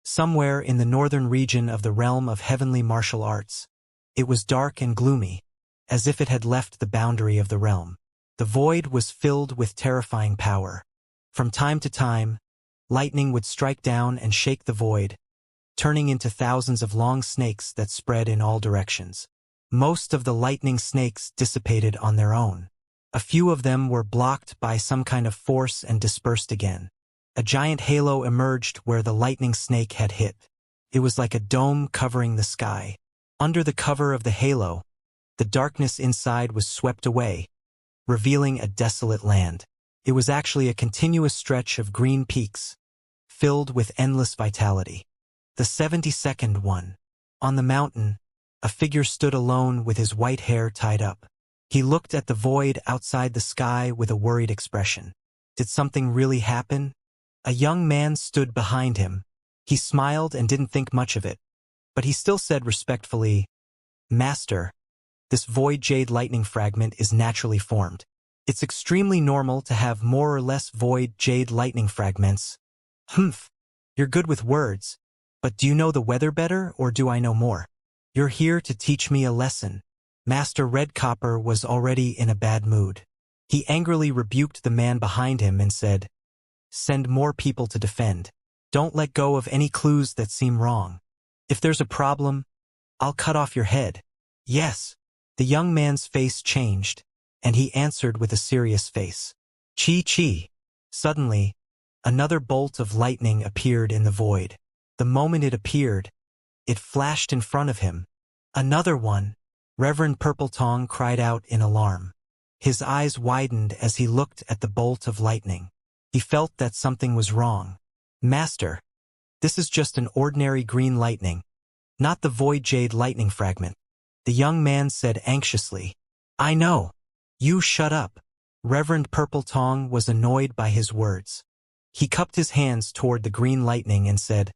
somewhere in the northern region of the realm of heavenly martial arts. It was dark and gloomy, as if it had left the boundary of the realm. The void was filled with terrifying power. From time to time, lightning would strike down and shake the void, turning into thousands of long snakes that spread in all directions. Most of the lightning snakes dissipated on their own. A few of them were blocked by some kind of force and dispersed again. A giant halo emerged where the lightning snake had hit. It was like a dome covering the sky. Under the cover of the halo, the darkness inside was swept away, revealing a desolate land. It was actually a continuous stretch of green peaks, filled with endless vitality. The 72nd one. On the mountain, a figure stood alone with his white hair tied up. He looked at the void outside the sky with a worried expression. Did something really happen? A young man stood behind him. He smiled and didn't think much of it, but he still said respectfully, "Master, this void jade lightning fragment is naturally formed. It's extremely normal to have more or less void jade lightning fragments." "Humph, you're good with words, but do you know the weather better or do I know more? You're here to teach me a lesson." Master Red Copper was already in a bad mood. He angrily rebuked the man behind him and said, "Send more people to defend. Don't let go of any clues that seem wrong. If there's a problem, I'll cut off your head." "Yes." The young man's face changed, and he answered with a serious face. "Chi." Suddenly, another bolt of lightning appeared in the void. The moment it appeared, it flashed in front of him. "Another one!" Reverend Purple Tongue cried out in alarm. His eyes widened as he looked at the bolt of lightning. He felt that something was wrong. "Master, this is just an ordinary green lightning, not the void jade lightning fragment," the young man said anxiously. "I know. You shut up." Reverend Purple Tongue was annoyed by his words. He cupped his hands toward the green lightning and said,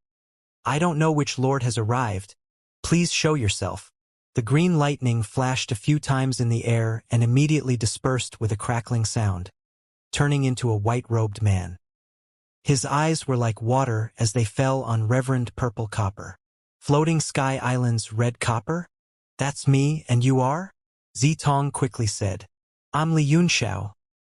"I don't know which lord has arrived. Please show yourself." The green lightning flashed a few times in the air and immediately dispersed with a crackling sound, turning into a white-robed man. His eyes were like water as they fell on Reverend Purple Copper. "Floating Sky Island's Red Copper? That's me, and you are?" Zitong quickly said. "I'm Li Yunxiao."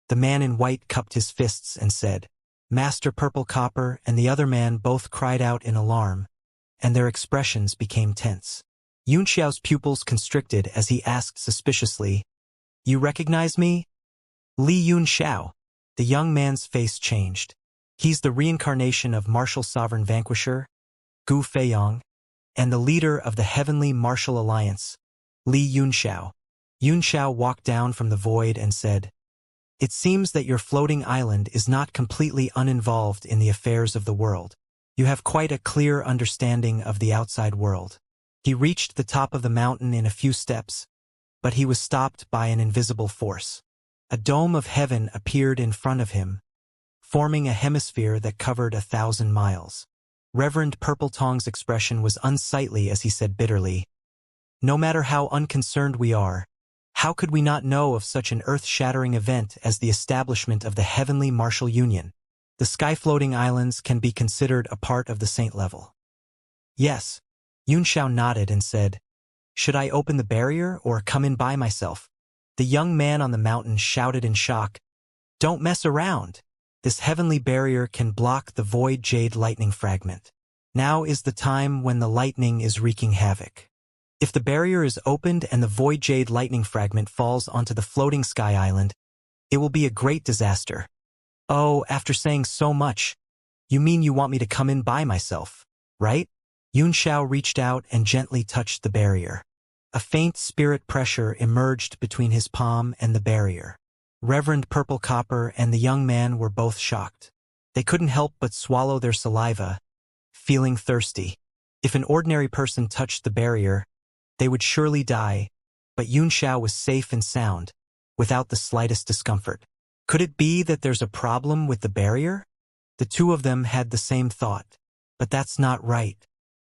The man in white cupped his fists and said. Master Purple Copper and the other man both cried out in alarm, and their expressions became tense. Yunxiao's pupils constricted as he asked suspiciously, "You recognize me?" "Li Yunxiao." The young man's face changed. "He's the reincarnation of Martial Sovereign Vanquisher, Gu Feiyong, and the leader of the Heavenly Martial Alliance, Li Yunxiao." Yunxiao walked down from the void and said, "It seems that your floating island is not completely uninvolved in the affairs of the world. You have quite a clear understanding of the outside world." He reached the top of the mountain in a few steps, but he was stopped by an invisible force. A dome of heaven appeared in front of him, forming a hemisphere that covered 1,000 miles. Reverend Purple Tongue's expression was unsightly as he said bitterly, "No matter how unconcerned we are, how could we not know of such an earth-shattering event as the establishment of the Heavenly Martial Union? The sky-floating islands can be considered a part of the saint level." "Yes." Yunxiao nodded and said, "Should I open the barrier or come in by myself?" The young man on the mountain shouted in shock, "Don't mess around. This heavenly barrier can block the void jade lightning fragment. Now is the time when the lightning is wreaking havoc. If the barrier is opened and the void jade lightning fragment falls onto the floating sky island, it will be a great disaster." "Oh, after saying so much, you mean you want me to come in by myself, right?" Yunxiao reached out and gently touched the barrier. A faint spirit pressure emerged between his palm and the barrier. Reverend Purple Copper and the young man were both shocked. They couldn't help but swallow their saliva, feeling thirsty. If an ordinary person touched the barrier, they would surely die, but Yunxiao was safe and sound, without the slightest discomfort. Could it be that there's a problem with the barrier? The two of them had the same thought. But that's not right.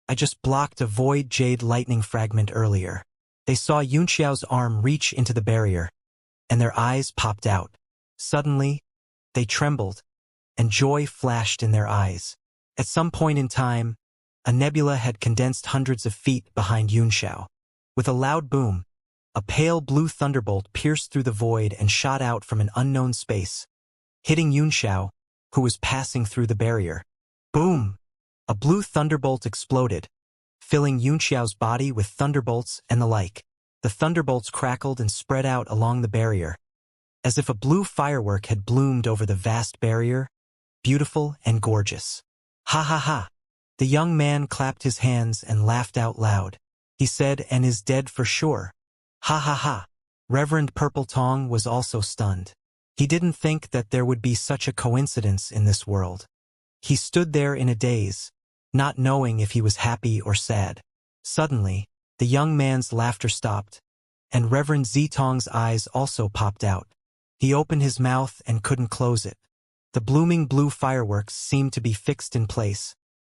I just blocked a void jade lightning fragment earlier. They saw Yunxiao's arm reach into the barrier, and their eyes popped out. Suddenly, they trembled, and joy flashed in their eyes. At some point in time, A nebula had condensed hundreds of feet behind Xianxia. With a loud boom, a pale blue thunderbolt pierced through the void and shot out from an unknown space, hitting Xianxia, who was passing through the barrier. Boom! A blue thunderbolt exploded, filling Yunxiao's body with thunderbolts and the like. The thunderbolts crackled and spread out along the barrier, as if a blue firework had bloomed over the vast barrier, beautiful and gorgeous. Ha ha ha! The young man clapped his hands and laughed out loud. He said, "And is dead for sure." Ha ha ha! Reverend Purple Tongue was also stunned. He didn't think that there would be such a coincidence in this world. He stood there in a daze, not knowing if he was happy or sad. Suddenly, the young man's laughter stopped, and Reverend Zitong's eyes also popped out. He opened his mouth and couldn't close it. The blooming blue fireworks seemed to be fixed in place,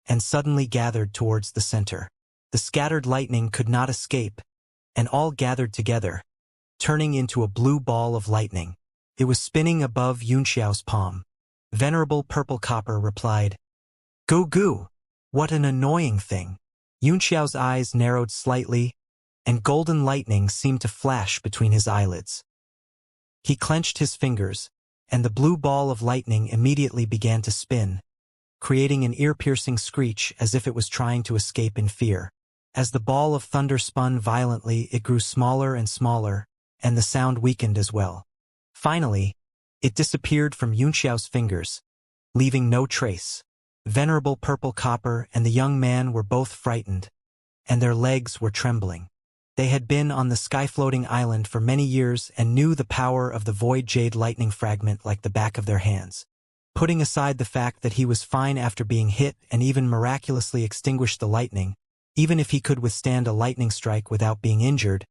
and suddenly gathered towards the center. The scattered lightning could not escape, and all gathered together, turning into a blue ball of lightning. It was spinning above Yunxiao's palm. Venerable Purple Copper replied, "Goo goo! What an annoying thing!" Yunxiao's eyes narrowed slightly, and golden lightning seemed to flash between his eyelids. He clenched his fingers, and the blue ball of lightning immediately began to spin, creating an ear-piercing screech as if it was trying to escape in fear. As the ball of thunder spun violently, it grew smaller and smaller, and the sound weakened as well. Finally, it disappeared from Yunxiao's fingers, leaving no trace. Venerable Purple Copper and the young man were both frightened, and their legs were trembling. They had been on the sky-floating island for many years and knew the power of the void jade lightning fragment like the back of their hands. Putting aside the fact that he was fine after being hit and even miraculously extinguished the lightning, even if he could withstand a lightning strike without being injured,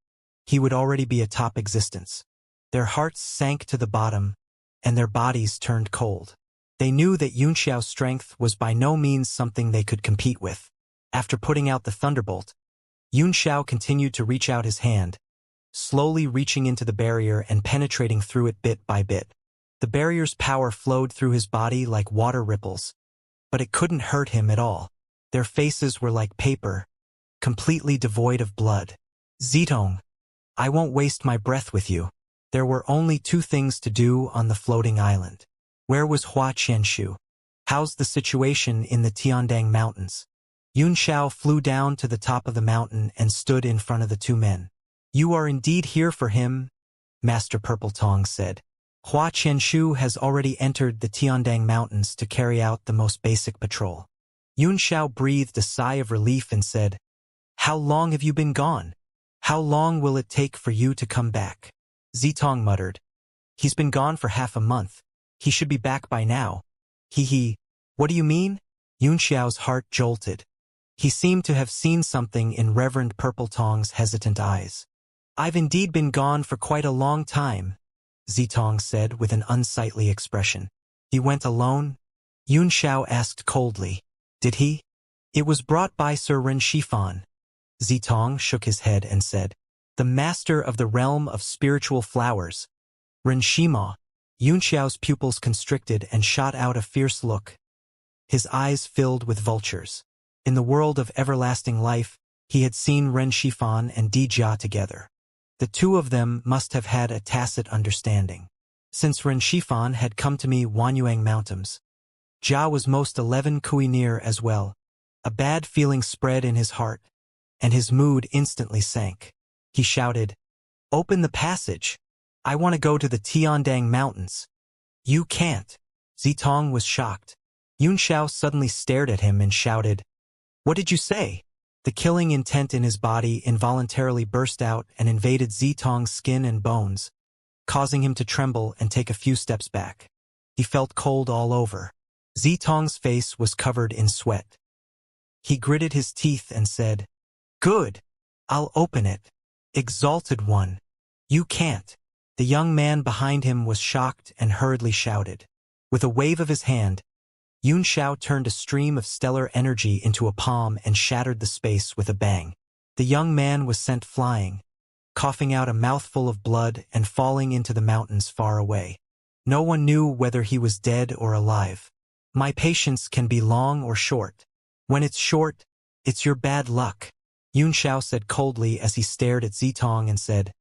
he would already be a top existence. Their hearts sank to the bottom, and their bodies turned cold. They knew that Yunxiao's strength was by no means something they could compete with. After putting out the thunderbolt, Yunxiao continued to reach out his hand, slowly reaching into the barrier and penetrating through it bit by bit. The barrier's power flowed through his body like water ripples, but it couldn't hurt him at all. Their faces were like paper, completely devoid of blood. "Zitong, I won't waste my breath with you." There were only two things to do on the floating island. Where was Hua Qianshu? How's the situation in the Tiandang Mountains? Yunxiao flew down to the top of the mountain and stood in front of the two men. "You are indeed here for him," Master Purple Tongue said. "Hua Qianshu has already entered the Tiandang Mountains to carry out the most basic patrol." Yunxiao breathed a sigh of relief and said, "How long have you been gone? How long will it take for you to come back?" Zitong muttered, "He's been gone for half a month. He should be back by now." He, what do you mean?" Yunxiao's heart jolted. He seemed to have seen something in Reverend Purple Tongue's hesitant eyes. "I've indeed been gone for quite a long time," Zitong said with an unsightly expression. "He went alone?" Yunxiao asked coldly. "Did he?" "It was brought by Sir Renshifan." Zitong shook his head and said, "The master of the realm of spiritual flowers, Renshima." Yunxiao's pupils constricted and shot out a fierce look. His eyes filled with vultures. In the world of everlasting life, he had seen Renshifan and Dijia together. The two of them must have had a tacit understanding. Since Renshifan had come to me Wanyuang Mountains, Jia was most 11 kui near as well. A bad feeling spread in his heart, and his mood instantly sank. He shouted, "Open the passage! I want to go to the Tiandang Mountains." "You can't." Zitong was shocked. Yunxiao suddenly stared at him and shouted, "What did you say?" The killing intent in his body involuntarily burst out and invaded Zitong's skin and bones, causing him to tremble and take a few steps back. He felt cold all over. Zitong's face was covered in sweat. He gritted his teeth and said, "Good. I'll open it. Exalted One. You can't." The young man behind him was shocked and hurriedly shouted. With a wave of his hand, Yunxiao turned a stream of stellar energy into a palm and shattered the space with a bang. The young man was sent flying, coughing out a mouthful of blood and falling into the mountains far away. No one knew whether he was dead or alive. My patience can be long or short. When it's short, It's your bad luck. Xianxia said coldly as he stared at Zitong and said,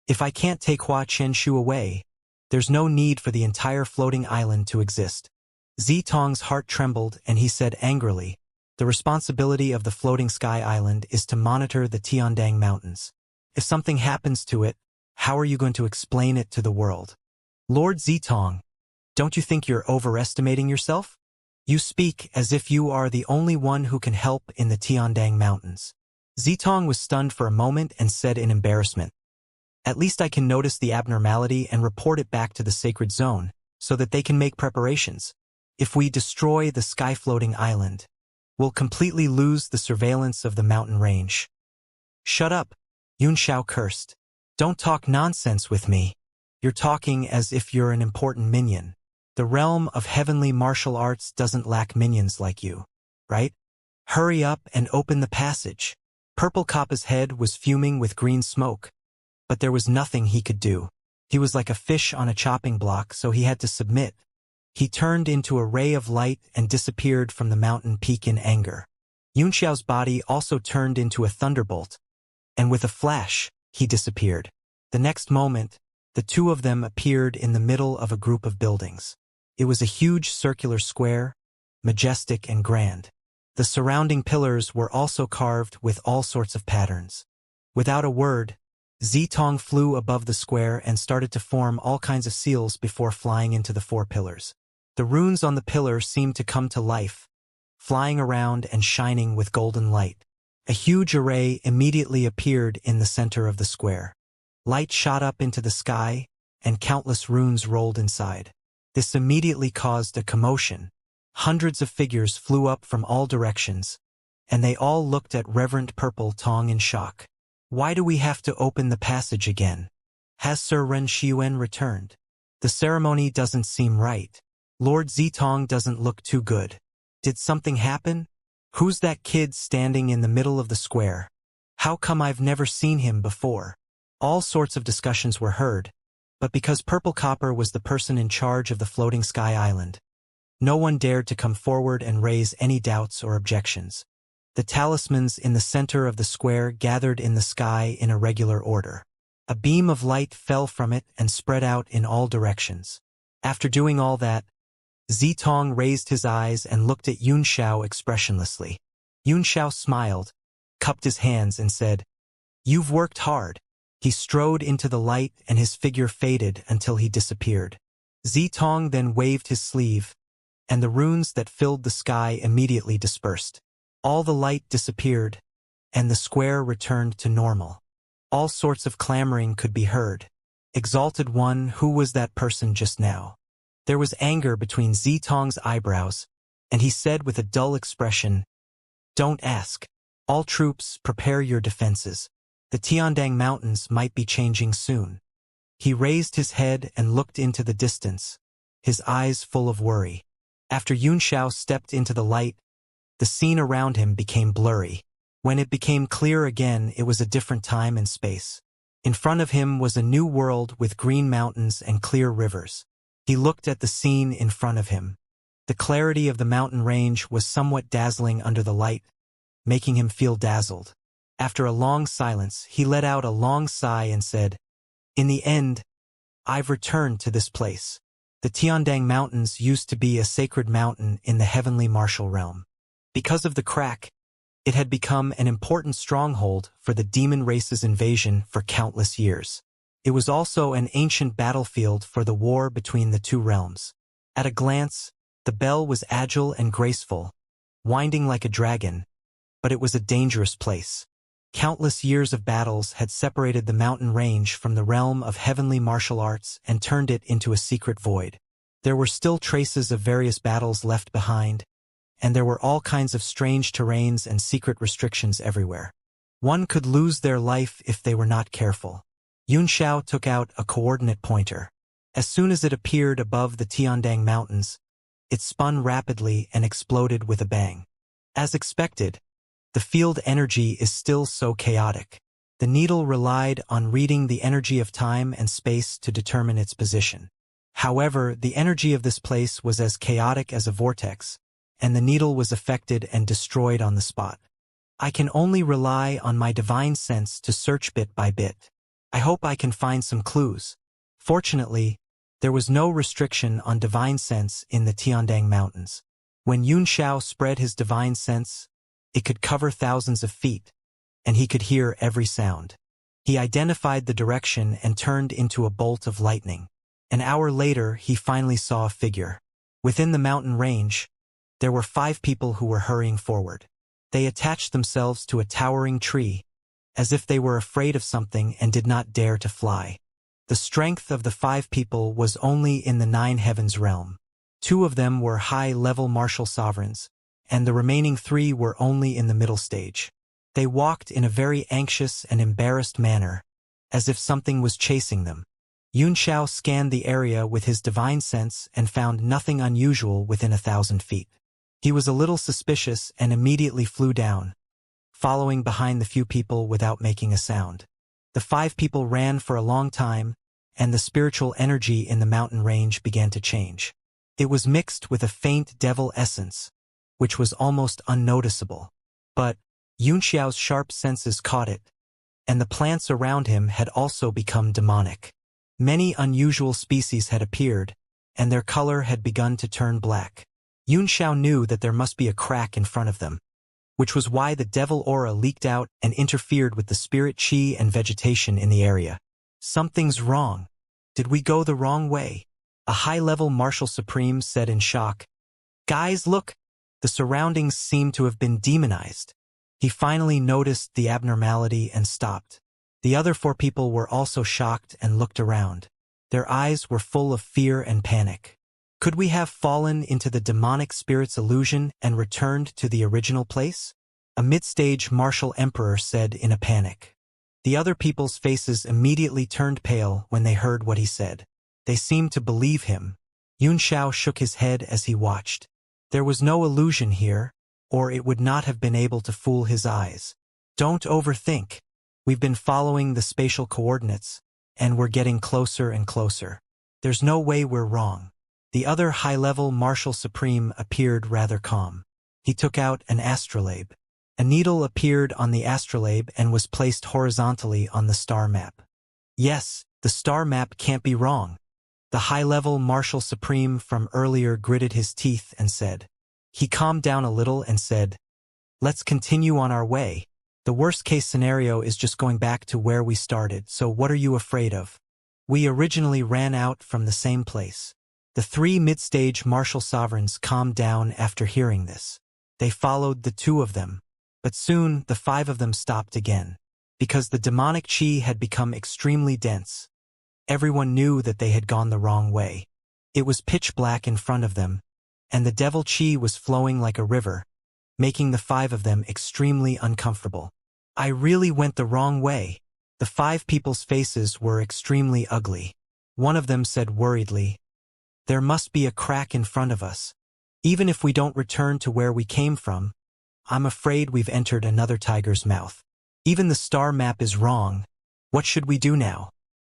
if I can't take Xianxia away, there's no need for the entire floating island to exist. Zitong's heart trembled and he said angrily, the responsibility of the floating sky island is to monitor the Tiandang Mountains. If something happens to it, how are you going to explain it to the world? Lord Zitong, don't you think you're overestimating yourself? You speak as if you are the only one who can help in the Tiandang Mountains. Zitong was stunned for a moment and said in embarrassment, at least I can notice the abnormality and report it back to the sacred zone, so that they can make preparations. If we destroy the sky-floating island, we'll completely lose the surveillance of the mountain range. Shut up, Xianxia cursed. Don't talk nonsense with me. You're talking as if you're an important minion. The realm of heavenly martial arts doesn't lack minions like you, right? Hurry up and open the passage. Purple Kappa's head was fuming with green smoke, but there was nothing he could do. He was like a fish on a chopping block, so he had to submit. He turned into a ray of light and disappeared from the mountain peak in anger. Xianxia's body also turned into a thunderbolt, and with a flash, he disappeared. The next moment, the two of them appeared in the middle of a group of buildings. It was a huge circular square, majestic and grand. The surrounding pillars were also carved with all sorts of patterns. Without a word, Zitong flew above the square and started to form all kinds of seals before flying into the four pillars. The runes on the pillar seemed to come to life, flying around and shining with golden light. A huge array immediately appeared in the center of the square. Light shot up into the sky, and countless runes rolled inside. This immediately caused a commotion. Hundreds of figures flew up from all directions, and they all looked at Reverend Purple Tong in shock. Why do we have to open the passage again? Has Sir Ren Xiuan returned? The ceremony doesn't seem right. Lord Zitong doesn't look too good. Did something happen? Who's that kid standing in the middle of the square? How come I've never seen him before? All sorts of discussions were heard, but because Purple Copper was the person in charge of the floating sky island, no one dared to come forward and raise any doubts or objections. The talismans in the center of the square gathered in the sky in a regular order. A beam of light fell from it and spread out in all directions. After doing all that, Zitong raised his eyes and looked at Xianxia expressionlessly. Xianxia smiled, cupped his hands and said, "You've worked hard." He strode into the light and his figure faded until he disappeared. Zitong then waved his sleeve, and the runes that filled the sky immediately dispersed. All the light disappeared, and the square returned to normal. All sorts of clamoring could be heard. Exalted One, who was that person just now? There was anger between Zitong's eyebrows, and he said with a dull expression, "Don't ask. All troops, prepare your defenses. The Tiandang Mountains might be changing soon." He raised his head and looked into the distance, his eyes full of worry. After Xianxia stepped into the light, the scene around him became blurry. When it became clear again, it was a different time and space. In front of him was a new world with green mountains and clear rivers. He looked at the scene in front of him. The clarity of the mountain range was somewhat dazzling under the light, making him feel dazzled. After a long silence, he let out a long sigh and said, "In the end, I've returned to this place." The Tiandang Mountains used to be a sacred mountain in the heavenly martial realm. Because of the crack, it had become an important stronghold for the demon race's invasion for countless years. It was also an ancient battlefield for the war between the two realms. At a glance, the bell was agile and graceful, winding like a dragon, but it was a dangerous place. Countless years of battles had separated the mountain range from the realm of heavenly martial arts and turned it into a secret void. There were still traces of various battles left behind, and there were all kinds of strange terrains and secret restrictions everywhere. One could lose their life if they were not careful. Xianxia took out a coordinate pointer. As soon as it appeared above the Tiandang Mountains, it spun rapidly and exploded with a bang. As expected, the field energy is still so chaotic. The needle relied on reading the energy of time and space to determine its position. However, the energy of this place was as chaotic as a vortex, and the needle was affected and destroyed on the spot. I can only rely on my divine sense to search bit by bit. I hope I can find some clues. Fortunately, there was no restriction on divine sense in the Tiandang Mountains. When Yunxiao spread his divine sense, it could cover thousands of feet, and he could hear every sound. He identified the direction and turned into a bolt of lightning. An hour later, he finally saw a figure. Within the mountain range, there were 5 people who were hurrying forward. They attached themselves to a towering tree, as if they were afraid of something and did not dare to fly. The strength of the 5 people was only in the 9 heavens realm. 2 of them were high-level martial sovereigns, and the remaining 3 were only in the middle stage. They walked in a very anxious and embarrassed manner, as if something was chasing them. Yunxiao scanned the area with his divine sense and found nothing unusual within 1,000 feet. He was a little suspicious and immediately flew down, following behind the few people without making a sound. The 5 people ran for a long time, and the spiritual energy in the mountain range began to change. It was mixed with a faint devil essence, which was almost unnoticeable. But Yunxiao's sharp senses caught it, and the plants around him had also become demonic. Many unusual species had appeared, and their color had begun to turn black. Yunxiao knew that there must be a crack in front of them, which was why the devil aura leaked out and interfered with the spirit chi and vegetation in the area. Something's wrong. Did we go the wrong way? A high-level martial supreme said in shock. Guys, look! The surroundings seem to have been demonized. He finally noticed the abnormality and stopped. The other 4 people were also shocked and looked around. Their eyes were full of fear and panic. Could we have fallen into the demonic spirit's illusion and returned to the original place? A mid-stage martial emperor said in a panic. The other people's faces immediately turned pale when they heard what he said. They seemed to believe him. Yunxiao shook his head as he watched. There was no illusion here, or it would not have been able to fool his eyes. Don't overthink. We've been following the spatial coordinates, and we're getting closer and closer. There's no way we're wrong. The other high-level martial supreme appeared rather calm. He took out an astrolabe. A needle appeared on the astrolabe and was placed horizontally on the star map. Yes, the star map can't be wrong. The high-level martial supreme from earlier gritted his teeth and said. He calmed down a little and said, Let's continue on our way. The worst-case scenario is just going back to where we started, so what are you afraid of? We originally ran out from the same place. The 3 mid-stage martial sovereigns calmed down after hearing this. They followed the 2 of them, but soon the 5 of them stopped again. Because the demonic chi had become extremely dense, everyone knew that they had gone the wrong way. It was pitch black in front of them, and the devil chi was flowing like a river, making the 5 of them extremely uncomfortable. I really went the wrong way. The 5 people's faces were extremely ugly. One of them said worriedly, There must be a crack in front of us. Even if we don't return to where we came from, I'm afraid we've entered another tiger's mouth. Even the star map is wrong. What should we do now?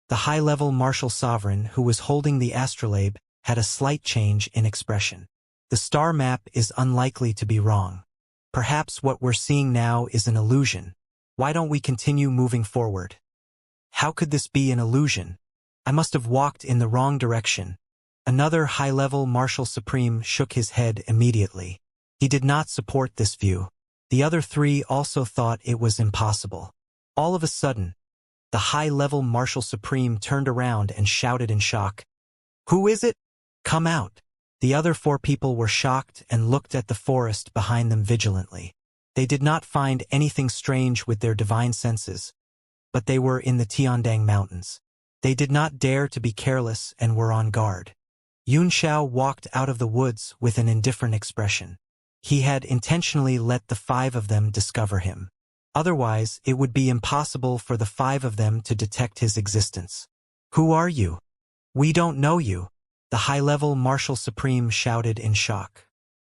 The high-level martial sovereign who was holding the astrolabe had a slight change in expression. The star map is unlikely to be wrong. Perhaps what we're seeing now is an illusion. Why don't we continue moving forward? How could this be an illusion? I must have walked in the wrong direction. Another high-level martial supreme shook his head immediately. He did not support this view. The other 3 also thought it was impossible. All of a sudden, the high-level martial supreme turned around and shouted in shock. Who is it? Come out. The other 4 people were shocked and looked at the forest behind them vigilantly. They did not find anything strange with their divine senses, but they were in the Tiandang Mountains. They did not dare to be careless and were on guard. Yunxiao walked out of the woods with an indifferent expression. He had intentionally let the 5 of them discover him. Otherwise, it would be impossible for the 5 of them to detect his existence. Who are you? We don't know you, the high-level martial supreme shouted in shock.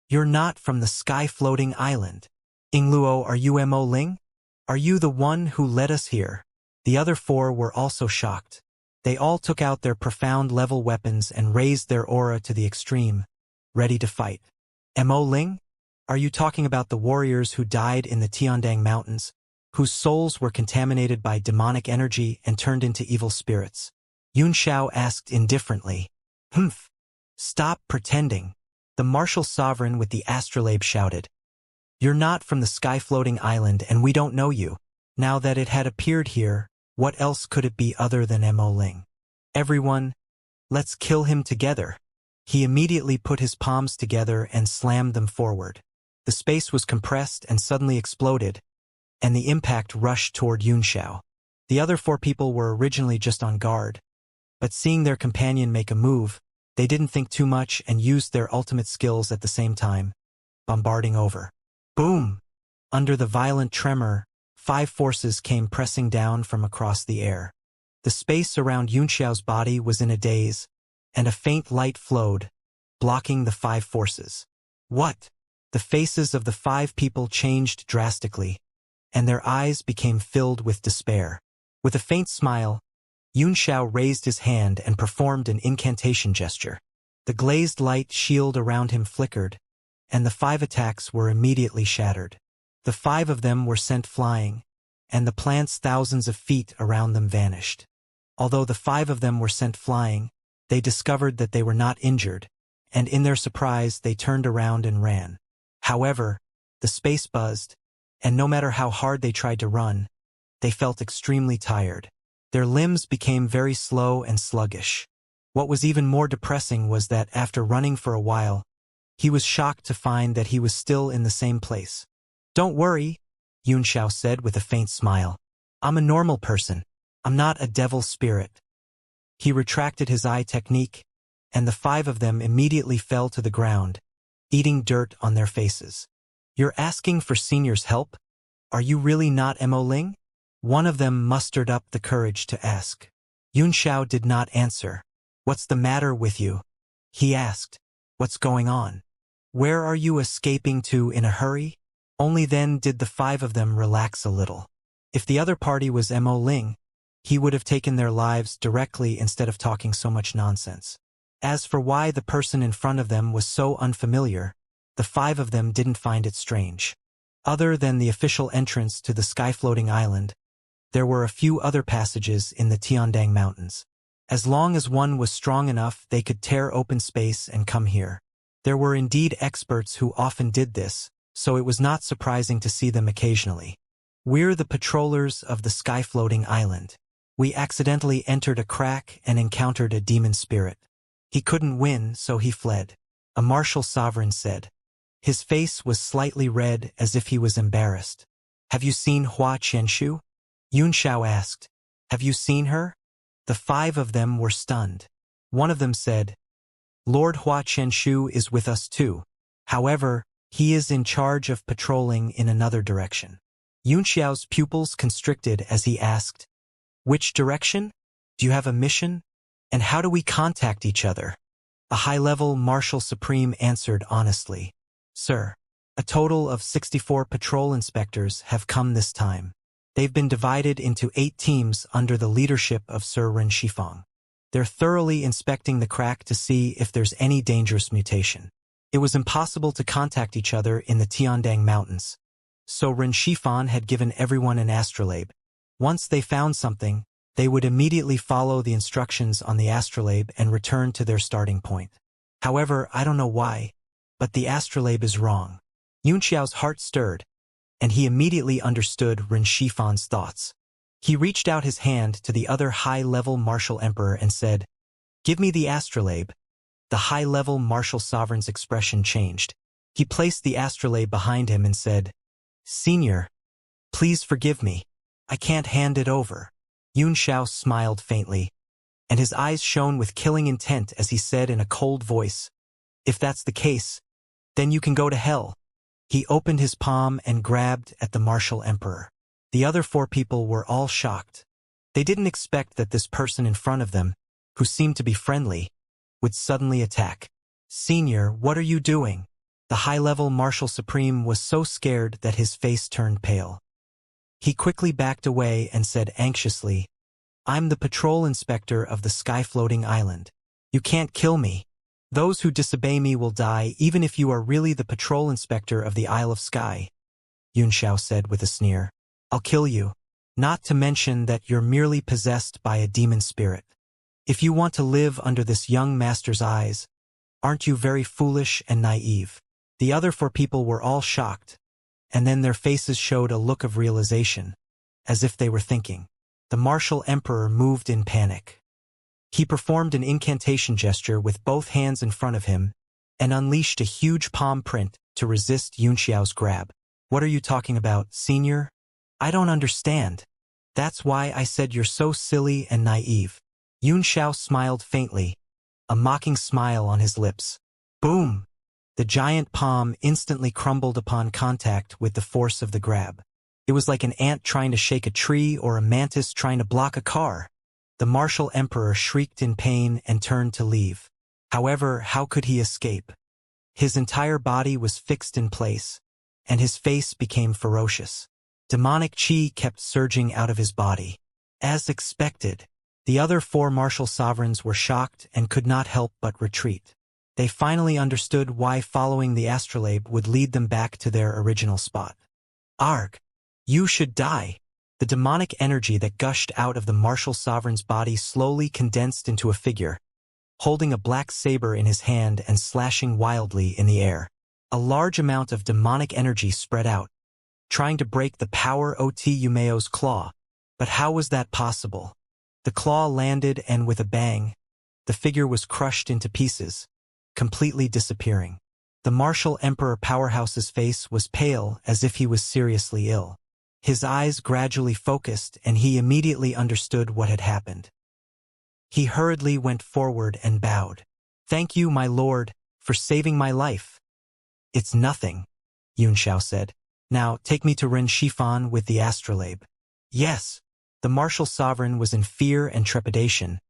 You're not from the sky-floating island. Ingluo, are you Mo Ling? Are you the one who led us here? The other 4 were also shocked. They all took out their profound-level weapons and raised their aura to the extreme, ready to fight. Mo Ling? Are you talking about the warriors who died in the Tiandang Mountains, whose souls were contaminated by demonic energy and turned into evil spirits? Yun Xiao asked indifferently. Humph. Stop pretending. The martial sovereign with the astrolabe shouted. You're not from the sky-floating island and we don't know you. Now that it had appeared here, what else could it be other than Mo Ling? Everyone, let's kill him together. He immediately put his palms together and slammed them forward. The space was compressed and suddenly exploded, and the impact rushed toward Yun Xiao. The other 4 people were originally just on guard, but seeing their companion make a move, they didn't think too much and used their ultimate skills at the same time, bombarding over. Boom! Under the violent tremor, 5 forces came pressing down from across the air. The space around Yun Xiao's body was in a daze, and a faint light flowed, blocking the 5 forces. What? The faces of the 5 people changed drastically, and their eyes became filled with despair. With a faint smile, Yun Xiao raised his hand and performed an incantation gesture. The glazed light shield around him flickered, and the 5 attacks were immediately shattered. The 5 of them were sent flying, and the plants thousands of feet around them vanished. Although the 5 of them were sent flying, they discovered that they were not injured, and in their surprise they turned around and ran. However, the space buzzed, and no matter how hard they tried to run, they felt extremely tired. Their limbs became very slow and sluggish. What was even more depressing was that after running for a while, he was shocked to find that he was still in the same place. Don't worry, Yun Xiao said with a faint smile. I'm a normal person. I'm not a devil spirit. He retracted his eye technique, and the 5 of them immediately fell to the ground, eating dirt on their faces. You're asking for Senior's help? Are you really not Mo Ling? One of them mustered up the courage to ask. Yun Xiao did not answer. What's the matter with you? He asked. What's going on? Where are you escaping to in a hurry? Only then did the 5 of them relax a little. If the other party was Mo Ling, he would have taken their lives directly instead of talking so much nonsense. As for why the person in front of them was so unfamiliar, the 5 of them didn't find it strange. Other than the official entrance to the sky-floating island, there were a few other passages in the Tiandang Mountains. As long as one was strong enough, they could tear open space and come here. There were indeed experts who often did this, so it was not surprising to see them occasionally. We're the patrollers of the sky-floating island. We accidentally entered a crack and encountered a demon spirit. He couldn't win, so he fled, a martial sovereign said. His face was slightly red as if he was embarrassed. Have you seen Hua Qianshu? Yun Xiao asked. Have you seen her? The 5 of them were stunned. One of them said, Lord Hua Qianshu is with us too. However, he is in charge of patrolling in another direction. Yun Xiao's pupils constricted as he asked, Which direction? Do you have a mission? And how do we contact each other? A high-level Marshal Supreme answered honestly. Sir, a total of 64 patrol inspectors have come this time. They've been divided into 8 teams under the leadership of Sir Ren Shifang. They're thoroughly inspecting the crack to see if there's any dangerous mutation. It was impossible to contact each other in the Tiandang Mountains, so Ren Shifan had given everyone an astrolabe. Once they found something, they would immediately follow the instructions on the astrolabe and return to their starting point. However, I don't know why, but the astrolabe is wrong. Yun Xiao's heart stirred, and he immediately understood Ren Shifan's thoughts. He reached out his hand to the other high-level martial emperor and said, Give me the astrolabe. The high-level martial sovereign's expression changed. He placed the astrolabe behind him and said, Senior, please forgive me. I can't hand it over. Yun Xiao smiled faintly, and his eyes shone with killing intent as he said in a cold voice, If that's the case, then you can go to hell. He opened his palm and grabbed at the martial emperor. The other 4 people were all shocked. They didn't expect that this person in front of them, who seemed to be friendly, would suddenly attack. Senior, what are you doing? The high-level Marshal Supreme was so scared that his face turned pale. He quickly backed away and said anxiously, I'm the patrol inspector of the sky-floating island. You can't kill me. Those who disobey me will die even if you are really the patrol inspector of the Isle of Skye, Xianxia said with a sneer. I'll kill you. Not to mention that you're merely possessed by a demon spirit. If you want to live under this young master's eyes, aren't you very foolish and naive? The other 4 people were all shocked, and then their faces showed a look of realization, as if they were thinking. The martial emperor moved in panic. He performed an incantation gesture with both hands in front of him and unleashed a huge palm print to resist Xianxia's grab. What are you talking about, senior? I don't understand. That's why I said you're so silly and naive. Xianxia smiled faintly, a mocking smile on his lips. Boom! The giant palm instantly crumbled upon contact with the force of the grab. It was like an ant trying to shake a tree or a mantis trying to block a car. The martial emperor shrieked in pain and turned to leave. However, how could he escape? His entire body was fixed in place, and his face became ferocious. Demonic chi kept surging out of his body. As expected, the other 4 martial sovereigns were shocked and could not help but retreat. They finally understood why following the astrolabe would lead them back to their original spot. Arg! You should die! The demonic energy that gushed out of the martial sovereign's body slowly condensed into a figure, holding a black saber in his hand and slashing wildly in the air. A large amount of demonic energy spread out, trying to break the power of Yumeo's claw. But how was that possible? The claw landed and with a bang, the figure was crushed into pieces, completely disappearing. The martial emperor powerhouse's face was pale as if he was seriously ill. His eyes gradually focused and he immediately understood what had happened. He hurriedly went forward and bowed. Thank you, my lord, for saving my life. It's nothing, Xianxia said. Now take me to Ren Shifan with the astrolabe. Yes. The martial sovereign was in fear and trepidation,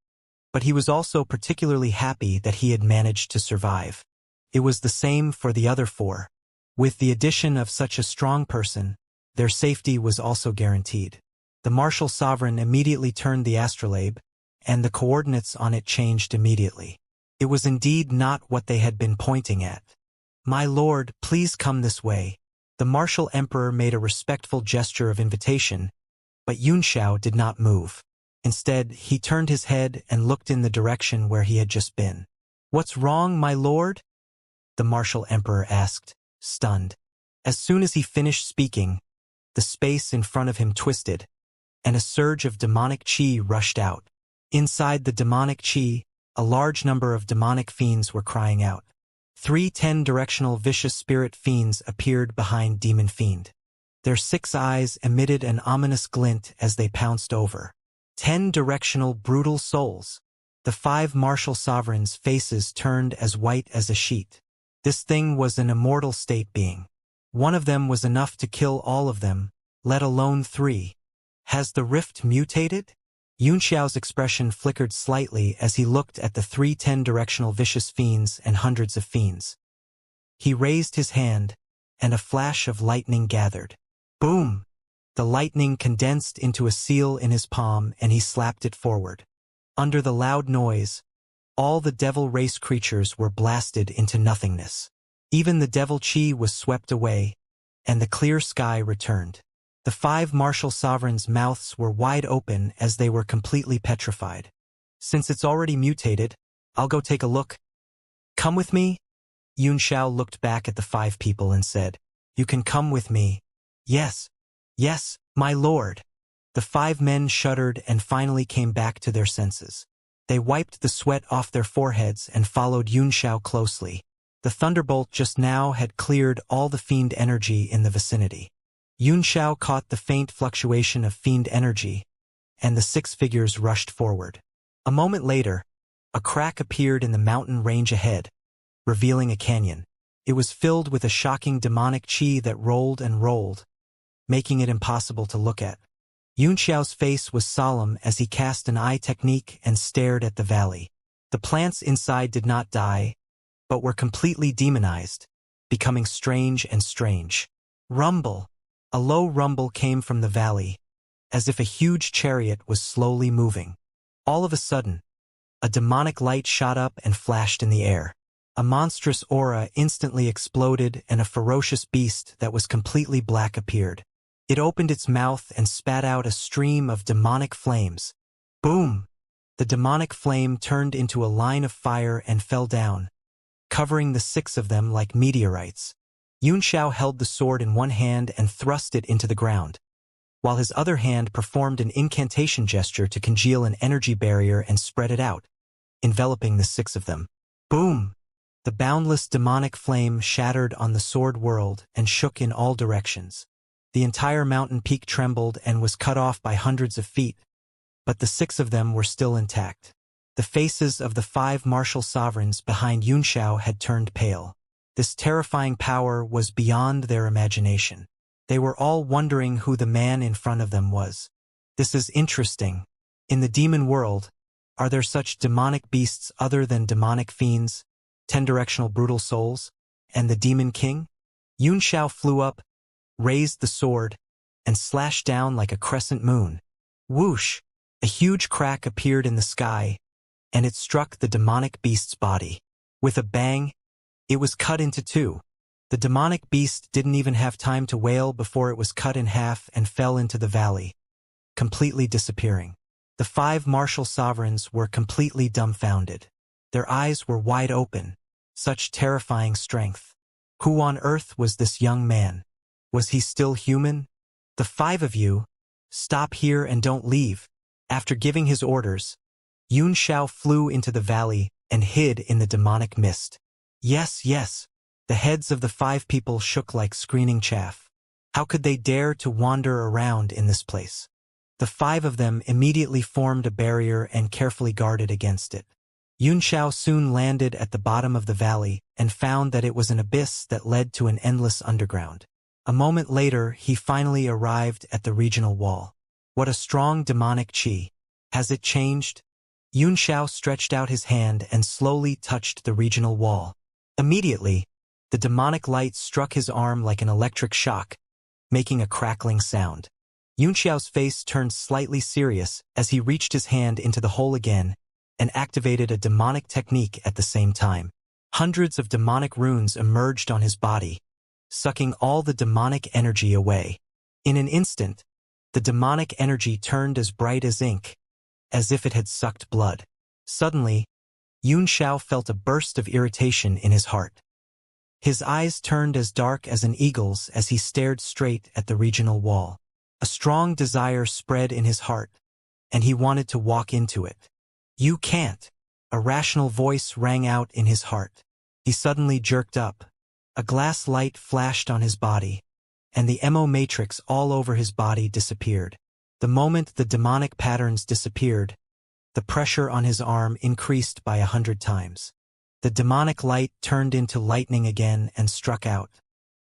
but he was also particularly happy that he had managed to survive. It was the same for the other 4. With the addition of such a strong person, their safety was also guaranteed. The martial sovereign immediately turned the astrolabe, and the coordinates on it changed immediately. It was indeed not what they had been pointing at. My lord, please come this way. The martial emperor made a respectful gesture of invitation, but Xianxia did not move. Instead, he turned his head and looked in the direction where he had just been. What's wrong, my lord? The martial emperor asked, stunned. As soon as he finished speaking, the space in front of him twisted, and a surge of demonic chi rushed out. Inside the demonic chi, a large number of demonic fiends were crying out. 3 10-directional vicious spirit fiends appeared behind Demon Fiend. Their 6 eyes emitted an ominous glint as they pounced over. 10-directional brutal souls. The 5 martial sovereigns' faces turned as white as a sheet. This thing was an immortal state being. One of them was enough to kill all of them, let alone 3. Has the rift mutated? Xianxia's expression flickered slightly as he looked at the 3 10-directional vicious fiends and hundreds of fiends. He raised his hand, and a flash of lightning gathered. Boom! The lightning condensed into a seal in his palm and he slapped it forward. Under the loud noise, all the devil race creatures were blasted into nothingness. Even the devil chi was swept away, and the clear sky returned. The 5 martial sovereigns' mouths were wide open as they were completely petrified. Since it's already mutated, I'll go take a look. Come with me? Xianxia looked back at the 5 people and said, You can come with me. Yes, yes, my lord. The 5 men shuddered and finally came back to their senses. They wiped the sweat off their foreheads and followed Xianxia closely. The thunderbolt just now had cleared all the fiend energy in the vicinity. Xianxia caught the faint fluctuation of fiend energy, and the 6 figures rushed forward. A moment later, a crack appeared in the mountain range ahead, revealing a canyon. It was filled with a shocking demonic chi that rolled and rolled, making it impossible to look at. Xianxia's face was solemn as he cast an eye technique and stared at the valley. The plants inside did not die, but were completely demonized, becoming strange and strange. Rumble! A low rumble came from the valley, as if a huge chariot was slowly moving. All of a sudden, a demonic light shot up and flashed in the air. A monstrous aura instantly exploded and a ferocious beast that was completely black appeared. It opened its mouth and spat out a stream of demonic flames. Boom! The demonic flame turned into a line of fire and fell down, covering the 6 of them like meteorites. Xianxia held the sword in one hand and thrust it into the ground, while his other hand performed an incantation gesture to congeal an energy barrier and spread it out, enveloping the 6 of them. Boom! The boundless demonic flame shattered on the sword world and shook in all directions. The entire mountain peak trembled and was cut off by hundreds of feet, but the 6 of them were still intact. The faces of the 5 martial sovereigns behind Xianxia had turned pale. This terrifying power was beyond their imagination. They were all wondering who the man in front of them was. This is interesting. In the demon world, are there such demonic beasts other than demonic fiends, 10-directional brutal souls, and the Demon King? Xianxia flew up, raised the sword, and slashed down like a crescent moon. Whoosh! A huge crack appeared in the sky, and it struck the demonic beast's body. With a bang, it was cut into 2. The demonic beast didn't even have time to wail before it was cut in half and fell into the valley, completely disappearing. The 5 martial sovereigns were completely dumbfounded. Their eyes were wide open. Such terrifying strength. Who on earth was this young man? Was he still human? The 5 of you, stop here and don't leave. After giving his orders, Xianxia flew into the valley and hid in the demonic mist. Yes, yes. The heads of the 5 people shook like screaming chaff. How could they dare to wander around in this place? The 5 of them immediately formed a barrier and carefully guarded against it. Xianxia soon landed at the bottom of the valley and found that it was an abyss that led to an endless underground. A moment later, he finally arrived at the regional wall. What a strong demonic chi. Has it changed? Xianxia stretched out his hand and slowly touched the regional wall. Immediately, the demonic light struck his arm like an electric shock, making a crackling sound. Xianxiao's face turned slightly serious as he reached his hand into the hole again and activated a demonic technique at the same time. Hundreds of demonic runes emerged on his body, sucking all the demonic energy away. In an instant, the demonic energy turned as bright as ink, as if it had sucked blood. Suddenly, Xianxia felt a burst of irritation in his heart. His eyes turned as dark as an eagle's as he stared straight at the regional wall. A strong desire spread in his heart, and he wanted to walk into it. You can't. A rational voice rang out in his heart. He suddenly jerked up. A glass light flashed on his body, and the MO matrix all over his body disappeared. The moment the demonic patterns disappeared, the pressure on his arm increased by 100 times. The demonic light turned into lightning again and struck out.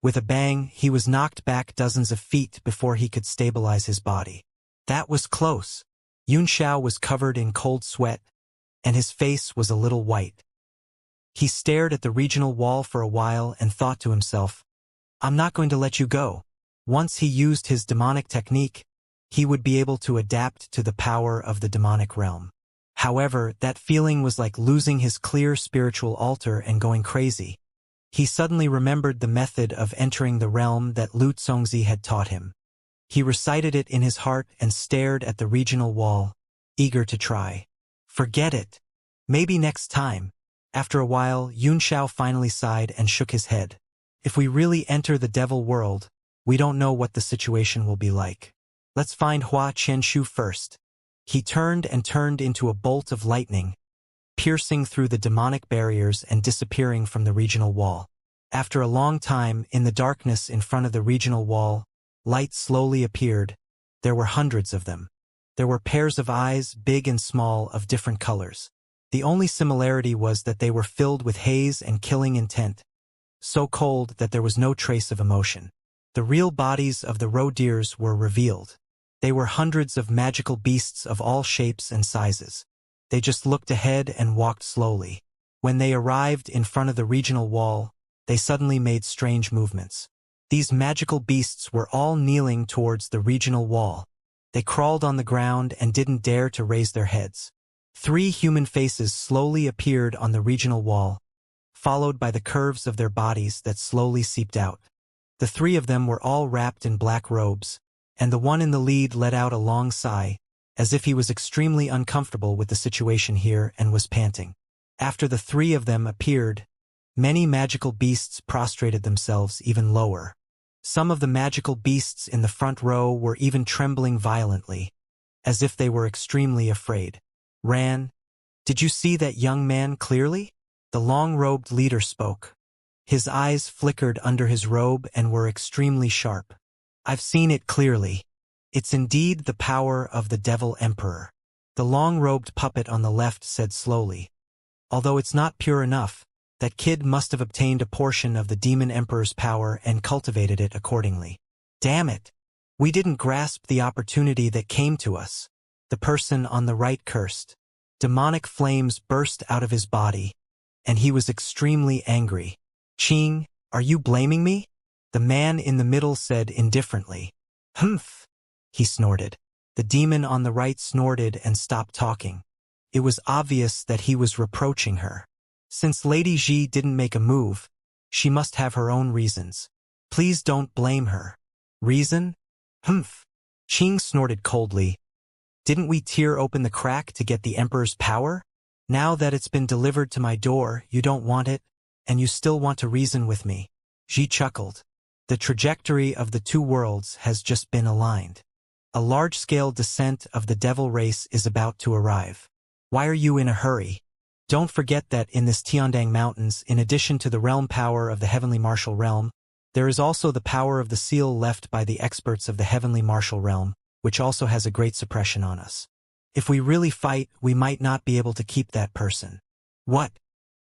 With a bang, he was knocked back dozens of feet before he could stabilize his body. That was close. Xianxia was covered in cold sweat, and his face was a little white. He stared at the regional wall for a while and thought to himself, I'm not going to let you go. Once he used his demonic technique, he would be able to adapt to the power of the demonic realm. However, that feeling was like losing his clear spiritual altar and going crazy. He suddenly remembered the method of entering the realm that Lu Congzi had taught him. He recited it in his heart and stared at the regional wall, eager to try. Forget it. Maybe next time. After a while, Xianxia finally sighed and shook his head. If we really enter the devil world, we don't know what the situation will be like. Let's find Hua Qianshu first. He turned into a bolt of lightning, piercing through the demonic barriers and disappearing from the regional wall. After a long time, in the darkness in front of the regional wall, light slowly appeared. There were hundreds of them. There were pairs of eyes, big and small, of different colors. The only similarity was that they were filled with haze and killing intent, so cold that there was no trace of emotion. The real bodies of the roe deers were revealed. They were hundreds of magical beasts of all shapes and sizes. They just looked ahead and walked slowly. When they arrived in front of the regional wall, they suddenly made strange movements. These magical beasts were all kneeling towards the regional wall. They crawled on the ground and didn't dare to raise their heads. 3 human faces slowly appeared on the regional wall, followed by the curves of their bodies that slowly seeped out. The three of them were all wrapped in black robes, and the one in the lead let out a long sigh, as if he was extremely uncomfortable with the situation here and was panting. After the three of them appeared, many magical beasts prostrated themselves even lower. Some of the magical beasts in the front row were even trembling violently, as if they were extremely afraid. Ran, did you see that young man clearly? The long-robed leader spoke. His eyes flickered under his robe and were extremely sharp. I've seen it clearly. It's indeed the power of the Devil Emperor. The long-robed puppet on the left said slowly. Although it's not pure enough, that kid must have obtained a portion of the Demon Emperor's power and cultivated it accordingly. Damn it! We didn't grasp the opportunity that came to us. The person on the right cursed. Demonic flames burst out of his body, and he was extremely angry. Qing, are you blaming me? The man in the middle said indifferently. Humph! He snorted. The demon on the right snorted and stopped talking. It was obvious that he was reproaching her. Since Lady Ji didn't make a move, she must have her own reasons. Please don't blame her. Reason? Humph! Qing snorted coldly. Didn't we tear open the crack to get the Emperor's power? Now that it's been delivered to my door, you don't want it, and you still want to reason with me. Ji chuckled. The trajectory of the two worlds has just been aligned. A large-scale descent of the devil race is about to arrive. Why are you in a hurry? Don't forget that in this Tiandang Mountains, in addition to the realm power of the Heavenly Martial Realm, there is also the power of the seal left by the experts of the Heavenly Martial Realm, which also has a great suppression on us. If we really fight, we might not be able to keep that person. What?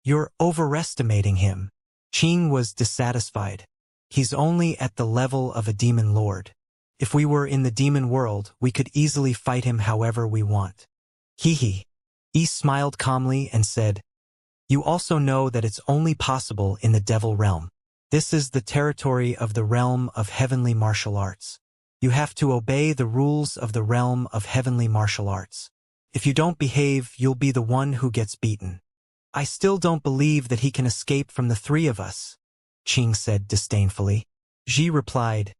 You're overestimating him. Qing was dissatisfied. He's only at the level of a demon lord. If we were in the demon world, we could easily fight him however we want. Hee. Yi smiled calmly and said, you also know that it's only possible in the devil realm. This is the territory of the realm of heavenly martial arts. You have to obey the rules of the realm of heavenly martial arts. If you don't behave, you'll be the one who gets beaten. I still don't believe that he can escape from the three of us, Qing said disdainfully. Ji replied,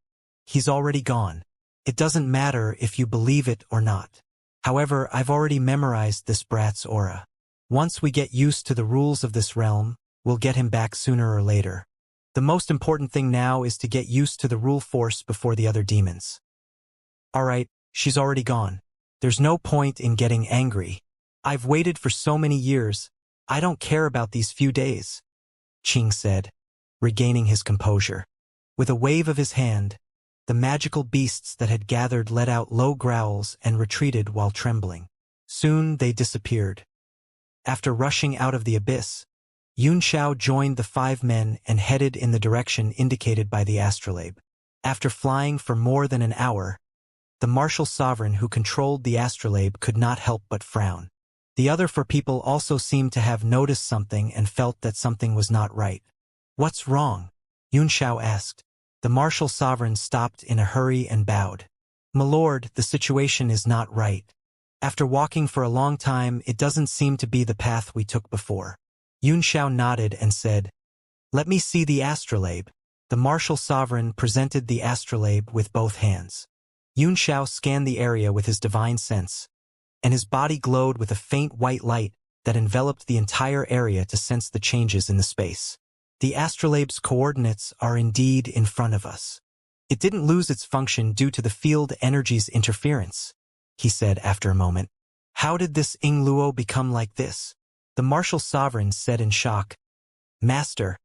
he's already gone. It doesn't matter if you believe it or not. However, I've already memorized this brat's aura. Once we get used to the rules of this realm, we'll get him back sooner or later. The most important thing now is to get used to the rule force before the other demons. Alright, she's already gone. There's no point in getting angry. I've waited for so many years. I don't care about these few days, Qing said, regaining his composure. With a wave of his hand, the magical beasts that had gathered let out low growls and retreated while trembling. Soon they disappeared. After rushing out of the abyss, Yunxiao joined the 5 men and headed in the direction indicated by the astrolabe. After flying for more than an hour, the martial sovereign who controlled the astrolabe could not help but frown. The other 4 people also seemed to have noticed something and felt that something was not right. What's wrong? Yunxiao asked. The martial sovereign stopped in a hurry and bowed. My lord, the situation is not right. After walking for a long time, it doesn't seem to be the path we took before. Yunxiao nodded and said, let me see the astrolabe. The martial sovereign presented the astrolabe with both hands. Yunxiao scanned the area with his divine sense, and his body glowed with a faint white light that enveloped the entire area to sense the changes in the space. The astrolabe's coordinates are indeed in front of us. It didn't lose its function due to the field energy's interference, he said after a moment. How did this Yingluo become like this? The martial sovereign said in shock. Master,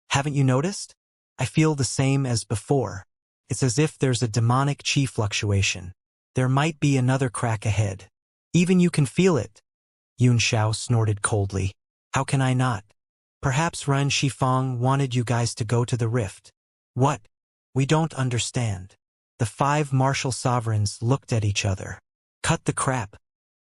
haven't you noticed? I feel the same as before. It's as if there's a demonic chi fluctuation. There might be another crack ahead. Even you can feel it. Yunxiao snorted coldly. How can I not? Perhaps Ren Shifeng wanted you guys to go to the rift. What? We don't understand. The 5 martial sovereigns looked at each other. Cut the crap,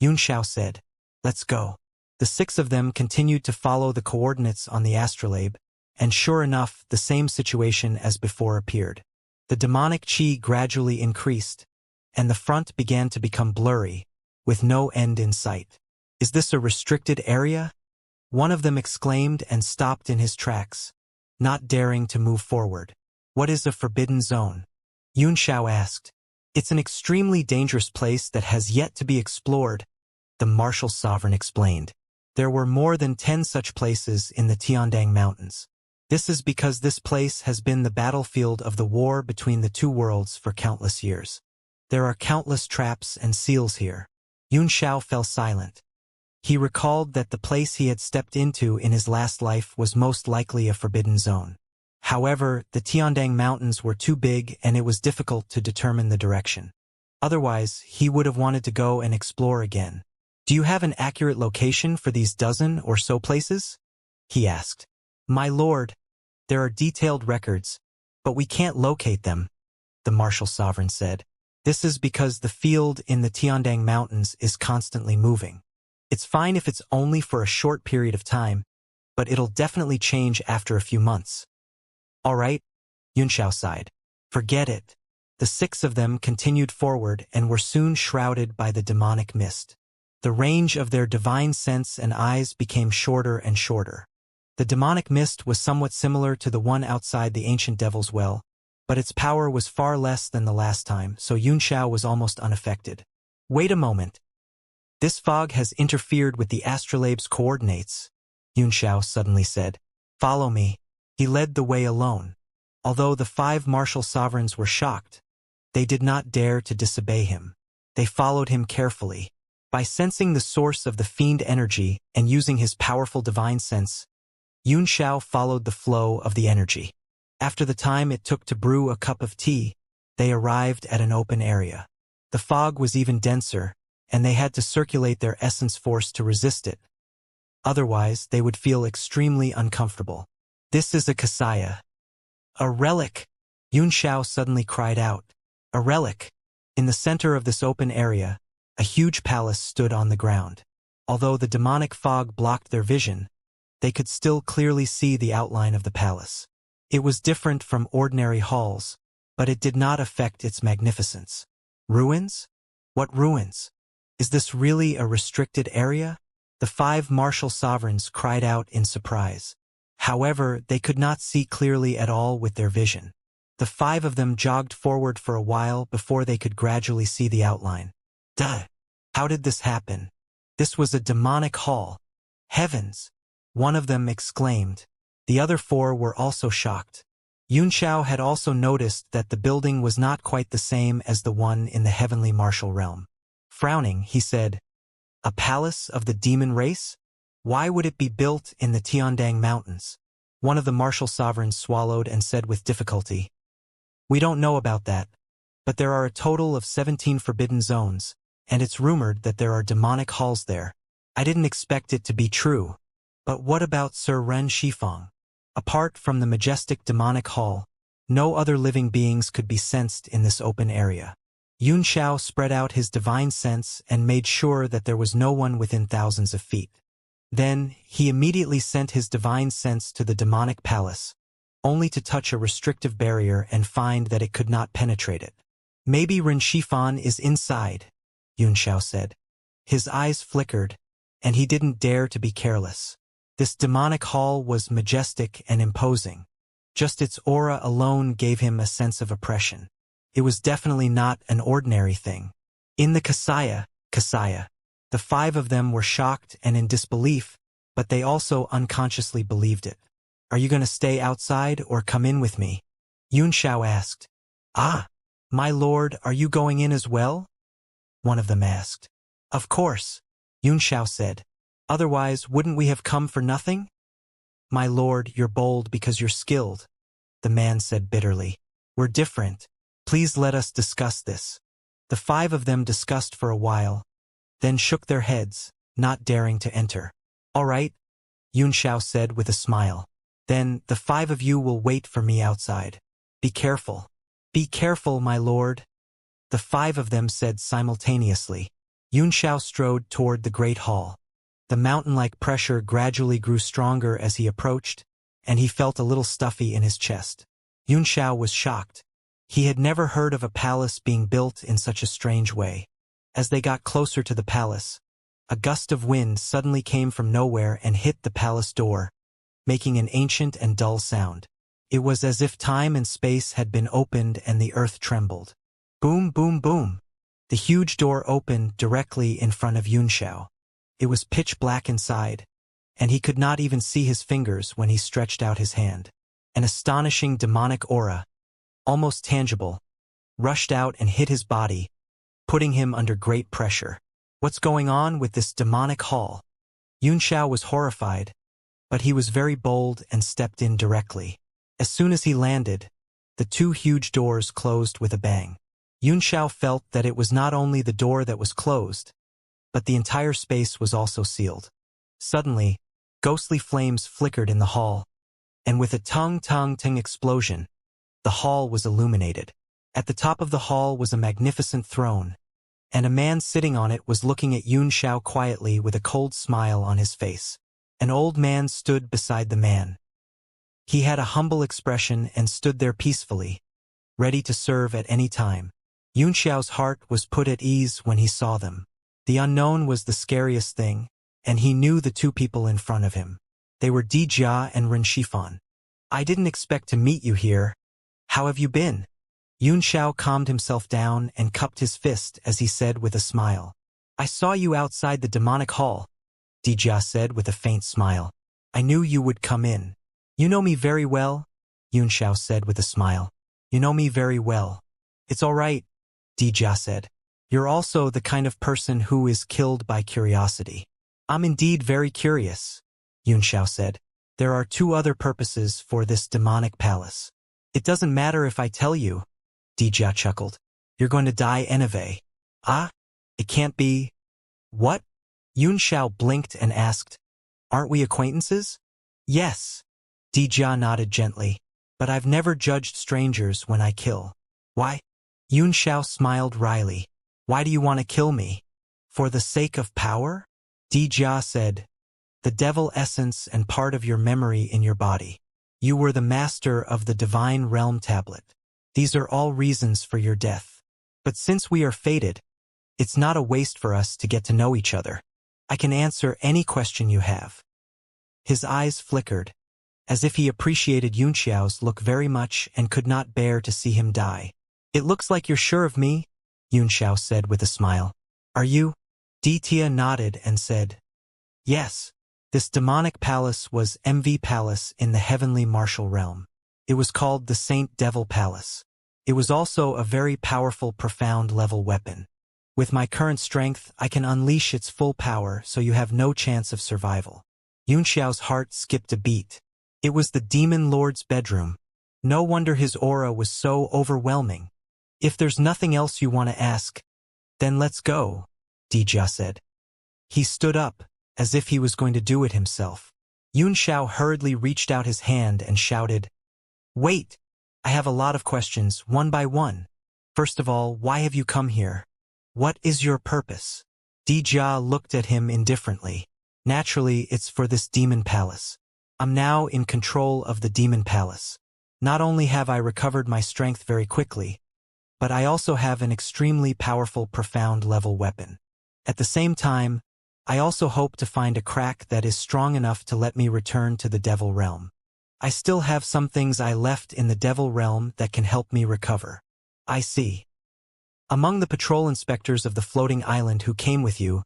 Yunxiao said. Let's go. The 6 of them continued to follow the coordinates on the astrolabe, and sure enough, the same situation as before appeared. The demonic chi gradually increased, and the front began to become blurry, with no end in sight. Is this a restricted area? One of them exclaimed and stopped in his tracks, not daring to move forward. What is a forbidden zone? Xianxia asked. It's an extremely dangerous place that has yet to be explored, the martial sovereign explained. There were more than 10 such places in the Tiandang Mountains. This is because this place has been the battlefield of the war between the two worlds for countless years. There are countless traps and seals here. Xianxia fell silent. He recalled that the place he had stepped into in his last life was most likely a forbidden zone. However, the Tiandang Mountains were too big and it was difficult to determine the direction. Otherwise, he would have wanted to go and explore again. Do you have an accurate location for these dozen or so places? He asked. My lord, there are detailed records, but we can't locate them, the martial sovereign said. This is because the field in the Tiandang Mountains is constantly moving. It's fine if it's only for a short period of time, but it'll definitely change after a few months. All right, Xianxia sighed. Forget it. The 6 of them continued forward and were soon shrouded by the demonic mist. The range of their divine sense and eyes became shorter and shorter. The demonic mist was somewhat similar to the one outside the ancient devil's well, but its power was far less than the last time, so Xianxia was almost unaffected. Wait a moment. This fog has interfered with the astrolabe's coordinates, Xianxia suddenly said. Follow me. He led the way alone. Although the 5 martial sovereigns were shocked, they did not dare to disobey him. They followed him carefully. By sensing the source of the fiend energy and using his powerful divine sense, Xianxia followed the flow of the energy. After the time it took to brew a cup of tea, they arrived at an open area. The fog was even denser, and they had to circulate their essence force to resist it. Otherwise, they would feel extremely uncomfortable. This is a Xianxia. A relic! Xianxia suddenly cried out. A relic! In the center of this open area, a huge palace stood on the ground. Although the demonic fog blocked their vision, they could still clearly see the outline of the palace. It was different from ordinary halls, but it did not affect its magnificence. Ruins? What ruins? Is this really a restricted area? The 5 martial sovereigns cried out in surprise. However, they could not see clearly at all with their vision. The 5 of them jogged forward for a while before they could gradually see the outline. Duh! How did this happen? This was a demonic hall. Heavens! One of them exclaimed. The other 4 were also shocked. Xianxia had also noticed that the building was not quite the same as the one in the heavenly martial realm. Frowning, he said, A palace of the demon race? Why would it be built in the Tiandang Mountains? One of the martial sovereigns swallowed and said with difficulty, We don't know about that, but there are a total of 17 forbidden zones, and it's rumored that there are demonic halls there. I didn't expect it to be true. But what about Sir Ren Shifeng? Apart from the majestic demonic hall, no other living beings could be sensed in this open area. Xianxia spread out his divine sense and made sure that there was no one within thousands of feet. Then, he immediately sent his divine sense to the demonic palace, only to touch a restrictive barrier and find that it could not penetrate it. Maybe Ren Shifeng is inside, Xianxia said. His eyes flickered, and he didn't dare to be careless. This demonic hall was majestic and imposing. Just its aura alone gave him a sense of oppression. It was definitely not an ordinary thing. In the Xianxia, the 5 of them were shocked and in disbelief, but they also unconsciously believed it. Are you going to stay outside or come in with me? Xianxia asked. Ah, my lord, are you going in as well? One of them asked. Of course, Xianxia said. Otherwise, wouldn't we have come for nothing? My lord, you're bold because you're skilled, the man said bitterly. We're different. Please let us discuss this. The 5 of them discussed for a while, then shook their heads, not daring to enter. All right, Xianxia said with a smile. Then the 5 of you will wait for me outside. Be careful. Be careful, my lord. The 5 of them said simultaneously. Xianxia strode toward the great hall. The mountain-like pressure gradually grew stronger as he approached, and he felt a little stuffy in his chest. Xianxia was shocked. He had never heard of a palace being built in such a strange way. As they got closer to the palace, A gust of wind suddenly came from nowhere and hit the palace door, making an ancient and dull sound. It was as if time and space had been opened and the earth trembled. Boom, boom, boom. The huge door opened directly in front of Xianxia. It was pitch black inside, and he could not even see his fingers when he stretched out his hand. An astonishing demonic aura, almost tangible, rushed out and hit his body, putting him under great pressure. What's going on with this demonic hall? Xianxia was horrified, but he was very bold and stepped in directly. As soon as he landed, the two huge doors closed with a bang. Xianxia felt that it was not only the door that was closed, but the entire space was also sealed. Suddenly, ghostly flames flickered in the hall, and with a tung-tung-ting explosion, the hall was illuminated. At the top of the hall was a magnificent throne, and a man sitting on it was looking at Xianxia quietly with a cold smile on his face. An old man stood beside the man. He had a humble expression and stood there peacefully, ready to serve at any time. Xianxia's heart was put at ease when he saw them. The unknown was the scariest thing, and he knew the two people in front of him. They were Dijia and Renshifan. I didn't expect to meet you here. How have you been? Xianxia calmed himself down and cupped his fist as he said with a smile. I saw you outside the demonic hall, Dijia said with a faint smile. I knew you would come in. You know me very well, Xianxia said with a smile. You know me very well. It's all right, Dijia said. You're also the kind of person who is killed by curiosity. I'm indeed very curious, Xianxia said. There are two other purposes for this demonic palace. It doesn't matter if I tell you, Dijia chuckled. You're going to die anyway. Ah? It can't be. What? Xianxia blinked and asked, Aren't we acquaintances? Yes. Dijia nodded gently. But I've never judged strangers when I kill. Why? Xianxia smiled wryly. Why do you want to kill me? For the sake of power? Dijia said, The devil essence and part of your memory in your body. You were the master of the divine realm tablet. These are all reasons for your death. But since we are fated, it's not a waste for us to get to know each other. I can answer any question you have. His eyes flickered, as if he appreciated Xianxia's look very much and could not bear to see him die. It looks like you're sure of me, Xianxia said with a smile. Are you? Dijia nodded and said, Yes. This demonic palace was MV Palace in the heavenly martial realm. It was called the Saint Devil Palace. It was also a very powerful profound level weapon. With my current strength, I can unleash its full power so you have no chance of survival. Xianxia's heart skipped a beat. It was the Demon Lord's bedroom. No wonder his aura was so overwhelming. If there's nothing else you want to ask, then let's go, Dijia said. He stood up, as if he was going to do it himself. Xianxia hurriedly reached out his hand and shouted, Wait! I have a lot of questions, one by one. First of all, why have you come here? What is your purpose? Dijia looked at him indifferently. Naturally, it's for this demon palace. I'm now in control of the demon palace. Not only have I recovered my strength very quickly, but I also have an extremely powerful profound level weapon. At the same time, I also hope to find a crack that is strong enough to let me return to the devil realm. I still have some things I left in the devil realm that can help me recover. I see. Among the patrol inspectors of the floating island who came with you,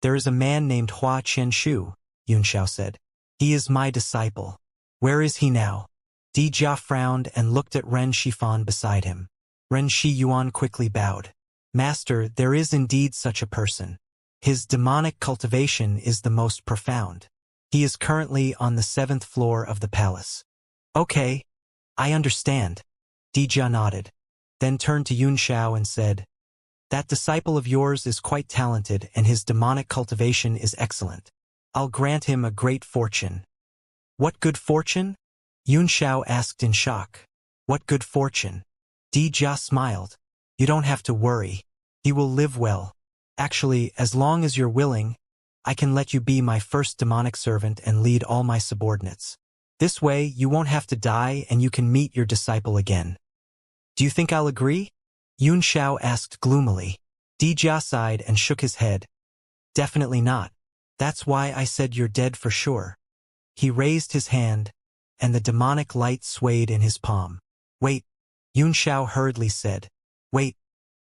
there is a man named Hua Qianshu, Xianxia said. He is my disciple. Where is he now? Dijia frowned and looked at Ren Shifan beside him. Ren Shi Yuan quickly bowed. Master, there is indeed such a person. His demonic cultivation is the most profound. He is currently on the 7th floor of the palace. Okay, I understand. Dijia nodded, then turned to Xianxia and said, That disciple of yours is quite talented and his demonic cultivation is excellent. I'll grant him a great fortune. What good fortune? Xianxia asked in shock. What good fortune? Dijia smiled. You don't have to worry. He will live well. Actually, as long as you're willing, I can let you be my first demonic servant and lead all my subordinates. This way, you won't have to die and you can meet your disciple again. Do you think I'll agree? Xianxia asked gloomily. Dijia sighed and shook his head. Definitely not. That's why I said you're dead for sure. He raised his hand, and the demonic light swayed in his palm. Wait, Xiao hurriedly said. Wait,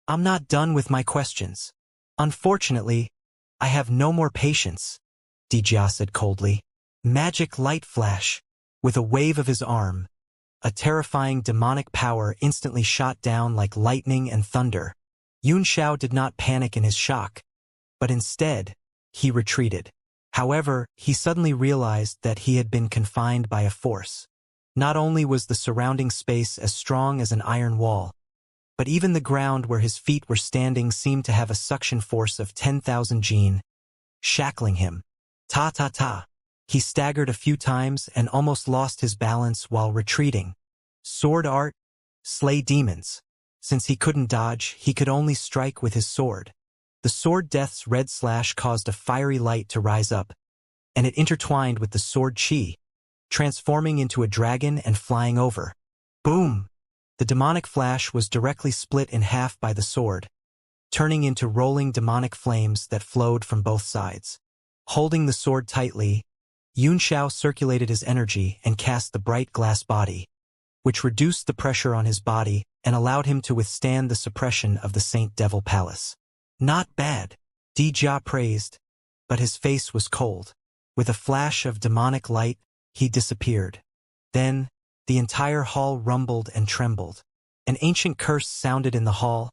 I'm not done with my questions. Unfortunately, I have no more patience, Dijia said coldly. Magic light flash. With a wave of his arm, a terrifying demonic power instantly shot down like lightning and thunder. Xiao did not panic in his shock, but instead, he retreated. However, he suddenly realized that he had been confined by a force. Not only was the surrounding space as strong as an iron wall, but even the ground where his feet were standing seemed to have a suction force of 10,000 jin, shackling him. Ta. He staggered a few times and almost lost his balance while retreating. Sword art? Slay demons. Since he couldn't dodge, he could only strike with his sword. The sword death's red slash caused a fiery light to rise up, and it intertwined with the sword chi, transforming into a dragon and flying over. Boom! The demonic flash was directly split in half by the sword, turning into rolling demonic flames that flowed from both sides. Holding the sword tightly, Xiao circulated his energy and cast the bright glass body, which reduced the pressure on his body and allowed him to withstand the suppression of the Saint Devil Palace. Not bad, Dijia praised, but his face was cold. With a flash of demonic light, he disappeared. Then, the entire hall rumbled and trembled. An ancient curse sounded in the hall,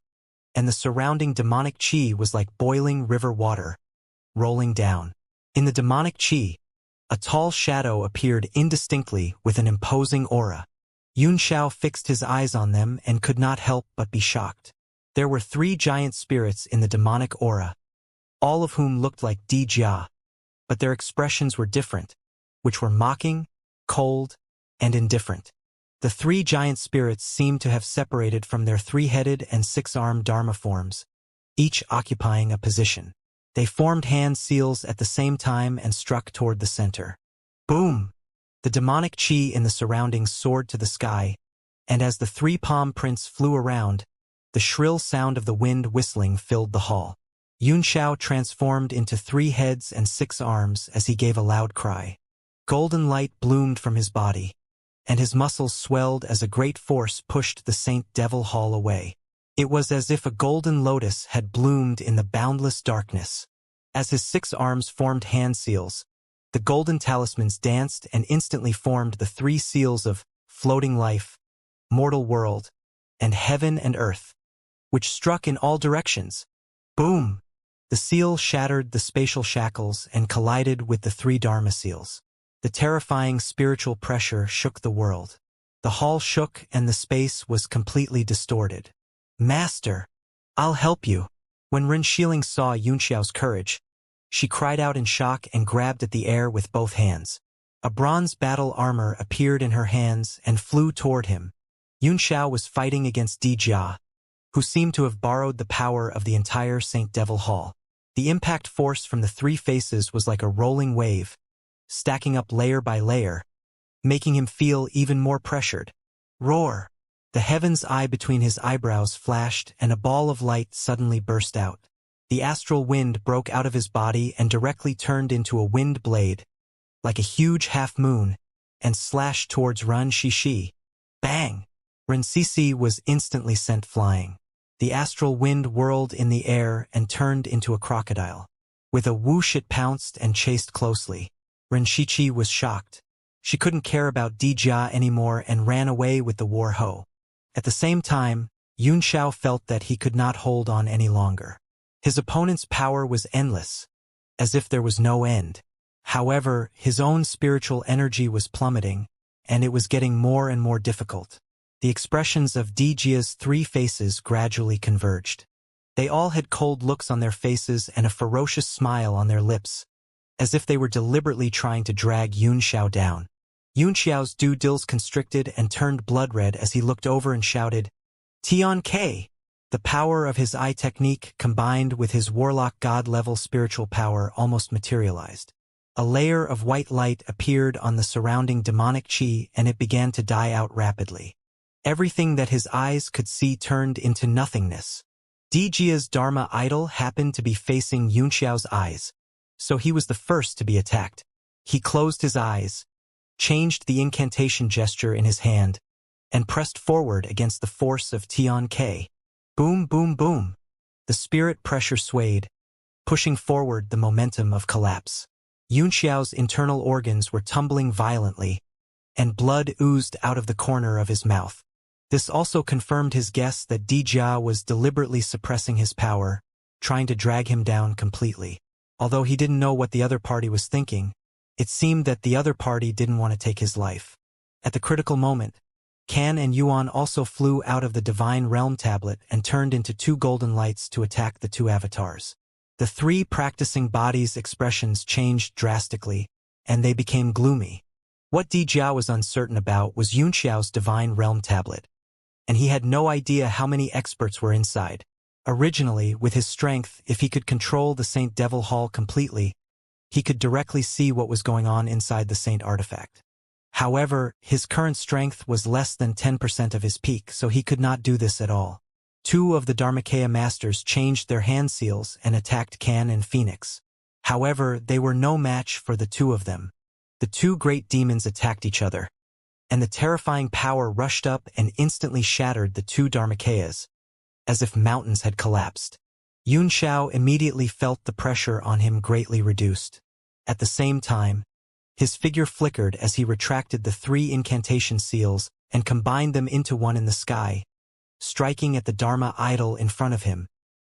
and the surrounding demonic chi was like boiling river water, rolling down. In the demonic chi, a tall shadow appeared indistinctly with an imposing aura. Xiao fixed his eyes on them and could not help but be shocked. There were 3 giant spirits in the demonic aura, all of whom looked like Dijia, but their expressions were different, which were mocking, cold, and indifferent. The 3 giant spirits seemed to have separated from their 3-headed and 6-armed Dharma forms, each occupying a position. They formed hand seals at the same time and struck toward the center. Boom! The demonic chi in the surroundings soared to the sky, and as the 3 palm prints flew around, the shrill sound of the wind whistling filled the hall. Xiao transformed into 3 heads and 6 arms as he gave a loud cry. Golden light bloomed from his body, and his muscles swelled as a great force pushed the Saint Devil Hall away. It was as if a golden lotus had bloomed in the boundless darkness. As his 6 arms formed hand seals, the golden talismans danced and instantly formed the 3 seals of floating life, mortal world, and heaven and earth, which struck in all directions. Boom! The seal shattered the spatial shackles and collided with the 3 Dharma seals. The terrifying spiritual pressure shook the world. The hall shook and the space was completely distorted. Master, I'll help you. When Ren Xiling saw Xiao's courage, she cried out in shock and grabbed at the air with both hands. A bronze battle armor appeared in her hands and flew toward him. Xiao was fighting against Dijia, who seemed to have borrowed the power of the entire Saint Devil Hall. The impact force from the 3 faces was like a rolling wave, stacking up layer by layer, making him feel even more pressured. Roar! The heaven's eye between his eyebrows flashed and a ball of light suddenly burst out. The astral wind broke out of his body and directly turned into a wind blade, like a huge half-moon, and slashed towards Ren Shishi. Bang! Ren Shishi was instantly sent flying. The astral wind whirled in the air and turned into a crocodile. With a whoosh it pounced and chased closely. Ren Shishi was shocked. She couldn't care about Dijia anymore and ran away with the war hoe. At the same time, Xiao felt that he could not hold on any longer. His opponent's power was endless, as if there was no end. However, his own spiritual energy was plummeting, and it was getting more and more difficult. The expressions of Dijia's 3 faces gradually converged. They all had cold looks on their faces and a ferocious smile on their lips, as if they were deliberately trying to drag Xiao down. Xiao's due-dills constricted and turned blood-red as he looked over and shouted, "Tian K!" The power of his eye technique combined with his warlock god-level spiritual power almost materialized. A layer of white light appeared on the surrounding demonic chi and it began to die out rapidly. Everything that his eyes could see turned into nothingness. Dijia's Dharma idol happened to be facing Yunxiao's eyes, so he was the first to be attacked. He closed his eyes, changed the incantation gesture in his hand, and pressed forward against the force of Tian K. Boom, boom, boom. The spirit pressure swayed, pushing forward the momentum of collapse. Yunxiao's internal organs were tumbling violently, and blood oozed out of the corner of his mouth. This also confirmed his guess that Dijia was deliberately suppressing his power, trying to drag him down completely. Although he didn't know what the other party was thinking, it seemed that the other party didn't want to take his life. At the critical moment, Kan and Yuan also flew out of the Divine Realm tablet and turned into two golden lights to attack the two avatars. The three practicing bodies' expressions changed drastically, and they became gloomy. What Dijia was uncertain about was Yunxiao's Divine Realm tablet, and he had no idea how many experts were inside. Originally, with his strength, if he could control the Saint Devil Hall completely, he could directly see what was going on inside the Saint artifact. However, his current strength was less than 10% of his peak, so he could not do this at all. Two of the Dharmakaya masters changed their hand seals and attacked Kan and Phoenix. However, they were no match for the two of them. The two great demons attacked each other, and the terrifying power rushed up and instantly shattered the two Dharmakayas, as if mountains had collapsed. Yunxiao immediately felt the pressure on him greatly reduced. At the same time, his figure flickered as he retracted the three incantation seals and combined them into one in the sky, striking at the Dharma idol in front of him.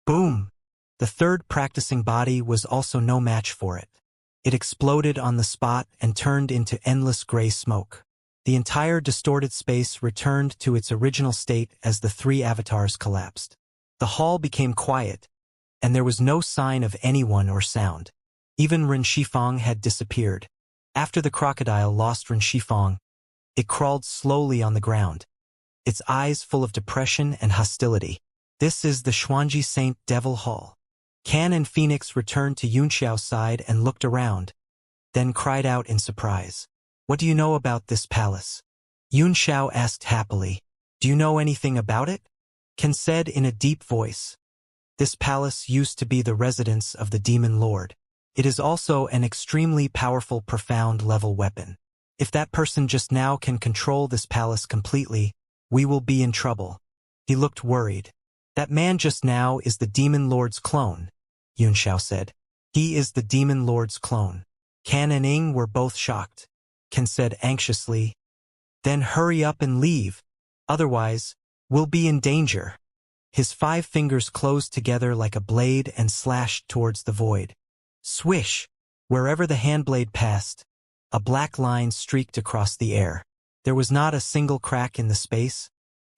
Boom! The third practicing body was also no match for it. It exploded on the spot and turned into endless gray smoke. The entire distorted space returned to its original state as the three avatars collapsed. The hall became quiet, and there was no sign of anyone or sound. Even Ren Shifang had disappeared. After the crocodile lost Ren Shifang, it crawled slowly on the ground, its eyes full of depression and hostility. This is the Xuanji Saint Devil Hall. Kan and Phoenix returned to Yunxiao's side and looked around, then cried out in surprise. What do you know about this palace? Yunxiao asked happily. Do you know anything about it? Kan said in a deep voice. This palace used to be the residence of the Demon Lord. It is also an extremely powerful profound level weapon. If that person just now can control this palace completely, we will be in trouble. He looked worried. That man just now is the Demon Lord's clone, Yunxiao said. He is the Demon Lord's clone. Kan and Ing were both shocked. Kan said anxiously, then hurry up and leave. Otherwise, we'll be in danger. His 5 fingers closed together like a blade and slashed towards the void. Swish! Wherever the handblade passed, a black line streaked across the air. There was not a single crack in the space,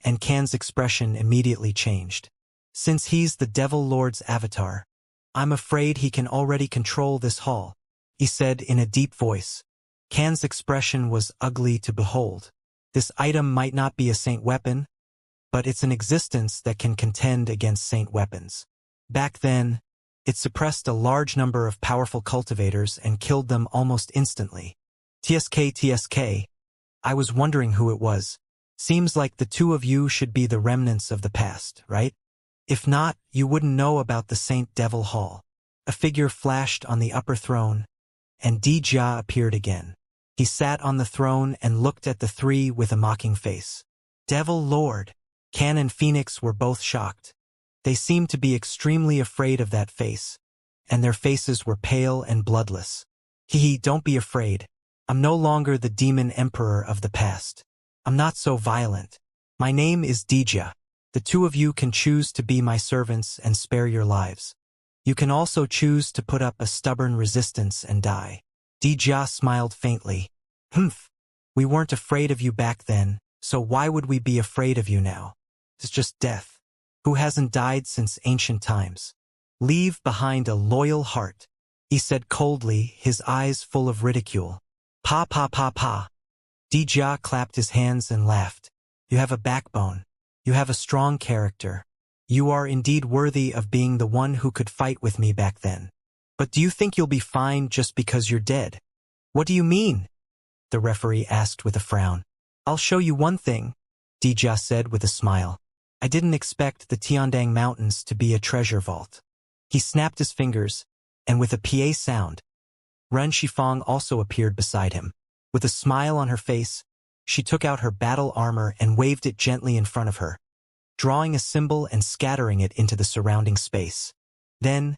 and Kan's expression immediately changed. Since he's the Devil Lord's avatar, I'm afraid he can already control this hall, he said in a deep voice. Kan's expression was ugly to behold. This item might not be a saint weapon, but it's an existence that can contend against saint weapons. Back then, it suppressed a large number of powerful cultivators and killed them almost instantly. TSK, I was wondering who it was. Seems like the two of you should be the remnants of the past, right? If not, you wouldn't know about the Saint Devil Hall. A figure flashed on the upper throne, and Dijia appeared again. He sat on the throne and looked at the three with a mocking face. Devil Lord! Kan and Phoenix were both shocked. They seemed to be extremely afraid of that face, and their faces were pale and bloodless. Don't be afraid. I'm no longer the demon emperor of the past. I'm not so violent. My name is Dijia. The two of you can choose to be my servants and spare your lives. You can also choose to put up a stubborn resistance and die. Dijia smiled faintly. We weren't afraid of you back then, so why would we be afraid of you now? It's just death. Who hasn't died since ancient times? Leave behind a loyal heart, he said coldly, his eyes full of ridicule. Pa pa pa pa. Dijia clapped his hands and laughed. You have a backbone. You have a strong character. You are indeed worthy of being the one who could fight with me back then. But do you think you'll be fine just because you're dead? What do you mean? The referee asked with a frown. I'll show you one thing, Dijia said with a smile. I didn't expect the Tiandang Mountains to be a treasure vault. He snapped his fingers, and with a PA sound, Ren Shifang also appeared beside him. With a smile on her face, she took out her battle armor and waved it gently in front of her, drawing a symbol and scattering it into the surrounding space. Then,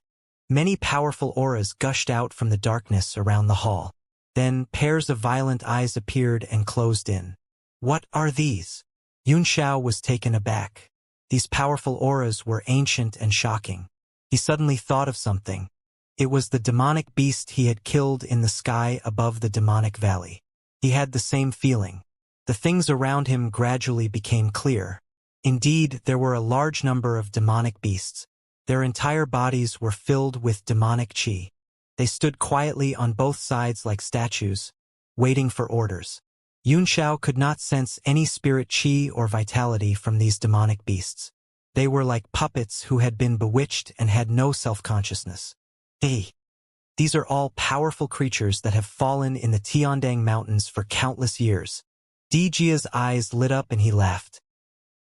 many powerful auras gushed out from the darkness around the hall. Then, pairs of violent eyes appeared and closed in. What are these? Yun Xiao was taken aback. These powerful auras were ancient and shocking. He suddenly thought of something. It was the demonic beast he had killed in the sky above the demonic valley. He had the same feeling. The things around him gradually became clear. Indeed, there were a large number of demonic beasts. Their entire bodies were filled with demonic qi. They stood quietly on both sides like statues, waiting for orders. Yun Xiao could not sense any spirit qi or vitality from these demonic beasts. They were like puppets who had been bewitched and had no self-consciousness. These are all powerful creatures that have fallen in the Tiandang Mountains for countless years. Dijia's eyes lit up and he laughed.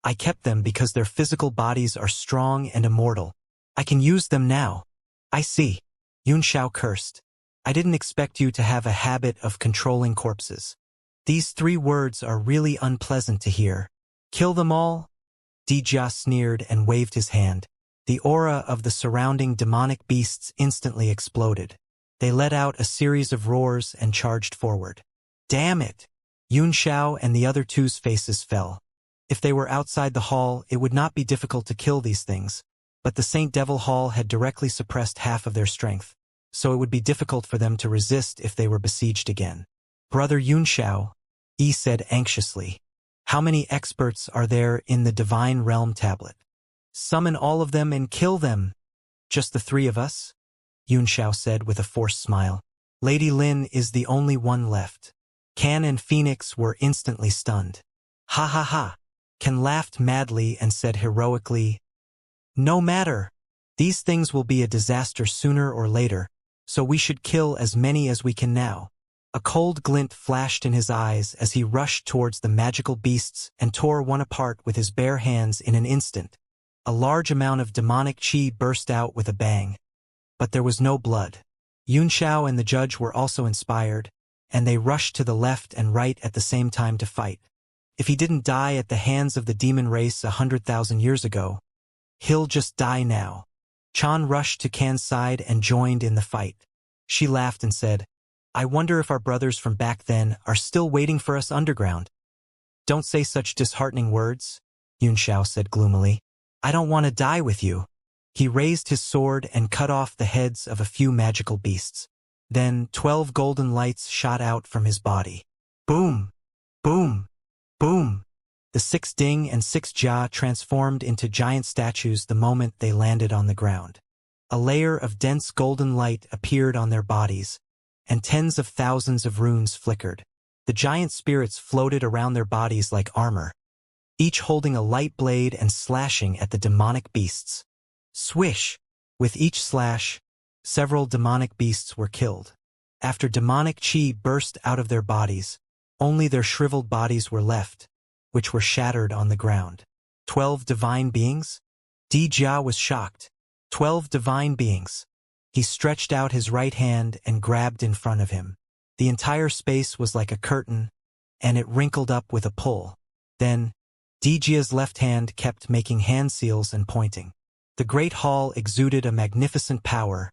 I kept them because their physical bodies are strong and immortal. I can use them now. I see. Yun Xiao cursed. I didn't expect you to have a habit of controlling corpses. These 3 words are really unpleasant to hear. Kill them all? Dijia sneered and waved his hand. The aura of the surrounding demonic beasts instantly exploded. They let out a series of roars and charged forward. Damn it! Yun Xiao and the other two's faces fell. If they were outside the hall, it would not be difficult to kill these things, but the Saint Devil Hall had directly suppressed half of their strength, so it would be difficult for them to resist if they were besieged again. Brother Yun Xiao, Yi said anxiously. How many experts are there in the Divine Realm tablet? Summon all of them and kill them. Just the 3 of us? Yun Xiao said with a forced smile. Lady Lin is the only one left. Can and Phoenix were instantly stunned. Ha ha ha. Can laughed madly and said heroically, no matter. These things will be a disaster sooner or later, so we should kill as many as we can now. A cold glint flashed in his eyes as he rushed towards the magical beasts and tore one apart with his bare hands in an instant. A large amount of demonic qi burst out with a bang. But there was no blood. Yun Xiao and the judge were also inspired, and they rushed to the left and right at the same time to fight. If he didn't die at the hands of the demon race 100,000 years ago, he'll just die now. Chan rushed to Kan's side and joined in the fight. She laughed and said, I wonder if our brothers from back then are still waiting for us underground. Don't say such disheartening words, Yun Xiao said gloomily. I don't want to die with you. He raised his sword and cut off the heads of a few magical beasts. Then 12 golden lights shot out from his body. Boom! Boom! Boom! The 6 Ding and 6 Jia transformed into giant statues the moment they landed on the ground. A layer of dense golden light appeared on their bodies, and tens of thousands of runes flickered. The giant spirits floated around their bodies like armor, each holding a light blade and slashing at the demonic beasts. Swish! With each slash, several demonic beasts were killed. After demonic qi burst out of their bodies, only their shriveled bodies were left, which were shattered on the ground. 12 divine beings? Di Jia was shocked. 12 divine beings. He stretched out his right hand and grabbed in front of him. The entire space was like a curtain, and it wrinkled up with a pull. Then, Di Jia's left hand kept making hand seals and pointing. The great hall exuded a magnificent power,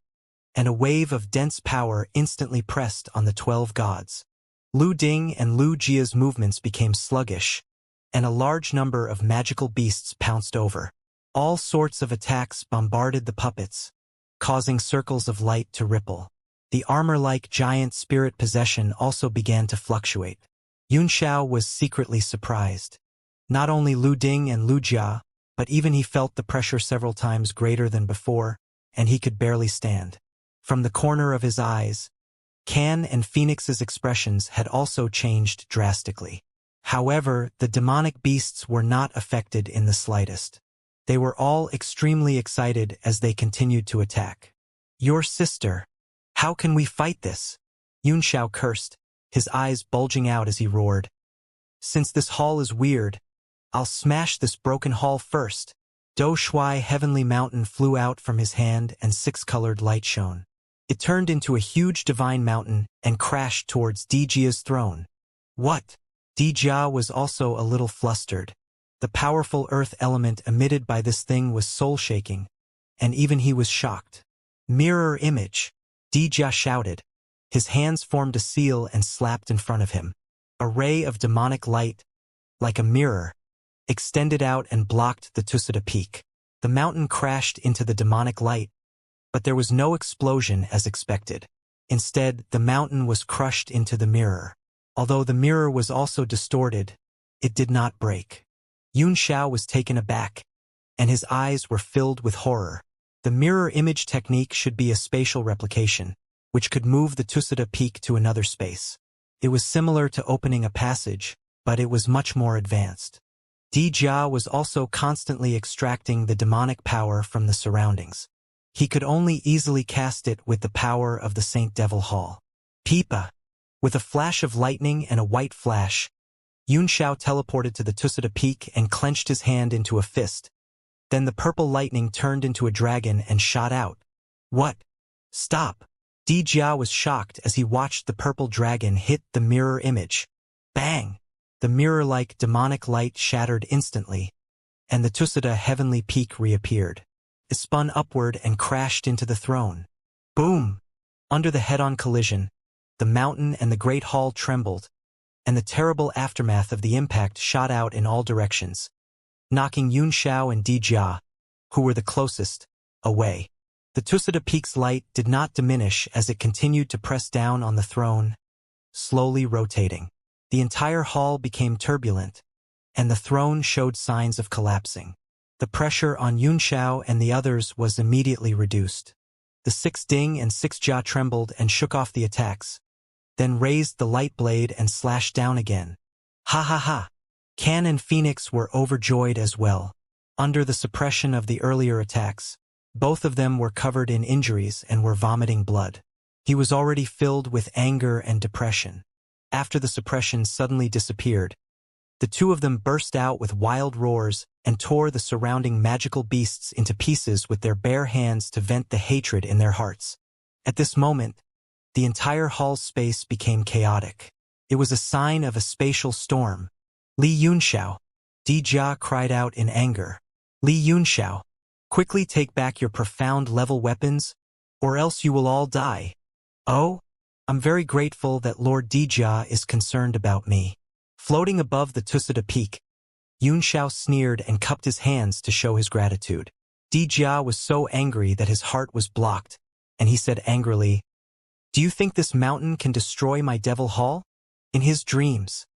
and a wave of dense power instantly pressed on the 12 gods. Lu Ding and Lu Jia's movements became sluggish, and a large number of magical beasts pounced over. All sorts of attacks bombarded the puppets, causing circles of light to ripple. The armor-like giant spirit possession also began to fluctuate. Yun Xiao was secretly surprised. Not only Lu Ding and Lu Jia, but even he felt the pressure several times greater than before, and he could barely stand. From the corner of his eyes, Kan and Phoenix's expressions had also changed drastically. However, the demonic beasts were not affected in the slightest. They were all extremely excited as they continued to attack. Your sister. How can we fight this? Yun Xiao cursed, his eyes bulging out as he roared. Since this hall is weird, I'll smash this broken hall first. Do Shui heavenly mountain flew out from his hand and six-colored light shone. It turned into a huge divine mountain and crashed towards Dijia's throne. What? Dijia was also a little flustered. The powerful earth element emitted by this thing was soul-shaking, and even he was shocked. Mirror image, Dijia shouted. His hands formed a seal and slapped in front of him. A ray of demonic light, like a mirror, extended out and blocked the Tusita peak. The mountain crashed into the demonic light, but there was no explosion as expected. Instead, the mountain was crushed into the mirror. Although the mirror was also distorted, it did not break. Yun Xiao was taken aback, and his eyes were filled with horror. The mirror image technique should be a spatial replication, which could move the Tusita peak to another space. It was similar to opening a passage, but it was much more advanced. Dijia was also constantly extracting the demonic power from the surroundings. He could only easily cast it with the power of the Saint Devil Hall. Pipa! With a flash of lightning and a white flash, Yun Xiao teleported to the Tusita peak and clenched his hand into a fist. Then the purple lightning turned into a dragon and shot out. What? Stop! Dijia was shocked as he watched the purple dragon hit the mirror image. Bang! The mirror-like demonic light shattered instantly, and the Tusita heavenly peak reappeared. It spun upward and crashed into the throne. Boom! Under the head-on collision, the mountain and the great hall trembled, and the terrible aftermath of the impact shot out in all directions, knocking Yun Xiao and Dijia, who were the closest, away. The Tusita peak's light did not diminish as it continued to press down on the throne, slowly rotating. The entire hall became turbulent, and the throne showed signs of collapsing. The pressure on Yun Xiao and the others was immediately reduced. The 6 Ding and 6 Jia trembled and shook off the attacks, then raised the light blade and slashed down again. Ha ha ha! Can and Phoenix were overjoyed as well. Under the suppression of the earlier attacks, both of them were covered in injuries and were vomiting blood. He was already filled with anger and depression. After the suppression suddenly disappeared, the two of them burst out with wild roars and tore the surrounding magical beasts into pieces with their bare hands to vent the hatred in their hearts. At this moment, the entire hall's space became chaotic. It was a sign of a spatial storm. Li Yunxiao! Dijia cried out in anger. Li Yunxiao! Quickly take back your profound level weapons, or else you will all die. Oh? I'm very grateful that Lord Dijia is concerned about me. Floating above the Tusita peak, Yun Xiao sneered and cupped his hands to show his gratitude. Dijia was so angry that his heart was blocked, and he said angrily, "Do you think this mountain can destroy my devil hall?" In his dreams,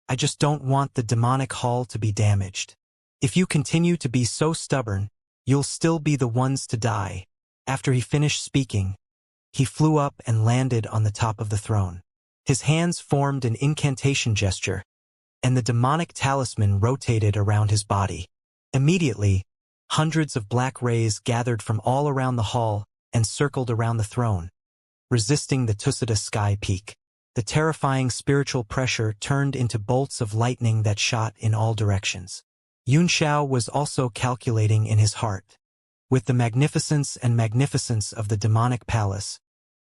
"I just don't want the demonic hall to be damaged. If you continue to be so stubborn, you'll still be the ones to die." After he finished speaking, he flew up and landed on the top of the throne. His hands formed an incantation gesture, and the demonic talisman rotated around his body. Immediately, hundreds of black rays gathered from all around the hall and circled around the throne, resisting the Tusita sky peak. The terrifying spiritual pressure turned into bolts of lightning that shot in all directions. Yun Xiao was also calculating in his heart. With the magnificence of the demonic palace,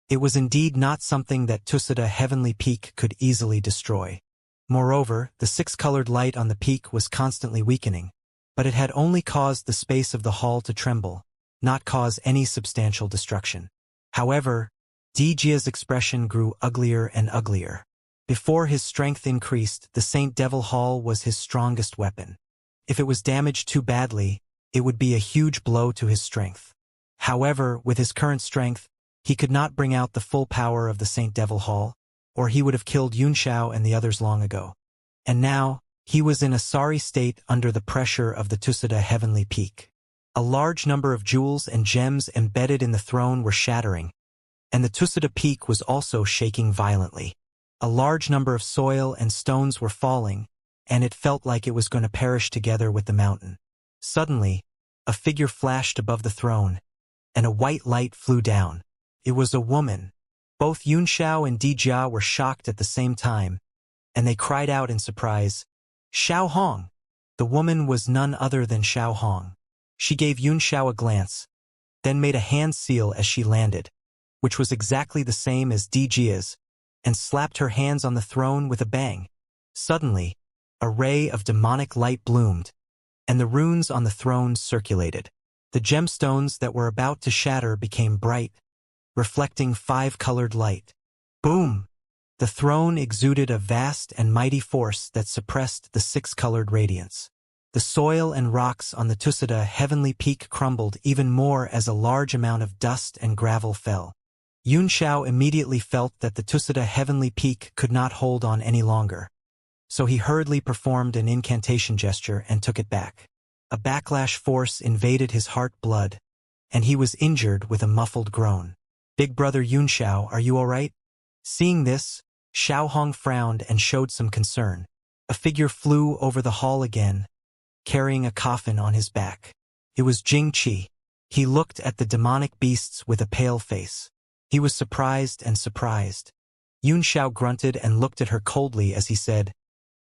it was indeed not something that Tusita heavenly peak could easily destroy. Moreover, the 6-colored light on the peak was constantly weakening, but it had only caused the space of the hall to tremble, not cause any substantial destruction. However, Dijia's expression grew uglier and uglier. Before his strength increased, the Saint Devil Hall was his strongest weapon. If it was damaged too badly, it would be a huge blow to his strength. However, with his current strength, he could not bring out the full power of the Saint Devil Hall, or he would have killed Yun Xiao and the others long ago. And now, he was in a sorry state under the pressure of the Tusita heavenly peak. A large number of jewels and gems embedded in the throne were shattering, and the Tusita peak was also shaking violently. A large number of soil and stones were falling, and it felt like it was going to perish together with the mountain. Suddenly, a figure flashed above the throne, and a white light flew down. It was a woman. Both Yun Xiao and Dijia were shocked at the same time, and they cried out in surprise, "Xiao Hong!" The woman was none other than Xiao Hong. She gave Yunxiao a glance, then made a hand seal as she landed, which was exactly the same as Dijia's, and slapped her hands on the throne with a bang. Suddenly, a ray of demonic light bloomed, and the runes on the throne circulated. The gemstones that were about to shatter became bright, reflecting 5-colored light. Boom! The throne exuded a vast and mighty force that suppressed the 6-colored radiance. The soil and rocks on the Tusada heavenly peak crumbled even more as a large amount of dust and gravel fell. Yunxiao immediately felt that the Tusada heavenly peak could not hold on any longer. So he hurriedly performed an incantation gesture and took it back. A backlash force invaded his heart blood, and he was injured with a muffled groan. "Big brother Yunxiao, are you all right?" Seeing this, Xiao Hong frowned and showed some concern. A figure flew over the hall again, carrying a coffin on his back. It was Jing Qi. He looked at the demonic beasts with a pale face. He was surprised and surprised. Yunxiao grunted and looked at her coldly as he said,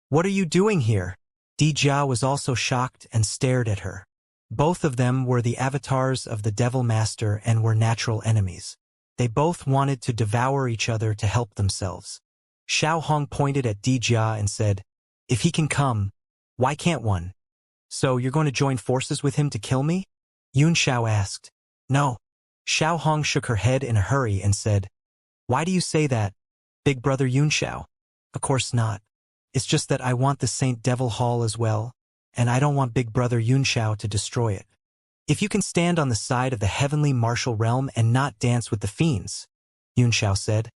"What are you doing here?" Dijia was also shocked and stared at her. Both of them were the avatars of the Devil Master and were natural enemies. They both wanted to devour each other to help themselves. Xiao Hong pointed at Dijia and said, "If he can come, why can't one?" "So you're going to join forces with him to kill me?" Yunxiao asked. "No." Xiao Hong shook her head in a hurry and said, "Why do you say that, big brother Yunxiao?" "Of course not. It's just that I want the Saint Devil Hall as well, and I don't want big brother Yunxiao to destroy it. If you can stand on the side of the heavenly martial realm and not dance with the fiends," Yunxiao said,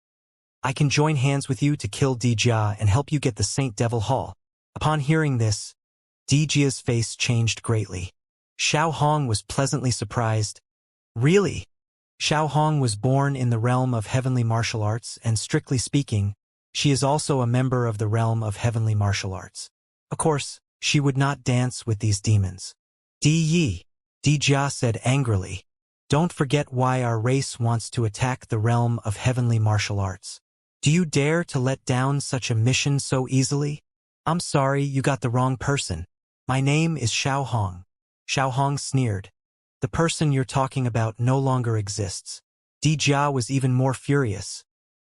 "I can join hands with you to kill Dijia and help you get the Saint Devil Hall." Upon hearing this, Dijia's face changed greatly. Xiao Hong was pleasantly surprised. "Really?" Xiao Hong was born in the realm of heavenly martial arts, and strictly speaking, she is also a member of the realm of heavenly martial arts. Of course, she would not dance with these demons. "Di Yi," Dijia said angrily, "don't forget why our race wants to attack the realm of heavenly martial arts. Do you dare to let down such a mission so easily?" "I'm sorry, you got the wrong person. My name is Xiao Hong." Xiao Hong sneered. "The person you're talking about no longer exists." Dijia was even more furious,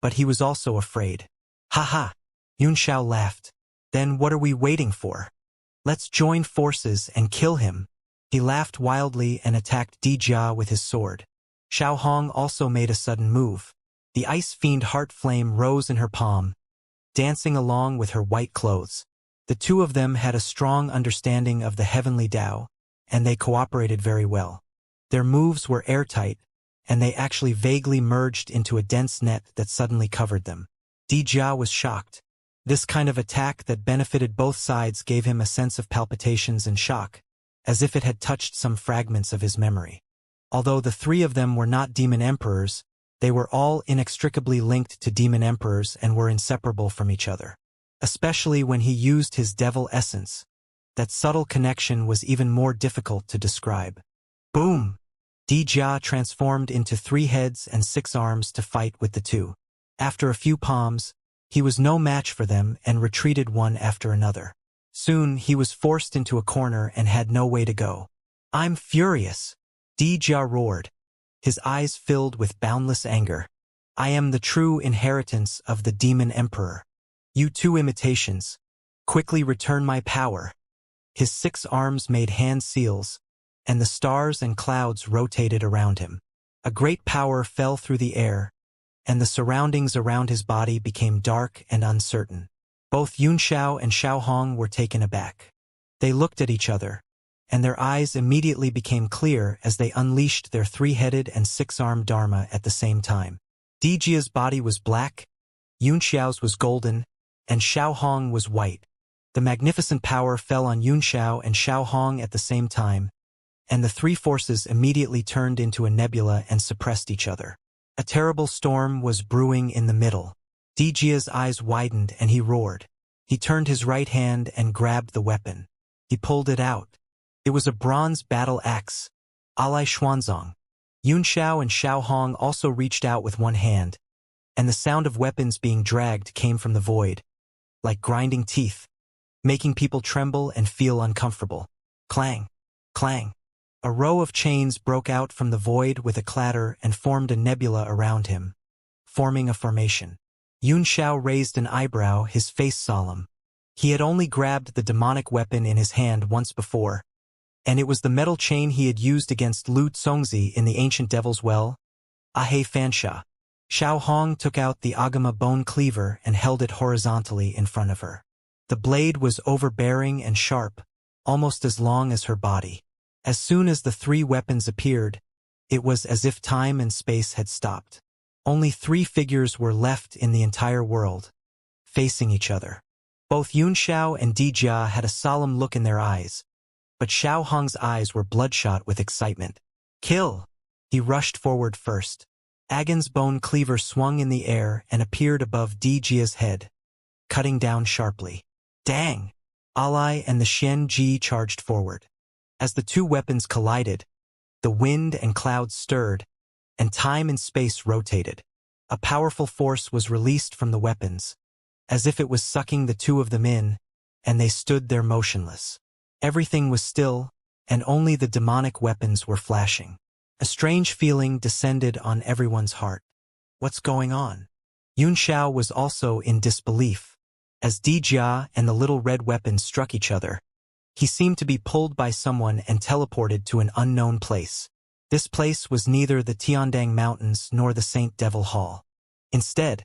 but he was also afraid. "Ha ha!" Yunxiao laughed. "Then what are we waiting for? Let's join forces and kill him." He laughed wildly and attacked Dijia with his sword. Xiao Hong also made a sudden move. The ice fiend heart flame rose in her palm, dancing along with her white clothes. The two of them had a strong understanding of the heavenly Tao, and they cooperated very well. Their moves were airtight, and they actually vaguely merged into a dense net that suddenly covered them. Dijia was shocked. This kind of attack that benefited both sides gave him a sense of palpitations and shock, as if it had touched some fragments of his memory. Although the three of them were not demon emperors, they were all inextricably linked to demon emperors and were inseparable from each other. Especially when he used his devil essence. That subtle connection was even more difficult to describe. Boom! Dijia transformed into 3 heads and 6 arms to fight with the two. After a few palms, he was no match for them and retreated one after another. Soon he was forced into a corner and had no way to go. "I'm furious!" Dijia roared, his eyes filled with boundless anger. "I am the true inheritance of the Demon Emperor. You two imitations, quickly return my power." His 6 arms made hand seals, and the stars and clouds rotated around him. A great power fell through the air, and the surroundings around his body became dark and uncertain. Both Yunxiao and Xiao Hong were taken aback. They looked at each other, and their eyes immediately became clear as they unleashed their 3-headed and 6-armed Dharma at the same time. Dijia's body was black, Yunxiao's was golden, and Xiao Hong was white. The magnificent power fell on Yunxiao and Xiao Hong at the same time, and the 3 forces immediately turned into a nebula and suppressed each other. A terrible storm was brewing in the middle. Dijia's eyes widened and he roared. He turned his right hand and grabbed the weapon. He pulled it out. It was a bronze battle axe, Alai Xuanzong. Yunxiao and Xiao Hong also reached out with one hand, and the sound of weapons being dragged came from the void, like grinding teeth. making people tremble and feel uncomfortable. Clang, clang. A row of chains broke out from the void with a clatter and formed a nebula around him, forming a formation. Xianxia raised an eyebrow, his face solemn. He had only grabbed the demonic weapon in his hand once before, and it was the metal chain he had used against Lu Zongzi in the ancient devil's well. Ahe Fansha. Xiao Hong took out the Agama bone cleaver and held it horizontally in front of her. The blade was overbearing and sharp, almost as long as her body. As soon as the three weapons appeared, it was as if time and space had stopped. Only three figures were left in the entire world, facing each other. Both Xianxia and Dijia had a solemn look in their eyes, but Xiao Hong's eyes were bloodshot with excitement. Kill! He rushed forward first. Agon's bone cleaver swung in the air and appeared above Dijia's head, cutting down sharply. Dang! Alai and the Xian Ji charged forward. As the two weapons collided, the wind and clouds stirred, and time and space rotated. A powerful force was released from the weapons, as if it was sucking the two of them in, and they stood there motionless. Everything was still, and only the demonic weapons were flashing. A strange feeling descended on everyone's heart. What's going on? Xianxia was also in disbelief. As Dijia and the little red weapons struck each other, he seemed to be pulled by someone and teleported to an unknown place. This place was neither the Tiandang Mountains nor the Saint Devil Hall. Instead,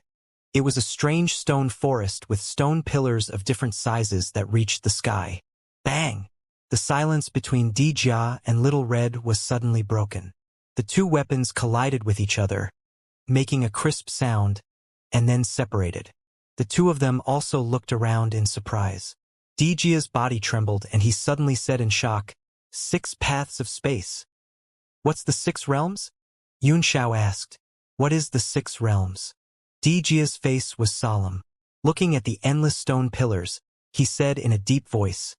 it was a strange stone forest with stone pillars of different sizes that reached the sky. Bang! The silence between Dijia and Little Red was suddenly broken. The two weapons collided with each other, making a crisp sound, and then separated. The two of them also looked around in surprise. Dijia's body trembled and he suddenly said in shock, 6 paths of space. What's the 6 realms? Xianxia asked. What is the 6 realms? Dijia's face was solemn. Looking at the endless stone pillars, he said in a deep voice,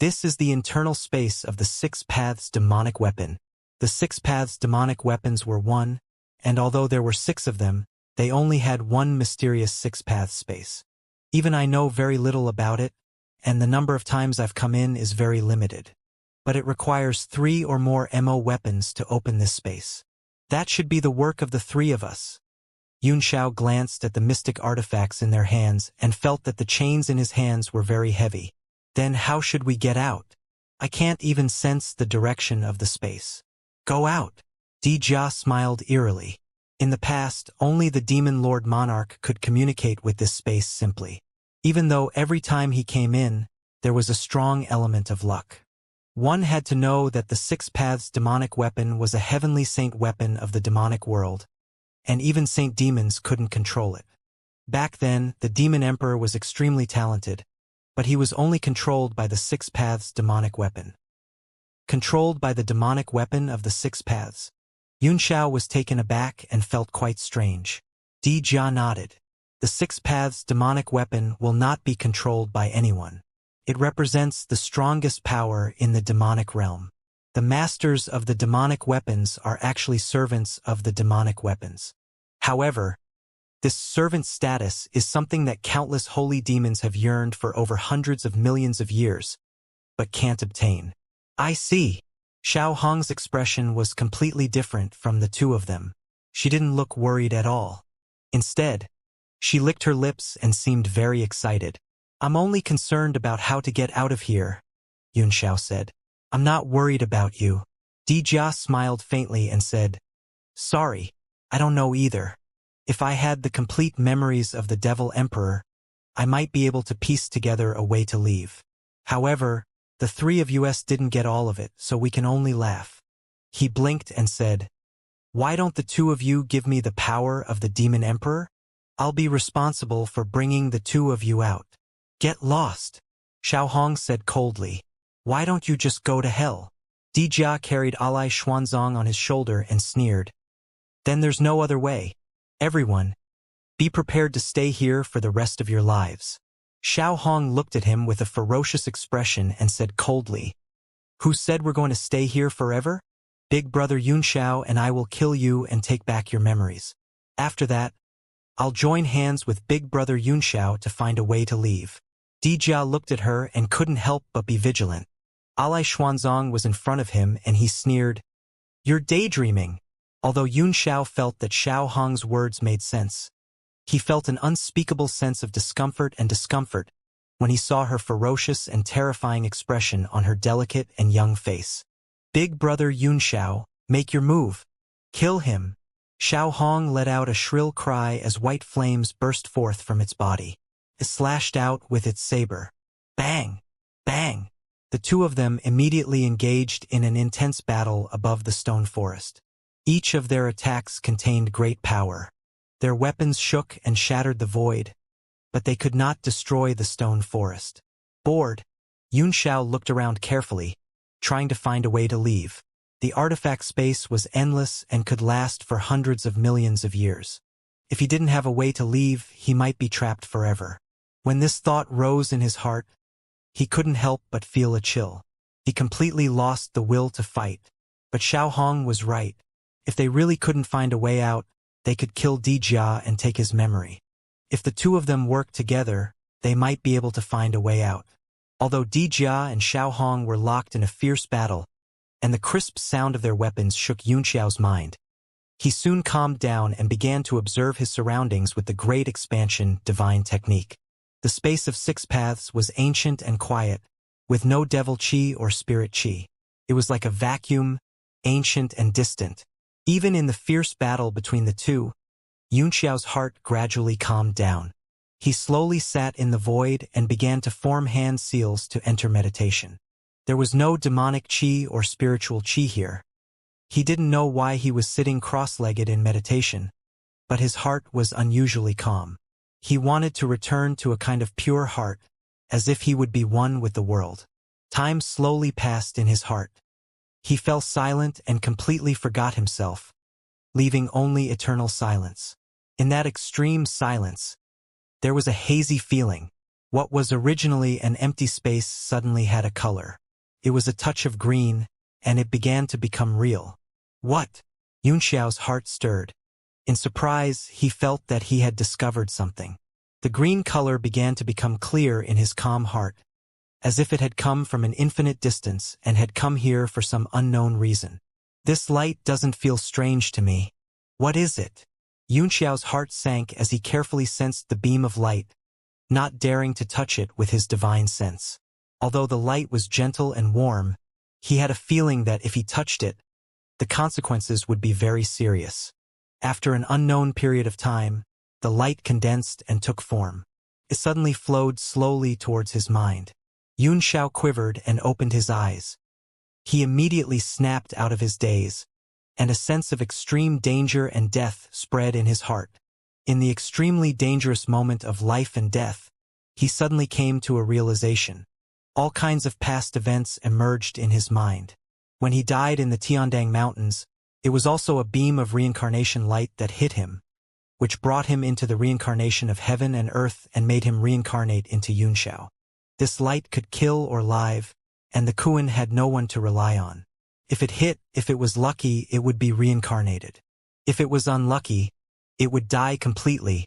this is the internal space of the 6 paths demonic weapon. The 6 paths demonic weapons were one, and although there were 6 of them, they only had one mysterious 6 paths space. Even I know very little about it, and the number of times I've come in is very limited. But it requires 3 or more MO weapons to open this space. That should be the work of the 3 of us. Xianxia glanced at the mystic artifacts in their hands and felt that the chains in his hands were very heavy. Then how should we get out? I can't even sense the direction of the space. Go out. Dijia smiled eerily. In the past, only the Demon Lord Monarch could communicate with this space simply. Even though every time he came in, there was a strong element of luck. One had to know that the 6 paths demonic weapon was a heavenly saint weapon of the demonic world, and even saint demons couldn't control it. Back then, the Demon Emperor was extremely talented, but he was only controlled by the 6 paths demonic weapon. Controlled by the demonic weapon of the 6 paths. Xianxia was taken aback and felt quite strange. Dijia nodded. The 6 paths demonic weapon will not be controlled by anyone. It represents the strongest power in the demonic realm. The masters of the demonic weapons are actually servants of the demonic weapons. However, this servant status is something that countless holy demons have yearned for over hundreds of millions of years, but can't obtain. I see. Xiao Hong's expression was completely different from the two of them. She didn't look worried at all. Instead, she licked her lips and seemed very excited. I'm only concerned about how to get out of here, Xianxia said. I'm not worried about you. Dijia smiled faintly and said, sorry, I don't know either. If I had the complete memories of the Devil Emperor, I might be able to piece together a way to leave. However, the 3 of us didn't get all of it, so we can only laugh. He blinked and said, why don't the 2 of you give me the power of the Demon Emperor? I'll be responsible for bringing the 2 of you out. Get lost, Xiao Hong said coldly. Why don't you just go to hell? Dijia carried Alai Xuanzong on his shoulder and sneered. Then there's no other way. Everyone, be prepared to stay here for the rest of your lives. Xiao Hong looked at him with a ferocious expression and said coldly, who said we're going to stay here forever? Big brother Xianxia and I will kill you and take back your memories. After that, I'll join hands with big brother Xianxia to find a way to leave. Dijia looked at her and couldn't help but be vigilant. Ally Xuanzong was in front of him and he sneered, "You're daydreaming." Although Yun Xiao felt that Xiao Hong's words made sense, he felt an unspeakable sense of discomfort when he saw her ferocious and terrifying expression on her delicate and young face. "Big brother Yun Xiao, make your move. Kill him." Xiao Hong let out a shrill cry as white flames burst forth from its body. It slashed out with its saber. Bang! Bang! The two of them immediately engaged in an intense battle above the stone forest. Each of their attacks contained great power. Their weapons shook and shattered the void, but they could not destroy the stone forest. Bored, Yun Xiao looked around carefully, trying to find a way to leave. The artifact space was endless and could last for hundreds of millions of years. If he didn't have a way to leave, he might be trapped forever. When this thought rose in his heart, he couldn't help but feel a chill. He completely lost the will to fight. But Xiao Hong was right. If they really couldn't find a way out, they could kill Dijia and take his memory. If the two of them worked together, they might be able to find a way out. Although Dijia and Xiao Hong were locked in a fierce battle, and the crisp sound of their weapons shook Yun Xiao's mind, he soon calmed down and began to observe his surroundings with the great expansion divine technique. The space of 6 paths was ancient and quiet, with no devil chi or spirit chi. It was like a vacuum, ancient and distant. Even in the fierce battle between the two, Yun Xiao's heart gradually calmed down. He slowly sat in the void and began to form hand seals to enter meditation. There was no demonic chi or spiritual chi here. He didn't know why he was sitting cross-legged in meditation, but his heart was unusually calm. He wanted to return to a kind of pure heart, as if he would be one with the world. Time slowly passed in his heart. He fell silent and completely forgot himself, leaving only eternal silence. In that extreme silence, there was a hazy feeling. What was originally an empty space suddenly had a color. It was a touch of green, and it began to become real. What? Yun Xiao's heart stirred. In surprise, he felt that he had discovered something. The green color began to become clear in his calm heart, as if it had come from an infinite distance and had come here for some unknown reason. This light doesn't feel strange to me. What is it? Yun Xiao's heart sank as he carefully sensed the beam of light, not daring to touch it with his divine sense. Although the light was gentle and warm, he had a feeling that if he touched it, the consequences would be very serious. After an unknown period of time, the light condensed and took form. It suddenly flowed slowly towards his mind. Yun Xiao quivered and opened his eyes. He immediately snapped out of his daze, and a sense of extreme danger and death spread in his heart. In the extremely dangerous moment of life and death, he suddenly came to a realization. All kinds of past events emerged in his mind. When he died in the Tiandang Mountains, it was also a beam of reincarnation light that hit him, which brought him into the reincarnation of heaven and earth and made him reincarnate into Yun Xiao. This light could kill or live, and the Kuan had no one to rely on. If it was lucky, it would be reincarnated. If it was unlucky, it would die completely,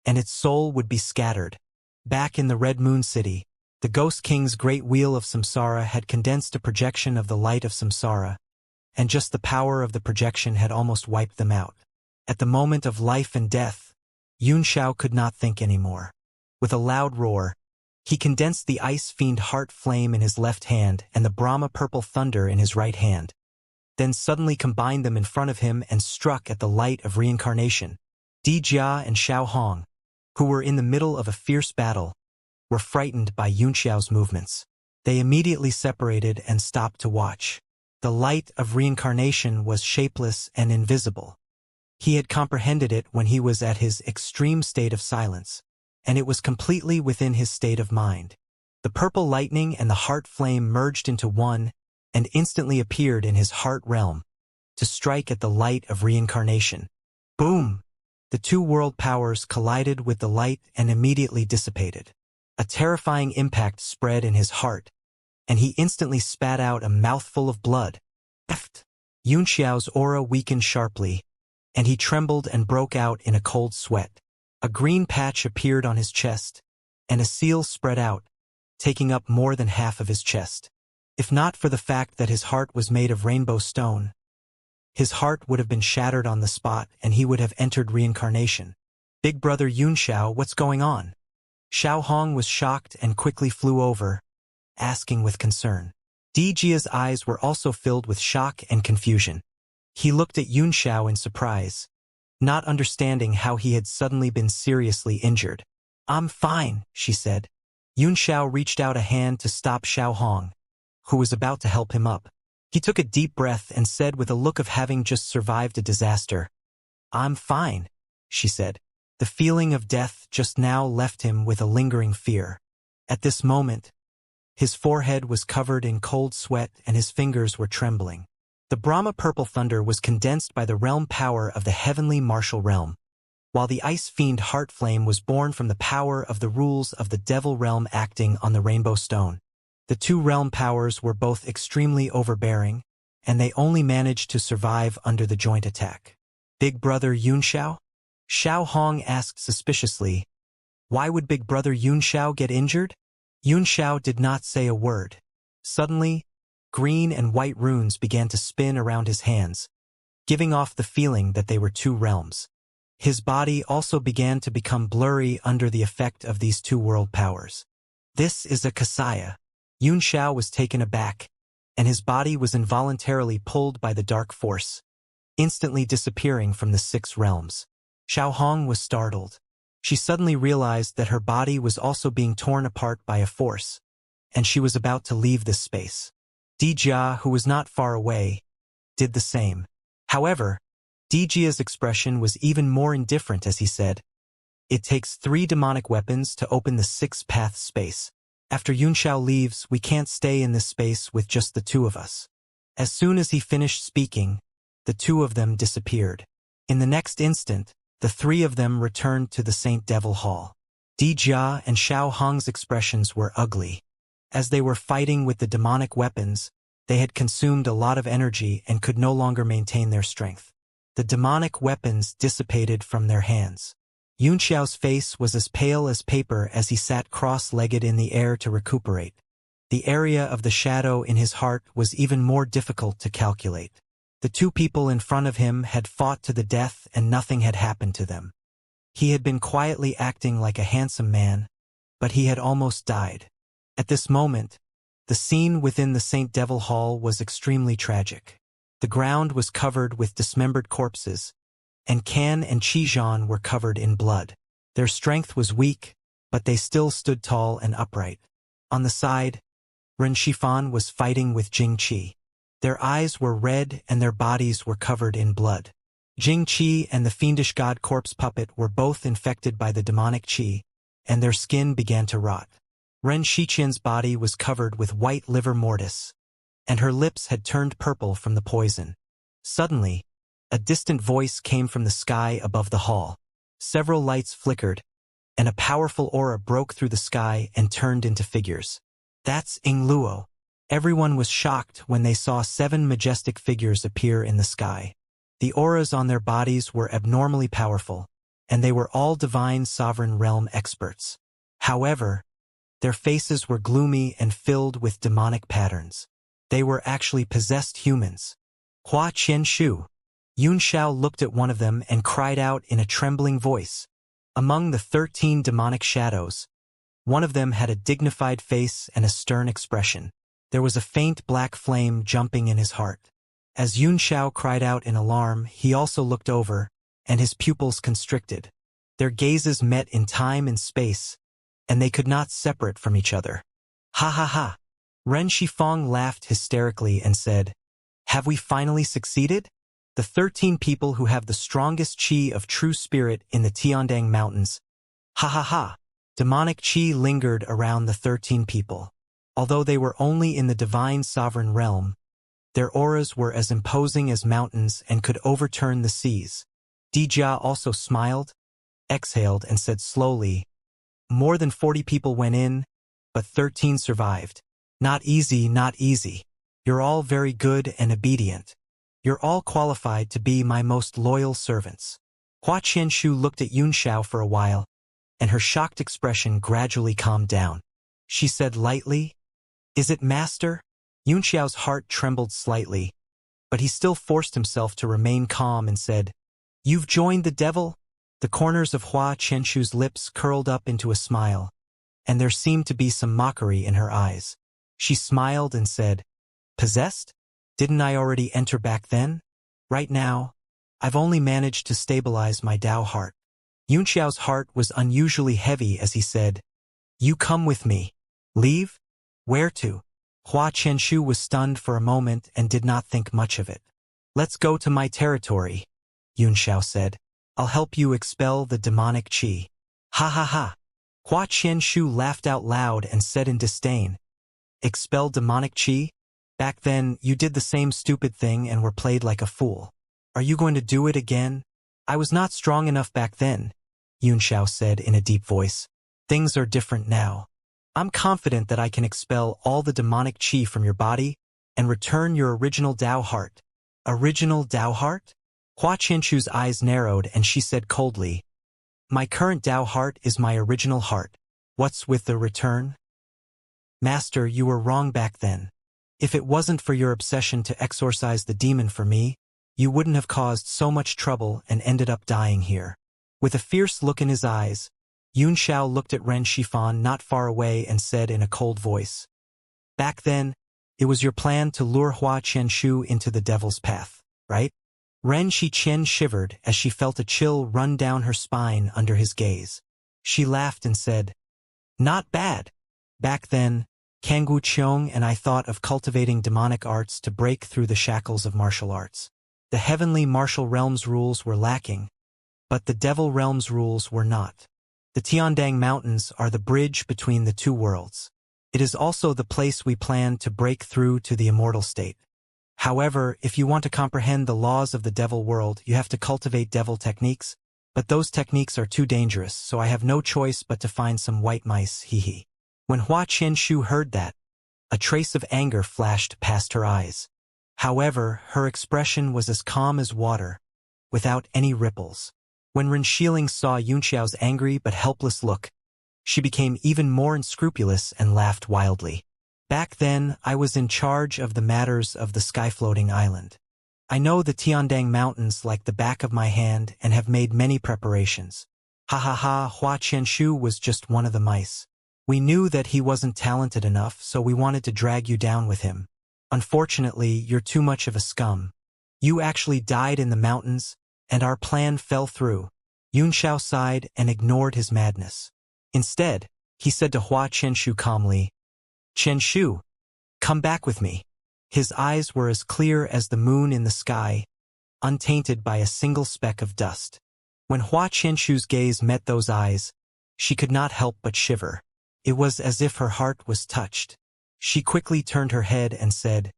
and its soul would be scattered. Back in the Red Moon City, the Ghost King's great wheel of samsara had condensed a projection of the light of samsara, and just the power of the projection had almost wiped them out. At the moment of life and death, Yun Xiao could not think anymore. With a loud roar, he condensed the ice fiend heart flame in his left hand and the Brahma purple thunder in his right hand, then suddenly combined them in front of him and struck at the light of reincarnation. Dijia and Xiao Hong, who were in the middle of a fierce battle, were frightened by Yun Xiao's movements. They immediately separated and stopped to watch. The light of reincarnation was shapeless and invisible. He had comprehended it when he was at his extreme state of silence, and it was completely within his state of mind. The purple lightning and the heart flame merged into one and instantly appeared in his heart realm to strike at the light of reincarnation. Boom! The two world powers collided with the light and immediately dissipated. A terrifying impact spread in his heart, and he instantly spat out a mouthful of blood. Yun Xiao's aura weakened sharply, and he trembled and broke out in a cold sweat. A green patch appeared on his chest, and a seal spread out, taking up more than half of his chest. If not for the fact that his heart was made of rainbow stone, his heart would have been shattered on the spot and he would have entered reincarnation. Big brother Yunxiao, what's going on? Xiao Hong was shocked and quickly flew over, asking with concern. Dijia's eyes were also filled with shock and confusion. He looked at Yunxiao in surprise, not understanding how he had suddenly been seriously injured. I'm fine, she said. Yunxiao reached out a hand to stop Xiao Hong, who was about to help him up. He took a deep breath and said with a look of having just survived a disaster, I'm fine, she said. The feeling of death just now left him with a lingering fear. At this moment, his forehead was covered in cold sweat and his fingers were trembling. The Brahma purple thunder was condensed by the realm power of the heavenly martial realm, while the ice fiend heart flame was born from the power of the rules of the devil realm acting on the rainbow stone. The two realm powers were both extremely overbearing, and they only managed to survive under the joint attack. Big brother Yunxiao? Xiao Hong asked suspiciously, why would big brother Yunxiao get injured? Yunxiao did not say a word. Suddenly, green and white runes began to spin around his hands, giving off the feeling that they were two realms. His body also began to become blurry under the effect of these two world powers. This is a Kasaya. Yunxiao was taken aback, and his body was involuntarily pulled by the dark force, instantly disappearing from the six realms. Xiao Hong was startled. She suddenly realized that her body was also being torn apart by a force, and she was about to leave this space. Dijia, who was not far away, did the same. However, Dijia's expression was even more indifferent as he said, it takes 3 demonic weapons to open the 6-path space. After Yunxiao leaves, we can't stay in this space with just the two of us. As soon as he finished speaking, the two of them disappeared. In the next instant, the 3 of them returned to the Saint Devil Hall. Dijia and Xiao Hong's expressions were ugly. As they were fighting with the demonic weapons, they had consumed a lot of energy and could no longer maintain their strength. The demonic weapons dissipated from their hands. Yunxiao's face was as pale as paper as he sat cross-legged in the air to recuperate. The area of the shadow in his heart was even more difficult to calculate. The 2 people in front of him had fought to the death and nothing had happened to them. He had been quietly acting like a handsome man, but he had almost died. At this moment, the scene within the Saint Devil Hall was extremely tragic. The ground was covered with dismembered corpses, and Kan and Qijan were covered in blood. Their strength was weak, but they still stood tall and upright. On the side, Ren Shifan was fighting with Jing Qi. Their eyes were red and their bodies were covered in blood. Jing Qi and the fiendish god corpse puppet were both infected by the demonic qi, and their skin began to rot. Ren Shiqian's body was covered with white liver mortis, and her lips had turned purple from the poison. Suddenly, a distant voice came from the sky above the hall. Several lights flickered, and a powerful aura broke through the sky and turned into figures. That's Ing Luo. Everyone was shocked when they saw 7 majestic figures appear in the sky. The auras on their bodies were abnormally powerful, and they were all divine sovereign realm experts. However, their faces were gloomy and filled with demonic patterns. They were actually possessed humans. Hua Qianshu. Yunxiao looked at one of them and cried out in a trembling voice. Among the 13 demonic shadows, one of them had a dignified face and a stern expression. There was a faint black flame jumping in his heart. As Yunxiao cried out in alarm, he also looked over, and his pupils constricted. Their gazes met in time and space, and they could not separate from each other. Ha ha ha! Ren Shifang laughed hysterically and said, have we finally succeeded? The 13 people who have the strongest qi of true spirit in the Tiandang Mountains. Ha ha ha! Demonic qi lingered around the 13 people. Although they were only in the divine sovereign realm, their auras were as imposing as mountains and could overturn the seas. Dijia also smiled, exhaled, and said slowly, more than 40 people went in, but 13 survived. Not easy, not easy. You're all very good and obedient. You're all qualified to be my most loyal servants. Hua Qianshu looked at Yunxiao for a while, and her shocked expression gradually calmed down. she said lightly. Is it, master? Yunxiao's heart trembled slightly, but he still forced himself to remain calm and said, You've joined the devil? The corners of Hua Qianshu's lips curled up into a smile, and there seemed to be some mockery in her eyes. She smiled and said, Possessed? Didn't I already enter back then? Right now, I've only managed to stabilize my Tao heart. Yunxiao's heart was unusually heavy as he said, You come with me. Leave? Where to? Hua Qianshu was stunned for a moment and did not think much of it. Let's go to my territory, Yunxiao said. I'll help you expel the demonic qi. Ha ha ha. Hua Qianshu laughed out loud and said in disdain, Expel demonic qi? Back then, you did the same stupid thing and were played like a fool. Are you going to do it again? I was not strong enough back then, Yunxiao said in a deep voice. Things are different now. I'm confident that I can expel all the demonic qi from your body and return your original Tao heart. Original Tao heart? Hua Qianshu's eyes narrowed and she said coldly, My current Tao heart is my original heart. What's with the return? Master, you were wrong back then. If it wasn't for your obsession to exorcise the demon for me, you wouldn't have caused so much trouble and ended up dying here. With a fierce look in his eyes, Yunxiao looked at Ren Shifan not far away and said in a cold voice, Back then, it was your plan to lure Hua Qianshu into the devil's path, right? Ren Shichen shivered as she felt a chill run down her spine under his gaze. She laughed and said, Not bad. Back then, Kangwu Qiong and I thought of cultivating demonic arts to break through the shackles of martial arts. The heavenly martial realm's rules were lacking, but the devil realm's rules were not. The Tiandang Mountains are the bridge between the two worlds. It is also the place we plan to break through to the immortal state. However, if you want to comprehend the laws of the devil world, you have to cultivate devil techniques, but those techniques are too dangerous, so I have no choice but to find some white mice, hee. When Hua Qianshu heard that, a trace of anger flashed past her eyes. However, her expression was as calm as water, without any ripples. When Ren Shiling saw Yunxiao's angry but helpless look, she became even more unscrupulous and laughed wildly. Back then, I was in charge of the matters of the sky-floating island. I know the Tiandang Mountains like the back of my hand and have made many preparations. Ha ha ha, Hua Qianshu was just one of the mice. We knew that he wasn't talented enough, so we wanted to drag you down with him. Unfortunately, you're too much of a scum. You actually died in the mountains, and our plan fell through. Yunxiao sighed and ignored his madness. Instead, he said to Hua Qianshu calmly, Qianshu, come back with me. His eyes were as clear as the moon in the sky, untainted by a single speck of dust. When Hua Qianshu's gaze met those eyes, she could not help but shiver. It was as if her heart was touched. She quickly turned her head and said,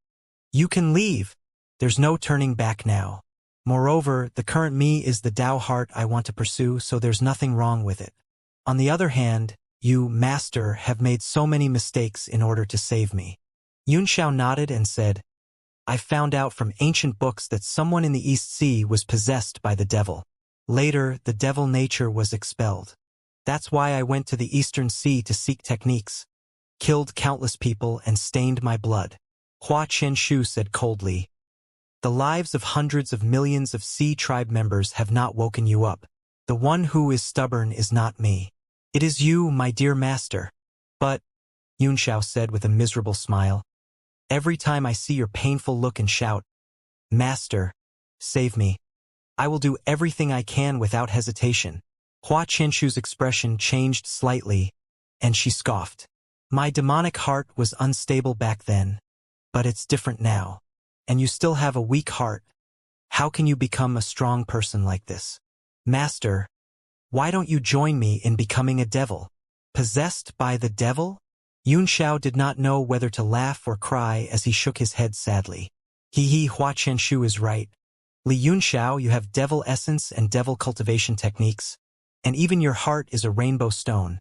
You can leave. There's no turning back now. Moreover, the current me is the Tao heart I want to pursue, so there's nothing wrong with it. On the other hand, you, master, have made so many mistakes in order to save me. Yunxiao nodded and said, I found out from ancient books that someone in the East Sea was possessed by the devil. Later, the devil nature was expelled. That's why I went to the Eastern Sea to seek techniques, killed countless people, and stained my blood. Hua Qianshu said coldly, The lives of hundreds of millions of Sea tribe members have not woken you up. The one who is stubborn is not me. It is you, my dear master. But, Yunxiao said with a miserable smile, every time I see your painful look and shout, Master, save me, I will do everything I can without hesitation. Hua Qianshu's expression changed slightly, and she scoffed. My demonic heart was unstable back then, but it's different now. And you still have a weak heart. How can you become a strong person like this? Master, why don't you join me in becoming a devil? Possessed by the devil? Yunxiao did not know whether to laugh or cry as he shook his head sadly. Hee, Hua Qianshu is right. Li Yunxiao, you have devil essence and devil cultivation techniques, and even your heart is a rainbow stone.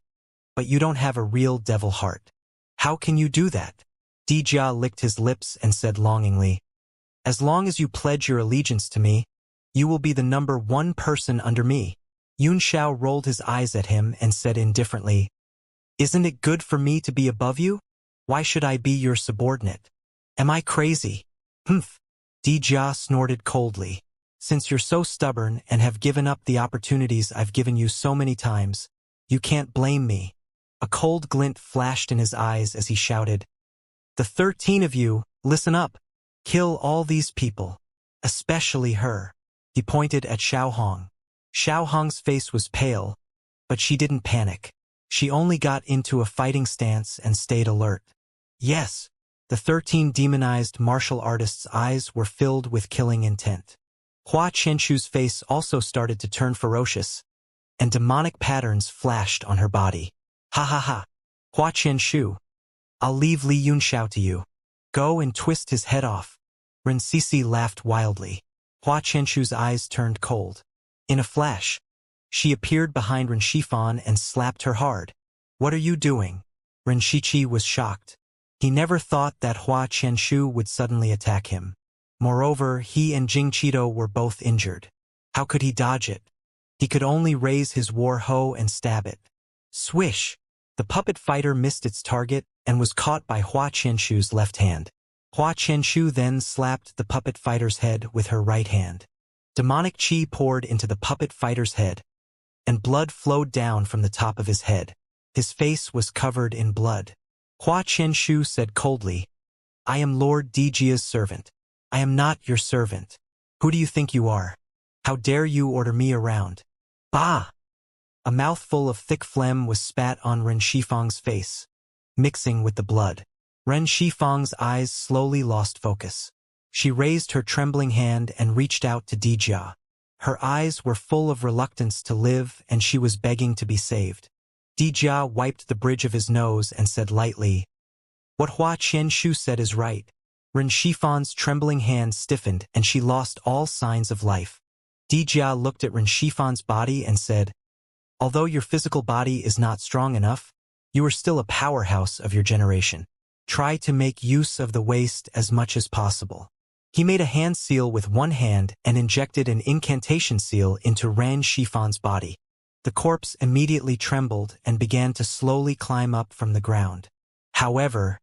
But you don't have a real devil heart. How can you do that? Dijia licked his lips and said longingly, As long as you pledge your allegiance to me, you will be the number one person under me. Yunxiao rolled his eyes at him and said indifferently, Isn't it good for me to be above you? Why should I be your subordinate? Am I crazy? Humph. Dijia snorted coldly. Since you're so stubborn and have given up the opportunities I've given you so many times, you can't blame me. A cold glint flashed in his eyes as he shouted, "The 13 of you, listen up. Kill all these people. Especially her." He pointed at Xiaohong. Xiaohong's face was pale, but she didn't panic. She only got into a fighting stance and stayed alert. Yes, the 13 demonized martial artists' eyes were filled with killing intent. Hua Qianshu's face also started to turn ferocious, and demonic patterns flashed on her body. Ha ha ha. Hua Qianshu, I'll leave Li Yunxiao to you. Go and twist his head off. Ren Sisi laughed wildly. Hua Qianshu's eyes turned cold. In a flash, she appeared behind Ren Shifan and slapped her hard. What are you doing? Ren Shiqi was shocked. He never thought that Hua Qianshu would suddenly attack him. Moreover, he and Jing Cheeto were both injured. How could he dodge it? He could only raise his war hoe and stab it. Swish! The puppet fighter missed its target and was caught by Hua Qianshu's left hand. Hua Qianshu then slapped the puppet fighter's head with her right hand. Demonic chi poured into the puppet fighter's head, and blood flowed down from the top of his head. His face was covered in blood. Hua Qianshu said coldly, "I am Lord Dijia's servant. I am not your servant. Who do you think you are? How dare you order me around?" Bah! A mouthful of thick phlegm was spat on Ren Shifang's face, mixing with the blood. Ren Shifang's eyes slowly lost focus. She raised her trembling hand and reached out to Dijia. Her eyes were full of reluctance to live, and she was begging to be saved. Dijia wiped the bridge of his nose and said lightly, "What Hua Qianshu said is right." Ren Shifan's trembling hand stiffened and she lost all signs of life. Dijia looked at Ren Shifan's body and said, "Although your physical body is not strong enough, you are still a powerhouse of your generation. Try to make use of the waste as much as possible." He made a hand seal with one hand and injected an incantation seal into Ren Shifan's body. The corpse immediately trembled and began to slowly climb up from the ground. However,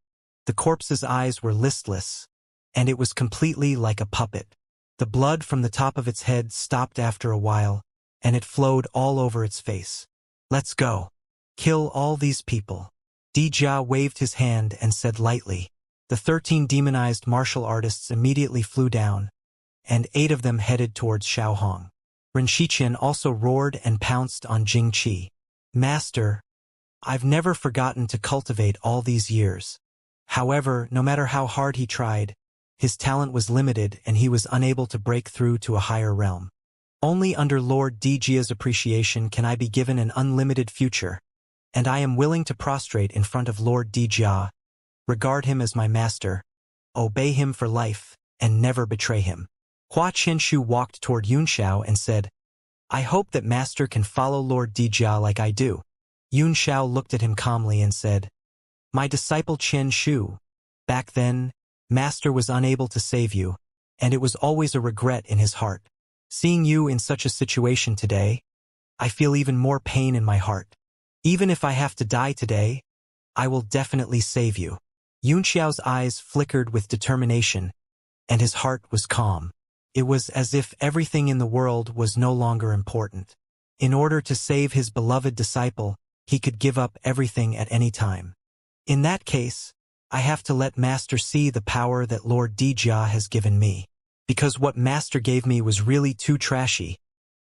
the corpse's eyes were listless, and it was completely like a puppet. The blood from the top of its head stopped after a while, and it flowed all over its face. "Let's go. Kill all these people." Dijia waved his hand and said lightly. The 13 demonized martial artists immediately flew down, and 8 of them headed towards Xiaohong. Ren Shiqian also roared and pounced on Jing Qi. "Master, I've never forgotten to cultivate all these years." However, no matter how hard he tried, his talent was limited and he was unable to break through to a higher realm. Only under Lord Dijia's appreciation can I be given an unlimited future, and I am willing to prostrate in front of Lord Dijia, regard him as my master, obey him for life, and never betray him. Hua Qianshu walked toward Yunxiao and said, "I hope that master can follow Lord Dijia like I do." Yunxiao looked at him calmly and said, "My disciple Qianshu, back then, master was unable to save you, and it was always a regret in his heart. Seeing you in such a situation today, I feel even more pain in my heart. Even if I have to die today, I will definitely save you." Yunxiao's eyes flickered with determination, and his heart was calm. It was as if everything in the world was no longer important. In order to save his beloved disciple, he could give up everything at any time. In that case, I have to let Master see the power that Lord Dijia has given me. Because what Master gave me was really too trashy.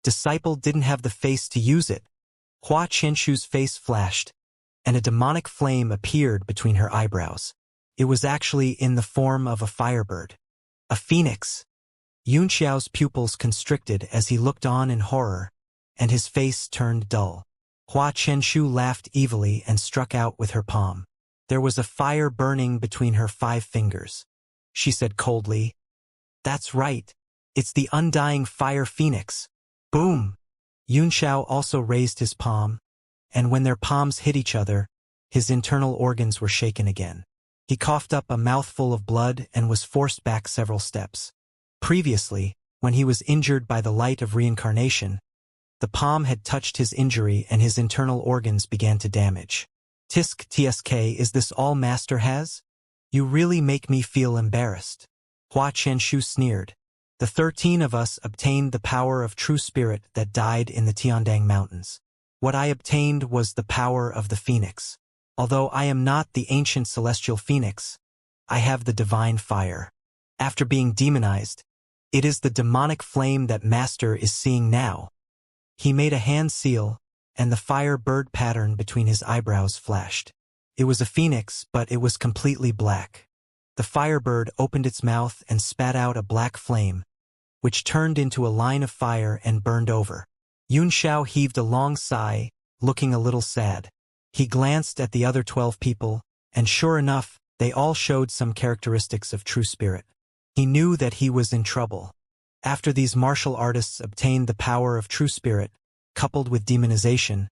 Disciple didn't have the face to use it. Hua Qianshu's face flashed, and a demonic flame appeared between her eyebrows. It was actually in the form of a firebird. A phoenix. Yunxiao's pupils constricted as he looked on in horror, and his face turned dull. Hua Qianshu laughed evilly and struck out with her palm. There was a fire burning between her 5 fingers. She said coldly, "That's right. It's the undying fire phoenix." Boom! Yunxiao also raised his palm, and when their palms hit each other, his internal organs were shaken again. He coughed up a mouthful of blood and was forced back several steps. Previously, when he was injured by the light of reincarnation, the palm had touched his injury and his internal organs began to damage. Tisk tsk, is this all Master has? You really make me feel embarrassed. Hua Qianshu sneered. The 13 of us obtained the power of true spirit that died in the Tiandang Mountains. What I obtained was the power of the phoenix. Although I am not the ancient celestial phoenix, I have the divine fire. After being demonized, it is the demonic flame that Master is seeing now. He made a hand seal, and the fire bird pattern between his eyebrows flashed. It was a phoenix, but it was completely black. The firebird opened its mouth and spat out a black flame, which turned into a line of fire and burned over. Yunxiao heaved a long sigh, looking a little sad. He glanced at the other 12 people, and sure enough, they all showed some characteristics of true spirit. He knew that he was in trouble. After these martial artists obtained the power of true spirit, coupled with demonization,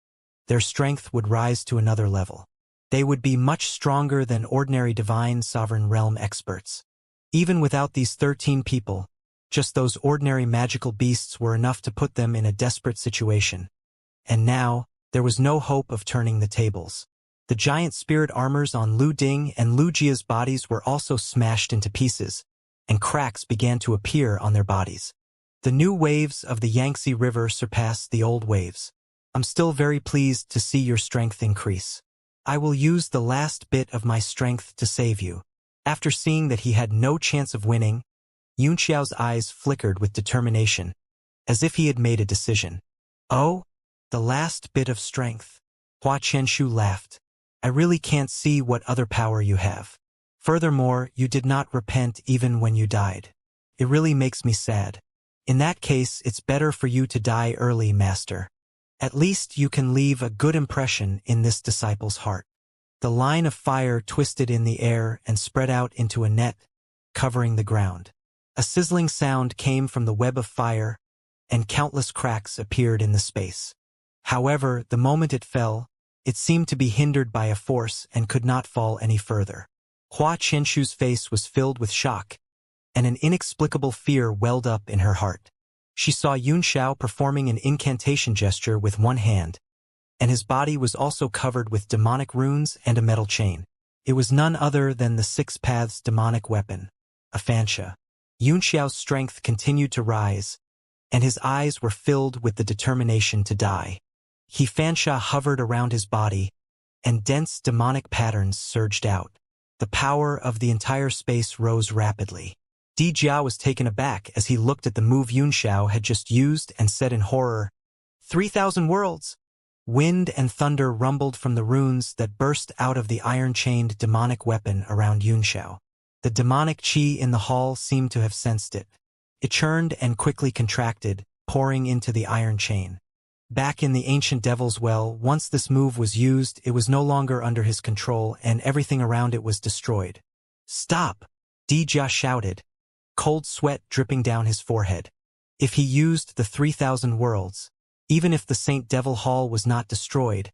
their strength would rise to another level. They would be much stronger than ordinary divine sovereign realm experts. Even without these 13 people, just those ordinary magical beasts were enough to put them in a desperate situation. And now, there was no hope of turning the tables. The giant spirit armors on Lu Ding and Lu Jia's bodies were also smashed into pieces, and cracks began to appear on their bodies. The new waves of the Yangtze River surpassed the old waves. I'm still very pleased to see your strength increase. I will use the last bit of my strength to save you. After seeing that he had no chance of winning, Yunxiao's eyes flickered with determination, as if he had made a decision. Oh? The last bit of strength. Hua Qianshu laughed. I really can't see what other power you have. Furthermore, you did not repent even when you died. It really makes me sad. In that case, it's better for you to die early, Master. At least you can leave a good impression in this disciple's heart. The line of fire twisted in the air and spread out into a net, covering the ground. A sizzling sound came from the web of fire, and countless cracks appeared in the space. However, the moment it fell, it seemed to be hindered by a force and could not fall any further. Hua Qianshu's face was filled with shock, and an inexplicable fear welled up in her heart. She saw Yunxiao performing an incantation gesture with one hand, and his body was also covered with demonic runes and a metal chain. It was none other than the Six Paths demonic weapon, Xianxia. Yunxiao's strength continued to rise, and his eyes were filled with the determination to die. Xianxia hovered around his body, and dense demonic patterns surged out. The power of the entire space rose rapidly. Di Jia was taken aback as he looked at the move Yunxiao had just used and said in horror, 3,000 worlds! Wind and thunder rumbled from the runes that burst out of the iron-chained demonic weapon around Yunxiao. The demonic qi in the hall seemed to have sensed it. It churned and quickly contracted, pouring into the iron chain. Back in the ancient devil's well, once this move was used, it was no longer under his control and everything around it was destroyed. Stop! Di Jia shouted, cold sweat dripping down his forehead. If he used the 3,000 worlds, even if the Saint Devil Hall was not destroyed,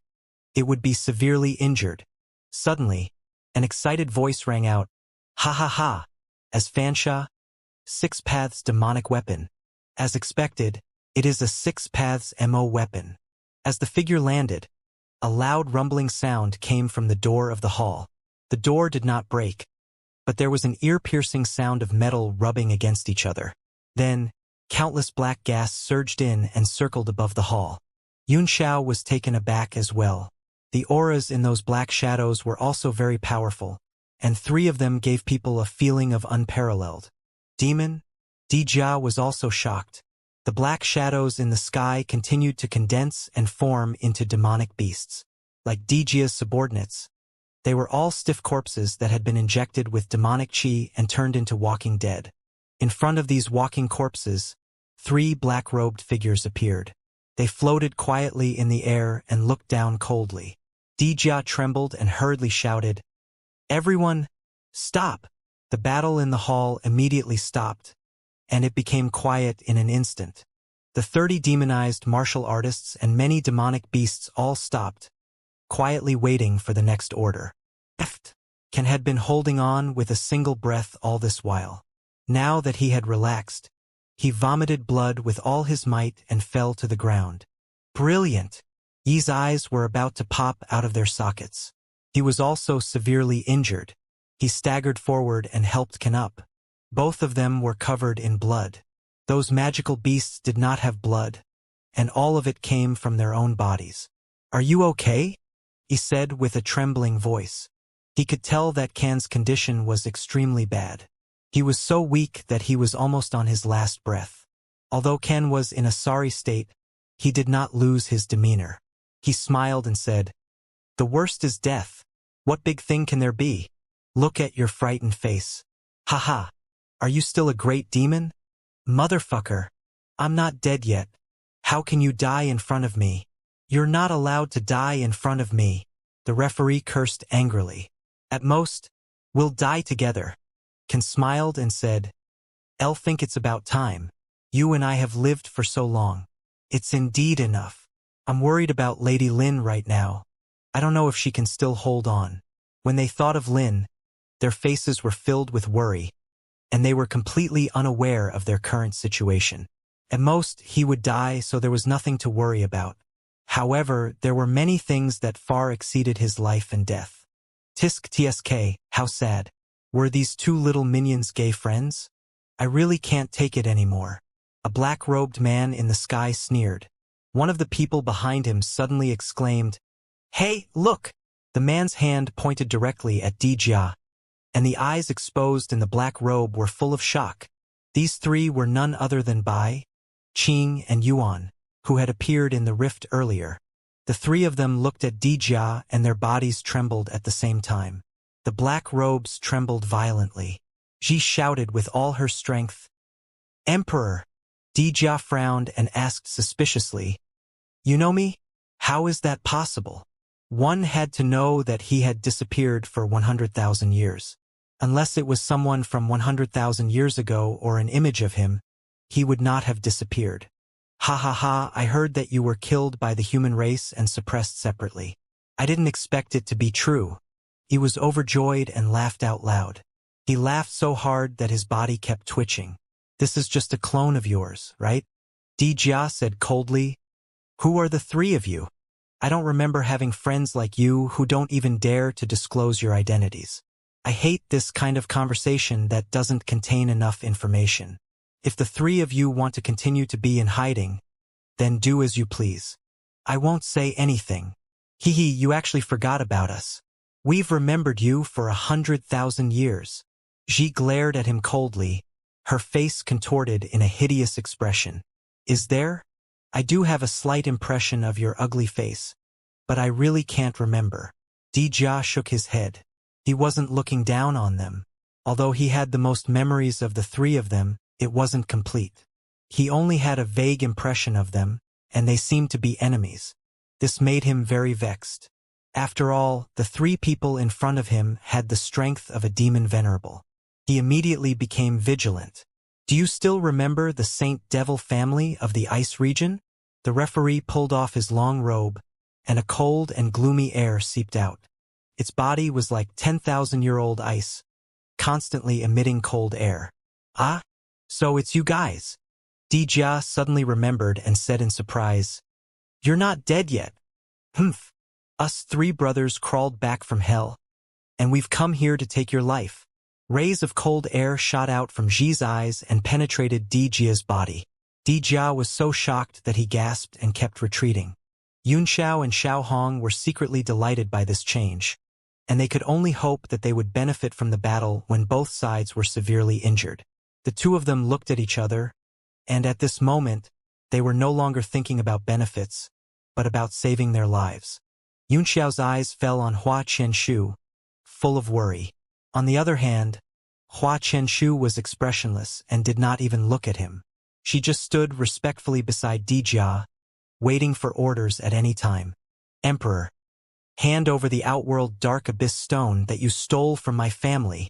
it would be severely injured. Suddenly, an excited voice rang out, ha ha ha, as Xianxia, Six Paths demonic weapon. As expected, it is a Six Paths MO weapon. As the figure landed, a loud rumbling sound came from the door of the hall. The door did not break, but there was an ear-piercing sound of metal rubbing against each other. Then, countless black gas surged in and circled above the hall. Yunxiao was taken aback as well. The auras in those black shadows were also very powerful, and 3 of them gave people a feeling of unparalleled. Demon? Di Jia was also shocked. The black shadows in the sky continued to condense and form into demonic beasts. Like Di Jia's subordinates, they were all stiff corpses that had been injected with demonic qi and turned into walking dead. In front of these walking corpses, 3 black-robed figures appeared. They floated quietly in the air and looked down coldly. Di Jia trembled and hurriedly shouted, Everyone, stop! The battle in the hall immediately stopped, and it became quiet in an instant. The 30 demonized martial artists and many demonic beasts all stopped, quietly waiting for the next order. Ken had been holding on with a single breath all this while. Now that he had relaxed, he vomited blood with all his might and fell to the ground. Brilliant! Yi's eyes were about to pop out of their sockets. He was also severely injured. He staggered forward and helped Ken up. Both of them were covered in blood. Those magical beasts did not have blood, and all of it came from their own bodies. "Are you okay?" he said with a trembling voice. He could tell that Ken's condition was extremely bad. He was so weak that he was almost on his last breath. Although Ken was in a sorry state, he did not lose his demeanor. He smiled and said, "The worst is death. What big thing can there be? Look at your frightened face. Haha. Are you still a great demon? Motherfucker. I'm not dead yet. How can you die in front of me? You're not allowed to die in front of me." The referee cursed angrily. "At most, we'll die together." Ken smiled and said, "I'll think it's about time. You and I have lived for so long. It's indeed enough. I'm worried about Lady Lin right now. I don't know if she can still hold on." When they thought of Lin, their faces were filled with worry, and they were completely unaware of their current situation. At most, he would die, so there was nothing to worry about. However, there were many things that far exceeded his life and death. Tisk tsk, how sad. Were these two little minions gay friends? I really can't take it anymore. A black-robed man in the sky sneered. One of the people behind him suddenly exclaimed, "Hey, look!" The man's hand pointed directly at Dijia, and the eyes exposed in the black robe were full of shock. These three were none other than Bai, Qing, and Yuan, who had appeared in the rift earlier. The three of them looked at Dijia and their bodies trembled at the same time. The black robes trembled violently. Ji shouted with all her strength, "Emperor!" Dijia frowned and asked suspiciously, "You know me? How is that possible?" One had to know that he had disappeared for 100,000 years. Unless it was someone from 100,000 years ago or an image of him, he would not have disappeared. "Ha ha ha, I heard that you were killed by the human race and suppressed separately. I didn't expect it to be true." He was overjoyed and laughed out loud. He laughed so hard that his body kept twitching. "This is just a clone of yours, right?" Dijia said coldly. "Who are the three of you? I don't remember having friends like you who don't even dare to disclose your identities. I hate this kind of conversation that doesn't contain enough information. If the three of you want to continue to be in hiding, then do as you please. I won't say anything. Hee hee, you actually forgot about us. We've remembered you for 100,000 years." Ji glared at him coldly, her face contorted in a hideous expression. "Is there? I do have a slight impression of your ugly face, but I really can't remember." Dijia shook his head. He wasn't looking down on them. Although he had the most memories of the three of them, it wasn't complete. He only had a vague impression of them, and they seemed to be enemies. This made him very vexed. After all, the three people in front of him had the strength of a demon venerable. He immediately became vigilant. "Do you still remember the Saint Devil family of the ice region?" The referee pulled off his long robe, and a cold and gloomy air seeped out. Its body was like 10,000-year-old ice, constantly emitting cold air. "Ah? So it's you guys." Dijia suddenly remembered and said in surprise, "You're not dead yet." "Humph. Us three brothers crawled back from hell, and we've come here to take your life." Rays of cold air shot out from Ji's eyes and penetrated Dijia's body. Dijia was so shocked that he gasped and kept retreating. Yunxiao and Xiaohong were secretly delighted by this change, and they could only hope that they would benefit from the battle when both sides were severely injured. The two of them looked at each other, and at this moment, they were no longer thinking about benefits, but about saving their lives. Yunxiao's eyes fell on Hua Qianshu, full of worry. On the other hand, Hua Qianshu was expressionless and did not even look at him. She just stood respectfully beside Dijia, waiting for orders at any time. "Emperor, hand over the Outworld Dark Abyss stone that you stole from my family,"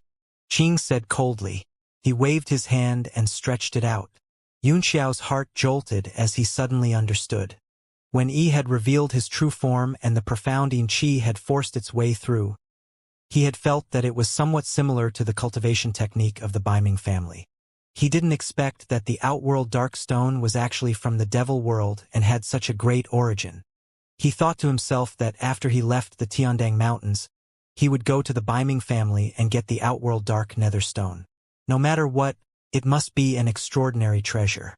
Qing said coldly. He waved his hand and stretched it out. Yunxiao's heart jolted as he suddenly understood. When Yi had revealed his true form and the profound Yin Qi had forced its way through, he had felt that it was somewhat similar to the cultivation technique of the Baiming family. He didn't expect that the Outworld Dark Stone was actually from the Devil World and had such a great origin. He thought to himself that after he left the Tiandang Mountains, he would go to the Biming family and get the Outworld Dark Nether Stone. No matter what, it must be an extraordinary treasure.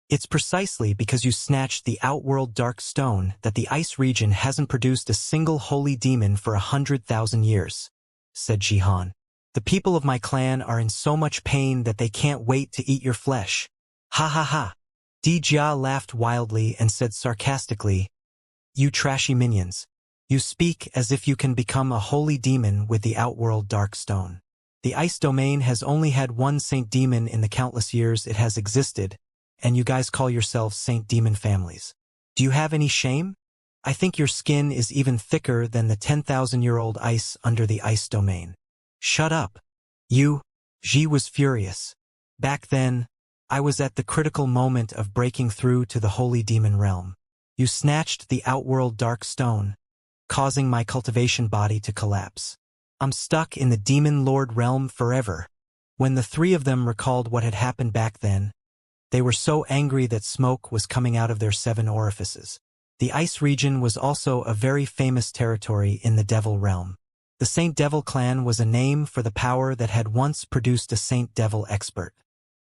It's precisely because you snatched the Outworld Dark Stone that the Ice region hasn't produced a single holy demon for 100,000 years, said Jihan. The people of my clan are in so much pain that they can't wait to eat your flesh. Ha ha ha. Dijia laughed wildly and said sarcastically, You trashy minions. You speak as if you can become a holy demon with the Outworld Dark Stone. The Ice Domain has only had one Saint Demon in the countless years it has existed, and you guys call yourselves Saint Demon families. Do you have any shame? I think your skin is even thicker than the 10,000-year-old ice under the Ice Domain. Shut up. You. Ji was furious. Back then, I was at the critical moment of breaking through to the Holy Demon realm. You snatched the Outworld Dark Stone, causing my cultivation body to collapse. I'm stuck in the Demon Lord realm forever. When the three of them recalled what had happened back then, they were so angry that smoke was coming out of their 7 orifices. The Ice region was also a very famous territory in the Devil realm. The Saint Devil clan was a name for the power that had once produced a Saint Devil expert.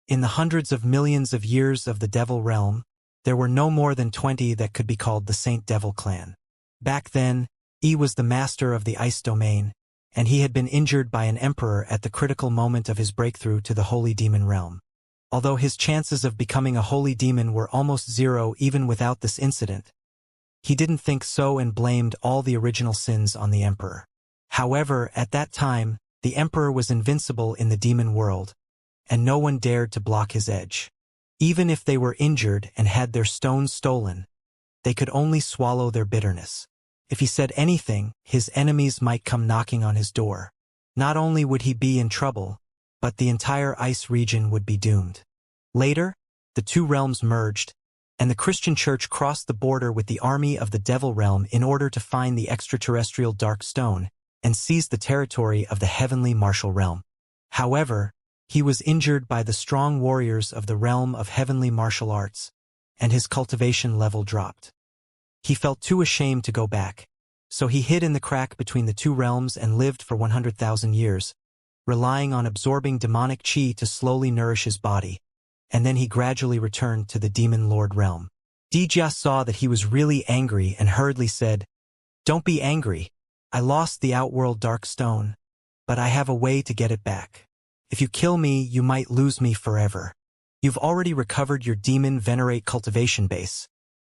In the hundreds of millions of years of the Devil realm, there were no more than 20 that could be called the Saint Devil clan. Back then, Yi was the master of the Ice Domain, and he had been injured by an emperor at the critical moment of his breakthrough to the Holy Demon realm. Although his chances of becoming a holy demon were almost zero even without this incident, he didn't think so and blamed all the original sins on the emperor. However, at that time, the emperor was invincible in the demon world, and no one dared to block his edge. Even if they were injured and had their stones stolen, they could only swallow their bitterness. If he said anything, his enemies might come knocking on his door. Not only would he be in trouble, but the entire Ice region would be doomed. Later, the two realms merged, and the Christian Church crossed the border with the army of the Devil realm in order to find the extraterrestrial Dark Stone and seize the territory of the heavenly martial realm. However, he was injured by the strong warriors of the realm of heavenly martial arts, and his cultivation level dropped. He felt too ashamed to go back, so he hid in the crack between the two realms and lived for 100,000 years, relying on absorbing demonic chi to slowly nourish his body, and then he gradually returned to the Demon Lord realm. Dijia saw that he was really angry and hurriedly said, Don't be angry. I lost the Outworld Dark Stone, but I have a way to get it back. If you kill me, you might lose me forever. You've already recovered your Demon Venerate cultivation base,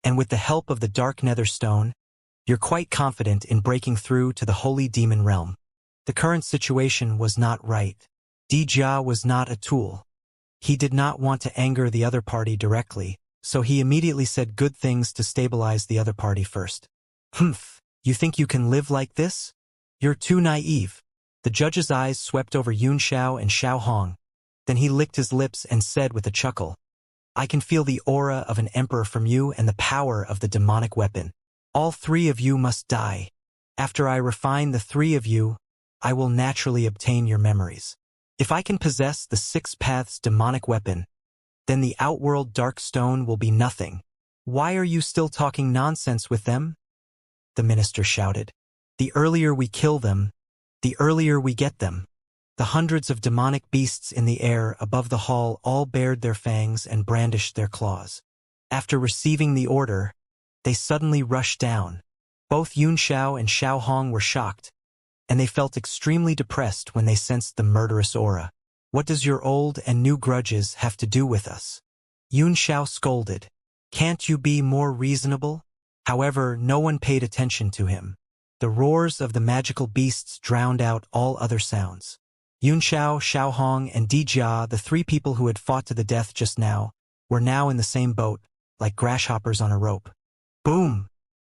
and with the help of the Dark Nether Stone, you're quite confident in breaking through to the Holy Demon realm. The current situation was not right. Dijia was not a tool. He did not want to anger the other party directly, so he immediately said good things to stabilize the other party first. Humph, you think you can live like this? You're too naive. The judge's eyes swept over Yunxiao and Xiao Hong. Then he licked his lips and said with a chuckle, I can feel the aura of an emperor from you and the power of the demonic weapon. All three of you must die. After I refine the three of you, I will naturally obtain your memories. If I can possess the 6 Paths demonic weapon, then the Outworld Dark Stone will be nothing. Why are you still talking nonsense with them? The minister shouted. The earlier we kill them, the earlier we get them. The hundreds of demonic beasts in the air above the hall all bared their fangs and brandished their claws. After receiving the order, they suddenly rushed down. Both Yunxiao and Xiao Hong were shocked, and they felt extremely depressed when they sensed the murderous aura. What does your old and new grudges have to do with us? Yunxiao scolded. Can't you be more reasonable? However, no one paid attention to him. The roars of the magical beasts drowned out all other sounds. Yunxiao, Xiao Hong, and Dijia, the 3 people who had fought to the death just now, were now in the same boat, like grasshoppers on a rope. Boom!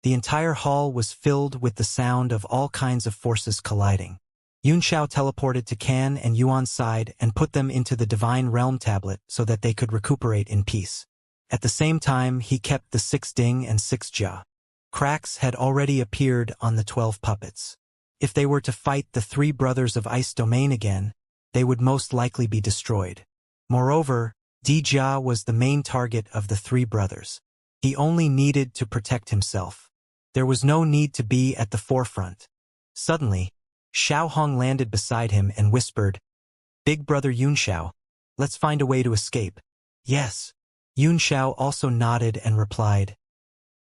The entire hall was filled with the sound of all kinds of forces colliding. Yunxiao teleported to Kan and Yuan's side and put them into the Divine Realm tablet so that they could recuperate in peace. At the same time, he kept the 6 Ding and 6 Jia. Cracks had already appeared on the 12 puppets. If they were to fight the 3 brothers of Ice Domain again, they would most likely be destroyed. Moreover, Dijia was the main target of the 3 brothers. He only needed to protect himself. There was no need to be at the forefront. Suddenly, Xiao Hong landed beside him and whispered, "Big brother Yunxiao, let's find a way to escape." "Yes." Yunxiao also nodded and replied,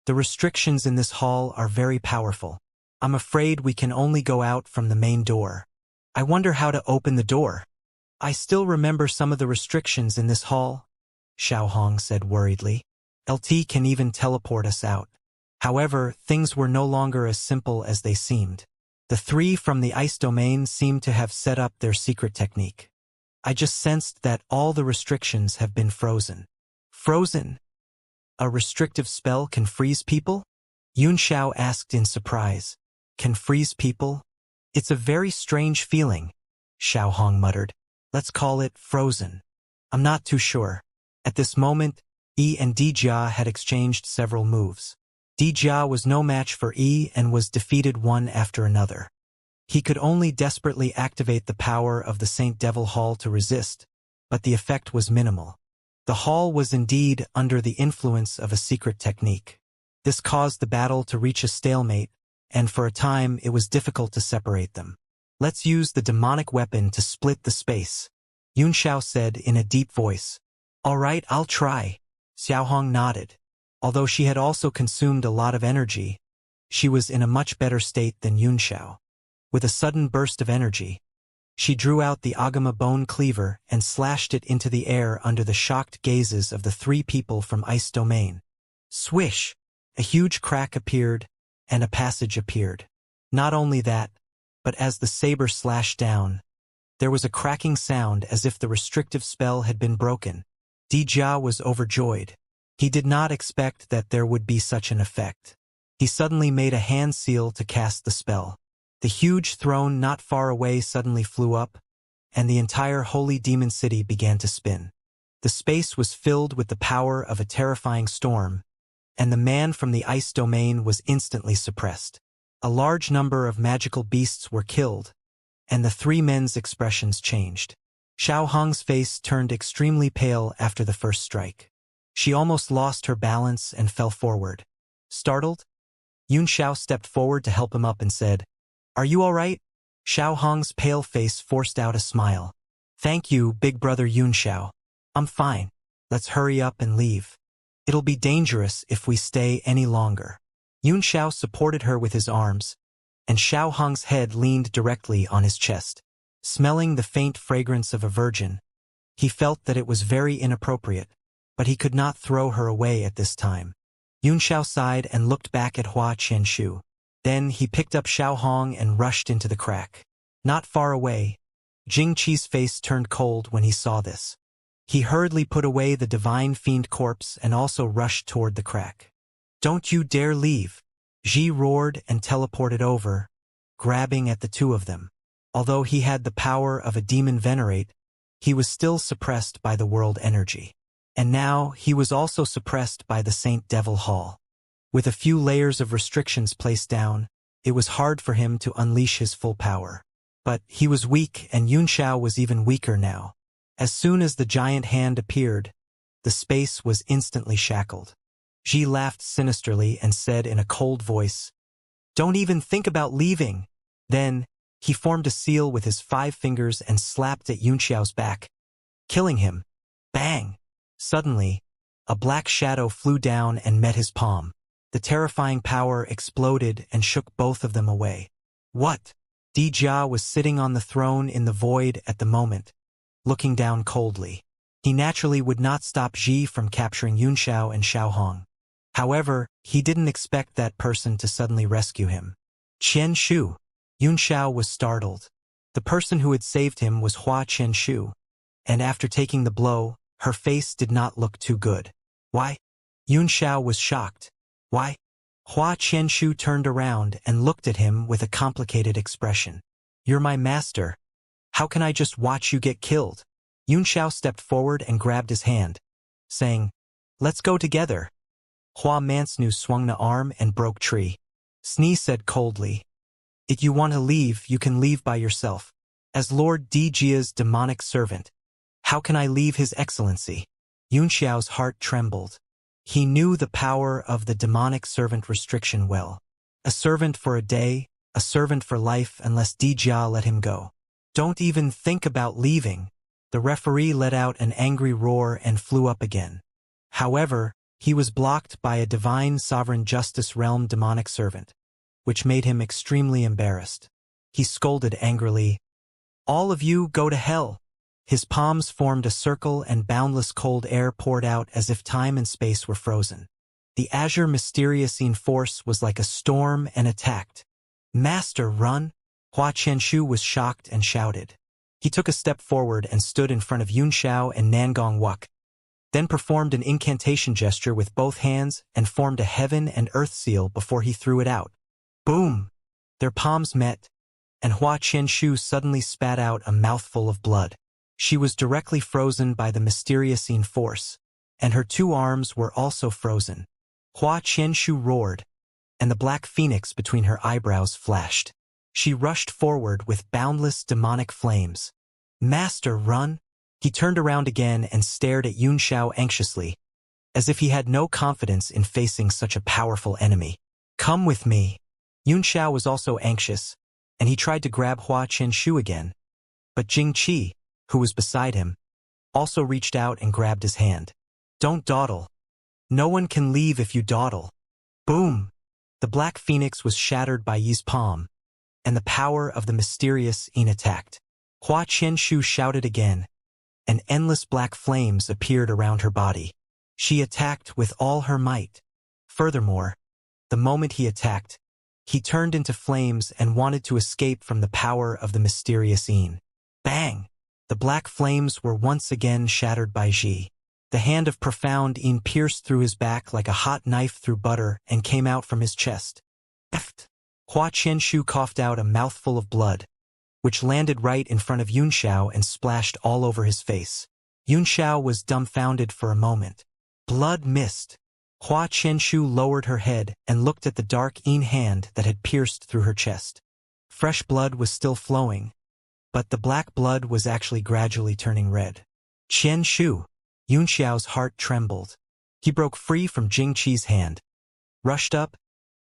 "The restrictions in this hall are very powerful. I'm afraid we can only go out from the main door. I wonder how to open the door. I still remember some of the restrictions in this hall," Xiao Hong said worriedly. "LT can even teleport us out." However, things were no longer as simple as they seemed. The three from the ice domain seemed to have set up their secret technique. "I just sensed that all the restrictions have been frozen." "Frozen? A restrictive spell can freeze people?" Yunxiao asked in surprise. "Can freeze people? It's a very strange feeling," Xiao Hong muttered. "Let's call it frozen." "I'm not too sure." At this moment, Yi and Dijia had exchanged several moves. Dijia was no match for Yi and was defeated one after another. He could only desperately activate the power of the Saint Devil Hall to resist, but the effect was minimal. The hall was indeed under the influence of a secret technique. This caused the battle to reach a stalemate, and for a time it was difficult to separate them. "Let's use the demonic weapon to split the space," Yunxiao said in a deep voice. "All right, I'll try." Xiao Hong nodded. Although she had also consumed a lot of energy, she was in a much better state than Yunxiao. With a sudden burst of energy, she drew out the Agama bone cleaver and slashed it into the air under the shocked gazes of the three people from Ice Domain. Swish! A huge crack appeared, and a passage appeared. Not only that, but as the saber slashed down, there was a cracking sound as if the restrictive spell had been broken. Dijia was overjoyed. He did not expect that there would be such an effect. He suddenly made a hand seal to cast the spell. The huge throne not far away suddenly flew up, and the entire holy demon city began to spin. The space was filled with the power of a terrifying storm, and the man from the ice domain was instantly suppressed. A large number of magical beasts were killed, and the three men's expressions changed. Xiao Hong's face turned extremely pale after the first strike. She almost lost her balance and fell forward. Startled, Yunxiao stepped forward to help him up and said, "Are you all right?" Xiao Hong's pale face forced out a smile. "Thank you, big brother Yunxiao. I'm fine. Let's hurry up and leave. It'll be dangerous if we stay any longer." Yunxiao supported her with his arms, and Xiao Hong's head leaned directly on his chest. Smelling the faint fragrance of a virgin, he felt that it was very inappropriate, but he could not throw her away at this time. Yunxiao sighed and looked back at Hua Qianshu. Then he picked up Xiao Hong and rushed into the crack. Not far away, Jing Qi's face turned cold when he saw this. He hurriedly put away the divine fiend corpse and also rushed toward the crack. "Don't you dare leave!" Ji roared and teleported over, grabbing at the two of them. Although he had the power of a demon venerate, he was still suppressed by the world energy. And now he was also suppressed by the Saint Devil Hall. With a few layers of restrictions placed down, it was hard for him to unleash his full power. But he was weak, and Yunxiao was even weaker now. As soon as the giant hand appeared, the space was instantly shackled. Ji laughed sinisterly and said in a cold voice, "Don't even think about leaving." Then, he formed a seal with his 5 fingers and slapped at Yunxiao's back, killing him. Bang! Suddenly, a black shadow flew down and met his palm. The terrifying power exploded and shook both of them away. "What?" Dijia was sitting on the throne in the void at the moment, looking down coldly. He naturally would not stop Ji from capturing Yunxiao and Xiao Hong. However, he didn't expect that person to suddenly rescue him. "Qianshu." Yunxiao was startled. The person who had saved him was Hua Qianshu, and after taking the blow, her face did not look too good. "Why?" Yunxiao was shocked. "Why?" Hua Qianshu turned around and looked at him with a complicated expression. "You're my master. How can I just watch you get killed?" Yunxiao stepped forward and grabbed his hand, saying, "Let's go together." Hua Mansnu swung the arm and broke tree. Sni said coldly, "If you want to leave, you can leave by yourself. As Lord Dijia's demonic servant, how can I leave His Excellency?" Yunxiao's heart trembled. He knew the power of the demonic servant restriction well. A servant for a day, a servant for life unless Dijia let him go. Don't even think about leaving. The referee let out an angry roar and flew up again. However, he was blocked by a divine sovereign justice realm demonic servant, which made him extremely embarrassed. He scolded angrily, "All of you go to hell." His palms formed a circle and boundless cold air poured out as if time and space were frozen. The azure mysteriousine force was like a storm and attacked. "Master, run!" Hua Qianshu was shocked and shouted. He took a step forward and stood in front of Yunxiao and Nangong Wuk, then performed an incantation gesture with both hands and formed a heaven and earth seal before he threw it out. Boom! Their palms met, and Hua Qianshu suddenly spat out a mouthful of blood. She was directly frozen by the mysteriousine force, and her two arms were also frozen. Hua Qianshu roared, and the black phoenix between her eyebrows flashed. She rushed forward with boundless demonic flames. "Master, run!" He turned around again and stared at Yunxiao anxiously, as if he had no confidence in facing such a powerful enemy. "Come with me." Yunxiao was also anxious, and he tried to grab Hua Qianshu again. But Jingqi, who was beside him, also reached out and grabbed his hand. "Don't dawdle. No one can leave if you dawdle." Boom! The black phoenix was shattered by Yi's palm, and the power of the mysterious Yin attacked. Hua Qianshu shouted again, and endless black flames appeared around her body. She attacked with all her might. Furthermore, the moment he attacked, he turned into flames and wanted to escape from the power of the mysterious Yin. Bang! The black flames were once again shattered by Ji. The hand of profound Yin pierced through his back like a hot knife through butter and came out from his chest. Eft! Hua Qianshu coughed out a mouthful of blood, which landed right in front of Yunxiao and splashed all over his face. Yunxiao was dumbfounded for a moment. Blood mist. Hua Qianshu lowered her head and looked at the dark Yin hand that had pierced through her chest. Fresh blood was still flowing, but the black blood was actually gradually turning red. "Qianshu!" Yunxiao's heart trembled. He broke free from Jingqi's hand, rushed up,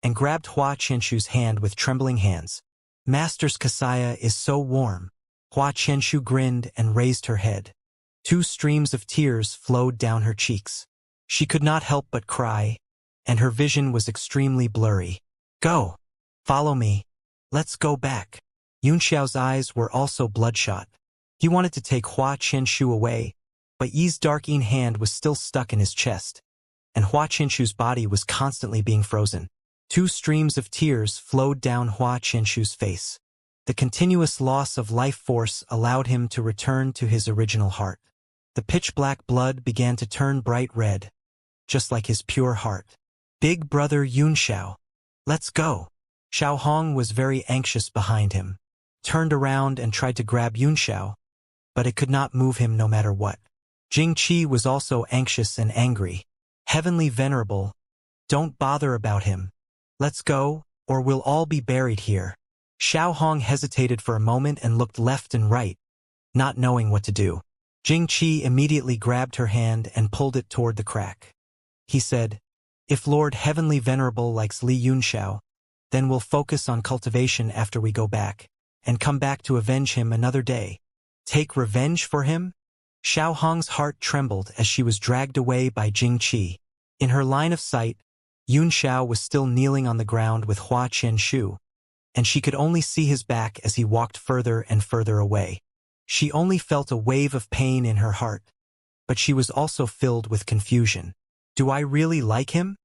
and grabbed Hua Qianshu's hand with trembling hands. "Master's kasaya is so warm." Hua Qianshu grinned and raised her head. 2 streams of tears flowed down her cheeks. She could not help but cry, and her vision was extremely blurry. "Go! Follow me. Let's go back." Yunxiao's eyes were also bloodshot. He wanted to take Hua Qianshu away, but Yi's dark Yin hand was still stuck in his chest, and Hua Qianshu's body was constantly being frozen. 2 streams of tears flowed down Hua Qianshu's face. The continuous loss of life force allowed him to return to his original heart. The pitch-black blood began to turn bright red, just like his pure heart. "Big brother Yunxiao, let's go." Xiao Hong was very anxious behind him, turned around and tried to grab Yunxiao, but it could not move him no matter what. Jingqi was also anxious and angry. "Heavenly Venerable, don't bother about him. Let's go, or we'll all be buried here." Xiao Hong hesitated for a moment and looked left and right, not knowing what to do. Jingqi immediately grabbed her hand and pulled it toward the crack. He said, "If Lord Heavenly Venerable likes Li Yunxiao, then we'll focus on cultivation after we go back, and come back to avenge him another day." "Take revenge for him?" Xiao Hong's heart trembled as she was dragged away by Jingqi. In her line of sight, Yunxiao was still kneeling on the ground with Hua Qianshu, and she could only see his back as he walked further and further away. She only felt a wave of pain in her heart, but she was also filled with confusion. Do I really like him?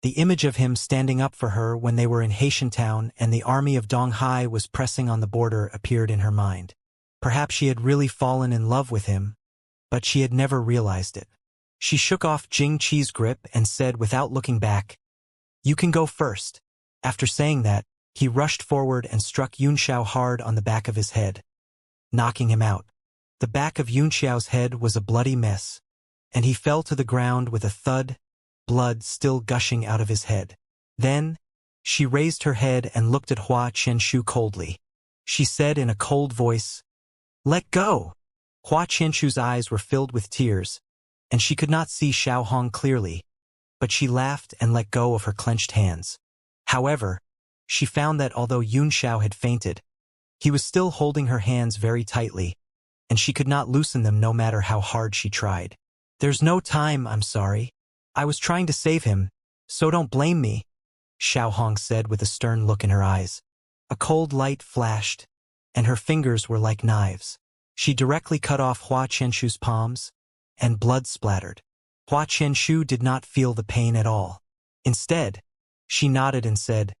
The image of him standing up for her when they were in Haitian Town and the army of Donghai was pressing on the border appeared in her mind. Perhaps she had really fallen in love with him, but she had never realized it. She shook off Jingqi's grip and said without looking back, "You can go first." After saying that, he rushed forward and struck Yunxiao hard on the back of his head, knocking him out. The back of Yunxiao's head was a bloody mess, and he fell to the ground with a thud, blood still gushing out of his head. Then, she raised her head and looked at Hua Qianshu coldly. She said in a cold voice, "Let go!" Hua Qianshu's eyes were filled with tears, and she could not see Xiao Hong clearly, but she laughed and let go of her clenched hands. However, she found that although Xiao had fainted, he was still holding her hands very tightly, and she could not loosen them no matter how hard she tried. "There's no time, I'm sorry. I was trying to save him, so don't blame me," Xiaohong said with a stern look in her eyes. A cold light flashed, and her fingers were like knives. She directly cut off Hua Qianshu's palms, and blood splattered. Hua Qianshu did not feel the pain at all. Instead, she nodded and said,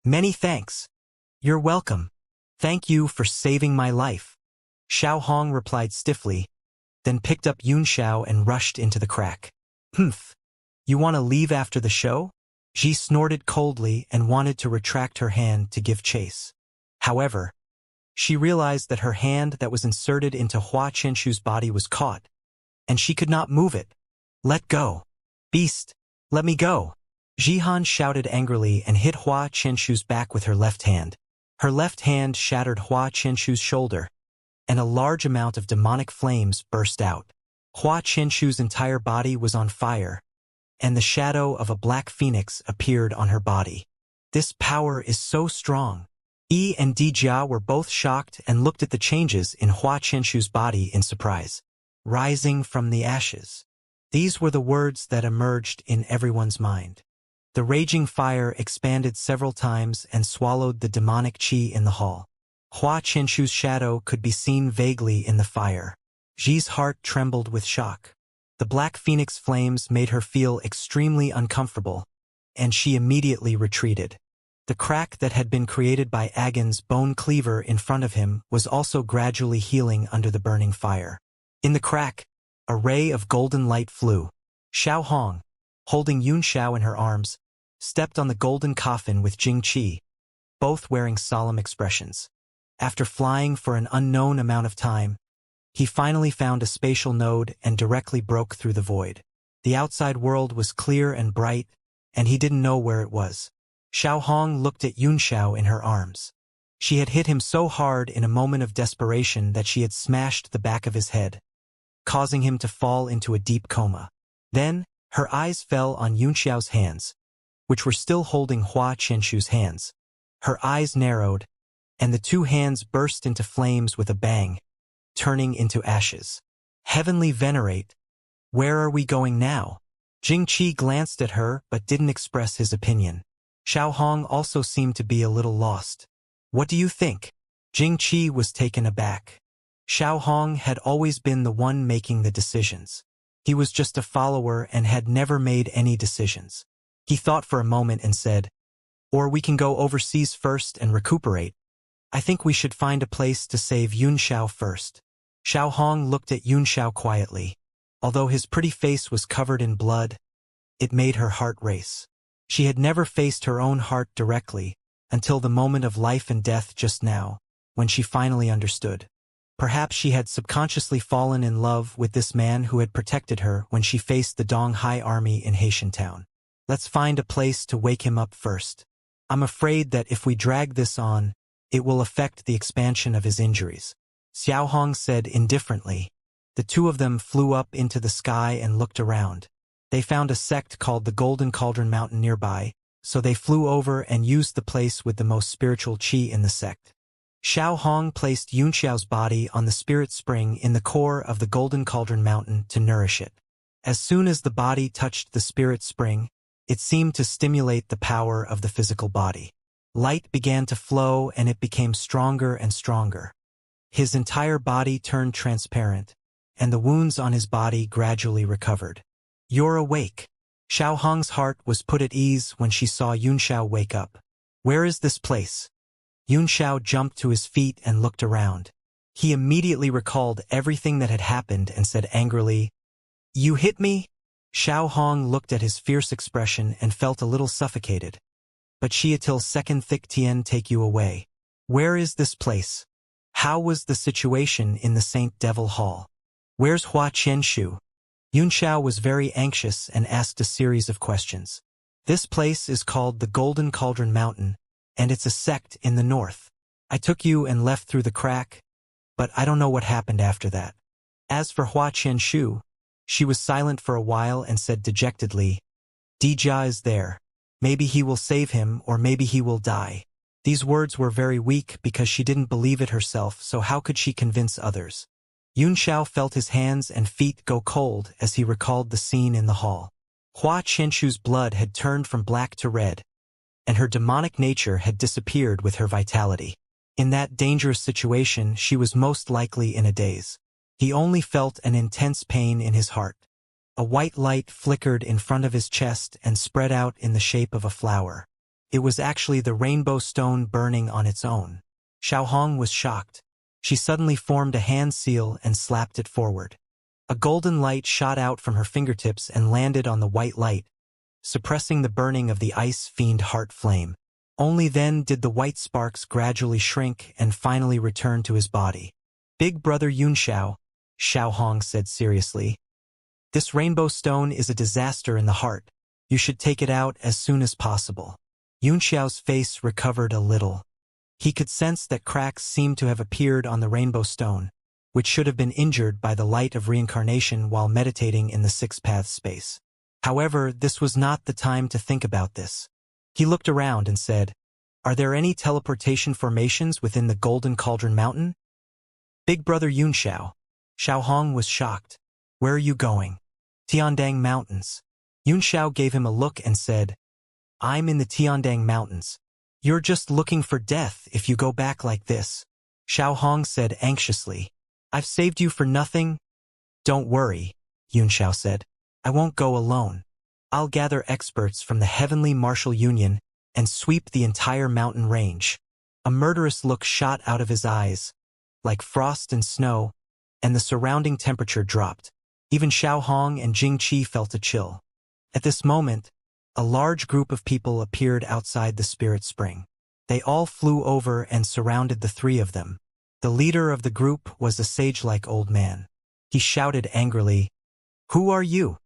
"Many thanks. You're welcome. Thank you for saving my life." Xiaohong replied stiffly, then picked up Xiao and rushed into the crack. "Humph. You want to leave after the show?" Ji snorted coldly and wanted to retract her hand to give chase. However, she realized that her hand that was inserted into Hua Qianshu's body was caught, and she could not move it. "Let go. Beast, let me go." Jihan shouted angrily and hit Hua Qianshu's back with her left hand. Her left hand shattered Hua Qianshu's shoulder, and a large amount of demonic flames burst out. Hua Qianshu's entire body was on fire, and the shadow of a black phoenix appeared on her body. "This power is so strong." Yi and Dijia were both shocked and looked at the changes in Hua Qianshu's body in surprise. "Rising from the ashes." These were the words that emerged in everyone's mind. The raging fire expanded several times and swallowed the demonic qi in the hall. Hua Qianshu's shadow could be seen vaguely in the fire. Ji's heart trembled with shock. The black phoenix flames made her feel extremely uncomfortable, and she immediately retreated. The crack that had been created by Agon's bone cleaver in front of him was also gradually healing under the burning fire. In the crack, a ray of golden light flew. Xiaohong, holding Xiao in her arms, stepped on the golden coffin with Jingqi, both wearing solemn expressions. After flying for an unknown amount of time, he finally found a spatial node and directly broke through the void. The outside world was clear and bright, and he didn't know where it was. Xiaohong looked at Xiao in her arms. She had hit him so hard in a moment of desperation that she had smashed the back of his head, causing him to fall into a deep coma. Then, her eyes fell on Xiao's hands, which were still holding Hua Qianshu's hands. Her eyes narrowed, and the two hands burst into flames with a bang, turning into ashes. "Heavenly Venerate, where are we going now?" Jingqi glanced at her but didn't express his opinion. Xiaohong also seemed to be a little lost. "What do you think?" Jingqi was taken aback. Xiaohong had always been the one making the decisions. He was just a follower and had never made any decisions. He thought for a moment and said, "Or we can go overseas first and recuperate. I think we should find a place to save Xiao first." Xiaohong looked at Xiao quietly. Although his pretty face was covered in blood, it made her heart race. She had never faced her own heart directly until the moment of life and death just now, when she finally understood. Perhaps she had subconsciously fallen in love with this man who had protected her when she faced the Dong Hai army in Haitian town. "Let's find a place to wake him up first. I'm afraid that if we drag this on, it will affect the expansion of his injuries," Xiaohong said indifferently. The two of them flew up into the sky and looked around. They found a sect called the Golden Cauldron Mountain nearby, so they flew over and used the place with the most spiritual qi in the sect. Xiaohong placed Xiao's body on the spirit spring in the core of the Golden Cauldron Mountain to nourish it. As soon as the body touched the spirit spring, it seemed to stimulate the power of the physical body. Light began to flow and it became stronger and stronger. His entire body turned transparent, and the wounds on his body gradually recovered. "You're awake." Xiaohong's heart was put at ease when she saw Xiao wake up. "Where is this place?" Xiao jumped to his feet and looked around. He immediately recalled everything that had happened and said angrily, "You hit me?" Xiaohong looked at his fierce expression and felt a little suffocated. "But Xiatil's second thick Tian take you away. Where is this place? How was the situation in the Saint Devil Hall? Where's Hua Qianshu?" Xiao was very anxious and asked a series of questions. "This place is called the Golden Cauldron Mountain, and it's a sect in the north. I took you and left through the crack, but I don't know what happened after that." As for Hua Qianshu, she was silent for a while and said dejectedly, "Dijia is there. Maybe he will save him or maybe he will die." These words were very weak because she didn't believe it herself, so how could she convince others? Yunxiao felt his hands and feet go cold as he recalled the scene in the hall. Hua Qianshu's blood had turned from black to red, and her demonic nature had disappeared with her vitality. In that dangerous situation, she was most likely in a daze. He only felt an intense pain in his heart. A white light flickered in front of his chest and spread out in the shape of a flower. It was actually the rainbow stone burning on its own. Xiaohong was shocked. She suddenly formed a hand seal and slapped it forward. A golden light shot out from her fingertips and landed on the white light, suppressing the burning of the ice fiend heart flame. Only then did the white sparks gradually shrink and finally return to his body. Big brother Yunxiao, Xiaohong said seriously, this rainbow stone is a disaster in the heart. You should take it out as soon as possible. Yunxiao's face recovered a little. He could sense that cracks seemed to have appeared on the rainbow stone, which should have been injured by the light of reincarnation while meditating in the six-path space. However, this was not the time to think about this. He looked around and said, "Are there any teleportation formations within the Golden Cauldron Mountain?" Big brother Yunxiao. Xiaohong was shocked. "Where are you going?" "Tiandang Mountains." Yunxiao gave him a look and said, "I'm in the Tiandang Mountains. You're just looking for death if you go back like this." Xiaohong said anxiously, "I've saved you for nothing." "Don't worry," Yunxiao said. "I won't go alone. I'll gather experts from the Heavenly Martial Union and sweep the entire mountain range." A murderous look shot out of his eyes, like frost and snow, and the surrounding temperature dropped. Even Xiaohong and Jingqi felt a chill. At this moment, a large group of people appeared outside the spirit spring. They all flew over and surrounded the three of them. The leader of the group was a sage-like old man. He shouted angrily, "Who are you?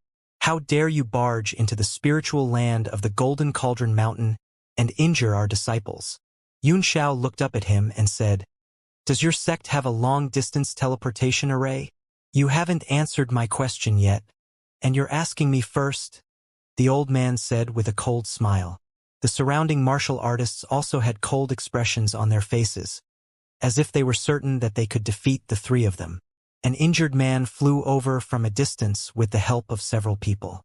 How dare you barge into the spiritual land of the Golden Cauldron Mountain and injure our disciples?" Yunxiao looked up at him and said, "Does your sect have a long-distance teleportation array? You haven't answered my question yet, and you're asking me first," the old man said with a cold smile. The surrounding martial artists also had cold expressions on their faces, as if they were certain that they could defeat the three of them. An injured man flew over from a distance with the help of several people.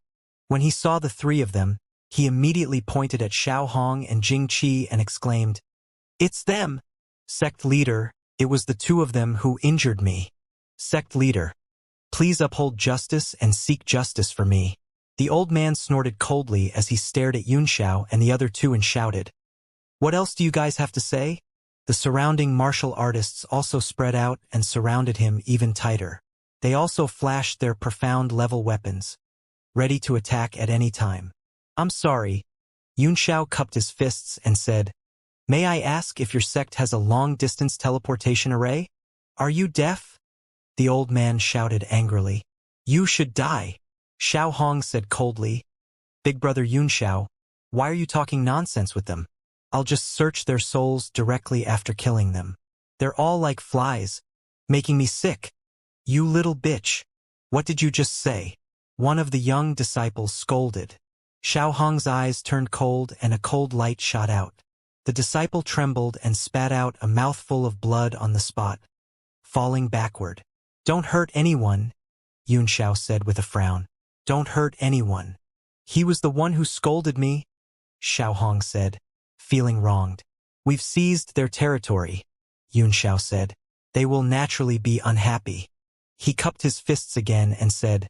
When he saw the three of them, he immediately pointed at Xiaohong and Jingqi and exclaimed, "It's them! Sect leader, it was the two of them who injured me. Sect leader, please uphold justice and seek justice for me." The old man snorted coldly as he stared at Yunxiao and the other two and shouted, "What else do you guys have to say?" The surrounding martial artists also spread out and surrounded him even tighter. They also flashed their profound level weapons, ready to attack at any time. "I'm sorry." Yunxiao cupped his fists and said, "May I ask if your sect has a long-distance teleportation array? Are you deaf?" The old man shouted angrily, "You should die." Xiaohong said coldly, "Big brother Yunxiao, why are you talking nonsense with them? I'll just search their souls directly after killing them. They're all like flies, making me sick." "You little bitch. What did you just say?" one of the young disciples scolded. Xiaohong's eyes turned cold and a cold light shot out. The disciple trembled and spat out a mouthful of blood on the spot, falling backward. "Don't hurt anyone," Yunxiao said with a frown. "Don't hurt anyone." "He was the one who scolded me," Xiaohong said, feeling wronged. "We've seized their territory," Yunxiao said. "They will naturally be unhappy." He cupped his fists again and said,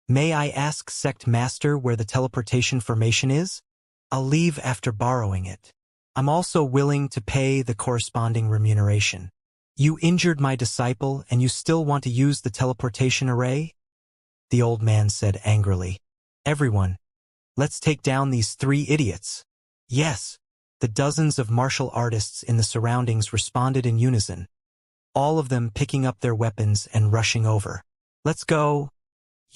"May I ask Sect Master where the teleportation formation is? I'll leave after borrowing it. I'm also willing to pay the corresponding remuneration." "You injured my disciple and you still want to use the teleportation array?" the old man said angrily. "Everyone, let's take down these three idiots." "Yes." The dozens of martial artists in the surroundings responded in unison, all of them picking up their weapons and rushing over. "Let's go,"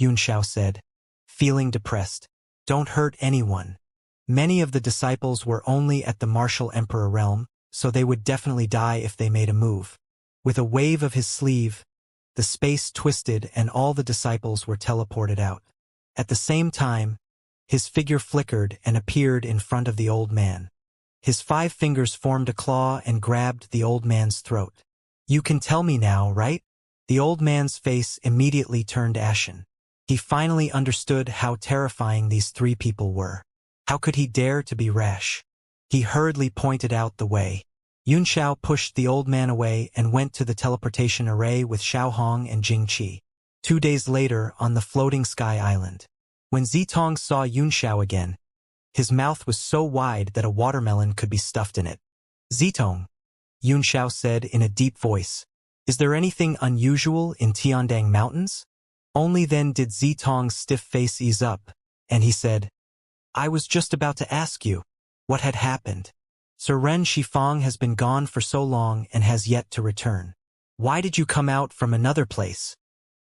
Yunxiao said, feeling depressed. "Don't hurt anyone." Many of the disciples were only at the martial emperor realm, so they would definitely die if they made a move. With a wave of his sleeve, the space twisted and all the disciples were teleported out. At the same time, his figure flickered and appeared in front of the old man. His 5 fingers formed a claw and grabbed the old man's throat. "You can tell me now, right?" The old man's face immediately turned ashen. He finally understood how terrifying these 3 people were. How could he dare to be rash? He hurriedly pointed out the way. Yunxiao pushed the old man away and went to the teleportation array with Xiaohong and Jingqi. 2 days later, on the floating sky island. When Zitong saw Yunxiao again, his mouth was so wide that a watermelon could be stuffed in it. "Zitong," Yunxiao said in a deep voice, "is there anything unusual in Tiandang Mountains?" Only then did Zitong's stiff face ease up, and he said, "I was just about to ask you what had happened. Sir Ren Shifang has been gone for so long and has yet to return. Why did you come out from another place?"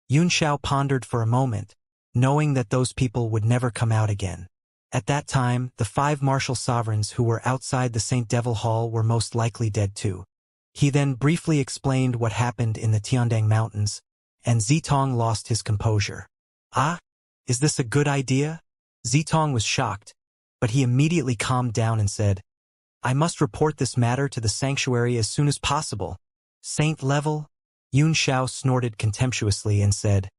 Yunxiao pondered for a moment, knowing that those people would never come out again. At that time, the 5 martial sovereigns who were outside the Saint Devil Hall were most likely dead too. He then briefly explained what happened in the Tiandang Mountains, and Zitong lost his composure. "Ah? Is this a good idea?" Zitong was shocked, but he immediately calmed down and said, "I must report this matter to the sanctuary as soon as possible." "Saint level?" Yunxiao snorted contemptuously and said,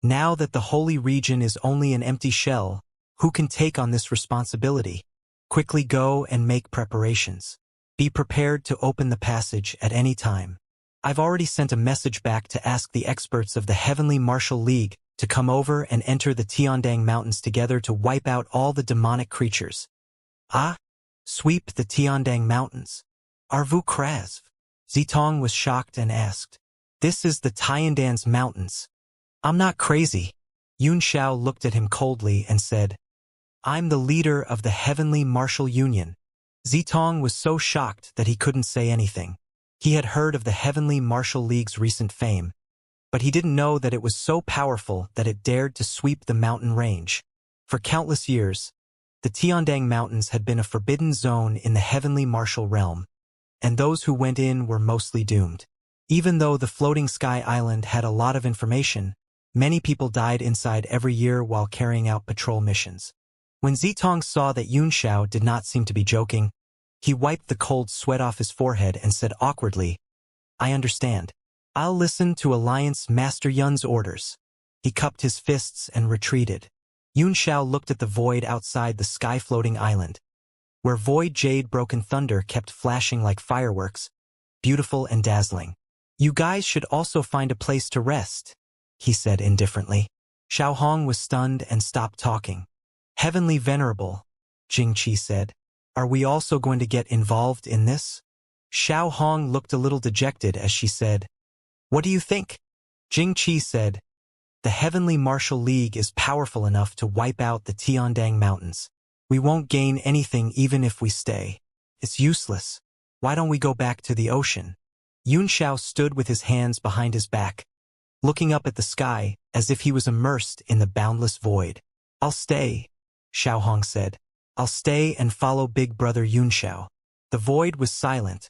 "Now that the holy region is only an empty shell, who can take on this responsibility? Quickly go and make preparations. Be prepared to open the passage at any time. I've already sent a message back to ask the experts of the Heavenly Martial League to come over and enter the Tiandang Mountains together to wipe out all the demonic creatures." "Ah? Sweep the Tiandang Mountains? Are-vous crazy?" Zitong was shocked and asked, "This is the Tiandang's mountains." "I'm not crazy." Yunxiao looked at him coldly and said, "I'm the leader of the Heavenly Martial Union." Zitong was so shocked that he couldn't say anything. He had heard of the Heavenly Martial League's recent fame, but he didn't know that it was so powerful that it dared to sweep the mountain range. For countless years, the Tiandang Mountains had been a forbidden zone in the Heavenly Martial Realm, and those who went in were mostly doomed. Even though the floating sky island had a lot of information, many people died inside every year while carrying out patrol missions. When Zitong saw that Yunxiao did not seem to be joking, he wiped the cold sweat off his forehead and said awkwardly, "I understand. I'll listen to Alliance Master Yun's orders." He cupped his fists and retreated. Yunxiao looked at the void outside the sky-floating island, where void jade broken thunder kept flashing like fireworks, beautiful and dazzling. "You guys should also find a place to rest," he said indifferently. Xiaohong was stunned and stopped talking. "Heavenly Venerable," Jingqi said, "are we also going to get involved in this?" Xiaohong looked a little dejected as she said, "What do you think?" Jingqi said, "The Heavenly Martial League is powerful enough to wipe out the Tiandang Mountains. We won't gain anything even if we stay. It's useless. Why don't we go back to the ocean?" Yunxiao stood with his hands behind his back, looking up at the sky as if he was immersed in the boundless void. "I'll stay," Xiaohong said. "I'll stay and follow Big Brother Yunxiao." The void was silent,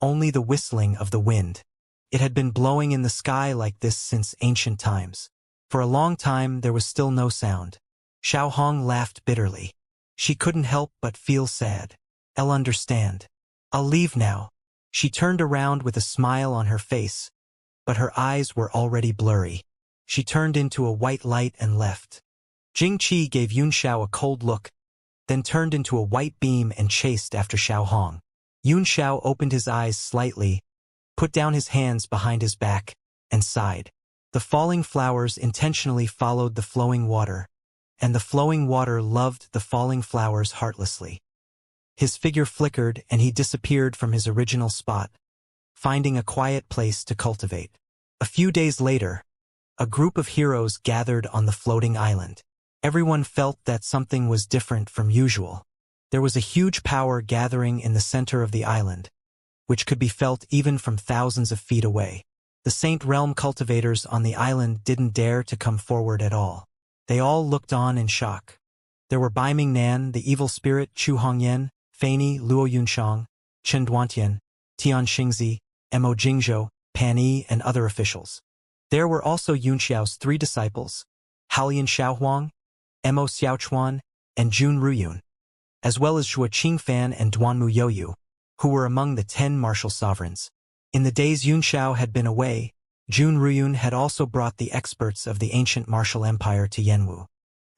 only the whistling of the wind. It had been blowing in the sky like this since ancient times. For a long time there was still no sound. Xiaohong laughed bitterly. She couldn't help but feel sad. "I'll understand. I'll leave now." She turned around with a smile on her face, but her eyes were already blurry. She turned into a white light and left. Jingqi gave Yunxiao a cold look, then turned into a white beam and chased after Xiaohong. Yunxiao opened his eyes slightly, put down his hands behind his back, and sighed. The falling flowers intentionally followed the flowing water, and the flowing water loved the falling flowers heartlessly. His figure flickered and he disappeared from his original spot, finding a quiet place to cultivate. A few days later, a group of heroes gathered on the floating island. Everyone felt that something was different from usual. There was a huge power gathering in the center of the island, which could be felt even from thousands of feet away. The Saint Realm cultivators on the island didn't dare to come forward at all. They all looked on in shock. There were Baiming Nan, the evil spirit, Chu Hongyan, Feini, Luo Yunshang, Chen Duantian, Tian Xingzi, Mo Jingzhou, Pan Yi, and other officials. There were also Yunxiao's 3 disciples, Halian Xiaohuang, Mo Xiaochuan, and Jun Ruyun. as well as Zhuo Qingfan and Duanmu Youyu, who were among the 10 martial sovereigns. In the days Yunxiao had been away, Jun Ruyun had also brought the experts of the ancient martial empire to Yanwu,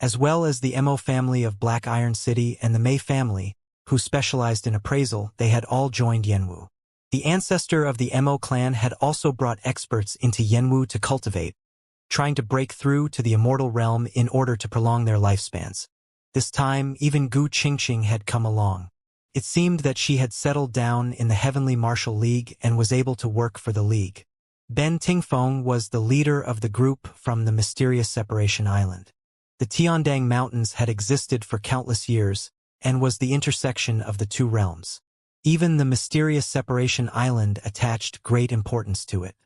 as well as the Mo family of Black Iron City and the Mei family, who specialized in appraisal. They had all joined Yanwu. The ancestor of the Mo clan had also brought experts into Yanwu to cultivate, trying to break through to the immortal realm in order to prolong their lifespans. This time, even Gu Qingqing had come along. It seemed that she had settled down in the Heavenly Martial League and was able to work for the League. Ben Tingfeng was the leader of the group from the mysterious Separation Island. The Tiandang Mountains had existed for countless years and was the intersection of the two realms. Even the mysterious Separation Island attached great importance to it.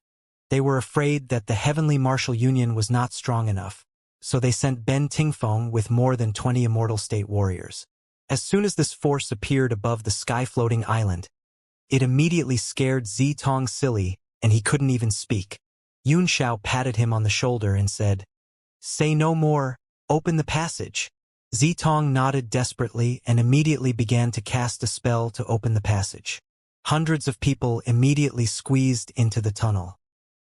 They were afraid that the Heavenly Martial Union was not strong enough, so they sent Ben Tingfeng with more than 20 Immortal State warriors. As soon as this force appeared above the sky-floating island, it immediately scared Zitong silly, and he couldn't even speak. Yun Xiao patted him on the shoulder and said, "Say no more, open the passage." Zitong nodded desperately and immediately began to cast a spell to open the passage. Hundreds of people immediately squeezed into the tunnel.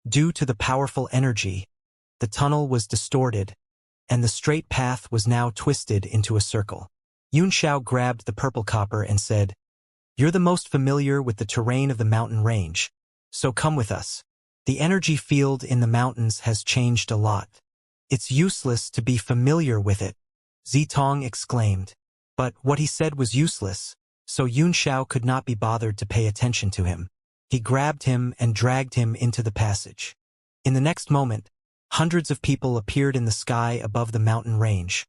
Due to the powerful energy, the tunnel was distorted, and the straight path was now twisted into a circle. Yun Xiao grabbed the purple copper and said, "You're the most familiar with the terrain of the mountain range, so come with us. The energy field in the mountains has changed a lot. It's useless to be familiar with it," Zitong exclaimed. But what he said was useless, so Yun Xiao could not be bothered to pay attention to him. He grabbed him and dragged him into the passage. In the next moment, hundreds of people appeared in the sky above the mountain range,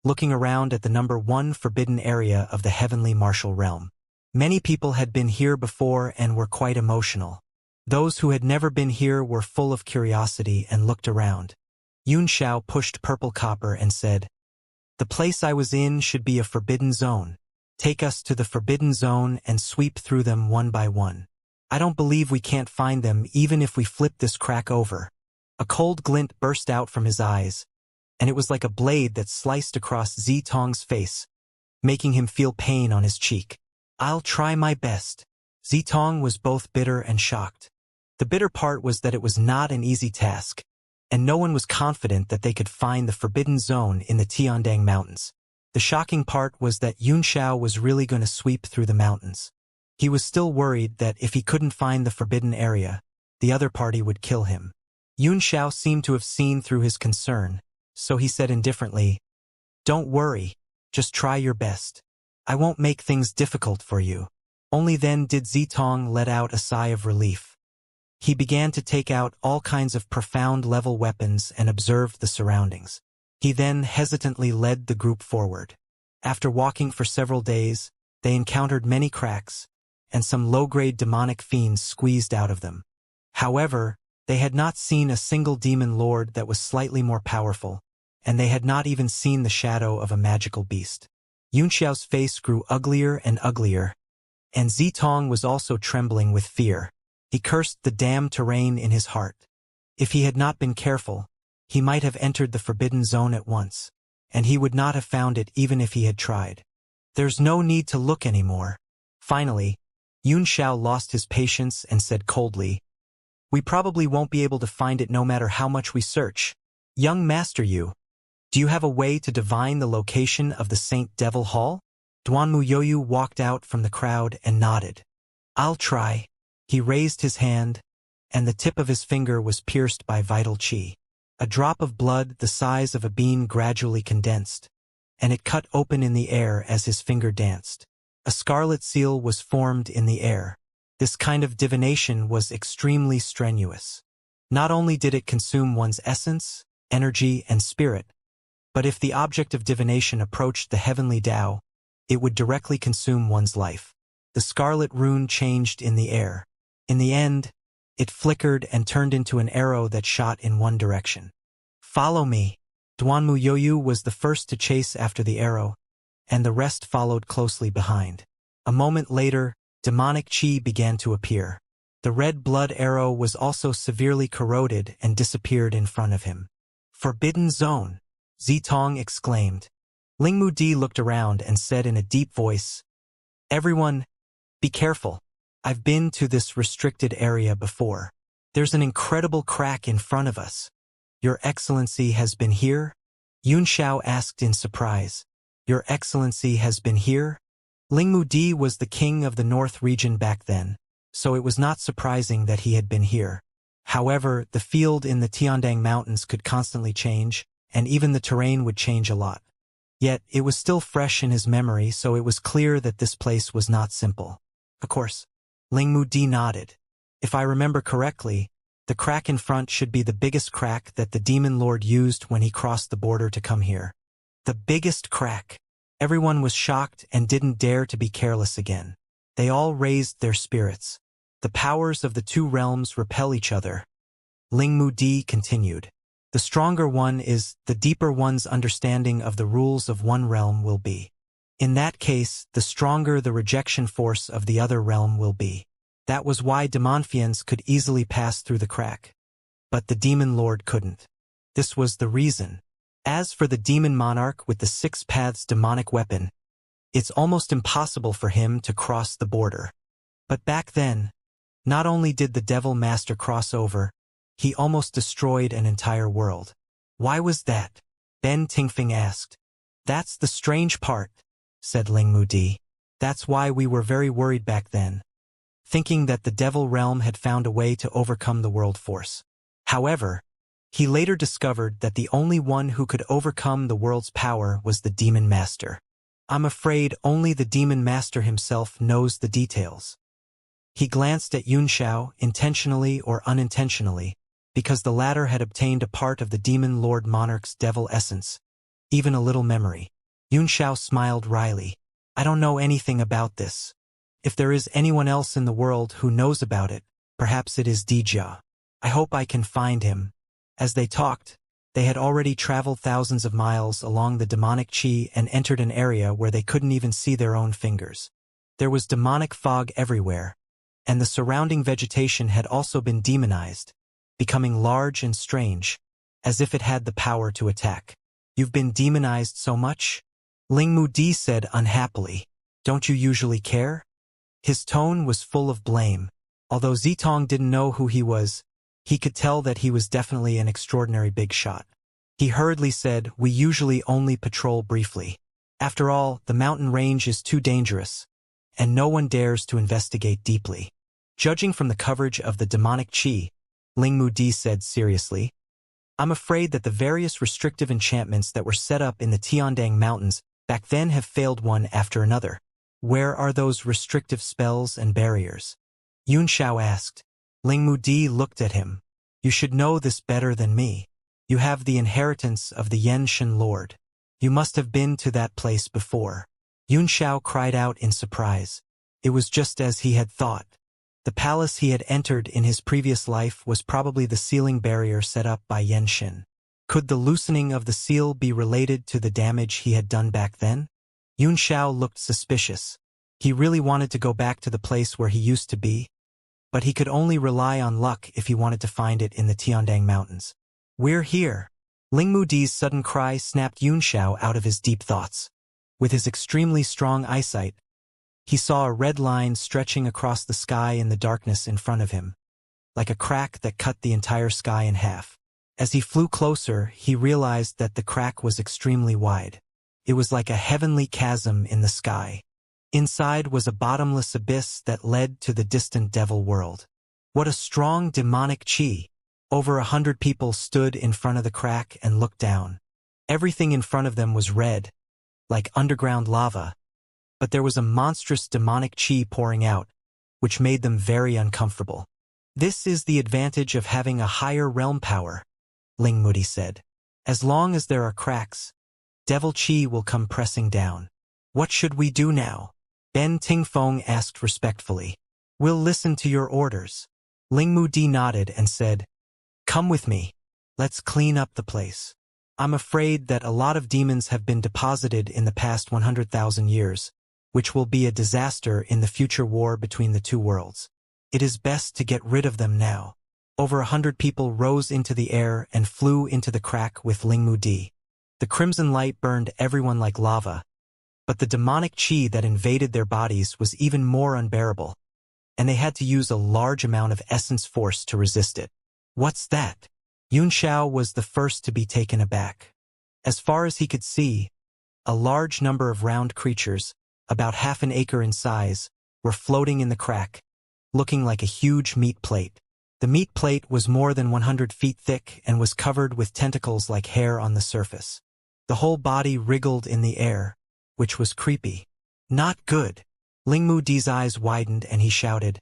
looking around at the number 1 forbidden area of the Heavenly Martial Realm. Many people had been here before and were quite emotional. Those who had never been here were full of curiosity and looked around. Yun Xiao pushed purple copper and said, "The place I was in should be a forbidden zone. Take us to the forbidden zone and sweep through them one by one. I don't believe we can't find them even if we flip this crack over." A cold glint burst out from his eyes, and it was like a blade that sliced across Zitong's face, making him feel pain on his cheek. "I'll try my best." Zitong was both bitter and shocked. The bitter part was that it was not an easy task, and no one was confident that they could find the forbidden zone in the Tiandang Mountains. The shocking part was that Yun Xiao was really going to sweep through the mountains. He was still worried that if he couldn't find the forbidden area, the other party would kill him. Yun Xiao seemed to have seen through his concern, so he said indifferently, "Don't worry, just try your best. I won't make things difficult for you." Only then did Zitong let out a sigh of relief. He began to take out all kinds of profound-level weapons and observed the surroundings. He then hesitantly led the group forward. After walking for several days, they encountered many cracks, and some low-grade demonic fiends squeezed out of them. However, they had not seen a single demon lord that was slightly more powerful, and they had not even seen the shadow of a magical beast. Yun Xiao's face grew uglier and uglier, and Zitong was also trembling with fear. He cursed the damned terrain in his heart. If he had not been careful, he might have entered the forbidden zone at once, and he would not have found it even if he had tried. There's no need to look anymore. Finally, Yun Xiao lost his patience and said coldly, "We probably won't be able to find it no matter how much we search. Young Master Yu, do you have a way to divine the location of the Saint Devil Hall?" Duanmu Youyu walked out from the crowd and nodded. "I'll try." He raised his hand, and the tip of his finger was pierced by vital qi. A drop of blood the size of a bean gradually condensed, and it cut open in the air as his finger danced. A scarlet seal was formed in the air. This kind of divination was extremely strenuous. Not only did it consume one's essence, energy, and spirit, but if the object of divination approached the heavenly Tao, it would directly consume one's life. The scarlet rune changed in the air. In the end, it flickered and turned into an arrow that shot in one direction. "Follow me." Duanmu Youyu was the first to chase after the arrow, and the rest followed closely behind. A moment later, demonic qi began to appear. The red blood arrow was also severely corroded and disappeared in front of him. "Forbidden zone," Zitong exclaimed. Lingmu Di looked around and said in a deep voice, "Everyone, be careful. I've been to this restricted area before. There's an incredible crack in front of us. Your Excellency has been here?" Yunxiao asked in surprise. "Your Excellency has been here?" Lingmu Di was the king of the North region back then, so it was not surprising that he had been here. However, the field in the Tiandang Mountains could constantly change, and even the terrain would change a lot. Yet, it was still fresh in his memory, so it was clear that this place was not simple. Of course, Lingmu Di nodded. "If I remember correctly, the crack in front should be the biggest crack that the Demon Lord used when he crossed the border to come here." The biggest crack. Everyone was shocked and didn't dare to be careless again. They all raised their spirits. The powers of the two realms repel each other. Lingmu Di continued. "The stronger one is, the deeper one's understanding of the rules of one realm will be. In that case, the stronger the rejection force of the other realm will be. That was why Demonfians could easily pass through the crack. But the Demon Lord couldn't. This was the reason. As for the Demon Monarch with the 6 Paths demonic weapon, it's almost impossible for him to cross the border. But back then, not only did the Devil Master cross over, he almost destroyed an entire world. Why was that? Ben Tingfeng asked. That's the strange part, said Lingmu Di. That's why we were very worried back then, thinking that the Devil Realm had found a way to overcome the world force. However, he later discovered that the only one who could overcome the world's power was the Demon Master. I'm afraid only the Demon Master himself knows the details. He glanced at Yunxiao, intentionally or unintentionally, because the latter had obtained a part of the Demon Lord Monarch's devil essence, even a little memory. Yunxiao smiled wryly. I don't know anything about this. If there is anyone else in the world who knows about it, perhaps it is Dijia. I hope I can find him. As they talked, they had already traveled thousands of miles along the demonic chi and entered an area where they couldn't even see their own fingers. There was demonic fog everywhere, and the surrounding vegetation had also been demonized, becoming large and strange, as if it had the power to attack. You've been demonized so much? Lingmu Di said unhappily. Don't you usually care? His tone was full of blame. Although Zitong didn't know who he was, he could tell that he was definitely an extraordinary big shot. He hurriedly said, we usually only patrol briefly. After all, the mountain range is too dangerous, and no one dares to investigate deeply. Judging from the coverage of the demonic chi, Lingmu Di said seriously, I'm afraid that the various restrictive enchantments that were set up in the Tiandang Mountains back then have failed one after another. Where are those restrictive spells and barriers? Yunxiao asked. Lingmu Di looked at him. You should know this better than me. You have the inheritance of the Yenshin Lord. You must have been to that place before. Yunxiao cried out in surprise. It was just as he had thought. The palace he had entered in his previous life was probably the sealing barrier set up by Yenshin. Could the loosening of the seal be related to the damage he had done back then? Yunxiao looked suspicious. He really wanted to go back to the place where he used to be, but he could only rely on luck if he wanted to find it in the Tiandang Mountains. We're here. Lingmu Di's sudden cry snapped Yunxiao out of his deep thoughts. With his extremely strong eyesight, he saw a red line stretching across the sky in the darkness in front of him, like a crack that cut the entire sky in half. As he flew closer, he realized that the crack was extremely wide. It was like a heavenly chasm in the sky. Inside was a bottomless abyss that led to the distant devil world. What a strong demonic chi! Over 100 people stood in front of the crack and looked down. Everything in front of them was red, like underground lava, but there was a monstrous demonic chi pouring out, which made them very uncomfortable. This is the advantage of having a higher realm power, Lingmu Di said. As long as there are cracks, devil chi will come pressing down. What should we do now? Ben Tingfeng asked respectfully. We'll listen to your orders. Lingmu Di nodded and said, Come with me. Let's clean up the place. I'm afraid that a lot of demons have been deposited in the past 100,000 years, which will be a disaster in the future war between the two worlds. It is best to get rid of them now. Over 100 people rose into the air and flew into the crack with Lingmu Di. The crimson light burned everyone like lava, but the demonic chi that invaded their bodies was even more unbearable, and they had to use a large amount of essence force to resist it. What's that? Yunxiao was the first to be taken aback. As far as he could see, a large number of round creatures, about half an acre in size, were floating in the crack, looking like a huge meat plate. The meat plate was more than 100 feet thick and was covered with tentacles like hair on the surface. The whole body wriggled in the air, which was creepy. Not good. Lingmu Di's eyes widened and he shouted,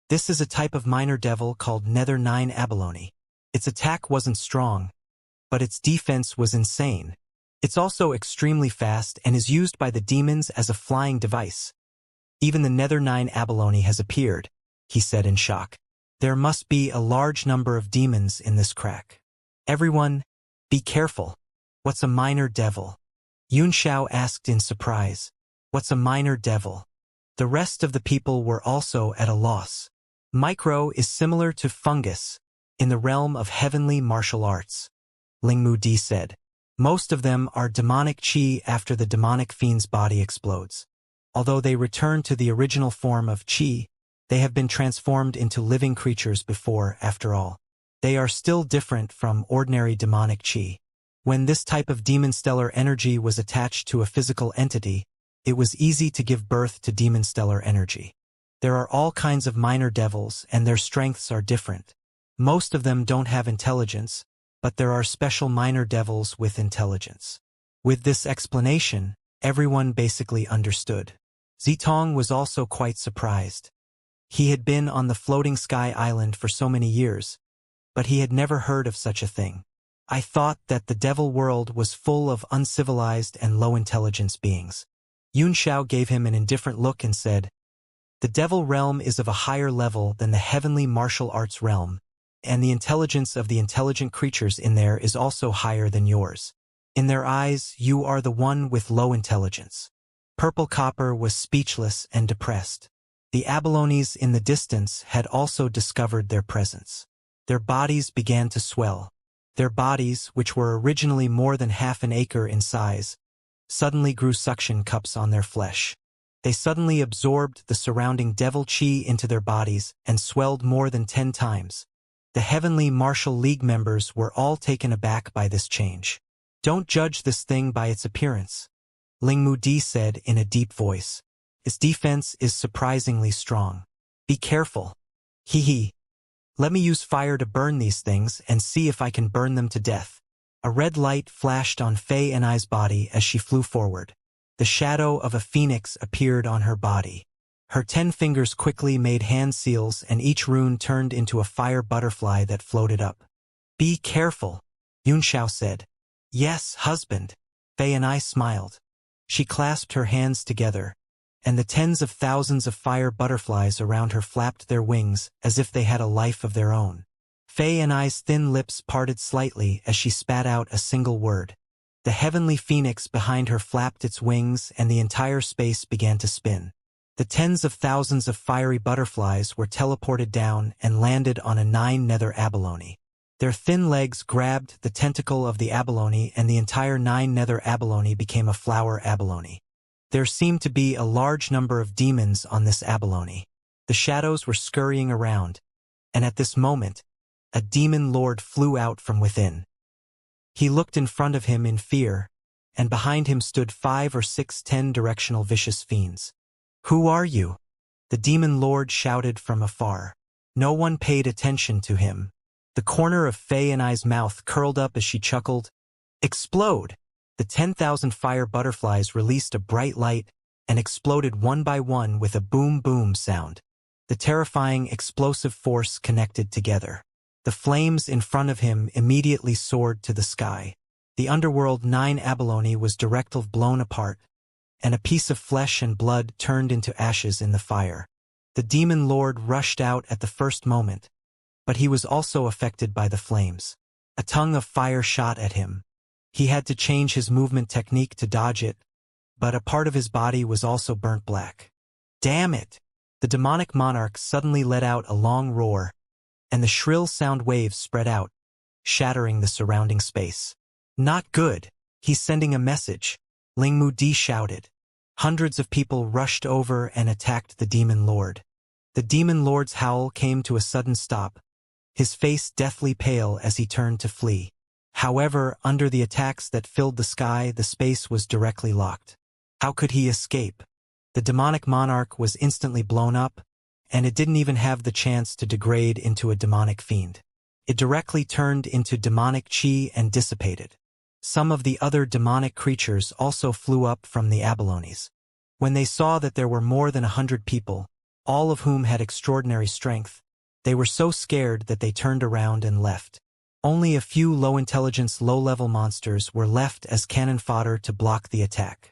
"This is a type of minor devil called Nether 9 Abalone. Its attack wasn't strong, but its defense was insane. It's also extremely fast and is used by the demons as a flying device. Even the Nether 9 Abalone has appeared," he said in shock. "There must be a large number of demons in this crack. Everyone, be careful." "What's a minor devil?" Yunxiao asked in surprise. "What's a minor devil?" The rest of the people were also at a loss. Micro is similar to fungus in the realm of heavenly martial arts, Lingmu Di said. Most of them are demonic chi after the demonic fiend's body explodes. Although they return to the original form of chi, they have been transformed into living creatures before, after all. They are still different from ordinary demonic chi. When this type of demon stellar energy was attached to a physical entity, it was easy to give birth to demon stellar energy. There are all kinds of minor devils and their strengths are different. Most of them don't have intelligence, but there are special minor devils with intelligence. With this explanation, everyone basically understood. Zitong was also quite surprised. He had been on the floating sky island for so many years, but he had never heard of such a thing. "I thought that the devil world was full of uncivilized and low-intelligence beings." Yunxiao gave him an indifferent look and said, "The devil realm is of a higher level than the heavenly martial arts realm, and the intelligence of the intelligent creatures in there is also higher than yours. In their eyes, you are the one with low intelligence." Purple Copper was speechless and depressed. The abalones in the distance had also discovered their presence. Their bodies began to swell. Their bodies, which were originally more than half an acre in size, suddenly grew suction cups on their flesh. They suddenly absorbed the surrounding devil chi into their bodies and swelled more than 10 times. The Heavenly Martial League members were all taken aback by this change. "Don't judge this thing by its appearance," Lingmu Di said in a deep voice. "Its defense is surprisingly strong. Be careful. Hee. Let me use fire to burn these things and see if I can burn them to death." A red light flashed on Fei Enai's body as she flew forward. The shadow of a phoenix appeared on her body. Her 10 fingers quickly made hand seals and each rune turned into a fire butterfly that floated up. "Be careful," Yunxiao said. "Yes, husband." Fei Enai smiled. She clasped her hands together, and the tens of thousands of fire butterflies around her flapped their wings as if they had a life of their own. Fei Enai's thin lips parted slightly as she spat out a single word. The heavenly phoenix behind her flapped its wings and the entire space began to spin. The tens of thousands of fiery butterflies were teleported down and landed on a 9 nether abalone. Their thin legs grabbed the tentacle of the abalone and the entire 9 nether abalone became a flower abalone. There seemed to be a large number of demons on this abalone. The shadows were scurrying around, and at this moment, a demon lord flew out from within. He looked in front of him in fear, and behind him stood 5 or 6 10-directional vicious fiends. "Who are you?" the demon lord shouted from afar. No one paid attention to him. The corner of Fei Enai's mouth curled up as she chuckled. "Explode!" The 10,000 fire butterflies released a bright light and exploded one by one with a boom-boom sound. The terrifying explosive force connected together. The flames in front of him immediately soared to the sky. The underworld 9 abalone was directly blown apart, and a piece of flesh and blood turned into ashes in the fire. The demon lord rushed out at the first moment, but he was also affected by the flames. A tongue of fire shot at him. He had to change his movement technique to dodge it, but a part of his body was also burnt black. "Damn it!" The demonic monarch suddenly let out a long roar, and the shrill sound waves spread out, shattering the surrounding space. "Not good!" He's sending a message, Lingmu Di shouted. Hundreds of people rushed over and attacked the Demon Lord. The Demon Lord's howl came to a sudden stop, his face deathly pale as he turned to flee. However, under the attacks that filled the sky, the space was directly locked. How could he escape? The demonic monarch was instantly blown up, and it didn't even have the chance to degrade into a demonic fiend. It directly turned into demonic chi and dissipated. Some of the other demonic creatures also flew up from the abalones. When they saw that there were more than 100 people, all of whom had extraordinary strength, they were so scared that they turned around and left. Only a few low-intelligence, low-level monsters were left as cannon fodder to block the attack.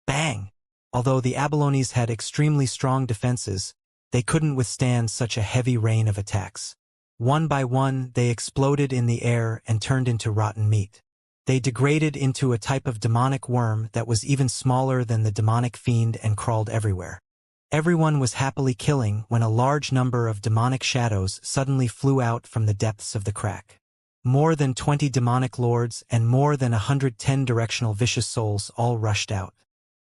Bang! Although the abalones had extremely strong defenses, they couldn't withstand such a heavy rain of attacks. One by one, they exploded in the air and turned into rotten meat. They degraded into a type of demonic worm that was even smaller than the demonic fiend and crawled everywhere. Everyone was happily killing when a large number of demonic shadows suddenly flew out from the depths of the crack. More than 20 demonic lords and more than 110 directional vicious souls all rushed out.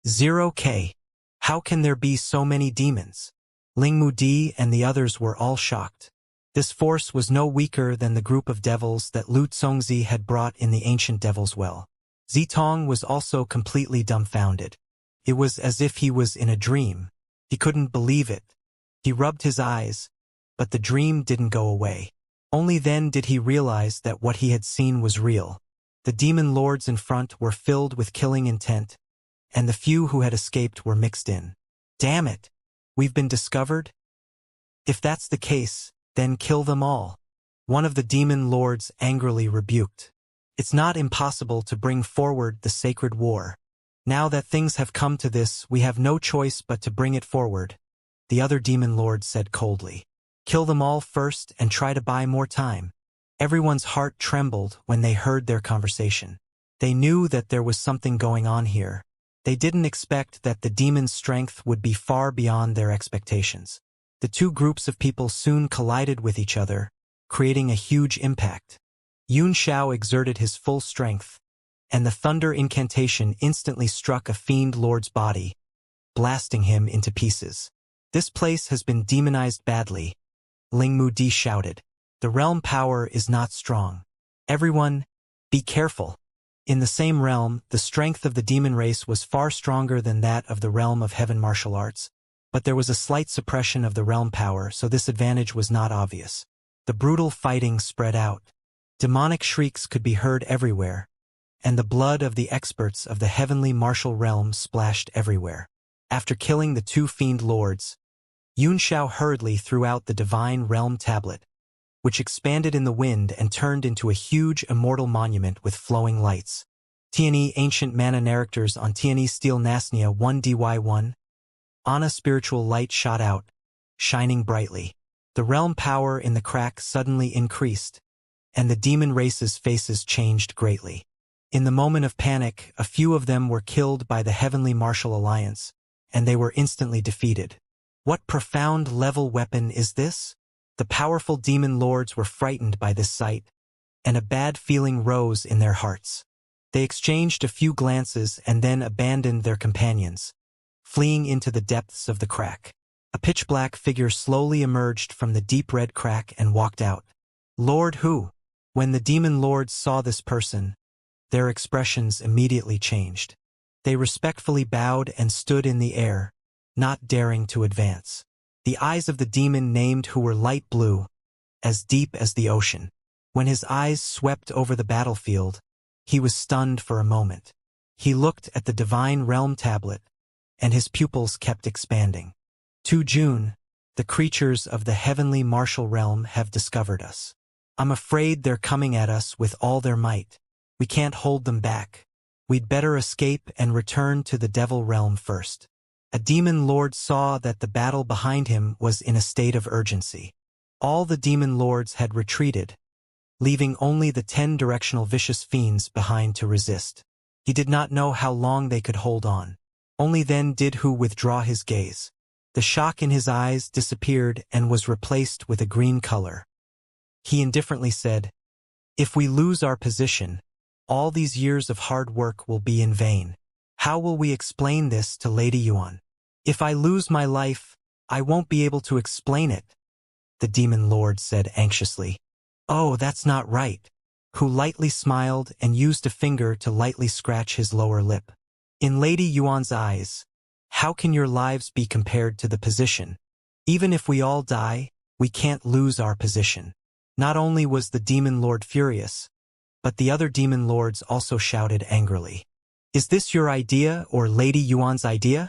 0K. How can there be so many demons? Lingmu Di and the others were all shocked. This force was no weaker than the group of devils that Lu Zongzi had brought in the ancient devil's well. Zitong was also completely dumbfounded. It was as if he was in a dream. He couldn't believe it. He rubbed his eyes, but the dream didn't go away. Only then did he realize that what he had seen was real. The demon lords in front were filled with killing intent, and the few who had escaped were mixed in. Damn it! We've been discovered? If that's the case, then kill them all. One of the demon lords angrily rebuked. It's not impossible to bring forward the sacred war. Now that things have come to this, we have no choice but to bring it forward, the other demon lord said coldly. Kill them all first and try to buy more time. Everyone's heart trembled when they heard their conversation. They knew that there was something going on here. They didn't expect that the demon's strength would be far beyond their expectations. The two groups of people soon collided with each other, creating a huge impact. Yun Xiao exerted his full strength, and the thunder incantation instantly struck a fiend lord's body, blasting him into pieces. This place has been demonized badly, Lingmu Di shouted. The realm power is not strong. Everyone, be careful. In the same realm, the strength of the demon race was far stronger than that of the realm of heaven martial arts, but there was a slight suppression of the realm power, so this advantage was not obvious. The brutal fighting spread out. Demonic shrieks could be heard everywhere, and the blood of the experts of the heavenly martial realm splashed everywhere. After killing the two fiend lords, Yun Xiao hurriedly threw out the divine realm tablet, which expanded in the wind and turned into a huge immortal monument with flowing lights. TNE Ancient Mana Characters on TNE Steel Nasnia 1DY1. Ana spiritual light shot out, shining brightly. The realm power in the crack suddenly increased, and the demon race's faces changed greatly. In the moment of panic, a few of them were killed by the Heavenly Martial Alliance, and they were instantly defeated. What profound level weapon is this? The powerful demon lords were frightened by this sight, and a bad feeling rose in their hearts. They exchanged a few glances and then abandoned their companions, fleeing into the depths of the crack. A pitch-black figure slowly emerged from the deep red crack and walked out. Lord Hu. When the demon lords saw this person, their expressions immediately changed. They respectfully bowed and stood in the air, not daring to advance. The eyes of the demon named Hu were light blue, as deep as the ocean. When his eyes swept over the battlefield, he was stunned for a moment. He looked at the divine realm tablet, and his pupils kept expanding. To June, the creatures of the heavenly martial realm have discovered us. I'm afraid they're coming at us with all their might. We can't hold them back. We'd better escape and return to the devil realm first. A demon lord saw that the battle behind him was in a state of urgency. All the demon lords had retreated, leaving only the 10 directional vicious fiends behind to resist. He did not know how long they could hold on. Only then did Hu withdraw his gaze. The shock in his eyes disappeared and was replaced with a green color. He indifferently said, "If we lose our position, All these years of hard work will be in vain. How will we explain this to Lady Yuan? If I lose my life, I won't be able to explain it, the demon lord said anxiously. Oh, that's not right. Who lightly smiled and used a finger to lightly scratch his lower lip. In Lady Yuan's eyes, how can your lives be compared to the position? Even if we all die, we can't lose our position. Not only was the demon lord furious, but the other demon lords also shouted angrily. Is this your idea or Lady Yuan's idea?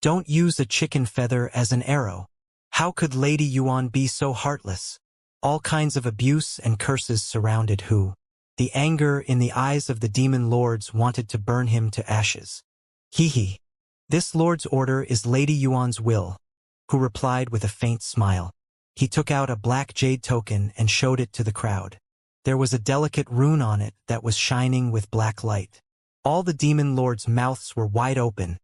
Don't use a chicken feather as an arrow. How could Lady Yuan be so heartless? All kinds of abuse and curses surrounded Hu. The anger in the eyes of the demon lords wanted to burn him to ashes. Hee. This lord's order is Lady Yuan's will, Hu replied with a faint smile. He took out a black jade token and showed it to the crowd. There was a delicate rune on it that was shining with black light. All the demon lords' mouths were wide open,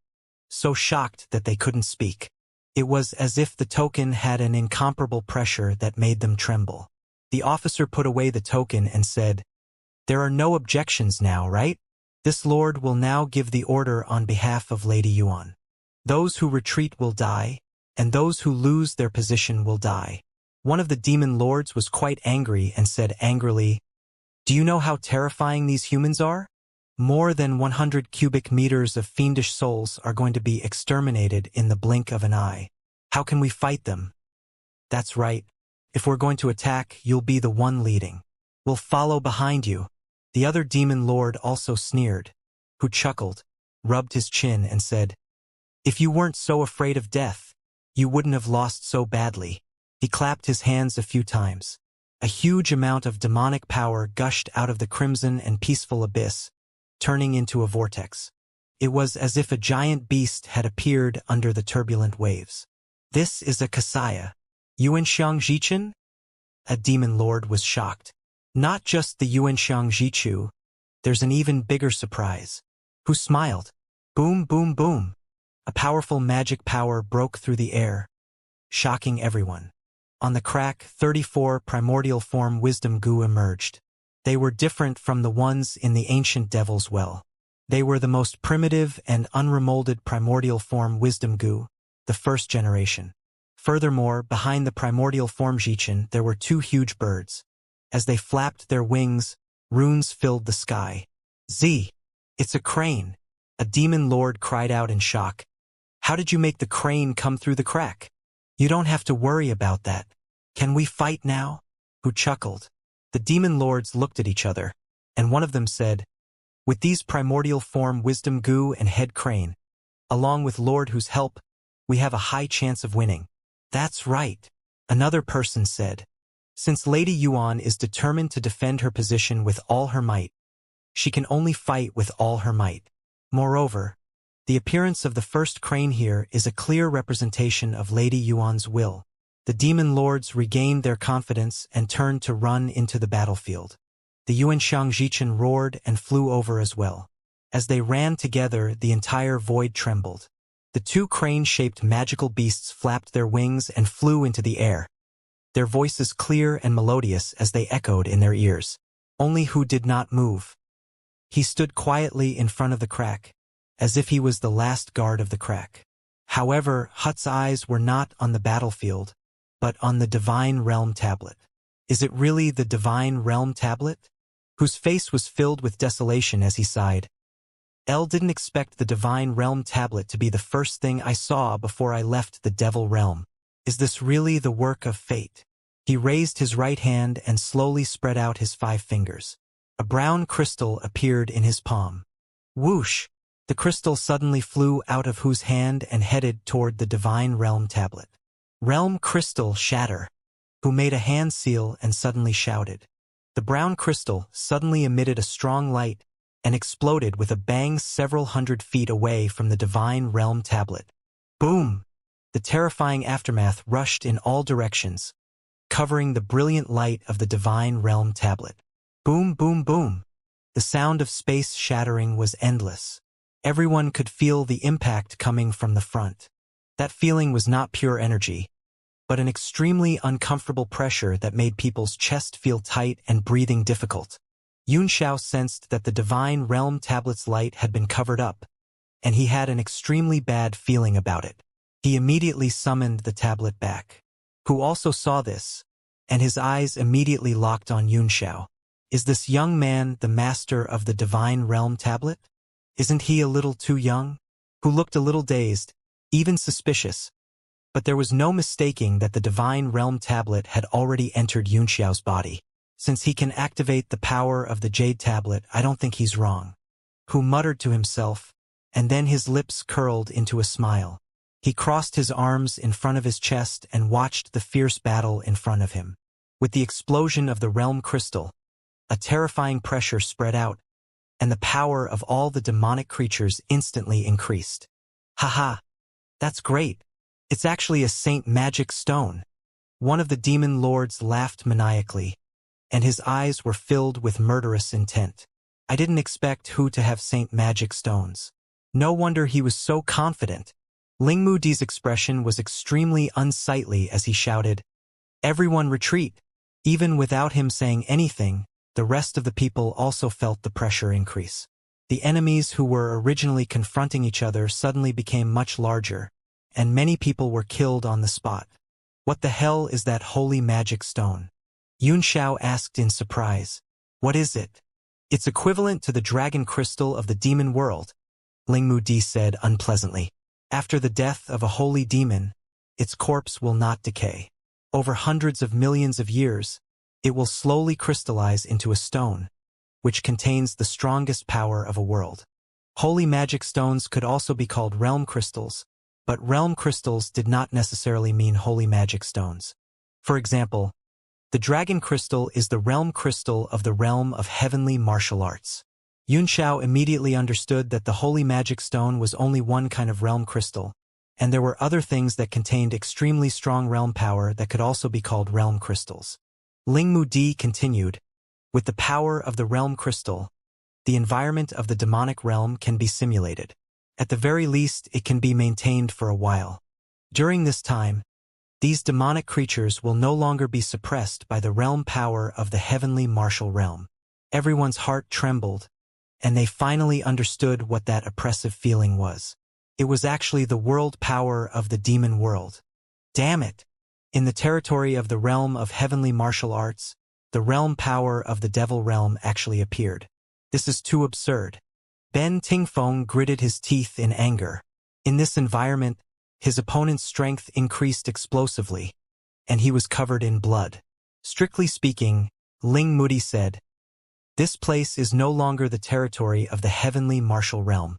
so shocked that they couldn't speak. It was as if the token had an incomparable pressure that made them tremble. The officer put away the token and said, "There are no objections now, right? This lord will now give the order on behalf of Lady Yuan. Those who retreat will die, and those who lose their position will die." One of the demon lords was quite angry and said angrily, "Do you know how terrifying these humans are? More than 100 cubic meters of fiendish souls are going to be exterminated in the blink of an eye. How can we fight them?" "That's right. If we're going to attack, you'll be the one leading. We'll follow behind you." The other demon lord also sneered, Who chuckled, rubbed his chin and said, "If you weren't so afraid of death, you wouldn't have lost so badly." He clapped his hands a few times. A huge amount of demonic power gushed out of the crimson and peaceful abyss, turning into a vortex. It was as if a giant beast had appeared under the turbulent waves. "This is a Kasaya. Yuanxiang. A demon lord was shocked. Not just the Yuanxiang. There's an even bigger surprise. Who smiled? Boom, boom, boom. A powerful magic power broke through the air, shocking everyone. On the crack, 34 primordial form wisdom goo emerged. They were different from the ones in the ancient devil's well. They were the most primitive and unremolded primordial form wisdom goo, the first generation. Furthermore, behind the primordial form Jichin, there were two huge birds. As they flapped their wings, runes filled the sky. "Z! It's a crane!" A demon lord cried out in shock. "How did you make the crane come through the crack?" "You don't have to worry about that. Can we fight now?" Who chuckled. The demon lords looked at each other, and one of them said, "With these primordial form wisdom goo and head crane, along with Lord Who's help, we have a high chance of winning." "That's right," another person said. "Since Lady Yuan is determined to defend her position with all her might, she can only fight with all her might. Moreover, the appearance of the first crane here is a clear representation of Lady Yuan's will." The demon lords regained their confidence and turned to run into the battlefield. The Yuanxiang roared and flew over as well. As they ran together, the entire void trembled. The two crane-shaped magical beasts flapped their wings and flew into the air, their voices clear and melodious as they echoed in their ears. Only Hu did not move. He stood quietly in front of the crack, as if he was the last guard of the crack. However, Hut's eyes were not on the battlefield, but on the Divine Realm tablet. "Is it really the Divine Realm tablet?" Whose face was filled with desolation as he sighed. "L didn't expect the Divine Realm tablet to be the first thing I saw before I left the Devil Realm. Is this really the work of fate?" He raised his right hand and slowly spread out his 5 fingers. A brown crystal appeared in his palm. Whoosh! The crystal suddenly flew out of Hu's hand and headed toward the Divine Realm tablet. "Realm crystal shatter!" Hu made a hand seal and suddenly shouted. The brown crystal suddenly emitted a strong light and exploded with a bang several hundred feet away from the Divine Realm tablet. Boom! The terrifying aftermath rushed in all directions, covering the brilliant light of the Divine Realm tablet. Boom, boom, boom! The sound of space shattering was endless. Everyone could feel the impact coming from the front. That feeling was not pure energy, but an extremely uncomfortable pressure that made people's chest feel tight and breathing difficult. Xiao sensed that the Divine Realm tablet's light had been covered up, and he had an extremely bad feeling about it. He immediately summoned the tablet back. Who also saw this, and his eyes immediately locked on Xiao. Is this young man the master of the Divine Realm tablet? Isn't he a little too young? Who looked a little dazed, even suspicious. But there was no mistaking that the Divine Realm tablet had already entered Xiao's body. Since he can activate the power of the Jade tablet, I don't think he's wrong. Who muttered to himself, and then his lips curled into a smile. He crossed his arms in front of his chest and watched the fierce battle in front of him. With the explosion of the realm crystal, a terrifying pressure spread out, and the power of all the demonic creatures instantly increased. Haha, that's great. It's actually a Saint Magic Stone. One of the demon lords laughed maniacally, and his eyes were filled with murderous intent. I didn't expect Hu to have Saint Magic Stones. No wonder he was so confident. Lingmu Di's expression was extremely unsightly as he shouted, "Everyone retreat!" Even without him saying anything, the rest of the people also felt the pressure increase. The enemies who were originally confronting each other suddenly became much larger, and many people were killed on the spot. What the hell is that holy magic stone? Xiao asked in surprise. What is it? It's equivalent to the dragon crystal of the demon world, Lingmu Di said unpleasantly. After the death of a holy demon, its corpse will not decay. Over hundreds of millions of years, it will slowly crystallize into a stone, which contains the strongest power of a world. Holy magic stones could also be called realm crystals, but realm crystals did not necessarily mean holy magic stones. For example, the dragon crystal is the realm crystal of the realm of heavenly martial arts. Xiao immediately understood that the holy magic stone was only one kind of realm crystal, and there were other things that contained extremely strong realm power that could also be called realm crystals. Lingmu Di continued, with the power of the realm crystal, the environment of the demonic realm can be simulated. At the very least, it can be maintained for a while. During this time, these demonic creatures will no longer be suppressed by the realm power of the heavenly martial realm. Everyone's heart trembled, and they finally understood what that oppressive feeling was. It was actually the world power of the demon world. Damn it! In the territory of the realm of heavenly martial arts, the realm power of the devil realm actually appeared. This is too absurd. Ben Tingfeng gritted his teeth in anger. In this environment, his opponent's strength increased explosively, and he was covered in blood. Strictly speaking, Ling Mudi said, this place is no longer the territory of the heavenly martial realm.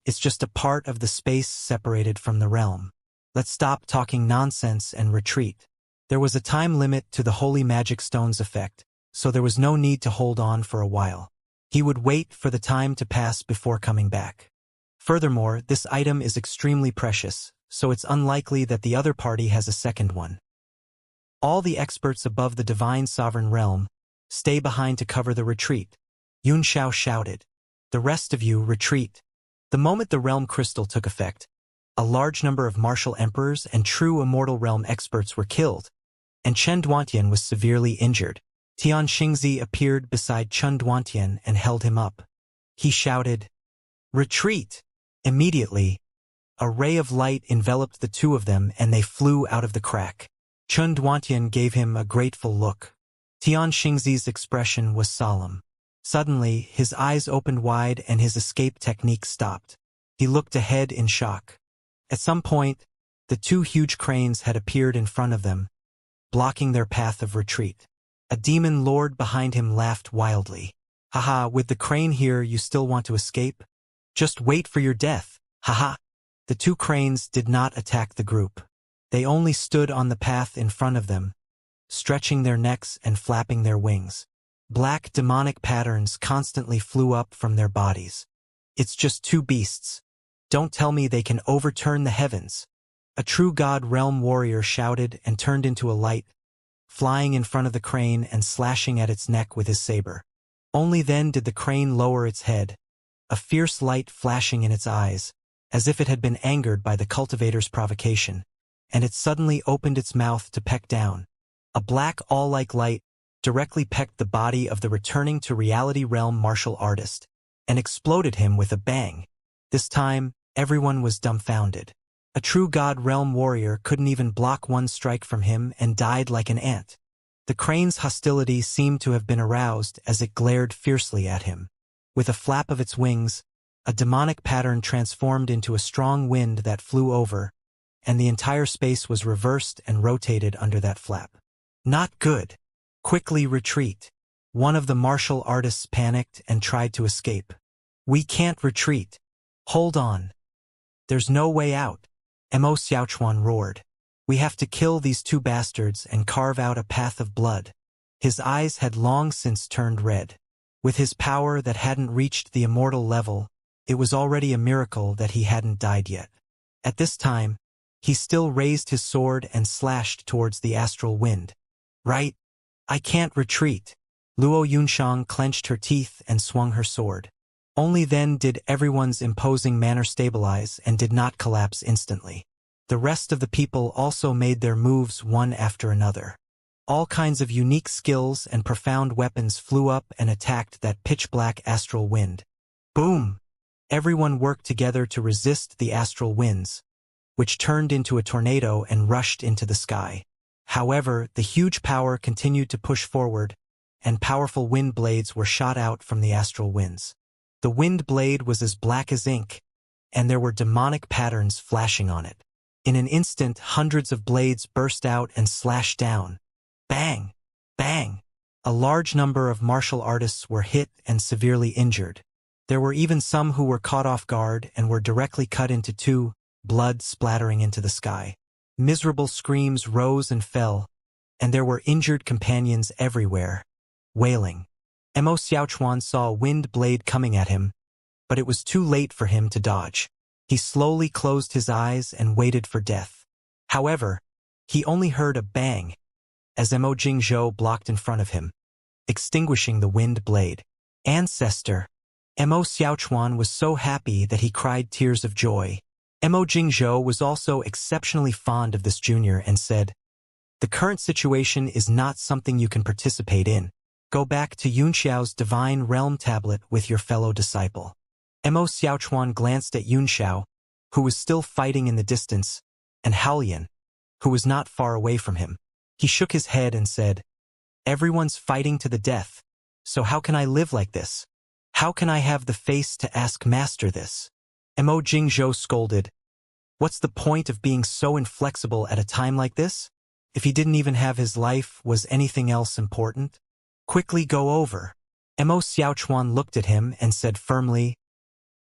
It's just a part of the space separated from the realm. Let's stop talking nonsense and retreat. There was a time limit to the holy magic stone's effect, so there was no need to hold on for a while. He would wait for the time to pass before coming back. Furthermore, this item is extremely precious, so it's unlikely that the other party has a second one. All the experts above the divine sovereign realm, stay behind to cover the retreat. Xiao shouted. The rest of you retreat. The moment the realm crystal took effect, a large number of martial emperors and true immortal realm experts were killed, and Chen Duantian was severely injured. Tian Xingzi appeared beside Chen Duantian and held him up. He shouted, retreat! Immediately, a ray of light enveloped the two of them and they flew out of the crack. Chen Duantian gave him a grateful look. Tian Xingzi's expression was solemn. Suddenly, his eyes opened wide and his escape technique stopped. He looked ahead in shock. At some point, the two huge cranes had appeared in front of them, blocking their path of retreat. A demon lord behind him laughed wildly. Haha, with the crane here you still want to escape? Just wait for your death, haha. The two cranes did not attack the group. They only stood on the path in front of them, stretching their necks and flapping their wings. Black demonic patterns constantly flew up from their bodies. It's just two beasts. Don't tell me they can overturn the heavens. A true god realm warrior shouted and turned into a light, flying in front of the crane and slashing at its neck with his saber. Only then did the crane lower its head, a fierce light flashing in its eyes, as if it had been angered by the cultivator's provocation, and it suddenly opened its mouth to peck down. A black awl-like light directly pecked the body of the returning to reality realm martial artist, and exploded him with a bang. This time, everyone was dumbfounded. A true God realm warrior couldn't even block one strike from him and died like an ant. The crane's hostility seemed to have been aroused as it glared fiercely at him. With a flap of its wings, a demonic pattern transformed into a strong wind that flew over, and the entire space was reversed and rotated under that flap. Not good. Quickly retreat. One of the martial artists panicked and tried to escape. We can't retreat. Hold on. There's no way out. Mo Xiaochuan roared. We have to kill these two bastards and carve out a path of blood. His eyes had long since turned red. With his power that hadn't reached the immortal level, it was already a miracle that he hadn't died yet. At this time, he still raised his sword and slashed towards the astral wind. Right? I can't retreat. Luo Yunshang clenched her teeth and swung her sword. Only then did everyone's imposing manner stabilize and did not collapse instantly. The rest of the people also made their moves one after another. All kinds of unique skills and profound weapons flew up and attacked that pitch-black astral wind. Boom! Everyone worked together to resist the astral winds, which turned into a tornado and rushed into the sky. However, the huge power continued to push forward, and powerful wind blades were shot out from the astral winds. The wind blade was as black as ink, and there were demonic patterns flashing on it. In an instant, hundreds of blades burst out and slashed down. Bang! Bang! A large number of martial artists were hit and severely injured. There were even some who were caught off guard and were directly cut into two, blood splattering into the sky. Miserable screams rose and fell, and there were injured companions everywhere, wailing. Mo Xiaochuan saw a wind blade coming at him, but it was too late for him to dodge. He slowly closed his eyes and waited for death. However, he only heard a bang as Mo Jingzhou blocked in front of him, extinguishing the wind blade. Ancestor! Mo Xiaochuan was so happy that he cried tears of joy. Mo Jingzhou was also exceptionally fond of this junior and said, "The current situation is not something you can participate in. Go back to Yunxiao's Divine Realm tablet with your fellow disciple." Mo Xiaochuan glanced at Yunxiao, who was still fighting in the distance, and Haolian, who was not far away from him. He shook his head and said, "Everyone's fighting to the death, so how can I live like this? How can I have the face to ask Master this?" Mo Jingzhou scolded, "What's the point of being so inflexible at a time like this? If he didn't even have his life, was anything else important? Quickly go over." Mo Xiaochuan looked at him and said firmly,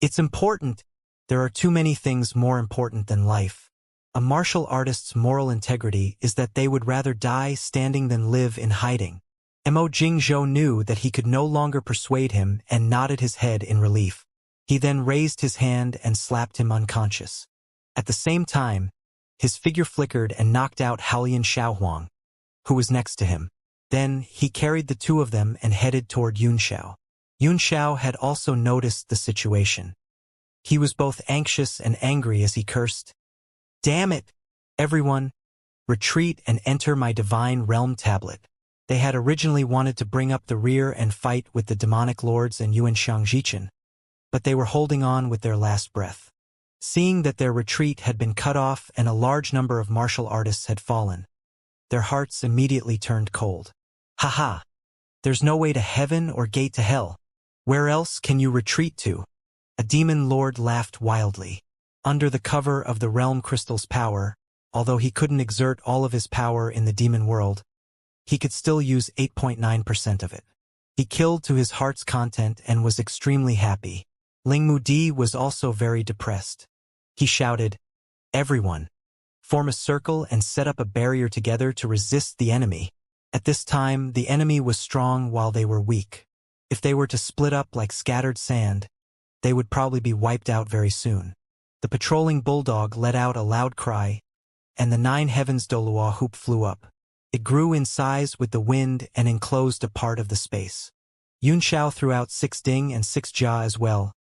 "It's important. There are too many things more important than life. A martial artist's moral integrity is that they would rather die standing than live in hiding." Mo Jingzhou knew that he could no longer persuade him and nodded his head in relief. He then raised his hand and slapped him unconscious. At the same time, his figure flickered and knocked out Haolian Xiaohuang, who was next to him. Then he carried the two of them and headed toward Yunxiao. Yunxiao had also noticed the situation. He was both anxious and angry as he cursed, "Damn it! Everyone, retreat and enter my Divine Realm tablet." They had originally wanted to bring up the rear and fight with the demonic lords and Yuan Xiangjichan, but they were holding on with their last breath. Seeing that their retreat had been cut off and a large number of martial artists had fallen, their hearts immediately turned cold. "Ha! There's no way to heaven or gate to hell. Where else can you retreat to?" A demon lord laughed wildly. Under the cover of the realm crystal's power, although he couldn't exert all of his power in the demon world, he could still use 8.9% of it. He killed to his heart's content and was extremely happy. Ling Mudi was also very depressed. He shouted, "Everyone, form a circle and set up a barrier together to resist the enemy." At this time, the enemy was strong while they were weak. If they were to split up like scattered sand, they would probably be wiped out very soon. The patrolling bulldog let out a loud cry, and the 9 heavens Dolua hoop flew up. It grew in size with the wind and enclosed a part of the space. Yunxiao threw out 6 ding and 6 jia as well,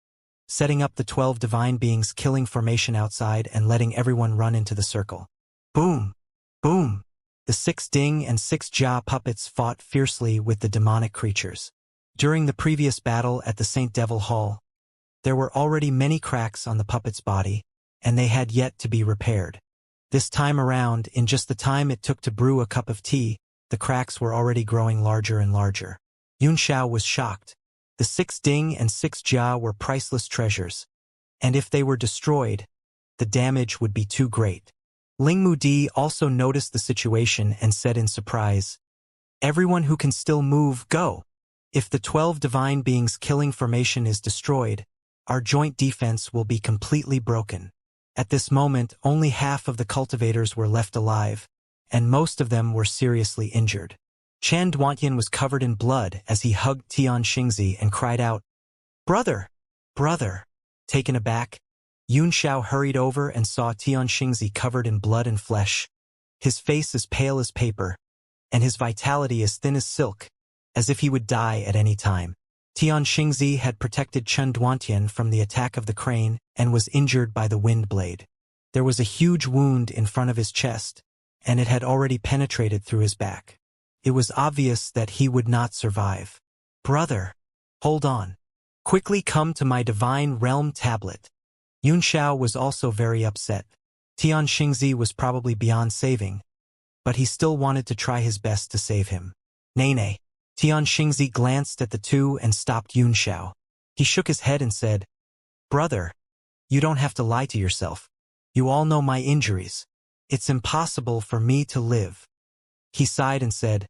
setting up the 12 divine beings killing formation outside and letting everyone run into the circle. Boom! Boom! The 6 Ding and 6 Jia puppets fought fiercely with the demonic creatures. During the previous battle at the Saint Devil Hall, there were already many cracks on the puppet's body, and they had yet to be repaired. This time around, in just the time it took to brew a cup of tea, the cracks were already growing larger and larger. Xianxia was shocked. The 6 Ding and 6 Jia were priceless treasures, and if they were destroyed, the damage would be too great. Ling Mudi also noticed the situation and said in surprise, "Everyone who can still move, go! If the 12 divine beings killing formation is destroyed, our joint defense will be completely broken." At this moment, only half of the cultivators were left alive, and most of them were seriously injured. Chan Duantian was covered in blood as he hugged Xianxia and cried out, "Brother! Brother!" Taken aback, Yun Xiao hurried over and saw Xianxia covered in blood and flesh, his face as pale as paper, and his vitality as thin as silk, as if he would die at any time. Xianxia had protected Chen Duantian from the attack of the crane and was injured by the wind blade. There was a huge wound in front of his chest, and it had already penetrated through his back. It was obvious that he would not survive. "Brother, hold on. Quickly come to my divine realm tablet." Yun Xiao was also very upset. Xianxia was probably beyond saving, but he still wanted to try his best to save him. "Nay." Xianxia glanced at the two and stopped Yun Xiao. He shook his head and said, "Brother, you don't have to lie to yourself. You all know my injuries. It's impossible for me to live." He sighed and said,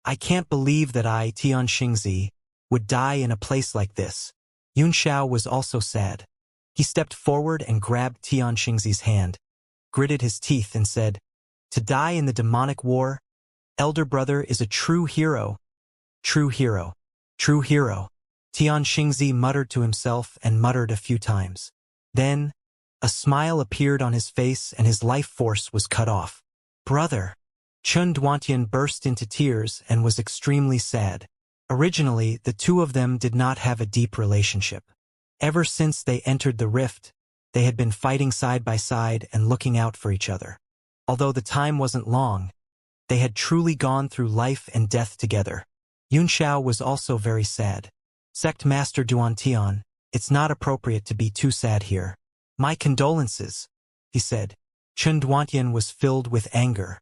"I can't believe that I, Xianxia, would die in a place like this." Yun Xiao was also sad. He stepped forward and grabbed Xianxia's hand, gritted his teeth and said, "To die in the demonic war, elder brother is a true hero. True hero. True hero." Xianxia muttered to himself and muttered a few times. Then, a smile appeared on his face and his life force was cut off. "Brother." Chen Duantian burst into tears and was extremely sad. Originally, the two of them did not have a deep relationship. Ever since they entered the rift, they had been fighting side by side and looking out for each other. Although the time wasn't long, they had truly gone through life and death together. Yun Xiao was also very sad. "Sect Master Duantian, it's not appropriate to be too sad here. My condolences," he said. Chen Duantian was filled with anger.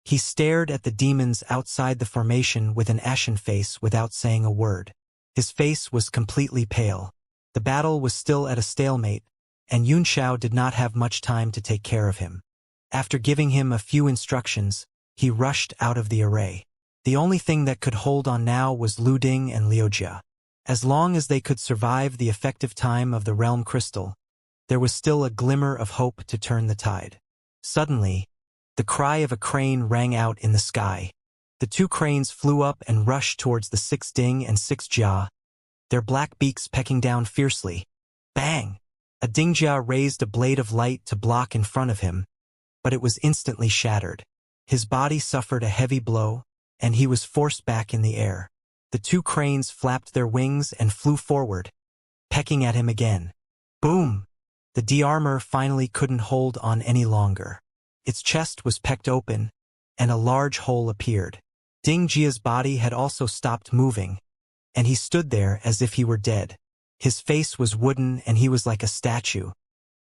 He stared at the demons outside the formation with an ashen face without saying a word. His face was completely pale. The battle was still at a stalemate, and Yun Xiao did not have much time to take care of him. After giving him a few instructions, he rushed out of the array. The only thing that could hold on now was Lu Ding and Liu Jia. As long as they could survive the effective time of the realm crystal, there was still a glimmer of hope to turn the tide. Suddenly, the cry of a crane rang out in the sky. The two cranes flew up and rushed towards the 6 Ding and 6 Jia, their black beaks pecking down fiercely. Bang! A Ding Jia raised a blade of light to block in front of him, but it was instantly shattered. His body suffered a heavy blow, and he was forced back in the air. The two cranes flapped their wings and flew forward, pecking at him again. Boom! The D-armor finally couldn't hold on any longer. Its chest was pecked open, and a large hole appeared. Ding Jia's body had also stopped moving, and he stood there as if he were dead. His face was wooden and he was like a statue.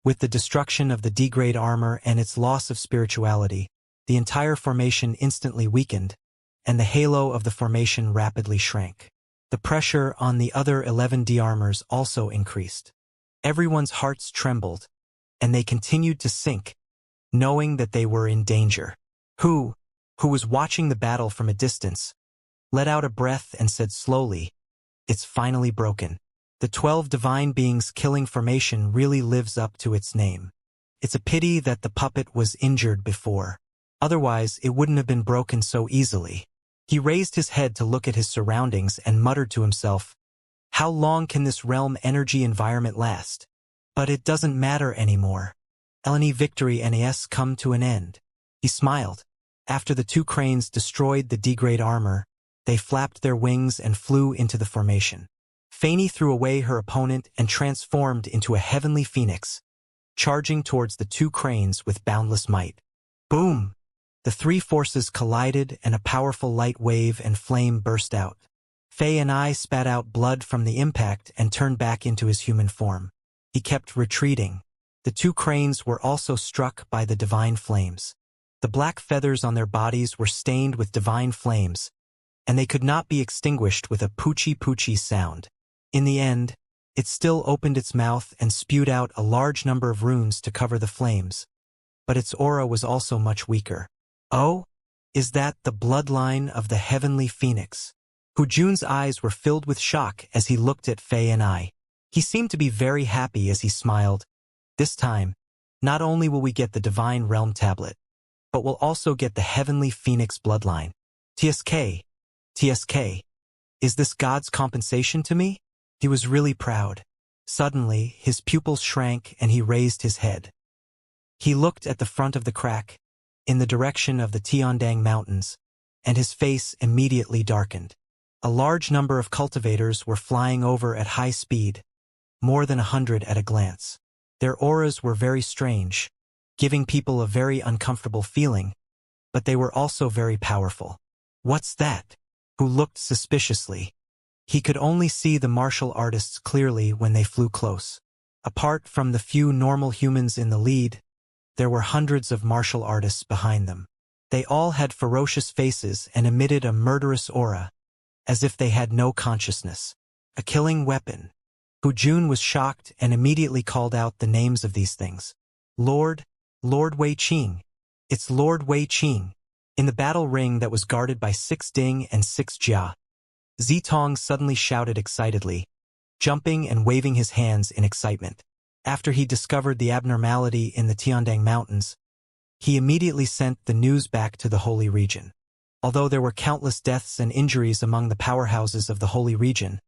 With the destruction of the D-grade armor and its loss of spirituality, the entire formation instantly weakened, and the halo of the formation rapidly shrank. The pressure on the other 11 D-armors also increased. Everyone's hearts trembled, and they continued to sink, knowing that they were in danger. Who was watching the battle from a distance, let out a breath and said slowly, "It's finally broken." The 12 divine beings killing formation really lives up to its name. It's a pity that the puppet was injured before. Otherwise, it wouldn't have been broken so easily. He raised his head to look at his surroundings and muttered to himself, "How long can this realm energy environment last? But it doesn't matter anymore. Eleni victory NAS come to an end." He smiled. After the two cranes destroyed the D-grade armor, they flapped their wings and flew into the formation. Fanny threw away her opponent and transformed into a heavenly phoenix, charging towards the two cranes with boundless might. Boom! The three forces collided and a powerful light wave and flame burst out. Fei and I spat out blood from the impact and turned back into his human form. He kept retreating. The two cranes were also struck by the divine flames. The black feathers on their bodies were stained with divine flames, and they could not be extinguished with a poochie-poochie sound. In the end, it still opened its mouth and spewed out a large number of runes to cover the flames, but its aura was also much weaker. Oh, is that the bloodline of the heavenly phoenix? Hu Jun's eyes were filled with shock as he looked at Fei and I. He seemed to be very happy as he smiled. This time, not only will we get the Divine Realm tablet, but we'll also get the heavenly phoenix bloodline. TSK, is this God's compensation to me? He was really proud. Suddenly, his pupils shrank and he raised his head. He looked at the front of the crack, in the direction of the Tiandang Mountains, and his face immediately darkened. A large number of cultivators were flying over at high speed, more than 100 at a glance. Their auras were very strange, giving people a very uncomfortable feeling, but they were also very powerful. What's that? Who looked suspiciously. He could only see the martial artists clearly when they flew close. Apart from the few normal humans in the lead, there were hundreds of martial artists behind them. They all had ferocious faces and emitted a murderous aura, as if they had no consciousness. A killing weapon. Hu Jun was shocked and immediately called out the names of these things. Lord Wei Qing. It's Lord Wei Qing. In the battle ring that was guarded by 6 Ding and 6 Jia, Zitong suddenly shouted excitedly, jumping and waving his hands in excitement. After he discovered the abnormality in the Tiandang Mountains, he immediately sent the news back to the Holy Region. Although there were countless deaths and injuries among the powerhouses of the Holy Region,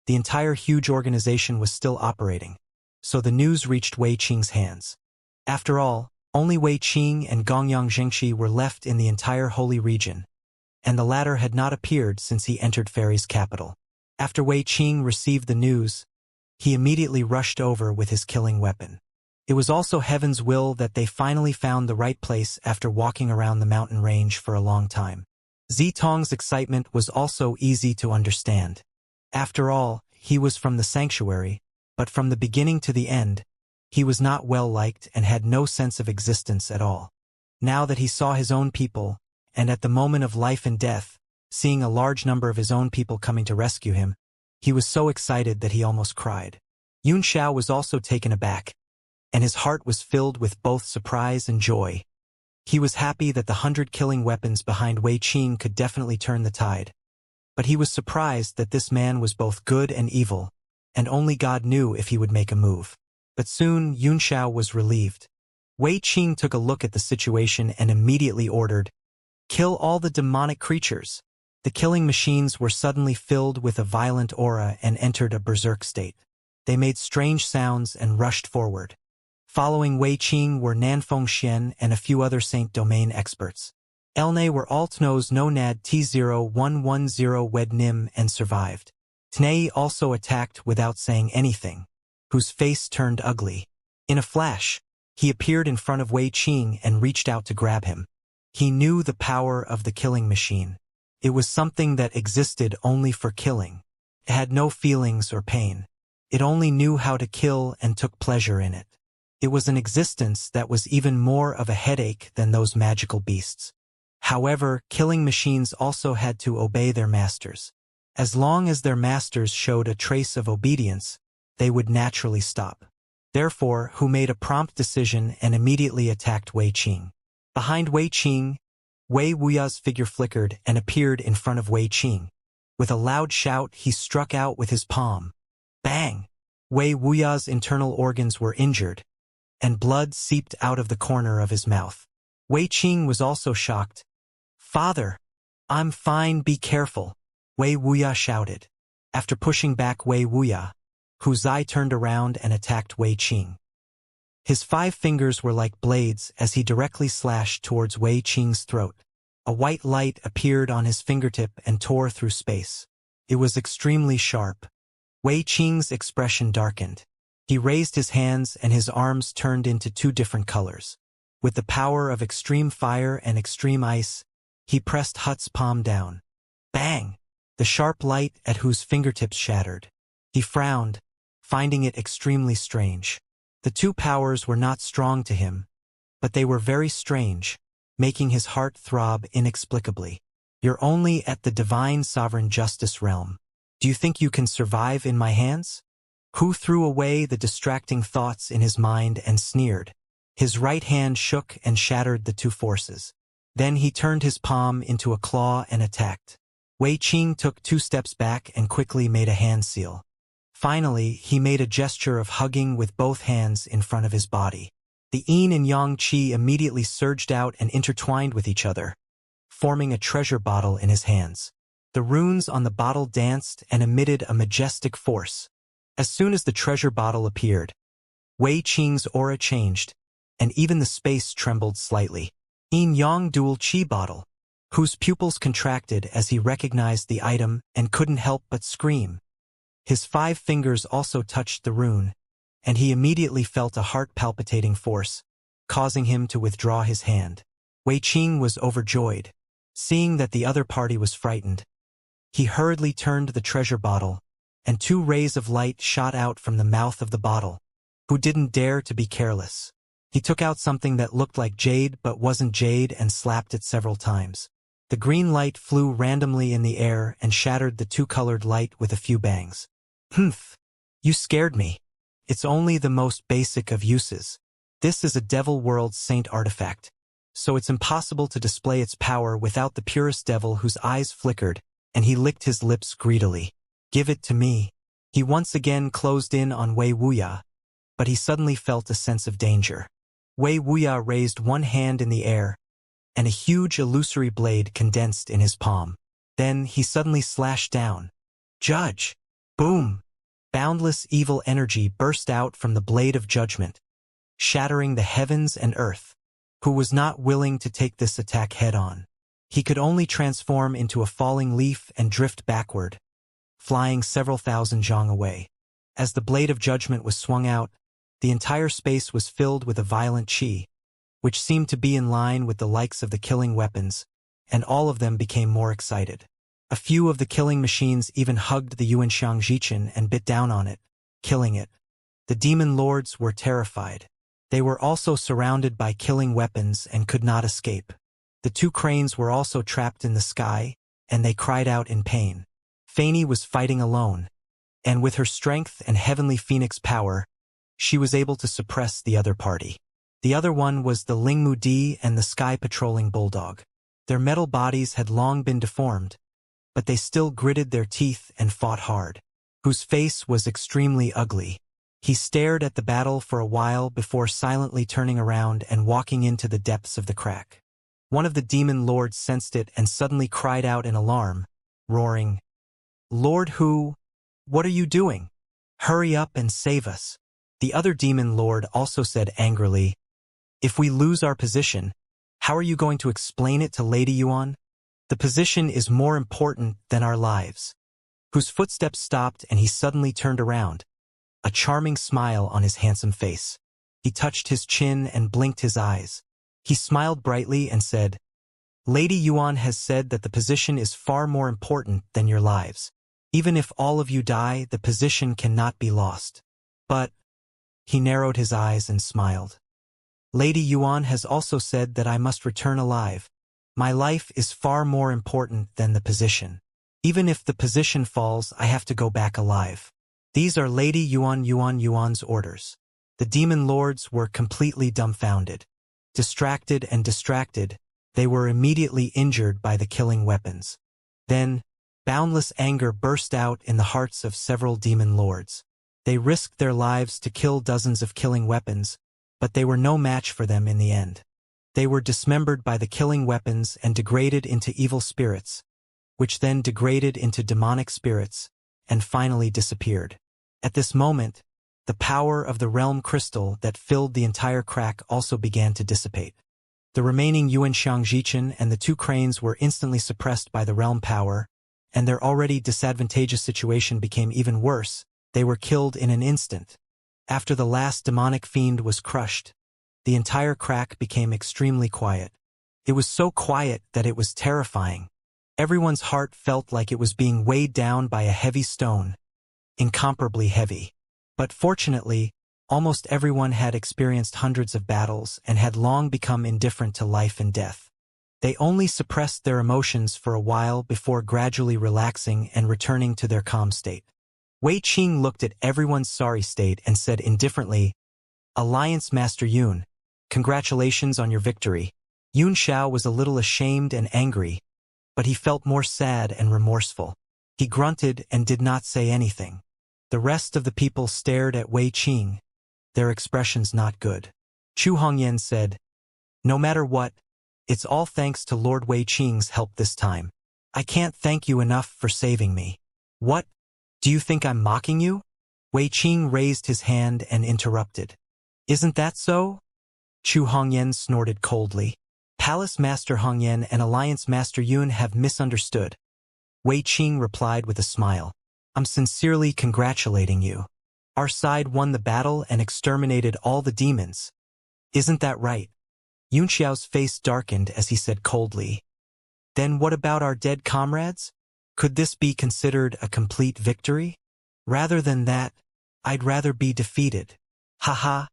the entire huge organization was still operating, so the news reached Wei Qing's hands. After all, only Wei Qing and Gongyang Zhengxi were left in the entire Holy Region, and the latter had not appeared since he entered Fairy's capital. After Wei Qing received the news, he immediately rushed over with his killing weapon. It was also heaven's will that they finally found the right place after walking around the mountain range for a long time. Zitong's excitement was also easy to understand. After all, he was from the sanctuary, but from the beginning to the end, he was not well liked and had no sense of existence at all. Now that he saw his own people, and at the moment of life and death, seeing a large number of his own people coming to rescue him, he was so excited that he almost cried. Yun Xiao was also taken aback, and his heart was filled with both surprise and joy. He was happy that the 100 killing weapons behind Wei Qing could definitely turn the tide. But he was surprised that this man was both good and evil, and only God knew if he would make a move. But soon Yun Xiao was relieved. Wei Qing took a look at the situation and immediately ordered, "Kill all the demonic creatures." The killing machines were suddenly filled with a violent aura and entered a berserk state. They made strange sounds and rushed forward. Following Wei Qing were Nanfeng Xian and a few other Saint Domain experts. Elne were Altnos no Nad T0110 Wed Nim and survived. Tnei also attacked without saying anything, whose face turned ugly. In a flash, he appeared in front of Wei Qing and reached out to grab him. He knew the power of the killing machine. It was something that existed only for killing. It had no feelings or pain. It only knew how to kill and took pleasure in it. It was an existence that was even more of a headache than those magical beasts. However, killing machines also had to obey their masters. As long as their masters showed a trace of obedience, they would naturally stop. Therefore, Hu made a prompt decision and immediately attacked Wei Qing. Behind Wei Qing, Wei Wuya's figure flickered and appeared in front of Wei Qing. With a loud shout, he struck out with his palm. Bang! Wei Wuya's internal organs were injured, and blood seeped out of the corner of his mouth. Wei Qing was also shocked. "Father, I'm fine, be careful," Wei Wuya shouted. After pushing back Wei Wuya, Hu Zai turned around and attacked Wei Qing. His 5 fingers were like blades as he directly slashed towards Wei Qing's throat. A white light appeared on his fingertip and tore through space. It was extremely sharp. Wei Qing's expression darkened. He raised his hands and his arms turned into 2 different colors. With the power of extreme fire and extreme ice, he pressed Hut's palm down. Bang! The sharp light at whose fingertips shattered. He frowned, finding it extremely strange. The two powers were not strong to him, but they were very strange, making his heart throb inexplicably. You're only at the divine sovereign justice realm. Do you think you can survive in my hands? Hu threw away the distracting thoughts in his mind and sneered. His right hand shook and shattered the two forces. Then he turned his palm into a claw and attacked. Wei Qing took 2 steps back and quickly made a hand seal. Finally, he made a gesture of hugging with both hands in front of his body. The yin and yang qi immediately surged out and intertwined with each other, forming a treasure bottle in his hands. The runes on the bottle danced and emitted a majestic force. As soon as the treasure bottle appeared, Wei Qing's aura changed, and even the space trembled slightly. Yin-yang dual qi bottle, whose pupils contracted as he recognized the item and couldn't help but scream. His 5 fingers also touched the rune, and he immediately felt a heart-palpitating force, causing him to withdraw his hand. Wei Qing was overjoyed. Seeing that the other party was frightened, he hurriedly turned the treasure bottle, and 2 rays of light shot out from the mouth of the bottle. Who didn't dare to be careless? He took out something that looked like jade but wasn't jade and slapped it several times. The green light flew randomly in the air and shattered the 2-colored light with a few bangs. Humph! You scared me. It's only the most basic of uses. This is a Devil World Saint artifact, so it's impossible to display its power without the purest devil whose eyes flickered, and he licked his lips greedily. Give it to me. He once again closed in on Wei Wuya, but he suddenly felt a sense of danger. Wei Wuya raised one hand in the air, and a huge illusory blade condensed in his palm. Then he suddenly slashed down. Judge! Boom! Boundless evil energy burst out from the blade of judgment, shattering the heavens and earth. Who was not willing to take this attack head-on. He could only transform into a falling leaf and drift backward, flying several thousand zhang away. As the blade of judgment was swung out, the entire space was filled with a violent qi, which seemed to be in line with the likes of the killing weapons, and all of them became more excited. A few of the killing machines even hugged the Yuan Xianxia and bit down on it, killing it. The demon lords were terrified. They were also surrounded by killing weapons and could not escape. The 2 cranes were also trapped in the sky, and they cried out in pain. Fanny was fighting alone, and with her strength and heavenly phoenix power, she was able to suppress the other party. The other one was the Lingmu Di and the sky-patrolling bulldog. Their metal bodies had long been deformed, but they still gritted their teeth and fought hard. Whose face was extremely ugly. He stared at the battle for a while before silently turning around and walking into the depths of the crack. One of the demon lords sensed it and suddenly cried out in alarm, roaring, Lord Hu, what are you doing? Hurry up and save us. The other demon lord also said angrily, If we lose our position, how are you going to explain it to Lady Yuan? The position is more important than our lives. Whose footsteps stopped and he suddenly turned around, a charming smile on his handsome face. He touched his chin and blinked his eyes. He smiled brightly and said, Lady Yuan has said that the position is far more important than your lives. Even if all of you die, the position cannot be lost. But, he narrowed his eyes and smiled. Lady Yuan has also said that I must return alive. My life is far more important than the position. Even if the position falls, I have to go back alive. These are Lady Yuan's orders. The demon lords were completely dumbfounded. Distracted, they were immediately injured by the killing weapons. Then, boundless anger burst out in the hearts of several demon lords. They risked their lives to kill dozens of killing weapons, but they were no match for them in the end. They were dismembered by the killing weapons and degraded into evil spirits, which then degraded into demonic spirits, and finally disappeared. At this moment, the power of the realm crystal that filled the entire crack also began to dissipate. The remaining Yuan Xianxia and the 2 cranes were instantly suppressed by the realm power, and their already disadvantageous situation became even worse. They were killed in an instant. After the last demonic fiend was crushed, the entire crack became extremely quiet. It was so quiet that it was terrifying. Everyone's heart felt like it was being weighed down by a heavy stone, incomparably heavy. But fortunately, almost everyone had experienced hundreds of battles and had long become indifferent to life and death. They only suppressed their emotions for a while before gradually relaxing and returning to their calm state. Wei Qing looked at everyone's sorry state and said indifferently, "Alliance Master Yun, congratulations on your victory." Yun Xiao was a little ashamed and angry, but he felt more sad and remorseful. He grunted and did not say anything. The rest of the people stared at Wei Qing, their expressions not good. Chu Hongyan said, "No matter what, it's all thanks to Lord Wei Qing's help this time. I can't thank you enough for saving me." "What? Do you think I'm mocking you?" Wei Qing raised his hand and interrupted. "Isn't that so?" Chu Hongyan snorted coldly. "Palace Master Hongyan and Alliance Master Yun have misunderstood." Wei Qing replied with a smile. "I'm sincerely congratulating you. Our side won the battle and exterminated all the demons. Isn't that right?" Yun Xiao's face darkened as he said coldly, "Then what about our dead comrades? Could this be considered a complete victory? Rather than that, I'd rather be defeated." "Haha,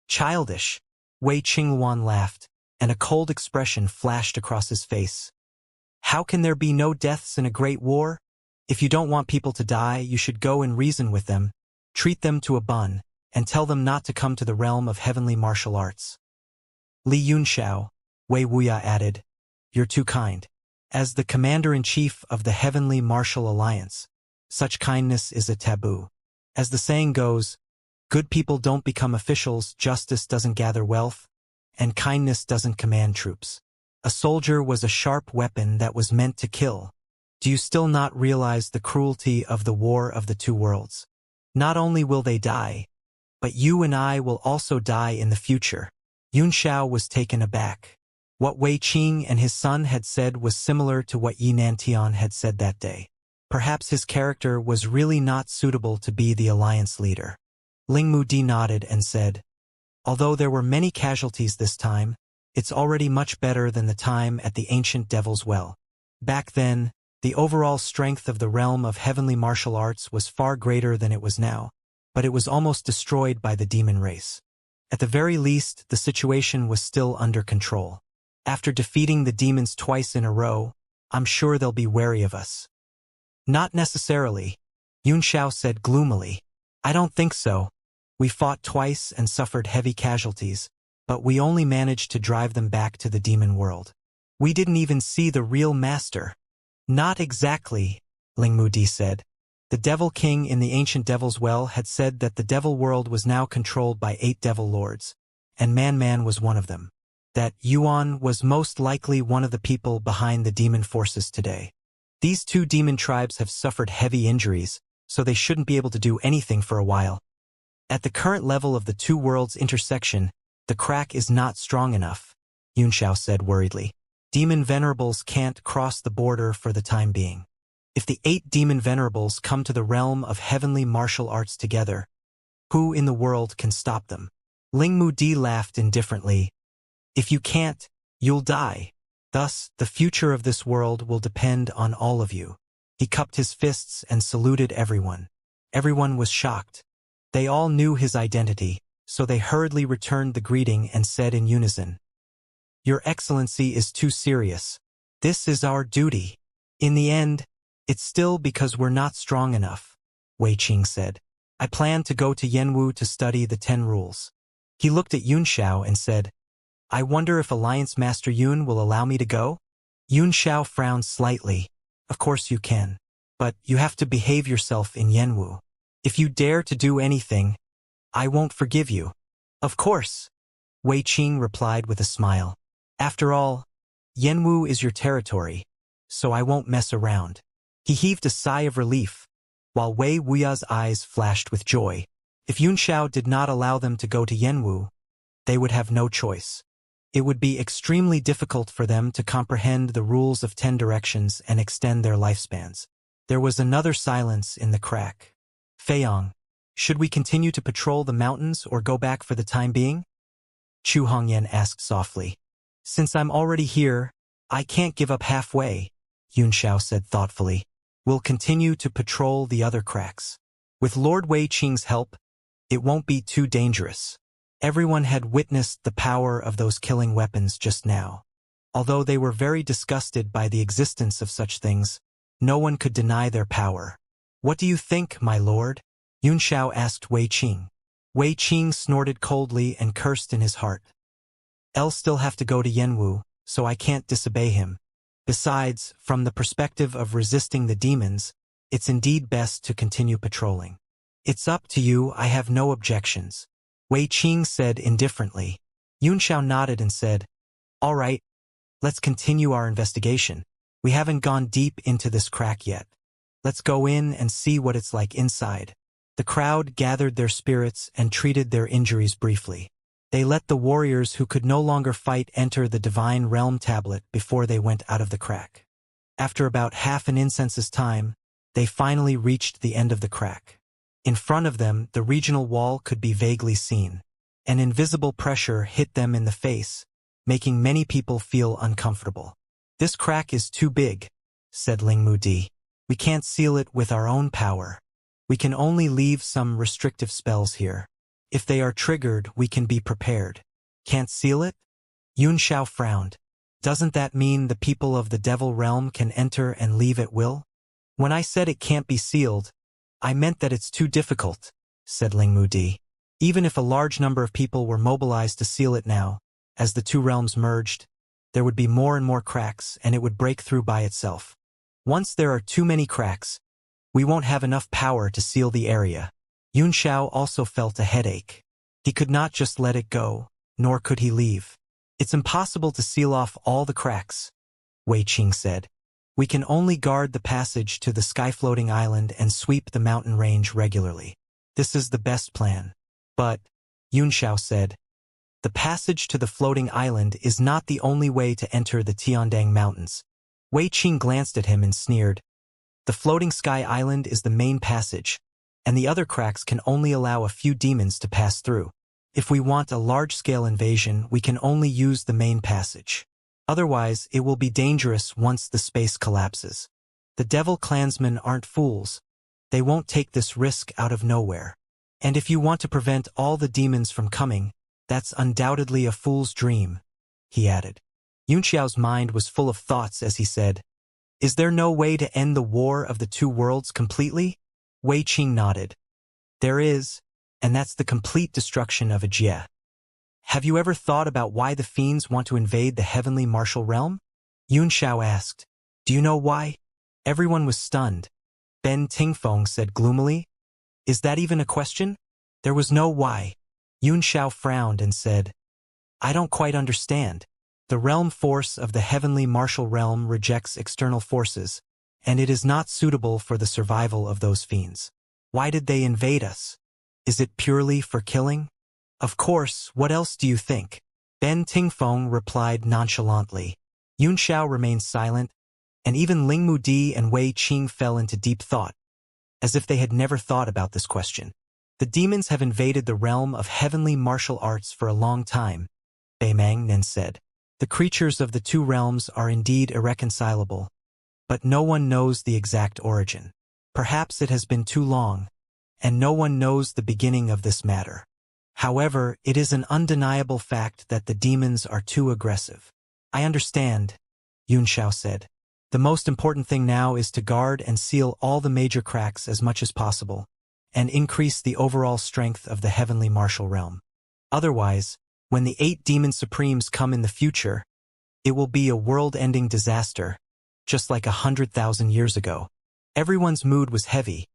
childish." Wei Qinghuan laughed, and a cold expression flashed across his face. "How can there be no deaths in a great war? If you don't want people to die, you should go and reason with them, treat them to a bun, and tell them not to come to the realm of heavenly martial arts." "Li Yunxiao," Wei Wuya added, "you're too kind. As the commander-in-chief of the Heavenly Martial Alliance, such kindness is a taboo. As the saying goes, good people don't become officials, justice doesn't gather wealth, and kindness doesn't command troops. A soldier was a sharp weapon that was meant to kill. Do you still not realize the cruelty of the war of the two worlds? Not only will they die, but you and I will also die in the future." Yun Xiao was taken aback. What Wei Qing and his son had said was similar to what Yi Nantian had said that day. Perhaps his character was really not suitable to be the alliance leader. Ling Mudi nodded and said, "Although there were many casualties this time, it's already much better than the time at the ancient Devil's Well. Back then, the overall strength of the realm of heavenly martial arts was far greater than it was now, but it was almost destroyed by the demon race. At the very least, the situation was still under control. After defeating the demons twice in a row, I'm sure they'll be wary of us." "Not necessarily," Yun Xiao said gloomily. "I don't think so. We fought twice and suffered heavy casualties, but we only managed to drive them back to the demon world. We didn't even see the real master." "Not exactly," Ling Mudi said. "The Devil King in the ancient Devil's Well had said that the Devil world was now controlled by 8 Devil Lords, and Man was one of them. That Yuan was most likely one of the people behind the demon forces today. These 2 demon tribes have suffered heavy injuries, so they shouldn't be able to do anything for a while. At the current level of the two worlds intersection, the crack is not strong enough," Yun Xiao said worriedly. "Demon venerables can't cross the border for the time being. If the 8 demon venerables come to the realm of heavenly martial arts together, who in the world can stop them?" Ling Mudi laughed indifferently. "If you can't, you'll die. Thus, the future of this world will depend on all of you." He cupped his fists and saluted everyone. Everyone was shocked. They all knew his identity, so they hurriedly returned the greeting and said in unison, "Your Excellency is too serious. This is our duty. In the end, it's still because we're not strong enough," Wei Qing said. "I plan to go to Yanwu to study the 10 rules." He looked at Yun Xiao and said, "I wonder if Alliance Master Yun will allow me to go?" Yun Xiao frowned slightly. "Of course you can. But you have to behave yourself in Yanwu. If you dare to do anything, I won't forgive you." "Of course," Wei Qing replied with a smile. "After all, Yanwu is your territory, so I won't mess around." He heaved a sigh of relief, while Wei Wuya's eyes flashed with joy. If Yun Xiao did not allow them to go to Yanwu, they would have no choice. It would be extremely difficult for them to comprehend the rules of 10 directions and extend their lifespans. There was another silence in the crack. "Feiyong, should we continue to patrol the mountains or go back for the time being?" Chu Hongyan asked softly. Since I'm already here, I can't give up halfway, Yunxiao said thoughtfully. We'll continue to patrol the other cracks. With Lord Wei Qing's help, it won't be too dangerous. Everyone had witnessed the power of those killing weapons just now. Although they were very disgusted by the existence of such things, no one could deny their power. What do you think, my lord? Yunxiao asked Wei Qing. Wei Qing snorted coldly and cursed in his heart. I'll still have to go to Yanwu, so I can't disobey him. Besides, from the perspective of resisting the demons, it's indeed best to continue patrolling. It's up to you, I have no objections. Wei Qing said indifferently. Yunxiao nodded and said, All right, let's continue our investigation. We haven't gone deep into this crack yet. Let's go in and see what it's like inside. The crowd gathered their spirits and treated their injuries briefly. They let the warriors who could no longer fight enter the Divine Realm tablet before they went out of the crack. After about half an incense's time, they finally reached the end of the crack. In front of them, the regional wall could be vaguely seen. An invisible pressure hit them in the face, making many people feel uncomfortable. This crack is too big, said Lingmu Di. We can't seal it with our own power. We can only leave some restrictive spells here. If they are triggered, we can be prepared. Can't seal it? Yunxiao frowned. Doesn't that mean the people of the Devil Realm can enter and leave at will? When I said it can't be sealed, I meant that it's too difficult, said Lingmu Di. Even if a large number of people were mobilized to seal it now, as the two realms merged, there would be more and more cracks and it would break through by itself. Once there are too many cracks, we won't have enough power to seal the area. Yunxiao also felt a headache. He could not just let it go, nor could he leave. It's impossible to seal off all the cracks, Wei Qing said. We can only guard the passage to the sky-floating island and sweep the mountain range regularly. This is the best plan. But, Yunxiao said, the passage to the floating island is not the only way to enter the Tiandang Mountains. Wei Qing glanced at him and sneered. The floating sky island is the main passage, and the other cracks can only allow a few demons to pass through. If we want a large-scale invasion, we can only use the main passage. Otherwise, it will be dangerous once the space collapses. The Devil Clansmen aren't fools. They won't take this risk out of nowhere. And if you want to prevent all the demons from coming, that's undoubtedly a fool's dream, he added. Yunxiao's mind was full of thoughts as he said, Is there no way to end the war of the two worlds completely? Wei Qing nodded. There is, and that's the complete destruction of Ajie. Have you ever thought about why the fiends want to invade the heavenly martial realm? Yunxiao asked. Do you know why? Everyone was stunned. Ben Tingfeng said gloomily. Is that even a question? There was no why. Yunxiao frowned and said, I don't quite understand. The realm force of the heavenly martial realm rejects external forces, and it is not suitable for the survival of those fiends. Why did they invade us? Is it purely for killing? Of course, what else do you think? Ben Tingfeng replied nonchalantly. Yunxiao remained silent, and even Lingmu Di and Wei Qing fell into deep thought, as if they had never thought about this question. The demons have invaded the realm of heavenly martial arts for a long time, Bei Mangnen said. The creatures of the two realms are indeed irreconcilable, but no one knows the exact origin. Perhaps it has been too long, and no one knows the beginning of this matter. However, it is an undeniable fact that the demons are too aggressive. I understand, Yunxiao said. The most important thing now is to guard and seal all the major cracks as much as possible, and increase the overall strength of the heavenly martial realm. Otherwise, when the 8 demon supremes come in the future, it will be a world-ending disaster, just like 100,000 years ago. Everyone's mood was heavy.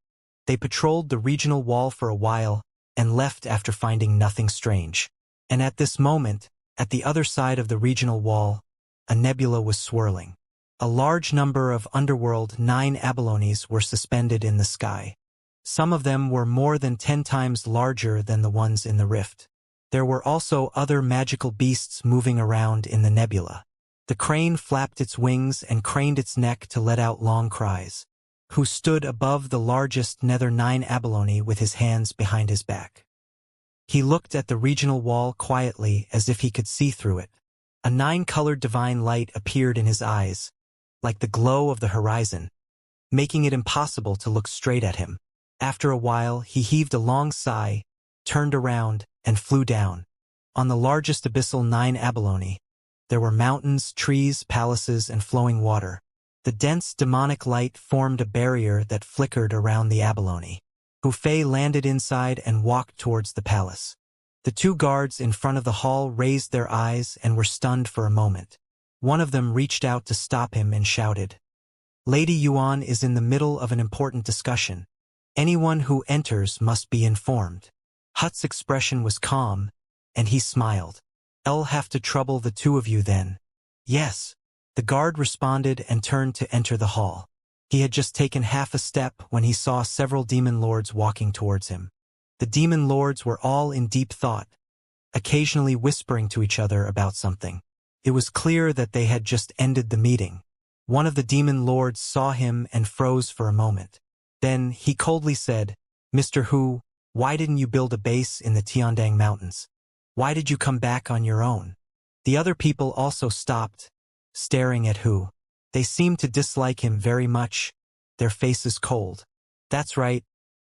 They patrolled the regional wall for a while, and left after finding nothing strange. And at this moment, at the other side of the regional wall, a nebula was swirling. A large number of underworld 9 abalones were suspended in the sky. Some of them were more than 10 times larger than the ones in the rift. There were also other magical beasts moving around in the nebula. The crane flapped its wings and craned its neck to let out long cries. Who stood above the largest nether 9 abalone with his hands behind his back. He looked at the regional wall quietly as if he could see through it. A 9-colored divine light appeared in his eyes, like the glow of the horizon, making it impossible to look straight at him. After a while, he heaved a long sigh, turned around, and flew down. On the largest abyssal 9 abalone, there were mountains, trees, palaces, and flowing water. The dense demonic light formed a barrier that flickered around the abalone. Hufei landed inside and walked towards the palace. The 2 guards in front of the hall raised their eyes and were stunned for a moment. One of them reached out to stop him and shouted, "Lady Yuan is in the middle of an important discussion. Anyone who enters must be informed." Hut's expression was calm, and he smiled. "I'll have to trouble the 2 of you then." "Yes." The guard responded and turned to enter the hall. He had just taken half a step when he saw several demon lords walking towards him. The demon lords were all in deep thought, occasionally whispering to each other about something. It was clear that they had just ended the meeting. One of the demon lords saw him and froze for a moment. Then he coldly said, "Mr. Hu, why didn't you build a base in the Tiandang Mountains? Why did you come back on your own?" The other people also stopped, staring at Hu. They seemed to dislike him very much, their faces cold. "That's right.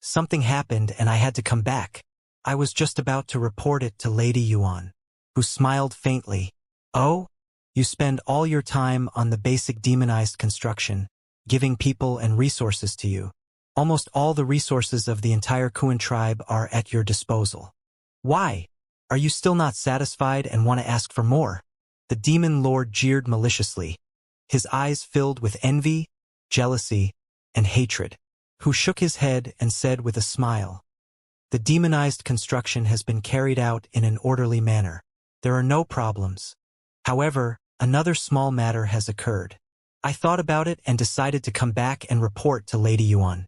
Something happened and I had to come back. I was just about to report it to Lady Yuan." Hu smiled faintly. "Oh? You spend all your time on the basic demonized construction, giving people and resources to you. Almost all the resources of the entire Kuan tribe are at your disposal. Why? Are you still not satisfied and want to ask for more?" The demon lord jeered maliciously, his eyes filled with envy, jealousy, and hatred. Hu shook his head and said with a smile, "The demonized construction has been carried out in an orderly manner. There are no problems. However, another small matter has occurred. I thought about it and decided to come back and report to Lady Yuan."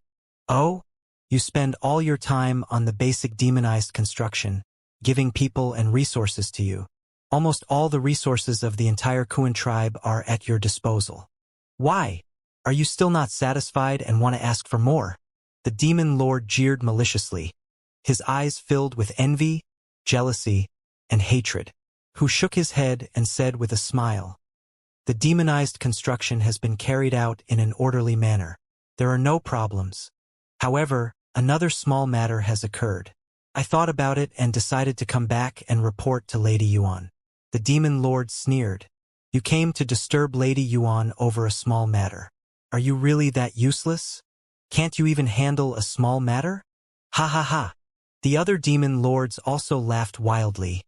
"Oh? You spend all your time on the basic demonized construction, giving people and resources to you. Almost all the resources of the entire Kuan tribe are at your disposal. Why? Are you still not satisfied and want to ask for more?" The demon lord jeered maliciously, his eyes filled with envy, jealousy, and hatred. Hu shook his head and said with a smile, "The demonized construction has been carried out in an orderly manner. There are no problems. However, another small matter has occurred. I thought about it and decided to come back and report to Lady Yuan." The demon lord sneered. "You came to disturb Lady Yuan over a small matter. Are you really that useless? Can't you even handle a small matter? Ha ha ha." The other demon lords also laughed wildly,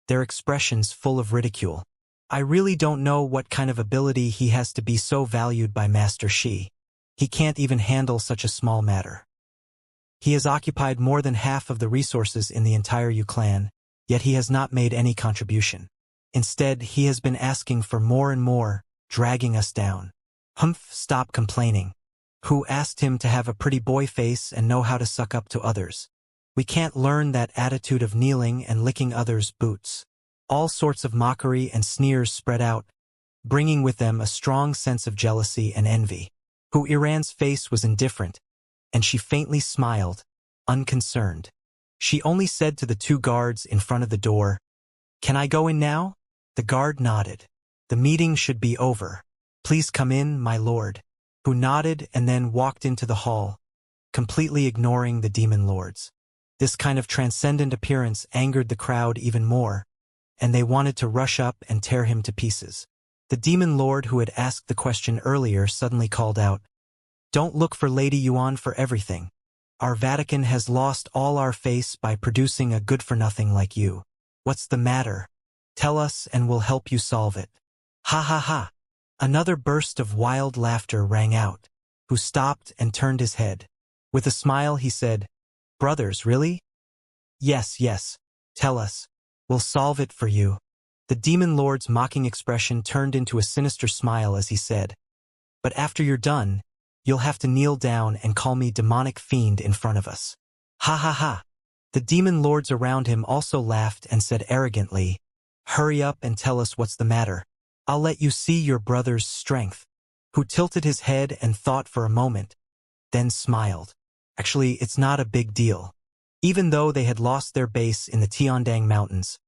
their expressions full of ridicule. "I really don't know what kind of ability he has to be so valued by Master Shi. He can't even handle such a small matter. He has occupied more than half of the resources in the entire Yu clan, yet he has not made any contribution. Instead, he has been asking for more and more, dragging us down." Humph, stop complaining. Who asked him to have a pretty boy face and know how to suck up to others? We can't learn that attitude of kneeling and licking others' boots. All sorts of mockery and sneers spread out, bringing with them a strong sense of jealousy and envy. Hu Iran's face was indifferent, and she faintly smiled, unconcerned. She only said to the 2 guards in front of the door, "Can I go in now?" The guard nodded. "The meeting should be over. Please come in, my lord." Hu nodded and then walked into the hall, completely ignoring the demon lords. This kind of transcendent appearance angered the crowd even more, and they wanted to rush up and tear him to pieces. The demon lord who had asked the question earlier suddenly called out, "Don't look for Lady Yuan for everything. Our Vatican has lost all our face by producing a good-for-nothing like you. What's the matter? Tell us and we'll help you solve it." Ha ha ha. Another burst of wild laughter rang out. Hu stopped and turned his head. With a smile he said, "Brothers, really?" Yes, yes. Tell us. We'll solve it for you." The demon lord's mocking expression turned into a sinister smile as he said, "But after you're done, you'll have to kneel down and call me demonic fiend in front of us." Ha ha ha. The demon lords around him also laughed and said arrogantly, "Hurry up and tell us what's the matter. I'll let you see your brother's strength." Hu tilted his head and thought for a moment, then smiled. "Actually, it's not a big deal. Even though they had lost their base in the Tiandang Mountains,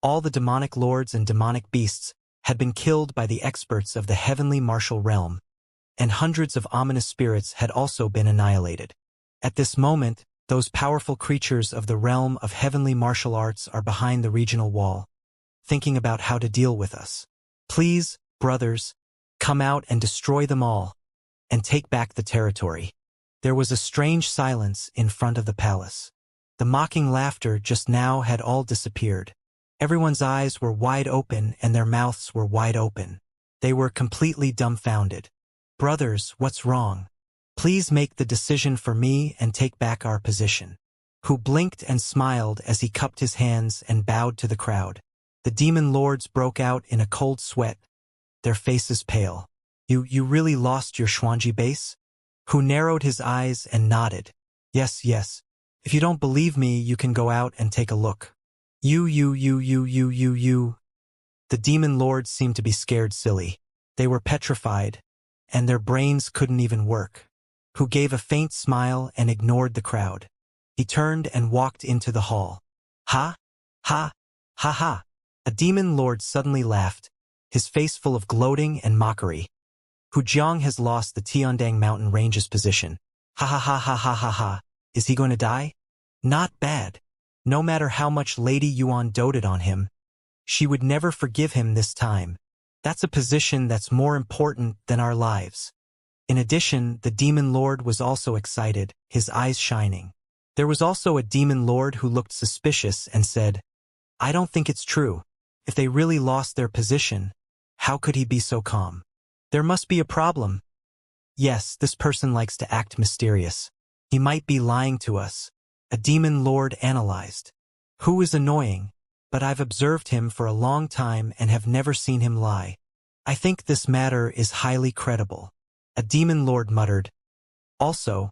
all the demonic lords and demonic beasts had been killed by the experts of the heavenly martial realm, and hundreds of ominous spirits had also been annihilated. At this moment, those powerful creatures of the realm of heavenly martial arts are behind the regional wall, thinking about how to deal with us. Please, brothers, come out and destroy them all, and take back the territory. There was a strange silence in front of the palace. The mocking laughter just now had all disappeared. Everyone's eyes were wide open and their mouths were wide open. They were completely dumbfounded. Brothers, what's wrong? Please make the decision for me and take back our position. Who blinked and smiled as he cupped his hands and bowed to the crowd. The demon lords broke out in a cold sweat, their faces pale. You really lost your Xuanji base? Who narrowed his eyes and nodded. Yes. If you don't believe me, you can go out and take a look. You. The demon lords seemed to be scared silly. They were petrified, and their brains couldn't even work. Who gave a faint smile and ignored the crowd. He turned and walked into the hall. Ha! A demon lord suddenly laughed, his face full of gloating and mockery. Hu Jiang has lost the Tiandang mountain range's position. Ha. Is he going to die? Not bad. No matter how much Lady Yuan doted on him, she would never forgive him this time. That's a position that's more important than our lives. In addition, the demon lord was also excited, his eyes shining. There was also a demon lord who looked suspicious and said, I don't think it's true. If they really lost their position, how could he be so calm? There must be a problem. Yes, this person likes to act mysterious. He might be lying to us. A demon lord analyzed. Who is annoying, but I've observed him for a long time and have never seen him lie. I think this matter is highly credible. A demon lord muttered. Also,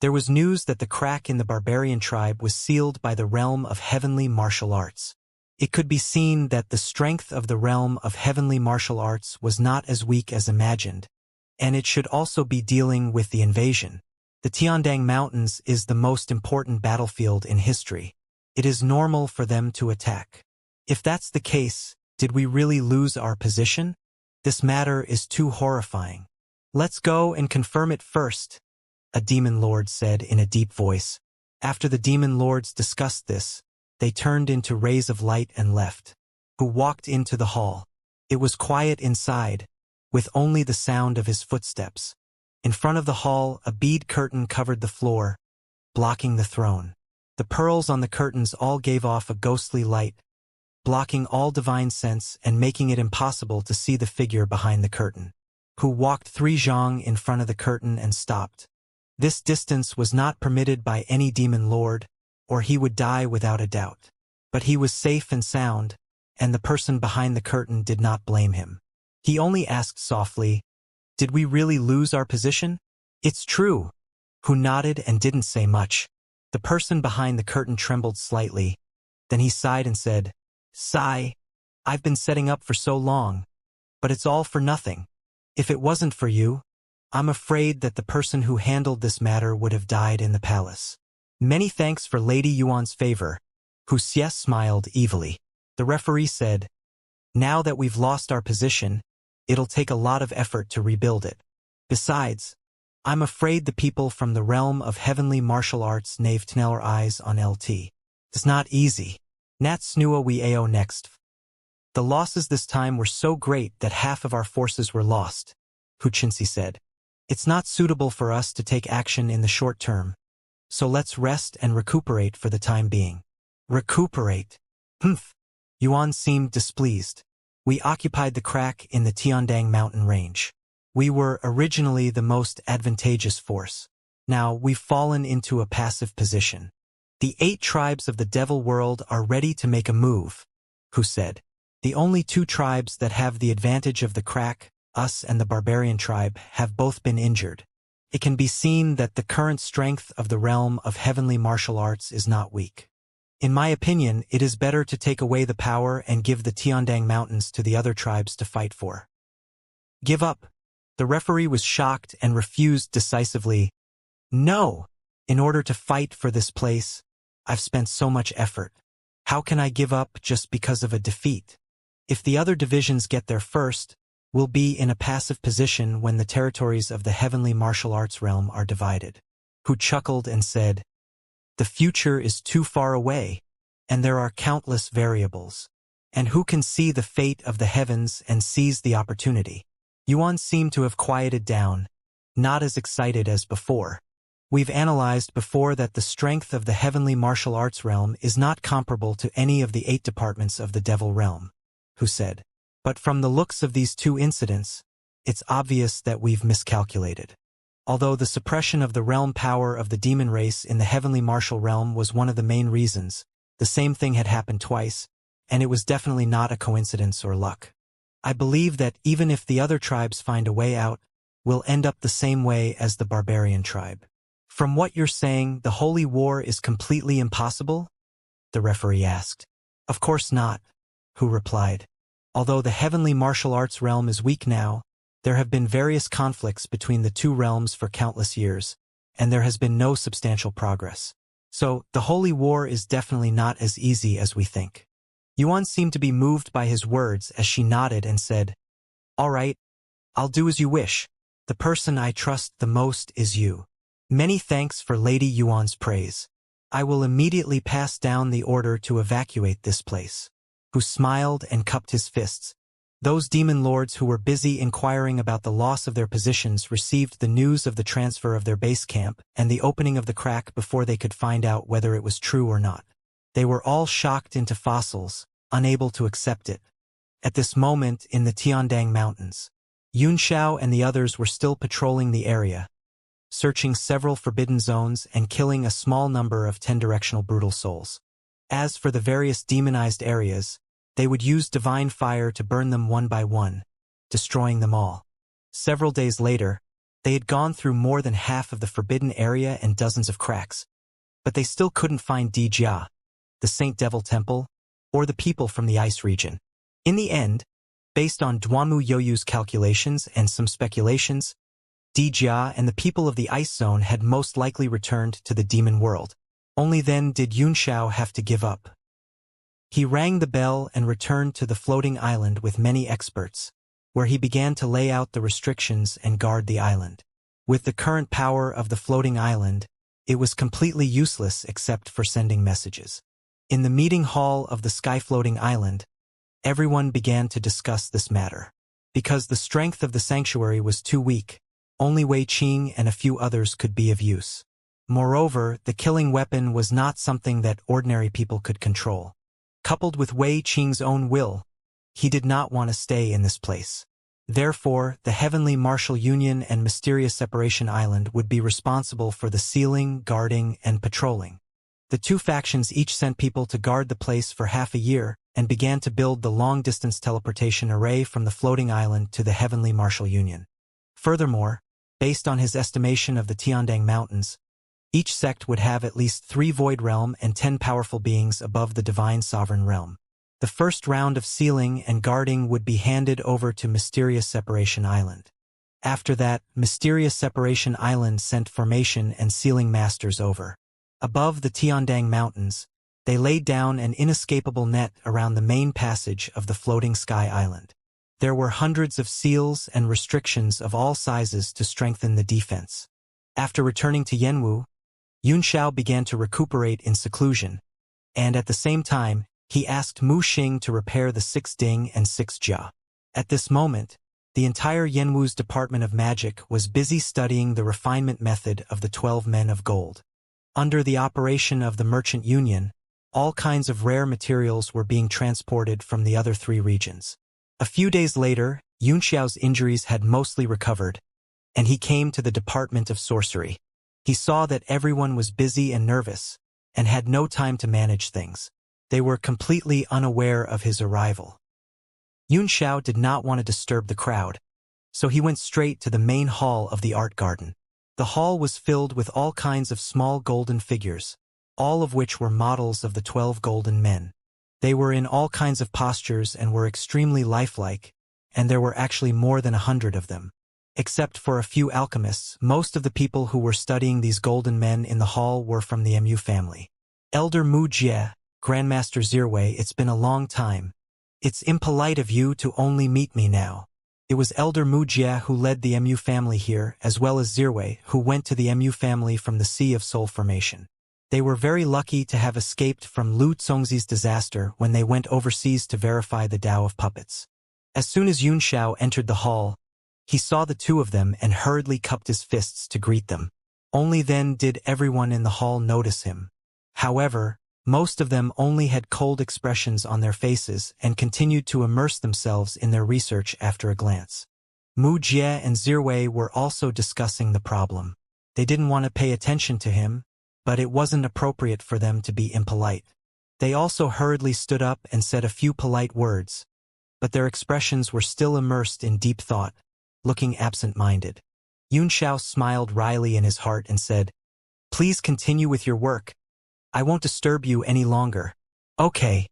there was news that the crack in the barbarian tribe was sealed by the realm of heavenly martial arts. It could be seen that the strength of the realm of heavenly martial arts was not as weak as imagined, and it should also be dealing with the invasion. The Tiandang Mountains is the most important battlefield in history. It is normal for them to attack. If that's the case, did we really lose our position? This matter is too horrifying. Let's go and confirm it first, a demon lord said in a deep voice. After the demon lords discussed this, they turned into rays of light and left. Who walked into the hall. It was quiet inside, with only the sound of his footsteps. In front of the hall, a bead curtain covered the floor, blocking the throne. The pearls on the curtains all gave off a ghostly light, blocking all divine sense and making it impossible to see the figure behind the curtain. Who walked 3 zhang in front of the curtain and stopped. This distance was not permitted by any demon lord, or he would die without a doubt. But he was safe and sound, and the person behind the curtain did not blame him. He only asked softly, Did we really lose our position? It's true. Who nodded and didn't say much. The person behind the curtain trembled slightly. Then he sighed and said, Sigh, I've been setting up for so long, but it's all for nothing. If it wasn't for you, I'm afraid that the person who handled this matter would have died in the palace. Many thanks for Lady Yuan's favor. Wuxia smiled evilly. The referee said, Now that we've lost our position, it'll take a lot of effort to rebuild it. Besides, I'm afraid the people from the realm of heavenly martial arts nave their eyes on LT. It's not easy. Nat snua we ao next. The losses this time were so great that half of our forces were lost, Hu Qinxi said. It's not suitable for us to take action in the short term. So let's rest and recuperate for the time being. Recuperate? Yuan seemed displeased. We occupied the crack in the Tiandang mountain range. We were originally the most advantageous force. Now we've fallen into a passive position. The 8 tribes of the devil world are ready to make a move, Hu said. The only 2 tribes that have the advantage of the crack, us and the barbarian tribe, have both been injured. It can be seen that the current strength of the realm of heavenly martial arts is not weak. In my opinion, it is better to take away the power and give the Tiandang Mountains to the other tribes to fight for. Give up. The referee was shocked and refused decisively. No! In order to fight for this place, I've spent so much effort. How can I give up just because of a defeat? If the other divisions get there first, we'll be in a passive position when the territories of the heavenly martial arts realm are divided. Who chuckled and said, "The future is too far away, and there are countless variables. And who can see the fate of the heavens and seize the opportunity?" Yuan seemed to have quieted down, not as excited as before. We've analyzed before that the strength of the heavenly martial arts realm is not comparable to any of the 8 departments of the devil realm, Hu said. But from the looks of these 2 incidents, it's obvious that we've miscalculated. Although the suppression of the realm power of the demon race in the heavenly martial realm was one of the main reasons, the same thing had happened twice, and it was definitely not a coincidence or luck. I believe that even if the other tribes find a way out, we'll end up the same way as the barbarian tribe. From what you're saying, the holy war is completely impossible? The referee asked. Of course not, Hu replied. Although the heavenly martial arts realm is weak now, there have been various conflicts between the 2 realms for countless years, and there has been no substantial progress. So, the holy war is definitely not as easy as we think. Yuan seemed to be moved by his words as she nodded and said, "All right, I'll do as you wish. The person I trust the most is you. Many thanks for Lady Yuan's praise. I will immediately pass down the order to evacuate this place." Hu smiled and cupped his fists. Those demon lords who were busy inquiring about the loss of their positions received the news of the transfer of their base camp and the opening of the crack before they could find out whether it was true or not. They were all shocked into fossils, unable to accept it. At this moment in the Tiandang Mountains, Yunxiao and the others were still patrolling the area, searching several forbidden zones and killing a small number of 10-directional brutal souls. As for the various demonized areas, they would use divine fire to burn them one by one, destroying them all. Several days later, they had gone through more than half of the forbidden area and dozens of cracks, but they still couldn't find Dijia, the Saint Devil Temple, or the people from the ice region. In the end, based on Duanmu Yoyu's calculations and some speculations, Dijia and the people of the ice zone had most likely returned to the demon world. Only then did Yunxiao have to give up. He rang the bell and returned to the floating island with many experts, where he began to lay out the restrictions and guard the island. With the current power of the floating island, it was completely useless except for sending messages. In the meeting hall of the sky-floating island, everyone began to discuss this matter. Because the strength of the sanctuary was too weak, only Wei Qing and a few others could be of use. Moreover, the killing weapon was not something that ordinary people could control. Coupled with Wei Qing's own will, he did not want to stay in this place. Therefore, the Heavenly Martial Union and Mysterious Separation Island would be responsible for the sealing, guarding, and patrolling. The 2 factions each sent people to guard the place for half a year and began to build the long-distance teleportation array from the floating island to the Heavenly Martial Union. Furthermore, based on his estimation of the Tiandang Mountains, each sect would have at least 3 Void Realm and 10 powerful beings above the Divine Sovereign Realm. The first round of sealing and guarding would be handed over to Mysterious Separation Island. After that, Mysterious Separation Island sent formation and sealing masters over. Above the Tiandang Mountains, they laid down an inescapable net around the main passage of the floating sky island. There were hundreds of seals and restrictions of all sizes to strengthen the defense. After returning to Yanwu, Yunxiao began to recuperate in seclusion, and at the same time, he asked Mu Xing to repair the 6 Ding and 6 Jia. At this moment, the entire Yanwu's Department of Magic was busy studying the refinement method of the 12 Men of Gold. Under the operation of the Merchant Union, all kinds of rare materials were being transported from the other 3 regions. A few days later, Yunxiao's injuries had mostly recovered, and he came to the Department of Sorcery. He saw that everyone was busy and nervous, and had no time to manage things. They were completely unaware of his arrival. Yunxiao did not want to disturb the crowd, so he went straight to the main hall of the art garden. The hall was filled with all kinds of small golden figures, all of which were models of the 12 golden men. They were in all kinds of postures and were extremely lifelike, and there were actually more than 100 of them. Except for a few alchemists, most of the people who were studying these golden men in the hall were from the MU family. Elder Mu Jie, Grandmaster Zirwei, it's been a long time. It's impolite of you to only meet me now. It was Elder Mu Jie who led the Mu family here, as well as Zirwei, who went to the Mu family from the Sea of Soul formation. They were very lucky to have escaped from Lu Congzi's disaster when they went overseas to verify the Tao of Puppets. As soon as Yun Xiao entered the hall, he saw the two of them and hurriedly cupped his fists to greet them. Only then did everyone in the hall notice him. However, most of them only had cold expressions on their faces and continued to immerse themselves in their research after a glance. Mu Jie and Zirwei were also discussing the problem. They didn't want to pay attention to him, but it wasn't appropriate for them to be impolite. They also hurriedly stood up and said a few polite words, but their expressions were still immersed in deep thought, looking absent-minded. Yun Xiao smiled wryly in his heart and said, "Please continue with your work. I won't disturb you any longer." Okay.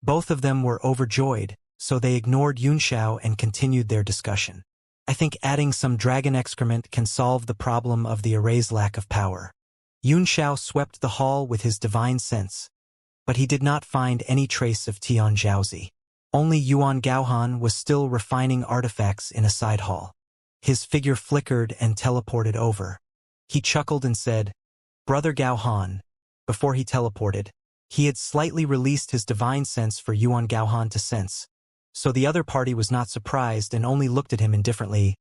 Both of them were overjoyed, so they ignored Yun Xiao and continued their discussion. I think adding some dragon excrement can solve the problem of the array's lack of power. Yun Xiao swept the hall with his divine sense, but he did not find any trace of Tian Zhaozi. Only Yuan Gaohan was still refining artifacts in a side hall. His figure flickered and teleported over. He chuckled and said, "Brother Gaohan." Before he teleported, he had slightly released his divine sense for Yuan Gaohan to sense, so the other party was not surprised and only looked at him indifferently.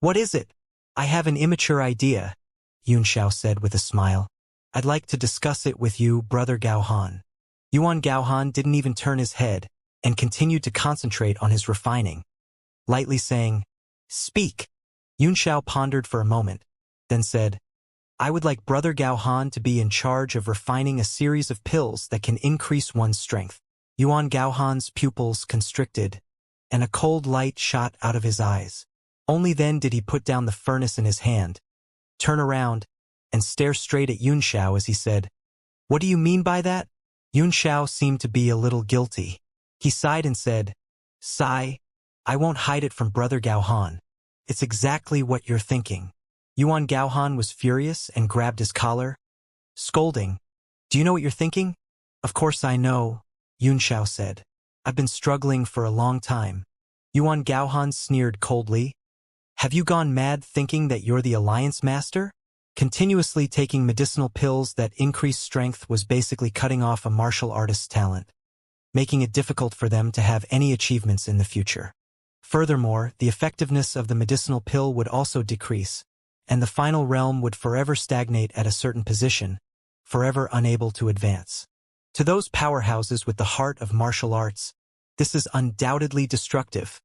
"What is it?" "I have an immature idea," Yun Xiao said with a smile. "I'd like to discuss it with you, Brother Gaohan." Yuan Gaohan didn't even turn his head and continued to concentrate on his refining, lightly saying, "Speak." Yun Xiao pondered for a moment, then said, "I would like Brother Gaohan to be in charge of refining a series of pills that can increase one's strength." Yuan Gaohan's pupils constricted, and a cold light shot out of his eyes. Only then did he put down the furnace in his hand, turn around, and stare straight at Yun Xiao as he said, "What do you mean by that?" Yun Xiao seemed to be a little guilty. He sighed and said, "Sigh, I won't hide it from Brother Gaohan. It's exactly what you're thinking." Yuan Gaohan was furious and grabbed his collar, scolding, "Do you know what you're thinking?" "Of course I know," Yun Xiao said. "I've been struggling for a long time." Yuan Gaohan sneered coldly. "Have you gone mad thinking that you're the Alliance Master?" Continuously taking medicinal pills that increase strength was basically cutting off a martial artist's talent, making it difficult for them to have any achievements in the future. Furthermore, the effectiveness of the medicinal pill would also decrease, and the final realm would forever stagnate at a certain position, forever unable to advance. To those powerhouses with the heart of martial arts, this is undoubtedly destructive.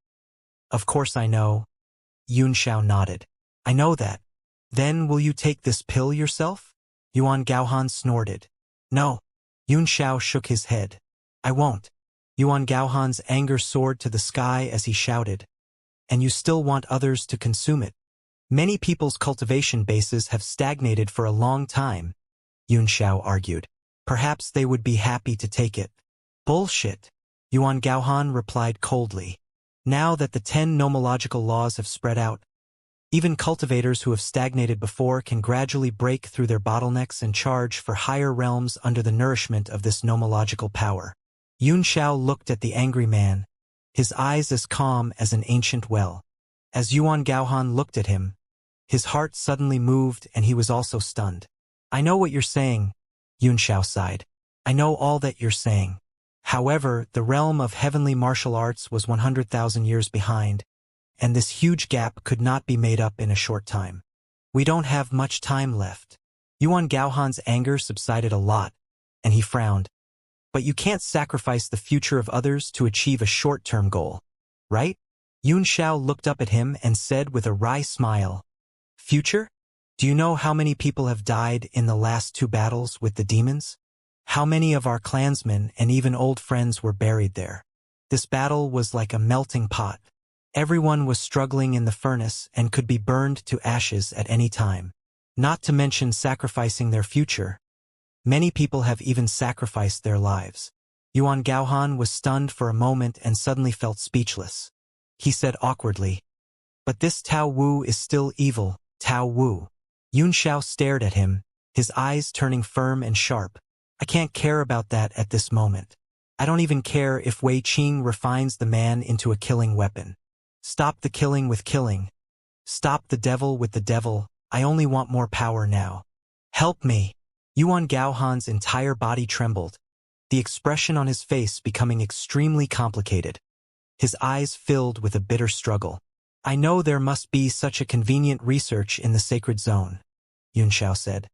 "Of course I know," Yun Xiao nodded. "I know that. Then will you take this pill yourself?" Yuan Gaohan snorted. "No." Yun Xiao shook his head. "I won't." Yuan Gaohan's anger soared to the sky as he shouted, "And you still want others to consume it?" "Many people's cultivation bases have stagnated for a long time," Yun Xiao argued. "Perhaps they would be happy to take it." "Bullshit," Yuan Gaohan replied coldly. "Now that the 10 nomological laws have spread out, even cultivators who have stagnated before can gradually break through their bottlenecks and charge for higher realms under the nourishment of this nomological power." Yun Xiao looked at the angry man, his eyes as calm as an ancient well. As Yuan Gaohan looked at him, his heart suddenly moved and he was also stunned. "I know what you're saying," Yun Xiao sighed. "I know all that you're saying. However, the realm of heavenly martial arts was 100,000 years behind, and this huge gap could not be made up in a short time. We don't have much time left." Yuan Gaohan's anger subsided a lot, and he frowned. "But you can't sacrifice the future of others to achieve a short-term goal, right?" Yun Xiao looked up at him and said with a wry smile, "Future? Do you know how many people have died in the last 2 battles with the demons? How many of our clansmen and even old friends were buried there? This battle was like a melting pot. Everyone was struggling in the furnace and could be burned to ashes at any time. Not to mention sacrificing their future. Many people have even sacrificed their lives." Yuan Gaohan was stunned for a moment and suddenly felt speechless. He said awkwardly, "But this Tao Wu is still evil, Tao Wu." Yun Xiao stared at him, his eyes turning firm and sharp. I can't care about that at this moment. I don't even care if Wei Qing refines the man into a killing weapon. Stop the killing with killing. Stop the devil with the devil. I only want more power now. Help me. Yuan Gaohan's entire body trembled, the expression on his face becoming extremely complicated. His eyes filled with a bitter struggle. I know there must be such a convenient research in the sacred zone, Yunxiao said.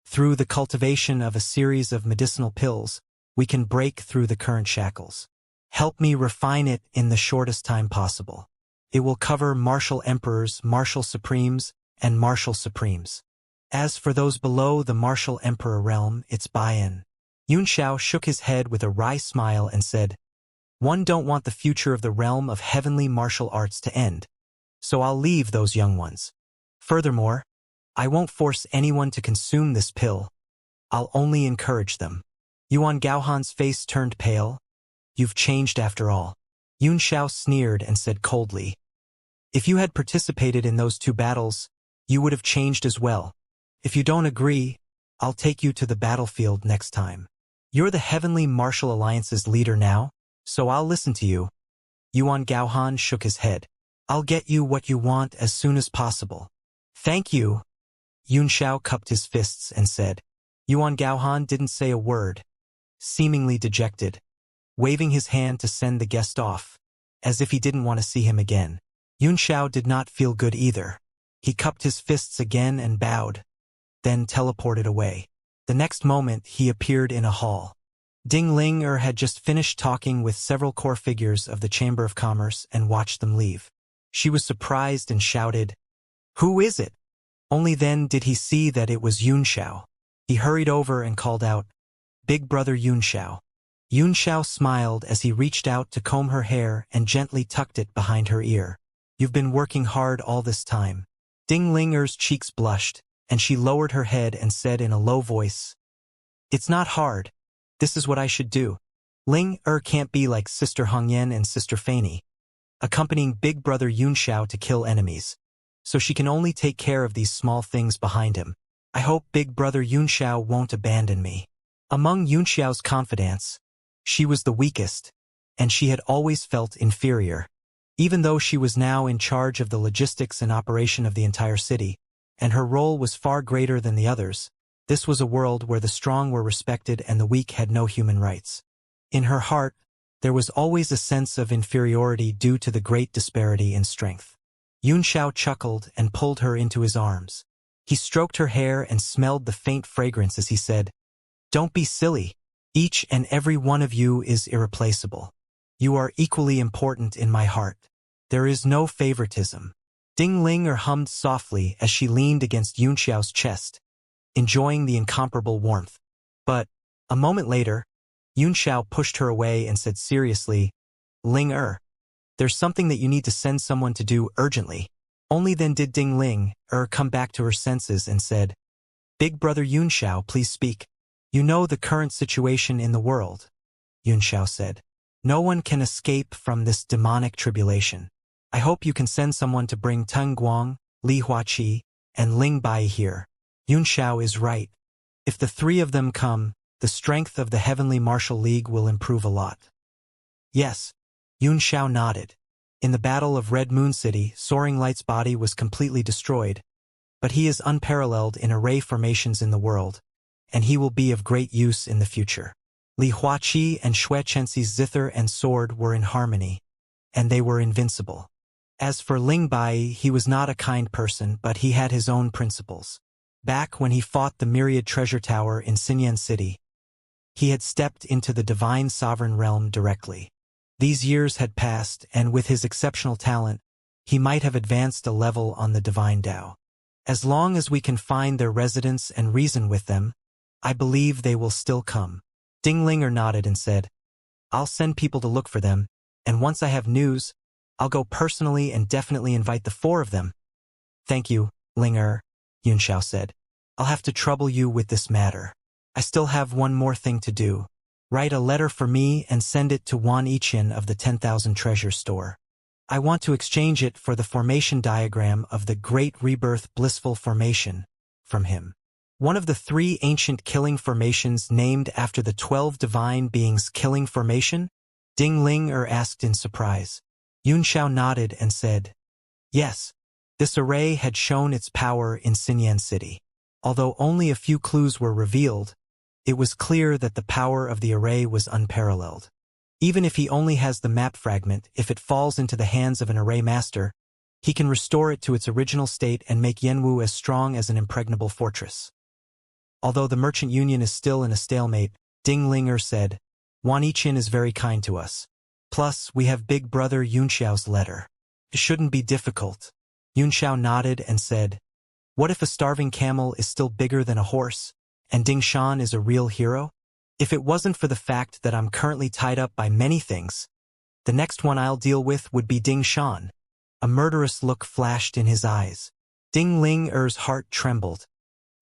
Through the cultivation of a series of medicinal pills, we can break through the current shackles. Help me refine it in the shortest time possible. It will cover martial emperors, martial supremes, and martial supremes. As for those below the martial emperor realm, it's buy-in. Yunxiao shook his head with a wry smile and said, One don't want the future of the realm of heavenly martial arts to end, so I'll leave those young ones. Furthermore, I won't force anyone to consume this pill. I'll only encourage them. Yuan Gaohan's face turned pale. You've changed after all. Yunxiao sneered and said coldly, If you had participated in those 2 battles, you would have changed as well. If you don't agree, I'll take you to the battlefield next time. You're the Heavenly Martial Alliance's leader now, so I'll listen to you. Yuan Gaohan shook his head. I'll get you what you want as soon as possible. Thank you. Yunxiao cupped his fists and said. Yuan Gaohan didn't say a word, seemingly dejected, waving his hand to send the guest off, as if he didn't want to see him again. Yunxiao did not feel good either. He cupped his fists again and bowed, then teleported away. The next moment, he appeared in a hall. Ding Ling had just finished talking with several core figures of the Chamber of Commerce and watched them leave. She was surprised and shouted, Who is it? Only then did he see that it was Yunxiao. He hurried over and called out, Big brother Yunxiao. Yunxiao smiled as he reached out to comb her hair and gently tucked it behind her ear. You've been working hard all this time. Ding Linger's cheeks blushed, and she lowered her head and said in a low voice, It's not hard. This is what I should do. Ling can't be like Sister Hongyan and Sister Fanny, accompanying Big Brother Yunxiao to kill enemies, so she can only take care of these small things behind him. I hope Big Brother Yunxiao won't abandon me. Among Yunxiao's confidants, she was the weakest, and she had always felt inferior. Even though she was now in charge of the logistics and operation of the entire city, and her role was far greater than the others, this was a world where the strong were respected and the weak had no human rights. In her heart, there was always a sense of inferiority due to the great disparity in strength. Yunxiao chuckled and pulled her into his arms. He stroked her hair and smelled the faint fragrance as he said, Don't be silly. Each and every one of you is irreplaceable. You are equally important in my heart. There is no favoritism. Ding Linger hummed softly as she leaned against Yunxiao's chest, enjoying the incomparable warmth. But, a moment later, Yunxiao pushed her away and said seriously, Ling there's something that you need to send someone to do urgently. Only then did Ding Ling come back to her senses and said, Big brother Yunxiao, please speak. You know the current situation in the world, Yunxiao said. No one can escape from this demonic tribulation. I hope you can send someone to bring Teng Guang, Li Huaqi, and Ling Bai here. Yunxiao is right. If the 3 of them come, the strength of the Heavenly Martial League will improve a lot. Yes, Yunxiao nodded. In the Battle of Red Moon City, Soaring Light's body was completely destroyed, but he is unparalleled in array formations in the world, and he will be of great use in the future. Li Huaqi and Xue Chenxi's zither and sword were in harmony, and they were invincible. As for Ling Bai, he was not a kind person, but he had his own principles. Back when he fought the Myriad Treasure Tower in Xinyan City, he had stepped into the divine sovereign realm directly. These years had passed, and with his exceptional talent, he might have advanced a level on the divine Tao. As long as we can find their residents and reason with them, I believe they will still come. Ding Linger nodded and said, I'll send people to look for them, and once I have news, I'll go personally and definitely invite the 4 of them. Thank you, Linger, Yunxiao said. I'll have to trouble you with this matter. I still have one more thing to do. Write a letter for me and send it to Wan Yiqian of the 10,000 Treasure Store. I want to exchange it for the formation diagram of the Great Rebirth Blissful Formation from him. one of the 3 ancient killing formations named after the 12 divine beings' killing formation? Ding Ling asked in surprise. Yunxiao nodded and said, yes. This array had shown its power in Xinyan City. Although only a few clues were revealed, it was clear that the power of the array was unparalleled. Even if he only has the map fragment, if it falls into the hands of an array master, he can restore it to its original state and make Yanwu as strong as an impregnable fortress. Although the Merchant Union is still in a stalemate, Ding Ling said, Wan Yiqin is very kind to us. Plus, we have Big Brother Yunxiao's letter. It shouldn't be difficult. Yunxiao nodded and said, what if a starving camel is still bigger than a horse, and Ding Shan is a real hero? If it wasn't for the fact that I'm currently tied up by many things, the next one I'll deal with would be Ding Shan. A murderous look flashed in his eyes. Ding Ling heart trembled,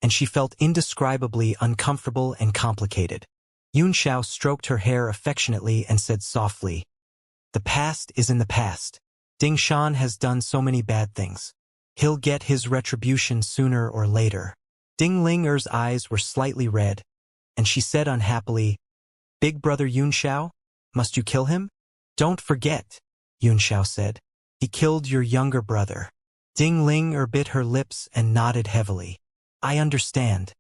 and she felt indescribably uncomfortable and complicated. Yunxiao stroked her hair affectionately and said softly, the past is in the past. Ding Shan has done so many bad things. He'll get his retribution sooner or later. Ding Ling eyes were slightly red, and she said unhappily, Big Brother Yunxiao, must you kill him? Don't forget, Yunxiao said. He killed your younger brother. Ding Ling bit her lips and nodded heavily. I understand.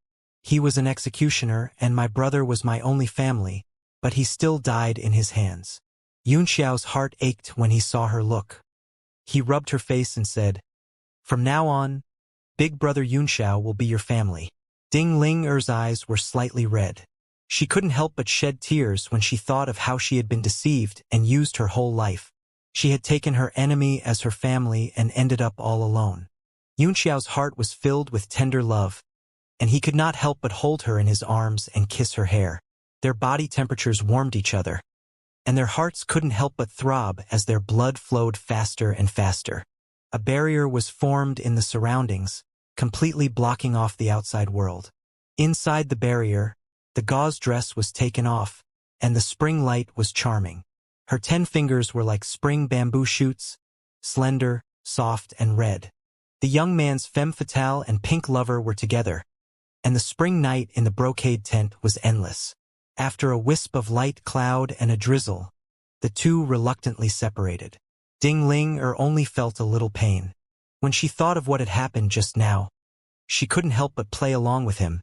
He was an executioner and my brother was my only family, but he still died in his hands. Yunxiao's heart ached when he saw her look. He rubbed her face and said, from now on, Big Brother Yunxiao will be your family. Ding Ling's eyes were slightly red. She couldn't help but shed tears when she thought of how she had been deceived and used her whole life. She had taken her enemy as her family and ended up all alone. Yunxiao's heart was filled with tender love, and he could not help but hold her in his arms and kiss her hair. Their body temperatures warmed each other, and their hearts couldn't help but throb as their blood flowed faster and faster. A barrier was formed in the surroundings, completely blocking off the outside world. Inside the barrier, the gauze dress was taken off, and the spring light was charming. Her 10 fingers were like spring bamboo shoots, slender, soft, and red. The young man's femme fatale and pink lover were together, and the spring night in the brocade tent was endless. After a wisp of light cloud and a drizzle, the two reluctantly separated. Ding Ling only felt a little pain. When she thought of what had happened just now, she couldn't help but play along with him,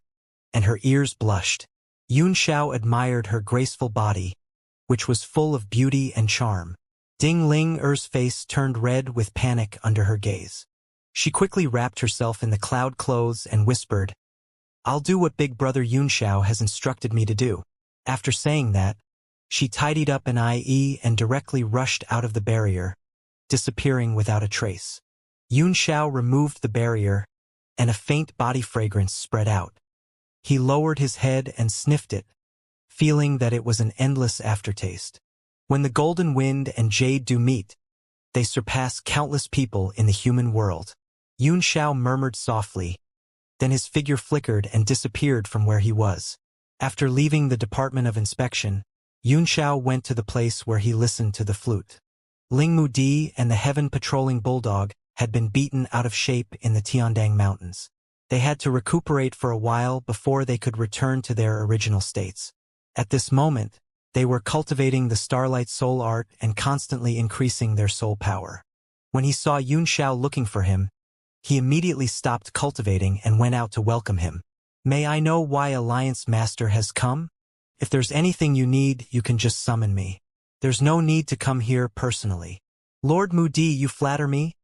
and her ears blushed. Yunxiao admired her graceful body, which was full of beauty and charm. Ding Ling's face turned red with panic under her gaze. She quickly wrapped herself in the cloud clothes and whispered, I'll do what Big Brother Yunxiao has instructed me to do. After saying that, she tidied up an IE and directly rushed out of the barrier, disappearing without a trace. Yunxiao removed the barrier, and a faint body fragrance spread out. He lowered his head and sniffed it, feeling that it was an endless aftertaste. When the golden wind and jade do meet, they surpass countless people in the human world. Yunxiao murmured softly, then his figure flickered and disappeared from where he was. After leaving the Department of Inspection, Yunxiao went to the place where he listened to the flute. Lingmu Di and the heaven-patrolling bulldog had been beaten out of shape in the Tiandang Mountains. They had to recuperate for a while before they could return to their original states. At this moment, they were cultivating the Starlight Soul Art and constantly increasing their soul power. When he saw Yunxiao looking for him, he immediately stopped cultivating and went out to welcome him. May I know why Alliance Master has come? If there's anything you need, you can just summon me. There's no need to come here personally. Lord Mudi, you flatter me?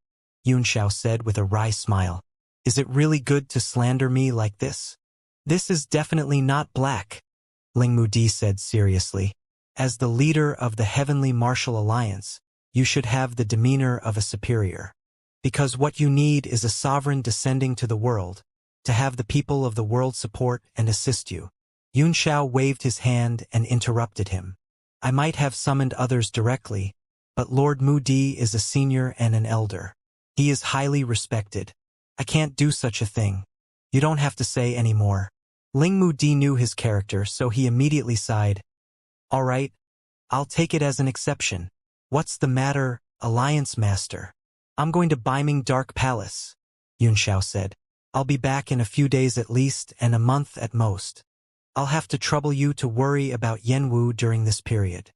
Yunxiao said with a wry smile. Is it really good to slander me like this? This is definitely not black, Ling Mudi said seriously. As the leader of the Heavenly Martial Alliance, you should have the demeanor of a superior. Because what you need is a sovereign descending to the world, to have the people of the world support and assist you. Yunxiao waved his hand and interrupted him. I might have summoned others directly, but Lord Mudi is a senior and an elder. He is highly respected. I can't do such a thing. You don't have to say any more. Ling Mudi knew his character, so he immediately sighed. All right, I'll take it as an exception. What's the matter, Alliance Master? I'm going to Beiming Dark Palace, Yunxiao said. I'll be back in a few days at least and a month at most. I'll have to trouble you to worry about Yenwu during this period.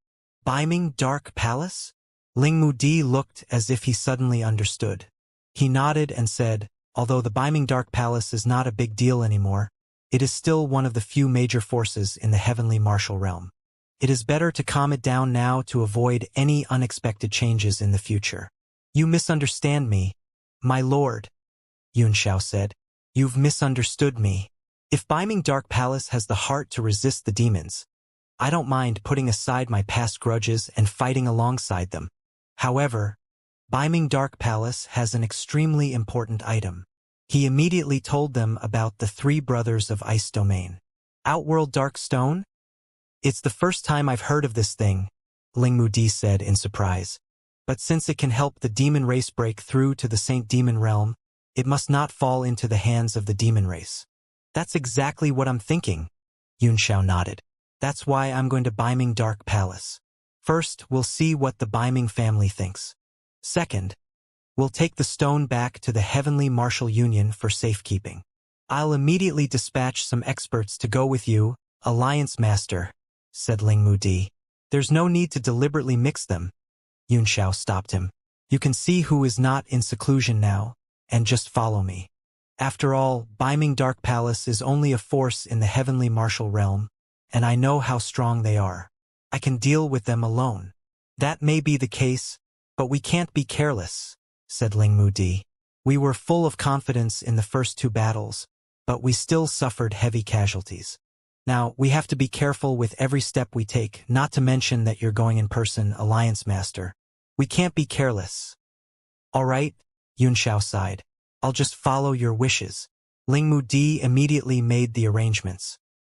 Beiming Dark Palace? Lingmu Di looked as if he suddenly understood. He nodded and said, although the Beiming Dark Palace is not a big deal anymore, it is still one of the few major forces in the heavenly martial realm. It is better to calm it down now to avoid any unexpected changes in the future. You misunderstand me, my lord, Xianxia said. You've misunderstood me. If Beiming Dark Palace has the heart to resist the demons, I don't mind putting aside my past grudges and fighting alongside them. However, Beiming Dark Palace has an extremely important item. He immediately told them about the three brothers of Ice Domain. Outworld Dark Stone? It's the first time I've heard of this thing, Lingmu Di said in surprise. But since it can help the demon race break through to the Saint Demon realm, it must not fall into the hands of the demon race. That's exactly what I'm thinking, Xianxia nodded. That's why I'm going to Beiming Dark Palace. First, we'll see what the Beiming family thinks. Second, we'll take the stone back to the Heavenly Martial Union for safekeeping. I'll immediately dispatch some experts to go with you, Alliance Master, said Lingmu Di. There's no need to deliberately mix them. Xianxia stopped him. You can see who is not in seclusion now, and just follow me. After all, Beiming Dark Palace is only a force in the Heavenly Martial Realm, and I know how strong they are. I can deal with them alone. That may be the case, but we can't be careless, said Lingmu Di. We were full of confidence in the first two battles, but we still suffered heavy casualties. Now, we have to be careful with every step we take, not to mention that you're going in person, Alliance Master. We can't be careless. All right, Xianxia sighed. I'll just follow your wishes. Lingmu Di immediately made the arrangements.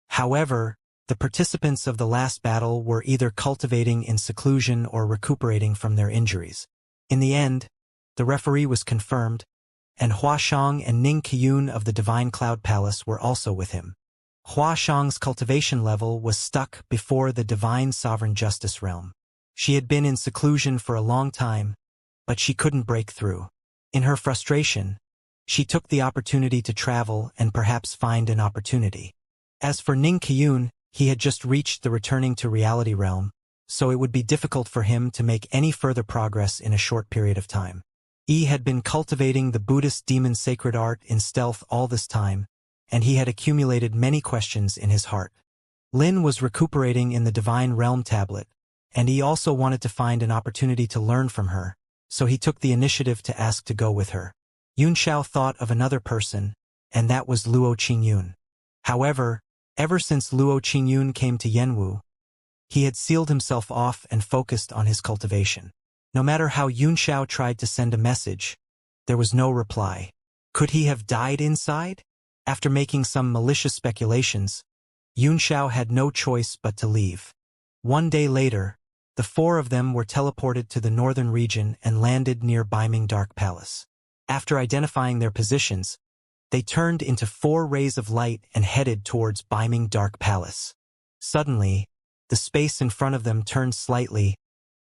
However, the participants of the last battle were either cultivating in seclusion or recuperating from their injuries. In the end, the referee was confirmed, and Huashang and Ning Qiyun of the Divine Cloud Palace were also with him. Huashang's cultivation level was stuck before the Divine Sovereign Justice realm. She had been in seclusion for a long time, but she couldn't break through. In her frustration, she took the opportunity to travel and perhaps find an opportunity. As for Ning Qiyun, he had just reached the returning to reality realm, so it would be difficult for him to make any further progress in a short period of time. He had been cultivating the Buddhist demon sacred art in stealth all this time, and he had accumulated many questions in his heart. Lin was recuperating in the Divine Realm tablet, and he also wanted to find an opportunity to learn from her, so he took the initiative to ask to go with her. Xianxia thought of another person, and that was Luo Qingyun. However, ever since Luo Qingyun came to Yenwu, he had sealed himself off and focused on his cultivation. No matter how Xianxia tried to send a message, there was no reply. Could he have died inside? After making some malicious speculations, Xianxia had no choice but to leave. One day later, the four of them were teleported to the northern region and landed near Beiming Dark Palace. After identifying their positions, they turned into 4 rays of light and headed towards Beiming Dark Palace. Suddenly, the space in front of them turned slightly,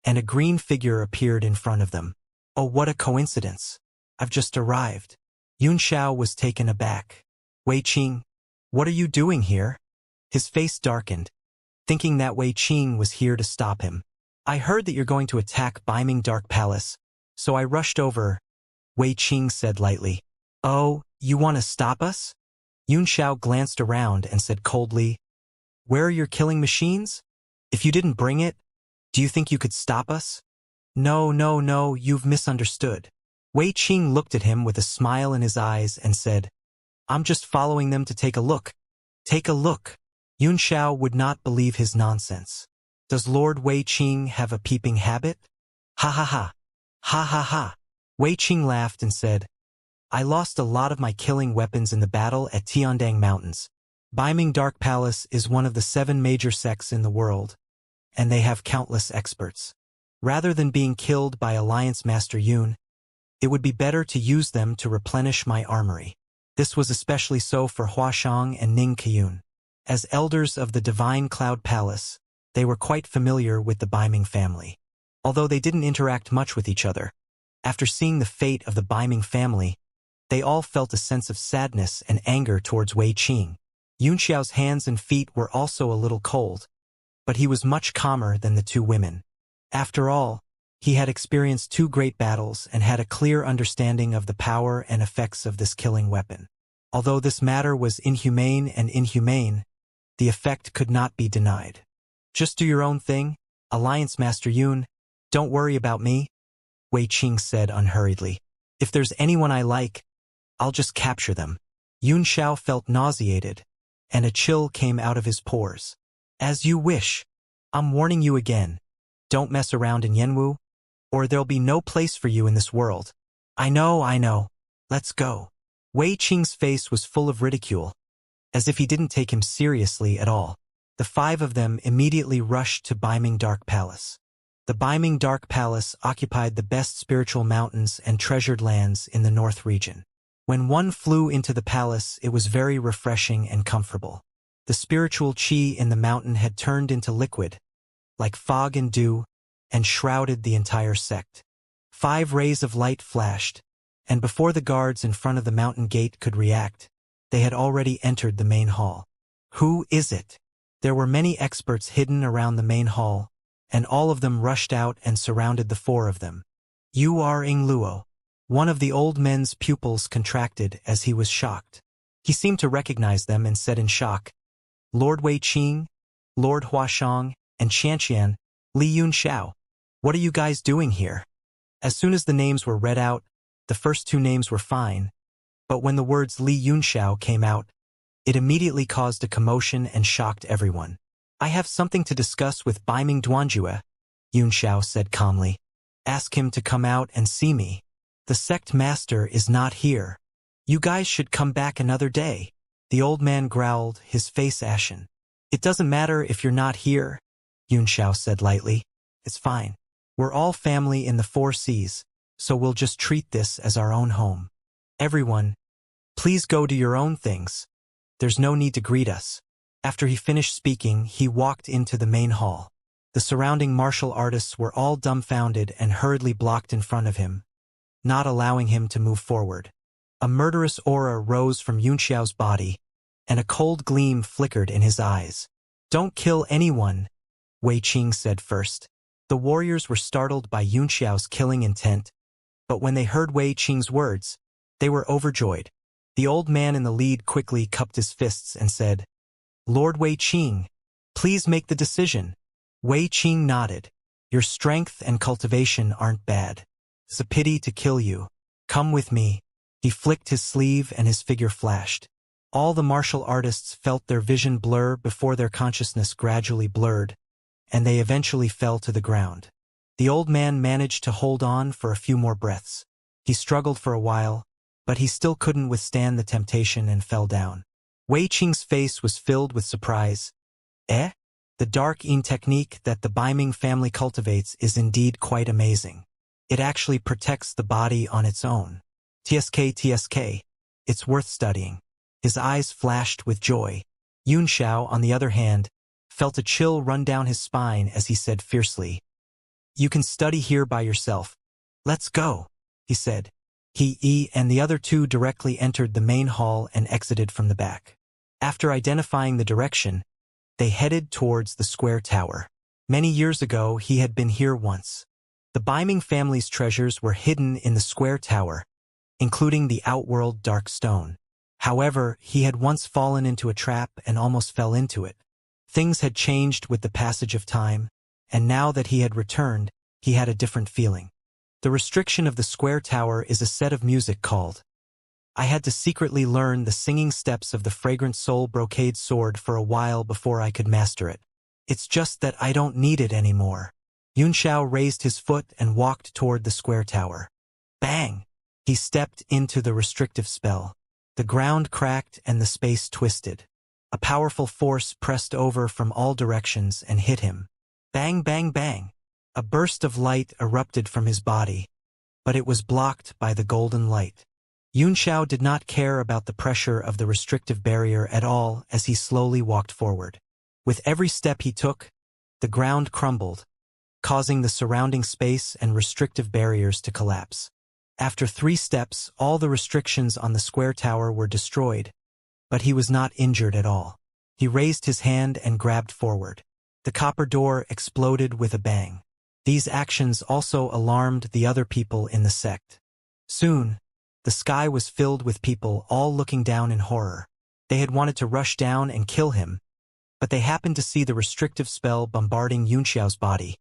and a green figure appeared in front of them. Oh, what a coincidence! I've just arrived. Xianxia was taken aback. Wei Qing, what are you doing here? His face darkened, thinking that Wei Qing was here to stop him. I heard that you're going to attack Beiming Dark Palace, so I rushed over, Wei Qing said lightly. Oh, you want to stop us? Xianxia glanced around and said coldly, Where are your killing machines? If you didn't bring it, do you think you could stop us? No, you've misunderstood. Wei Qing looked at him with a smile in his eyes and said, I'm just following them to take a look. Take a look. Xianxia would not believe his nonsense. Does Lord Wei Qing have a peeping habit? Ha ha ha. Ha ha ha. Wei Qing laughed and said, I lost a lot of my killing weapons in the battle at Tiandang Mountains. Beiming Dark Palace is one of the 7 major sects in the world, and they have countless experts. Rather than being killed by Alliance Master Yun, it would be better to use them to replenish my armory. This was especially so for Huashang and Ning Qiyun. As elders of the Divine Cloud Palace, they were quite familiar with the Beiming family. Although they didn't interact much with each other, after seeing the fate of the Beiming family, They all felt a sense of sadness and anger towards Wei Qing. Yunxiao's hands and feet were also a little cold, but he was much calmer than the two women. After all, he had experienced two great battles and had a clear understanding of the power and effects of this killing weapon. Although this matter was inhumane, the effect could not be denied. Just do your own thing, Alliance Master Yun. Don't worry about me, Wei Qing said unhurriedly. If there's anyone I like, I'll just capture them. Yun Xiao felt nauseated, and a chill came out of his pores. As you wish. I'm warning you again. Don't mess around in Yanwu, or there'll be no place for you in this world. I know. Let's go. Wei Qing's face was full of ridicule, as if he didn't take him seriously at all. The five of them immediately rushed to Beiming Dark Palace. The Beiming Dark Palace occupied the best spiritual mountains and treasured lands in the North region. When one flew into the palace, it was very refreshing and comfortable. The spiritual qi in the mountain had turned into liquid, like fog and dew, and shrouded the entire sect. 5 rays of light flashed, and before the guards in front of the mountain gate could react, they had already entered the main hall. Who is it? There were many experts hidden around the main hall, and all of them rushed out and surrounded the 4 of them. You are Ing Luo. One of the old men's pupils contracted as he was shocked. He seemed to recognize them and said in shock, Lord Wei Qing, Lord Huashang, and Xianxia, Li Yun Xiao. What are you guys doing here? As soon as the names were read out, the first 2 names were fine, but when the words Li Yun Xiao came out, it immediately caused a commotion and shocked everyone. I have something to discuss with Beiming Duanjue, Yun Xiao said calmly. Ask him to come out and see me. The sect master is not here. You guys should come back another day. The old man growled, his face ashen. It doesn't matter if you're not here, Yun Xiao said lightly. It's fine. We're all family in the 4 seas, so we'll just treat this as our own home. Everyone, please go do your own things. There's no need to greet us. After he finished speaking, he walked into the main hall. The surrounding martial artists were all dumbfounded and hurriedly blocked in front of him, not allowing him to move forward. A murderous aura rose from Yun Xiao's body, and a cold gleam flickered in his eyes. Don't kill anyone, Wei Qing said first. The warriors were startled by Yun Xiao's killing intent, but when they heard Wei Qing's words, they were overjoyed. The old man in the lead quickly cupped his fists and said, Lord Wei Qing, please make the decision. Wei Qing nodded. Your strength and cultivation aren't bad. It's a pity to kill you. Come with me. He flicked his sleeve and his figure flashed. All the martial artists felt their vision blur before their consciousness gradually blurred, and they eventually fell to the ground. The old man managed to hold on for a few more breaths. He struggled for a while, but he still couldn't withstand the temptation and fell down. Wei Qing's face was filled with surprise. The dark Yin technique that the Beiming family cultivates is indeed quite amazing. It actually protects the body on its own. TSK. It's worth studying. His eyes flashed with joy. Yun Xiao, on the other hand, felt a chill run down his spine as he said fiercely, You can study here by yourself. Let's go, he said. He and the other 2 directly entered the main hall and exited from the back. After identifying the direction, they headed towards the square tower. Many years ago, he had been here once. The Beiming family's treasures were hidden in the square tower, including the outworld dark stone. However, he had once fallen into a trap and almost fell into it. Things had changed with the passage of time, and now that he had returned, he had a different feeling. The restriction of the square tower is a set of music called. I had to secretly learn the singing steps of the fragrant soul brocade sword for a while before I could master it. It's just that I don't need it anymore. Yun Xiao raised his foot and walked toward the square tower. Bang! He stepped into the restrictive spell. The ground cracked and the space twisted. A powerful force pressed over from all directions and hit him. Bang, bang, bang! A burst of light erupted from his body, but it was blocked by the golden light. Yun Xiao did not care about the pressure of the restrictive barrier at all as he slowly walked forward. With every step he took, the ground crumbled, causing the surrounding space and restrictive barriers to collapse. After 3 steps, all the restrictions on the square tower were destroyed, but he was not injured at all. He raised his hand and grabbed forward. The copper door exploded with a bang. These actions also alarmed the other people in the sect. Soon, the sky was filled with people all looking down in horror. They had wanted to rush down and kill him, but they happened to see the restrictive spell bombarding Xianxia's body,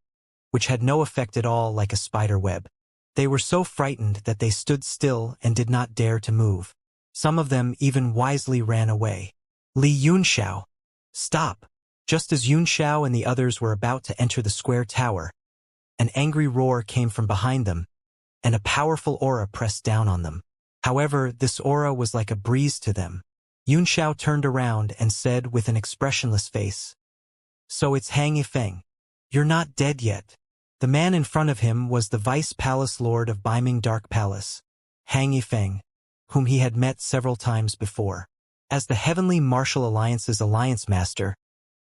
which had no effect at all, like a spider web. They were so frightened that they stood still and did not dare to move. Some of them even wisely ran away. Li Yunxiao, stop! Just as Yunxiao and the others were about to enter the square tower, an angry roar came from behind them, and a powerful aura pressed down on them. However, this aura was like a breeze to them. Yunxiao turned around and said with an expressionless face, "So it's Hang Yifeng. You're not dead yet." The man in front of him was the Vice Palace Lord of Biming Dark Palace, Hang Yifeng, whom he had met several times before. As the Heavenly Martial Alliance's Alliance Master,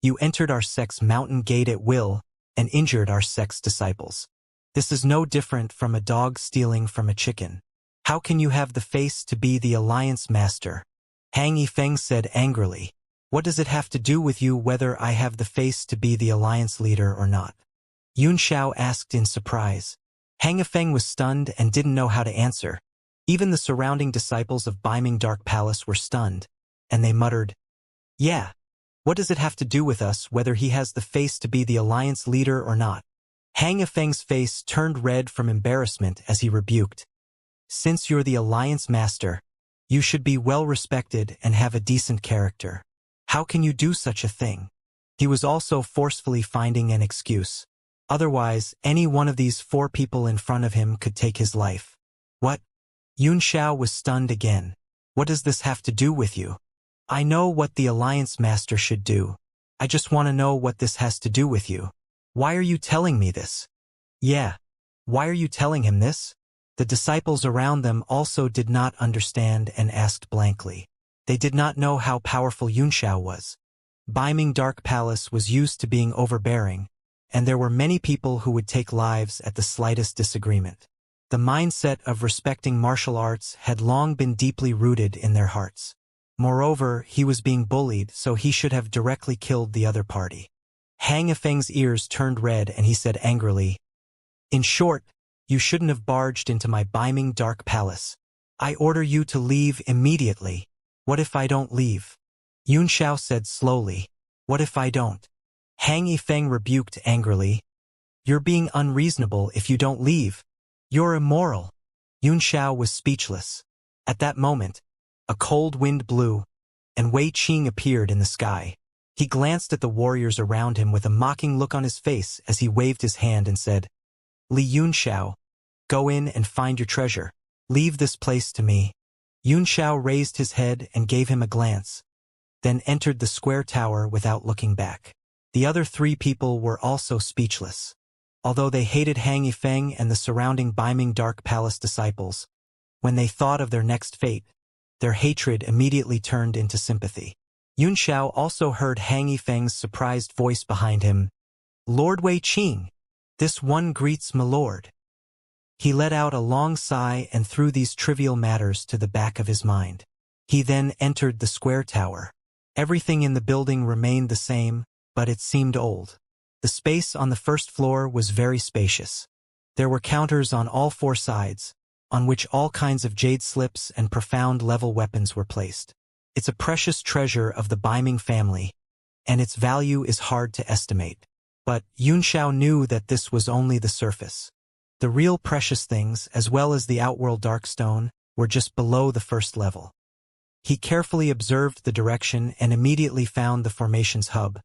you entered our sect's mountain gate at will and injured our sect's disciples. This is no different from a dog stealing from a chicken. How can you have the face to be the Alliance Master? Hang Yifeng said angrily. What does it have to do with you whether I have the face to be the Alliance leader or not? Yunxiao asked in surprise. Hang Yifeng was stunned and didn't know how to answer. Even the surrounding disciples of Biming Dark Palace were stunned, and they muttered, "Yeah, what does it have to do with us whether he has the face to be the Alliance leader or not?" Hang Yifeng's face turned red from embarrassment as he rebuked. "Since you're the Alliance Master, you should be well respected and have a decent character. How can you do such a thing?" He was also forcefully finding an excuse. Otherwise, any one of these 4 people in front of him could take his life. What? Yunxiao was stunned again. What does this have to do with you? I know what the Alliance Master should do. I just want to know what this has to do with you. Why are you telling me this? Yeah. Why are you telling him this? The disciples around them also did not understand and asked blankly. They did not know how powerful Yunxiao was. Biming Dark Palace was used to being overbearing, and there were many people who would take lives at the slightest disagreement. The mindset of respecting martial arts had long been deeply rooted in their hearts. Moreover, he was being bullied, so he should have directly killed the other party. Hang Yifeng's ears turned red and he said angrily, "In short, you shouldn't have barged into my Biming Dark Palace. I order you to leave immediately." "What if I don't leave?" Yunxiao said slowly. "What if I don't?" Hang Yifeng rebuked angrily. "You're being unreasonable if you don't leave. You're immoral." Yunxiao was speechless. At that moment, a cold wind blew, and Wei Qing appeared in the sky. He glanced at the warriors around him with a mocking look on his face as he waved his hand and said, "Li Yunxiao, go in and find your treasure. Leave this place to me." Yunxiao raised his head and gave him a glance, then entered the square tower without looking back. The other 3 people were also speechless. Although they hated Hang Yifeng and the surrounding Biming Dark Palace disciples, when they thought of their next fate, their hatred immediately turned into sympathy. Yunxiao also heard Hang Yifeng's surprised voice behind him. "Lord Wei Qing, this one greets my lord." He let out a long sigh and threw these trivial matters to the back of his mind. He then entered the square tower. Everything in the building remained the same, but it seemed old. The space on the first floor was very spacious. There were counters on all 4 sides, on which all kinds of jade slips and profound-level weapons were placed. It's a precious treasure of the Biming family, and its value is hard to estimate. But Yunxiao knew that this was only the surface. The real precious things, as well as the Outworld Darkstone, were just below the first level. He carefully observed the direction and immediately found the formation's hub,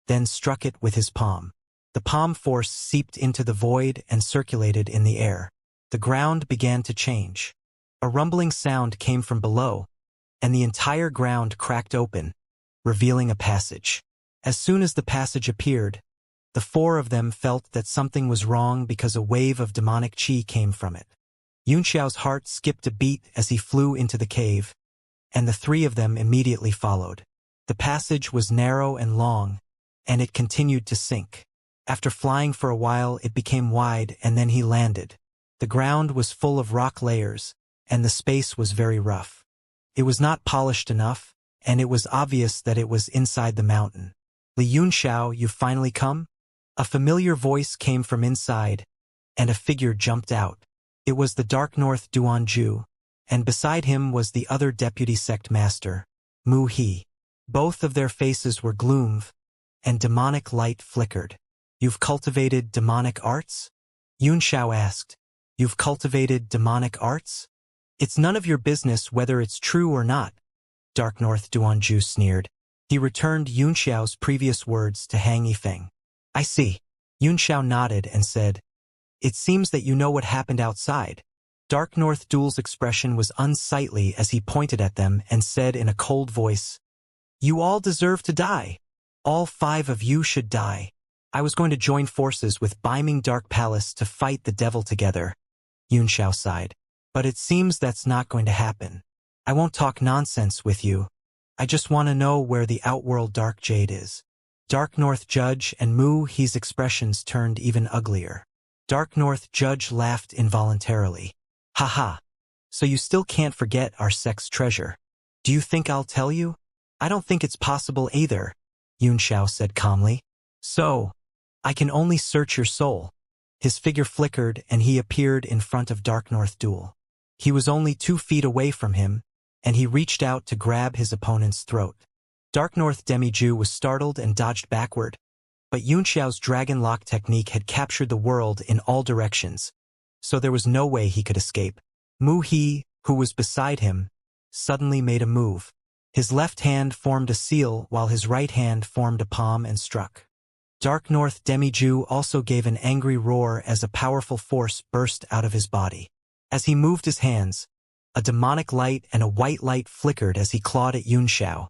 then struck it with his palm. The palm force seeped into the void and circulated in the air. The ground began to change. A rumbling sound came from below, and the entire ground cracked open, revealing a passage. As soon as the passage appeared, the 4 of them felt that something was wrong because a wave of demonic chi came from it. Yunxiao's heart skipped a beat as he flew into the cave, and the 3 of them immediately followed. The passage was narrow and long, and it continued to sink. After flying for a while, it became wide, and then he landed. The ground was full of rock layers, and the space was very rough. It was not polished enough, and it was obvious that it was inside the mountain. Li Yunxiao, you've finally come? A familiar voice came from inside, and a figure jumped out. It was the Dark North Duanju, and beside him was the other deputy sect master, Mu He. Both of their faces were gloomed, and demonic light flickered. You've cultivated demonic arts? Yunxiao asked. You've cultivated demonic arts? It's none of your business whether it's true or not, Dark North Duanju sneered. He returned Yunxiao's previous words to Hang Yifeng. I see. Yunxiao nodded and said, It seems that you know what happened outside. Dark North Duel's expression was unsightly as he pointed at them and said in a cold voice, You all deserve to die. All 5 of you should die. I was going to join forces with Beiming Dark Palace to fight the devil together. Yunxiao sighed. But it seems that's not going to happen. I won't talk nonsense with you. I just want to know where the Outworld Dark Jade is. Dark North Judge and Mu He's expressions turned even uglier. Dark North Judge laughed involuntarily. Haha. So you still can't forget our sex treasure. Do you think I'll tell you? I don't think it's possible either, Yunxiao said calmly. So, I can only search your soul. His figure flickered and he appeared in front of Dark North Duel. He was only 2 feet away from him, and he reached out to grab his opponent's throat. Dark North Demiju was startled and dodged backward, but Yunxiao's dragon lock technique had captured the world in all directions, so there was no way he could escape. Mu He, who was beside him, suddenly made a move. His left hand formed a seal while his right hand formed a palm and struck. Dark North Demiju also gave an angry roar as a powerful force burst out of his body. As he moved his hands, a demonic light and a white light flickered as he clawed at Yunxiao.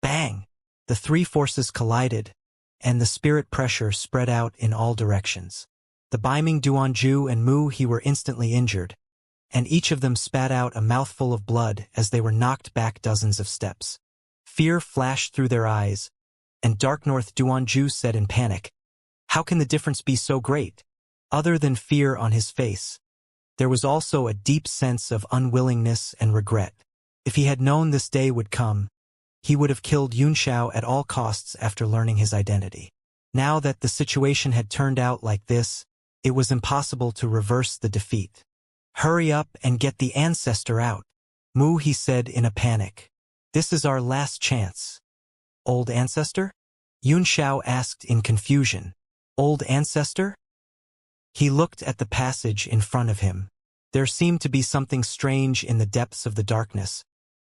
Bang! The 3 forces collided, and the spirit pressure spread out in all directions. The Beiming Duanju and Mu He were instantly injured, and each of them spat out a mouthful of blood as they were knocked back dozens of steps. Fear flashed through their eyes, and Dark North Duanju said in panic, How can the difference be so great? Other than fear on his face, there was also a deep sense of unwillingness and regret. If he had known this day would come, he would have killed Yunxiao at all costs after learning his identity. Now that the situation had turned out like this, it was impossible to reverse the defeat. Hurry up and get the ancestor out, Mu He said in a panic. This is our last chance. Old ancestor? Yunxiao asked in confusion. Old ancestor? He looked at the passage in front of him. There seemed to be something strange in the depths of the darkness,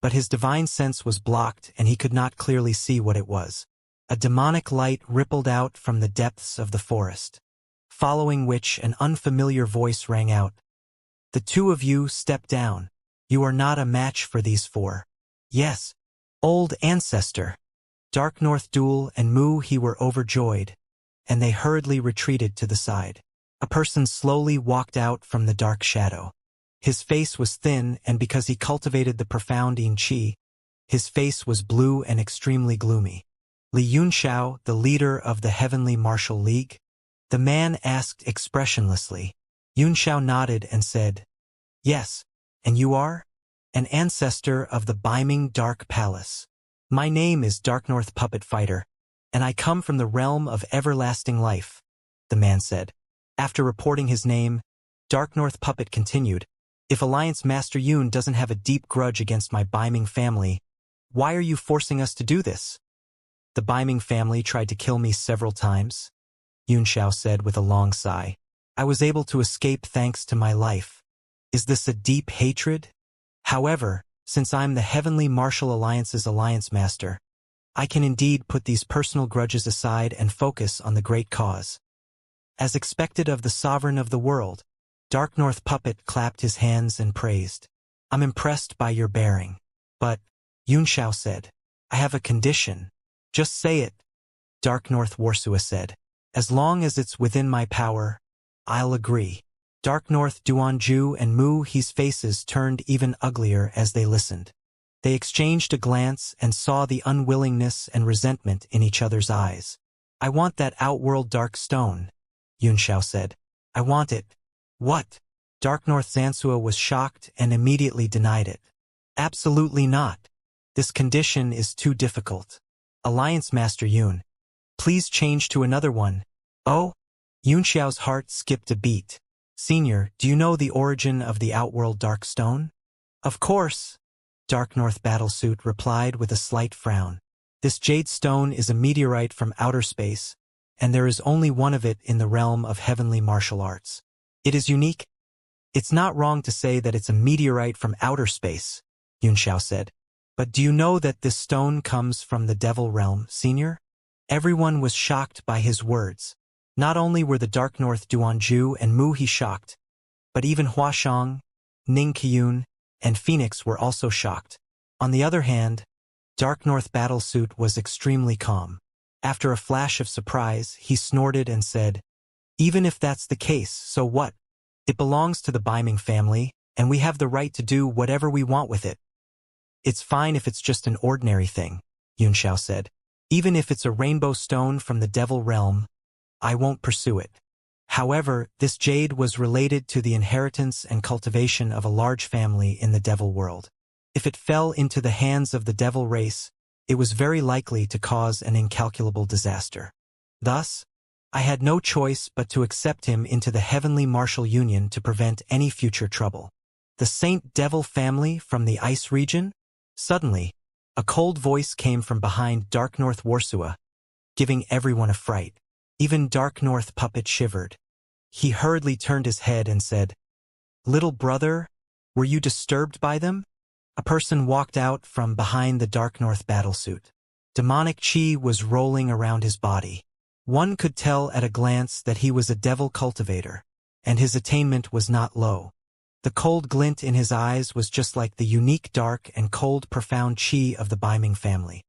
but his divine sense was blocked and he could not clearly see what it was. A demonic light rippled out from the depths of the forest, following which an unfamiliar voice rang out. The 2 of you step down. You are not a match for these 4. Yes, old ancestor. Dark North Duel and Mu He were overjoyed, and they hurriedly retreated to the side. A person slowly walked out from the dark shadow. His face was thin, and because he cultivated the profound Yin Qi, his face was blue and extremely gloomy. Li Yunxiao, the leader of the Heavenly Martial League? The man asked expressionlessly. Yunxiao nodded and said, Yes, and you are? An ancestor of the Beiming Dark Palace. My name is Dark North Puppet Fighter, and I come from the realm of everlasting life, the man said. After reporting his name, Dark North Puppet continued, If Alliance Master Yun doesn't have a deep grudge against my Beiming family, why are you forcing us to do this? The Beiming family tried to kill me several times, Yunxiao said with a long sigh. I was able to escape thanks to my life. Is this a deep hatred? However, since I'm the Heavenly Martial Alliance's Alliance Master, I can indeed put these personal grudges aside and focus on the great cause. As expected of the sovereign of the world, Dark North Puppet clapped his hands and praised. I'm impressed by your bearing. But, Yunxiao said, I have a condition. Just say it. Dark North Wuxia said. As long as it's within my power, I'll agree. Dark North Duanju and Mu He's faces turned even uglier as they listened. They exchanged a glance and saw the unwillingness and resentment in each other's eyes. I want that Outworld Dark Stone, Yunxiao said. I want it. What? Dark North Xianxia was shocked and immediately denied it. Absolutely not. This condition is too difficult. Alliance Master Yun, please change to another one. Oh? Yunxiao's heart skipped a beat. Senior, do you know the origin of the Outworld Dark Stone? Of course, Dark North Battlesuit replied with a slight frown. This jade stone is a meteorite from outer space, and there is only one of it in the realm of heavenly martial arts. It is unique. It's not wrong to say that it's a meteorite from outer space, Yunxiao said. But do you know that this stone comes from the devil realm, Senior? Everyone was shocked by his words. Not only were the Dark North Duanju and Mu He shocked, but even Huashang, Ning Qiyun, and Phoenix were also shocked. On the other hand, Dark North Battlesuit was extremely calm. After a flash of surprise, he snorted and said, even if that's the case, so what? It belongs to the Biming family, and we have the right to do whatever we want with it. It's fine if it's just an ordinary thing, Yunxiao said. Even if it's a rainbow stone from the devil realm, I won't pursue it. However, this jade was related to the inheritance and cultivation of a large family in the devil world. If it fell into the hands of the devil race, it was very likely to cause an incalculable disaster. Thus, I had no choice but to accept him into the heavenly martial union to prevent any future trouble. The Saint Devil family from the ice region? Suddenly, a cold voice came from behind Dark North Wuxia, giving everyone a fright. Even Dark North Puppet shivered. He hurriedly turned his head and said, "Little brother, were you disturbed by them?" A person walked out from behind the Dark North battlesuit. Demonic chi was rolling around his body. One could tell at a glance that he was a devil cultivator, and his attainment was not low. The cold glint in his eyes was just like the unique dark and cold profound chi of the Biming family.